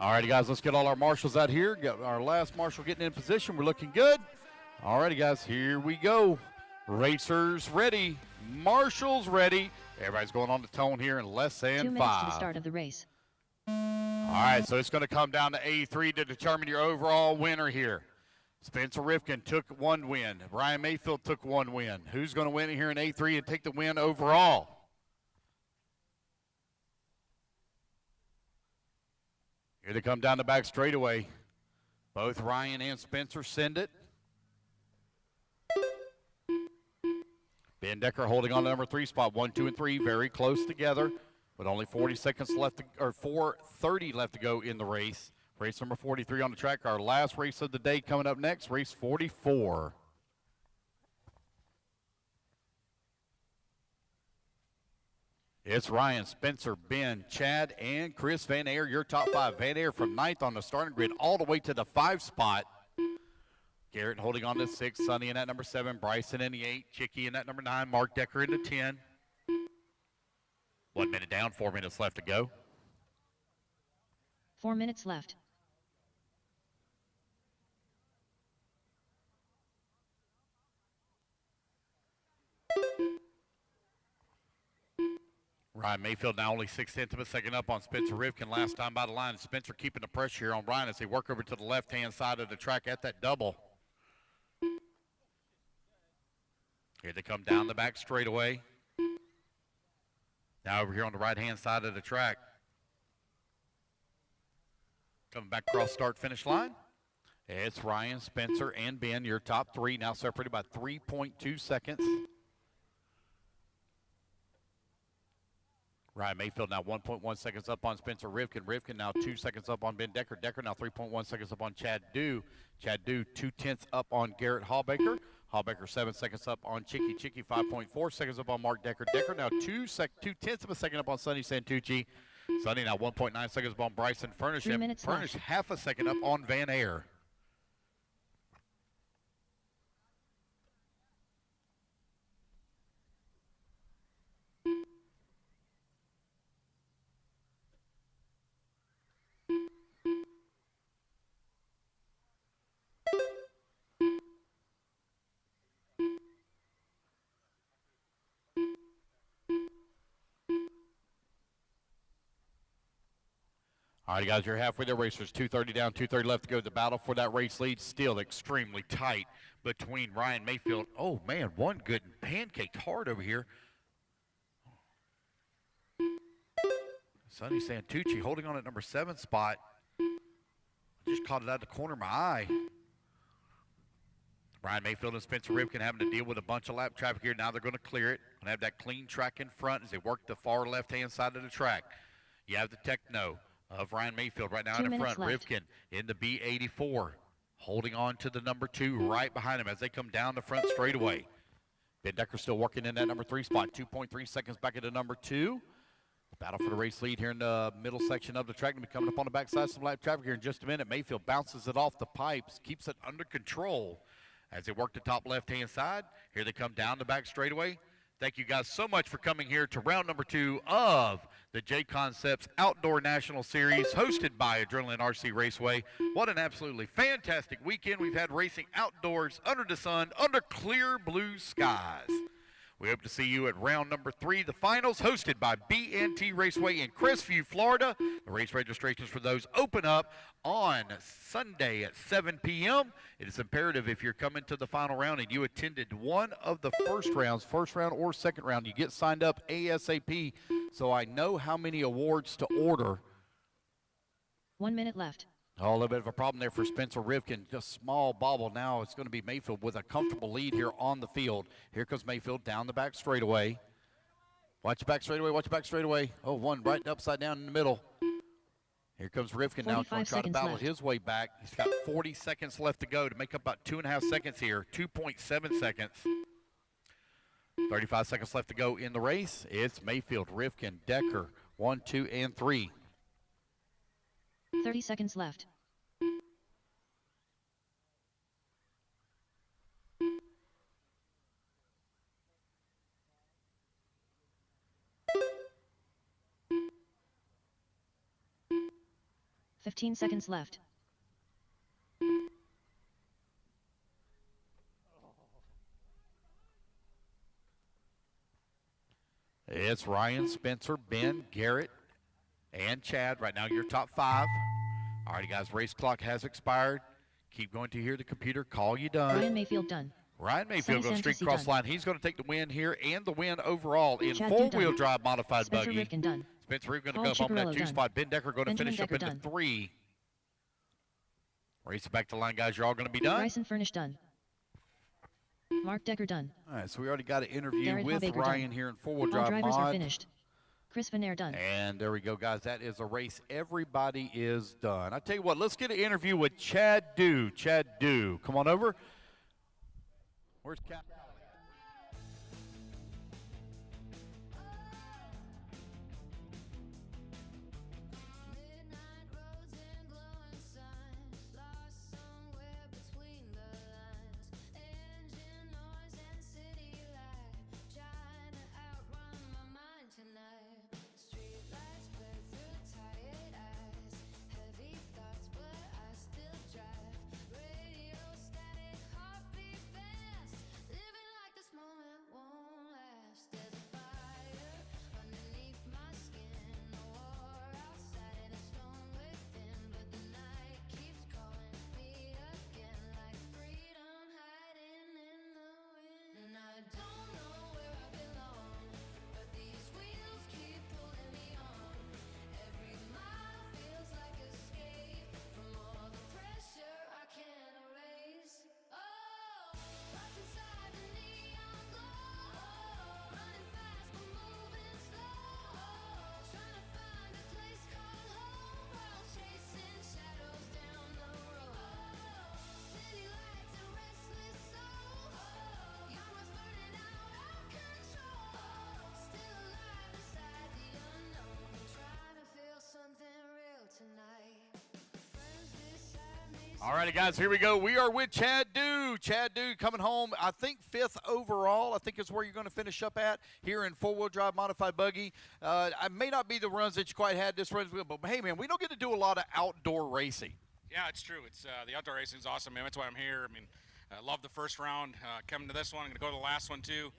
Speaker 4: All righty, guys, let's get all our marshals out here. Got our last marshal getting in position. We're looking good. All righty, guys, here we go. Racers ready. Marshals ready. Everybody's going on the tone here in less than
Speaker 2: 2 minutes to
Speaker 4: 5.
Speaker 2: the start of the race.
Speaker 4: All right, so it's going to come down to A3 to determine your overall winner here. Spencer Rifkin took 1 win. Ryan Mayfield took 1 win. Who's going to win here in A3 and take the win overall? Here they come down the back straightaway. Both Ryan and Spencer send it. Ben Decker holding on to number 3 spot. 1, 2, and 3 very close together, with only 40 seconds left, or 4:30 left to go in the race. Race number 43 on the track. Our last race of the day coming up next, race 44. It's Ryan, Spencer, Ben, Chad, and Chris Van Aer, your top 5. Van Aer from 9th on the starting grid all the way to the 5 spot. Garrett holding on to 6, Sonny in at number 7, Bryson in the 8, Chicky in at number 9, Mark Decker in the 10. 1 minute down, 4 minutes left to go.
Speaker 2: 4 minutes left.
Speaker 4: Ryan Mayfield now only 6/10 of a second up on Spencer Rifkin. Last time by the line. Spencer keeping the pressure here on Ryan as they work over to the left-hand side of the track at that double. Here they come down the back straightaway. Now over here on the right-hand side of the track. Coming back across start-finish line. It's Ryan, Spencer, and Ben, your top 3, now separated by 3.2 seconds. Ryan Mayfield now 1.1 seconds up on Spencer Rifkin. Rifkin now 2 seconds up on Ben Decker. Decker now 3.1 seconds up on Chad Dew. Chad Dew 2/10 up on Garrett Hallbaker. Hallbaker 7 seconds up on Chicky. Chicky 5.4 seconds up on Mark Decker. Decker now 2/10 of a second up on Sonny Santucci. Sonny now 1.9 seconds up on Bryson Furnish.
Speaker 2: 3 minutes
Speaker 4: Furnish
Speaker 2: left.
Speaker 4: half a second up on Van Aer. All right, guys, you're halfway there, racers. 2:30 down, 2:30 left to go. The battle for that race lead still extremely tight between Ryan Mayfield. Oh, man, one good pancaked hard over here. Sonny Santucci holding on at number 7 spot. Just caught it out of the corner of my eye. Ryan Mayfield and Spencer Rivkin having to deal with a bunch of lap traffic here. Now they're going to clear it. Going to have that clean track in front as they work the far left-hand side of the track. You have the Techno of Ryan Mayfield right now in the front.
Speaker 2: left.
Speaker 4: Rivkin in the B84, holding on to the number 2 right behind him as they come down the front straightaway. Ben Decker still working in that number 3 spot. 2.3 seconds back into number 2. Battle for the race lead here in the middle section of the track. Going to be coming up on the backside. Some lap traffic here in just a minute. Mayfield bounces it off the pipes, keeps it under control as they work the top left-hand side. Here they come down the back straightaway. Thank you guys so much for coming here to round number 2 of the Jconcepts Outdoor National Series hosted by Adrenaline RC Raceway. What an absolutely fantastic weekend we've had racing outdoors under the sun, under clear blue skies. We hope to see you at round number 3, the finals, hosted by BNT Raceway in Crestview, Florida. The race registrations for those open up on Sunday at 7 p.m. It is imperative if you're coming to the final round and you attended one of the first round or second round, you get signed up ASAP so I know how many awards to order.
Speaker 2: 1 minute left.
Speaker 4: Oh, a little bit of a problem there for Spencer Rivkin. Just small bobble. Now it's going to be Mayfield with a comfortable lead here on the field. Here comes Mayfield down the back straightaway. Watch the back straightaway. Watch the back straightaway. Oh, one right upside down in the middle. Here comes Rivkin now trying to battle his way back. He's got 40 seconds left to go to make up about 2.5 seconds here. 2.7 seconds. 35 seconds left to go in the race. It's Mayfield, Rivkin, Decker, 1, 2, and 3.
Speaker 2: 30 seconds left. $15 seconds left.
Speaker 4: It's Ryan, Spencer, Ben, Garrett, and Chad. Right now, your top 5. All right, guys, race clock has expired. Keep going to hear the computer call you done.
Speaker 2: Ryan Mayfield done.
Speaker 4: Ryan Mayfield
Speaker 2: Sonny
Speaker 4: going to streak
Speaker 2: Santucci
Speaker 4: across the
Speaker 2: done.
Speaker 4: line. He's going to take the win here and the win overall in
Speaker 2: Chad
Speaker 4: four-wheel
Speaker 2: done.
Speaker 4: drive modified
Speaker 2: Spencer
Speaker 4: buggy.
Speaker 2: Rivkin done.
Speaker 4: Spencer Rivkin going to
Speaker 2: Paul
Speaker 4: go up on that
Speaker 2: Cicarello
Speaker 4: 2
Speaker 2: done.
Speaker 4: spot. Ben Decker going to
Speaker 2: Benjamin
Speaker 4: finish up
Speaker 2: Decker
Speaker 4: into
Speaker 2: done.
Speaker 4: 3. Race it back to the line, guys. You're all going to be done.
Speaker 2: Bryson Furnish done. Mark Decker done.
Speaker 4: All right, so we already got an interview
Speaker 2: Garrett
Speaker 4: with
Speaker 2: Habaker
Speaker 4: Ryan
Speaker 2: done.
Speaker 4: here in four-wheel
Speaker 2: All
Speaker 4: drive
Speaker 2: drivers are
Speaker 4: mod.
Speaker 2: finished. Chris Venair done.
Speaker 4: And there we go, guys. That is a race. Everybody is done. I tell you what, let's get an interview with Chad Dew. Chad Dew, come on over. Where's Cap? All righty, guys, here we go. We are with Chad Dew. Chad Dew coming home, I think, 5th overall. I think is where you're going to finish up at here in four-wheel drive modified buggy. I may not be the runs that you quite had this run, but, hey, man, we don't get to do a lot of outdoor racing.
Speaker 6: Yeah, it's true. It's the outdoor racing is awesome, man. That's why I'm here. I mean, I love the first round. Coming to this one, I'm going to go to the last one, too.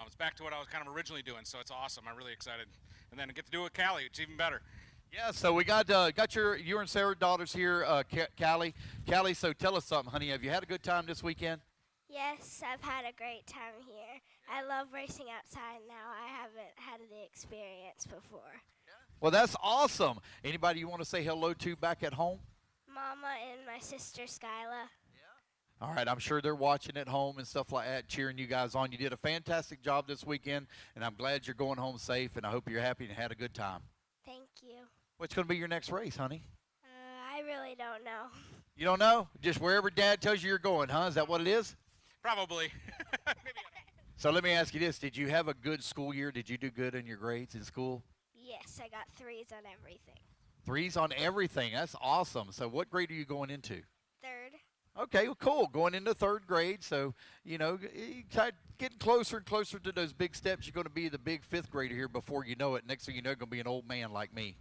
Speaker 6: It's back to what I was kind of originally doing, so it's awesome. I'm really excited. And then to get to do it with Cali, it's even better.
Speaker 4: Yeah, so we got your and Sarah daughters here, Callie. Callie, so tell us something, honey. Have you had a good time this weekend?
Speaker 8: Yes, I've had a great time here. I love racing outside now. I haven't had the experience before.
Speaker 4: Well, that's awesome. Anybody you want to say hello to back at home?
Speaker 8: Mama and my sister Skyla.
Speaker 4: All right, I'm sure they're watching at home and stuff like that, cheering you guys on. You did a fantastic job this weekend, and I'm glad you're going home safe, and I hope you're happy and had a good time.
Speaker 8: Thank you.
Speaker 4: What's going to be your next race, honey?
Speaker 8: I really don't know.
Speaker 4: You don't know? Just wherever Dad tells you you're going, huh? Is that what it is?
Speaker 6: Probably.
Speaker 4: So let me ask you this. Did you have a good school year? Did you do good in your grades in school?
Speaker 8: Yes, I got 3s on everything.
Speaker 4: 3s on everything. That's awesome. So what grade are you going into?
Speaker 8: 3rd.
Speaker 4: Okay, well, cool. Going into 3rd grade, so, you know, getting closer and closer to those big steps. You're going to be the big 5th grader here before you know it. Next thing you know, you're going to be an old man like me.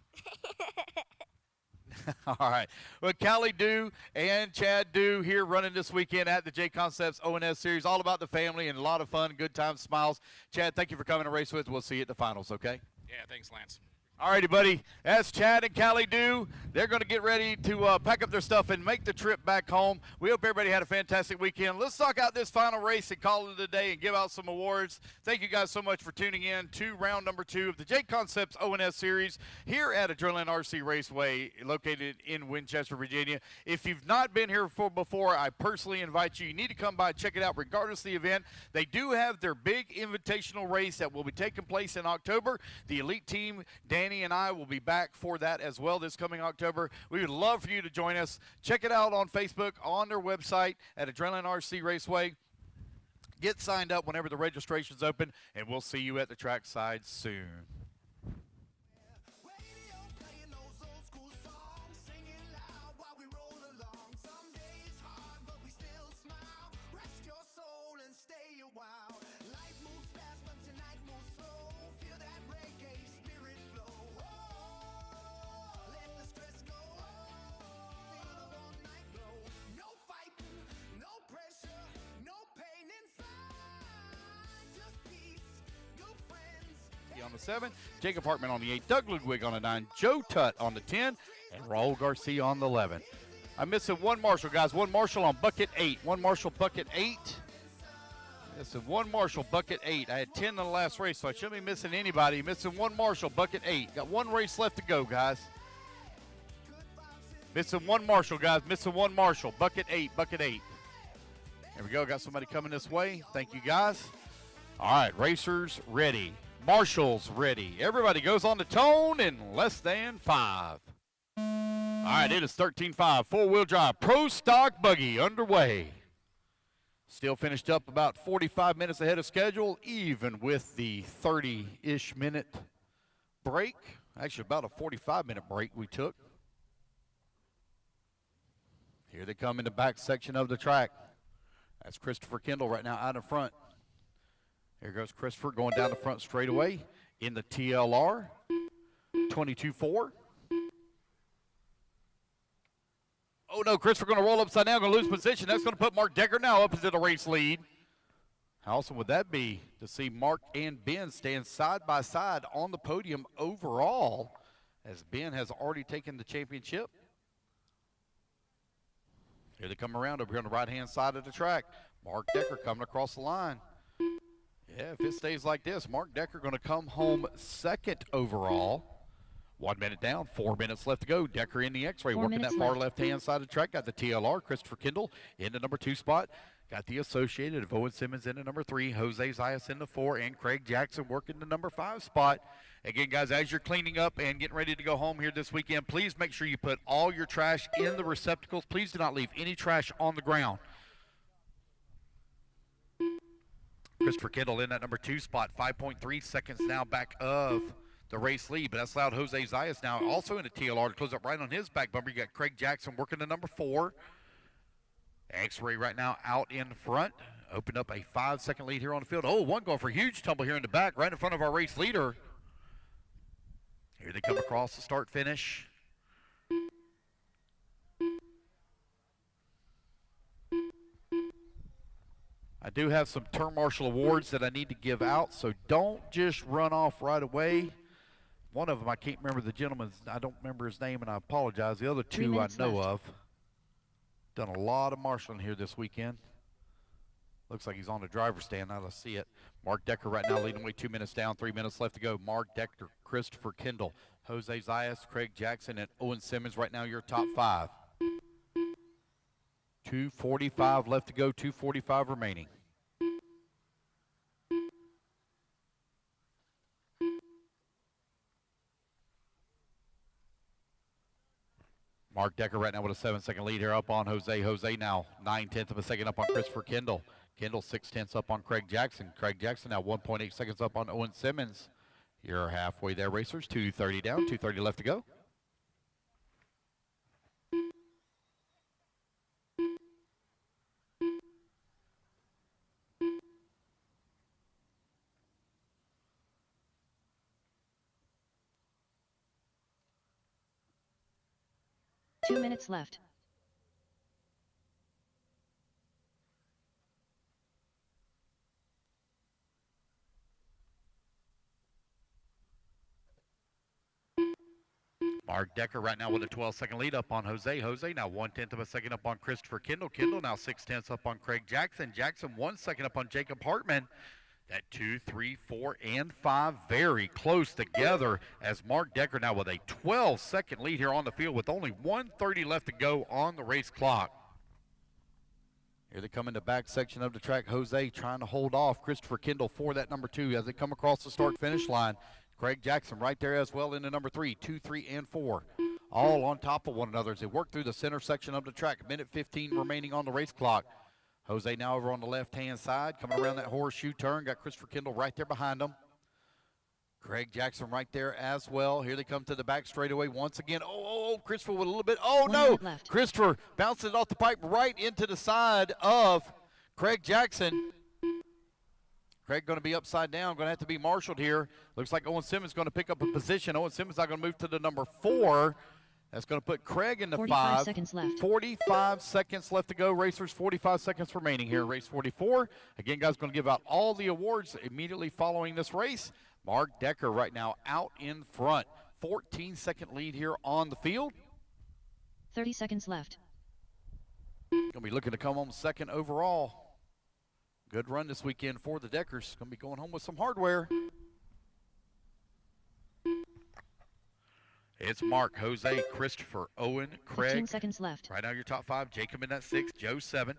Speaker 4: All right. Well, Callie Dew and Chad Dew here running this weekend at the Jconcepts ONS Series. All about the family and a lot of fun, good times, smiles. Chad, thank you for coming to race with us. We'll see you at the finals, okay?
Speaker 6: Yeah, thanks, Lance.
Speaker 4: All righty, buddy. That's Chad and Callie Dew. They're going to get ready to pack up their stuff and make the trip back home. We hope everybody had a fantastic weekend. Let's talk out this final race and call it a day and give out some awards. Thank you guys so much for tuning in to round number 2 of the Jconcepts ONS Series here at Adrenaline RC Raceway located in Winchester, Virginia. If you've not been here before, I personally invite you. You need to come by, check it out regardless of the event. They do have their big invitational race that will be taking place in October. The elite team, Danny and I, will be back for that as well this coming October. We would love for you to join us. Check it out on Facebook, on their website at Adrenaline RC Raceway. Get signed up whenever the registration's open, and we'll see you at the trackside soon. On the 7, Jacob Hartman on the 8, Doug Ludwig on the 9, Joe Tutt on the 10, and Raul Garcia on the 11. I'm missing one Marshall, guys. One Marshall on bucket 8. One Marshall bucket 8. Missing one Marshall bucket 8. I had 10 in the last race, so I shouldn't be missing anybody. Missing one Marshall bucket 8. Got one race left to go, guys. Missing one Marshall, guys. Missing one Marshall. Bucket 8, bucket 8. There we go. Got somebody coming this way. Thank you, guys. All right, racers ready. Marshall's ready. Everybody goes on the tone in less than 5. All right, it is 13.5. Four-wheel drive pro stock buggy underway. Still finished up about 45 minutes ahead of schedule, even with the 30-ish minute break. Actually, about a 45-minute break we took. Here they come in the back section of the track. That's Christopher Kendall right now out in front. Here goes Christopher going down the front straightaway in the TLR 22.4. Oh, no, Christopher going to roll upside down, going to lose position. That's going to put Mark Decker now up into the race lead. How awesome would that be to see Mark and Ben stand side by side on the podium overall, as Ben has already taken the championship. Here they come around over here on the right-hand side of the track. Mark Decker coming across the line. Yeah, if it stays like this, Mark Decker going to come home second overall. 1 minute down, 4 minutes left to go. Decker in the X-ray, working that far left-hand side of the track. Got the TLR, Christopher Kendall in the number 2 spot. Got the Associated of Owen Simmons in the number 3, Jose Zayas in the 4, and Craig Jackson working the number 5 spot. Again, guys, as you're cleaning up and getting ready to go home here this weekend, please make sure you put all your trash in the receptacles. Please do not leave any trash on the ground. Christopher Kendall in that number 2 spot, 5.3 seconds now back of the race lead, but that's allowed Jose Zayas now also in the TLR to close up right on his back bumper. You got Craig Jackson working the number 4. X-Ray right now out in front. Opened up a 5-second lead here on the field. Oh, one going for a huge tumble here in the back, right in front of our race leader. Here they come across the start finish. I do have some term marshal awards that I need to give out, so don't just run off right away. One of them, I can't remember the gentleman's, I don't remember his name, and I apologize. The other
Speaker 2: 3
Speaker 4: two I
Speaker 2: minutes
Speaker 4: know
Speaker 2: left.
Speaker 4: of. Done a lot of marshaling here this weekend. Looks like he's on the driver's stand. Now let's see it. Mark Decker right now leading away, 2 minutes down, 3 minutes left to go. Mark Decker, Christopher Kendall, Jose Zayas, Craig Jackson, and Owen Simmons right now your top 5. 2:45 left to go, 2:45 remaining. Mark Decker right now with a 7-second lead here up on Jose. Jose now 9/10 of a second up on Christopher Kendall. Kendall 6/10 up on Craig Jackson. Craig Jackson now 1.8 seconds up on Owen Simmons. You're halfway there, racers. 2:30 down, 2:30 left to go.
Speaker 2: Two minutes left.
Speaker 4: Mark Decker right now with a 12-second lead up on Jose. Jose now 1/10 of a second up on Christopher Kendall. Kendall now 6/10 up on Craig Jackson. Jackson 1 second up on Jacob Hartman. That 2, 3, 4, and 5 very close together as Mark Decker now with a 12-second lead here on the field with only 1:30 left to go on the race clock. Here they come in the back section of the track. Jose trying to hold off Christopher Kendall for that number 2 as they come across the start-finish line. Craig Jackson right there as well into number 3, 2, 3, and 4. All on top of one another as they work through the center section of the track. 1:15 remaining on the race clock. Jose now over on the left-hand side, coming around that horseshoe turn. Got Christopher Kendall right there behind him. Craig Jackson right there as well. Here they come to the back straightaway once again. Oh, Christopher with a little bit. Oh, no. Christopher bounces off the pipe right into the side of Craig Jackson. Craig going to be upside down, going to have to be marshaled here. Looks like Owen Simmons going to pick up a position. Owen Simmons now going to move to the number 4. That's going to put Craig in the
Speaker 2: 45
Speaker 4: 5.
Speaker 2: seconds left.
Speaker 4: 45 seconds left to go. Racers, 45 seconds remaining here. Race 44. Again, guys, going to give out all the awards immediately following this race. Mark Decker right now out in front. 14-second lead here on the field.
Speaker 2: 30 seconds left.
Speaker 4: Going to be looking to come home second overall. Good run this weekend for the Deckers. Going to be going home with some hardware. It's Mark, Jose, Christopher, Owen, Craig.
Speaker 2: 15 seconds left.
Speaker 4: Right now your top 5. Jacob in that 6, Joe 7.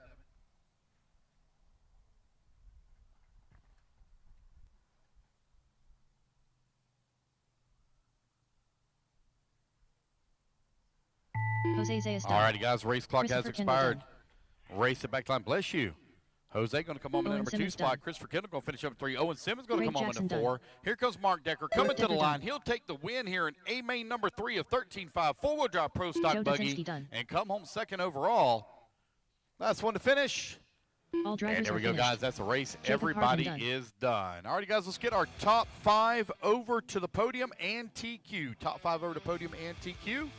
Speaker 2: Jose Zayas.
Speaker 4: All righty, guys, race clock has
Speaker 2: Christopher Kendall
Speaker 4: expired.
Speaker 2: done.
Speaker 4: Race it back line. Bless you. Jose going to come home in the
Speaker 2: Owen
Speaker 4: number 2
Speaker 2: Simmons
Speaker 4: spot.
Speaker 2: done.
Speaker 4: Christopher Kendall going to finish up at 3. Owen Simmons going to
Speaker 2: Craig
Speaker 4: come home
Speaker 2: Jackson
Speaker 4: in the
Speaker 2: done.
Speaker 4: 4. Here comes Mark Decker coming to the
Speaker 2: Decker
Speaker 4: line.
Speaker 2: done.
Speaker 4: He'll take the win here in A-Main number 3 of 13.5 four-wheel drive pro stock
Speaker 2: Joe
Speaker 4: buggy
Speaker 2: Dazinski done.
Speaker 4: and come home second overall. Last one to finish.
Speaker 2: All drivers
Speaker 4: And there
Speaker 2: are
Speaker 4: we go,
Speaker 2: finished.
Speaker 4: guys. That's the race.
Speaker 2: Jacob
Speaker 4: Everybody
Speaker 2: Hartman done.
Speaker 4: is done. All righty, guys, let's get our top 5 over to the podium and TQ. Top 5 over to podium and TQ.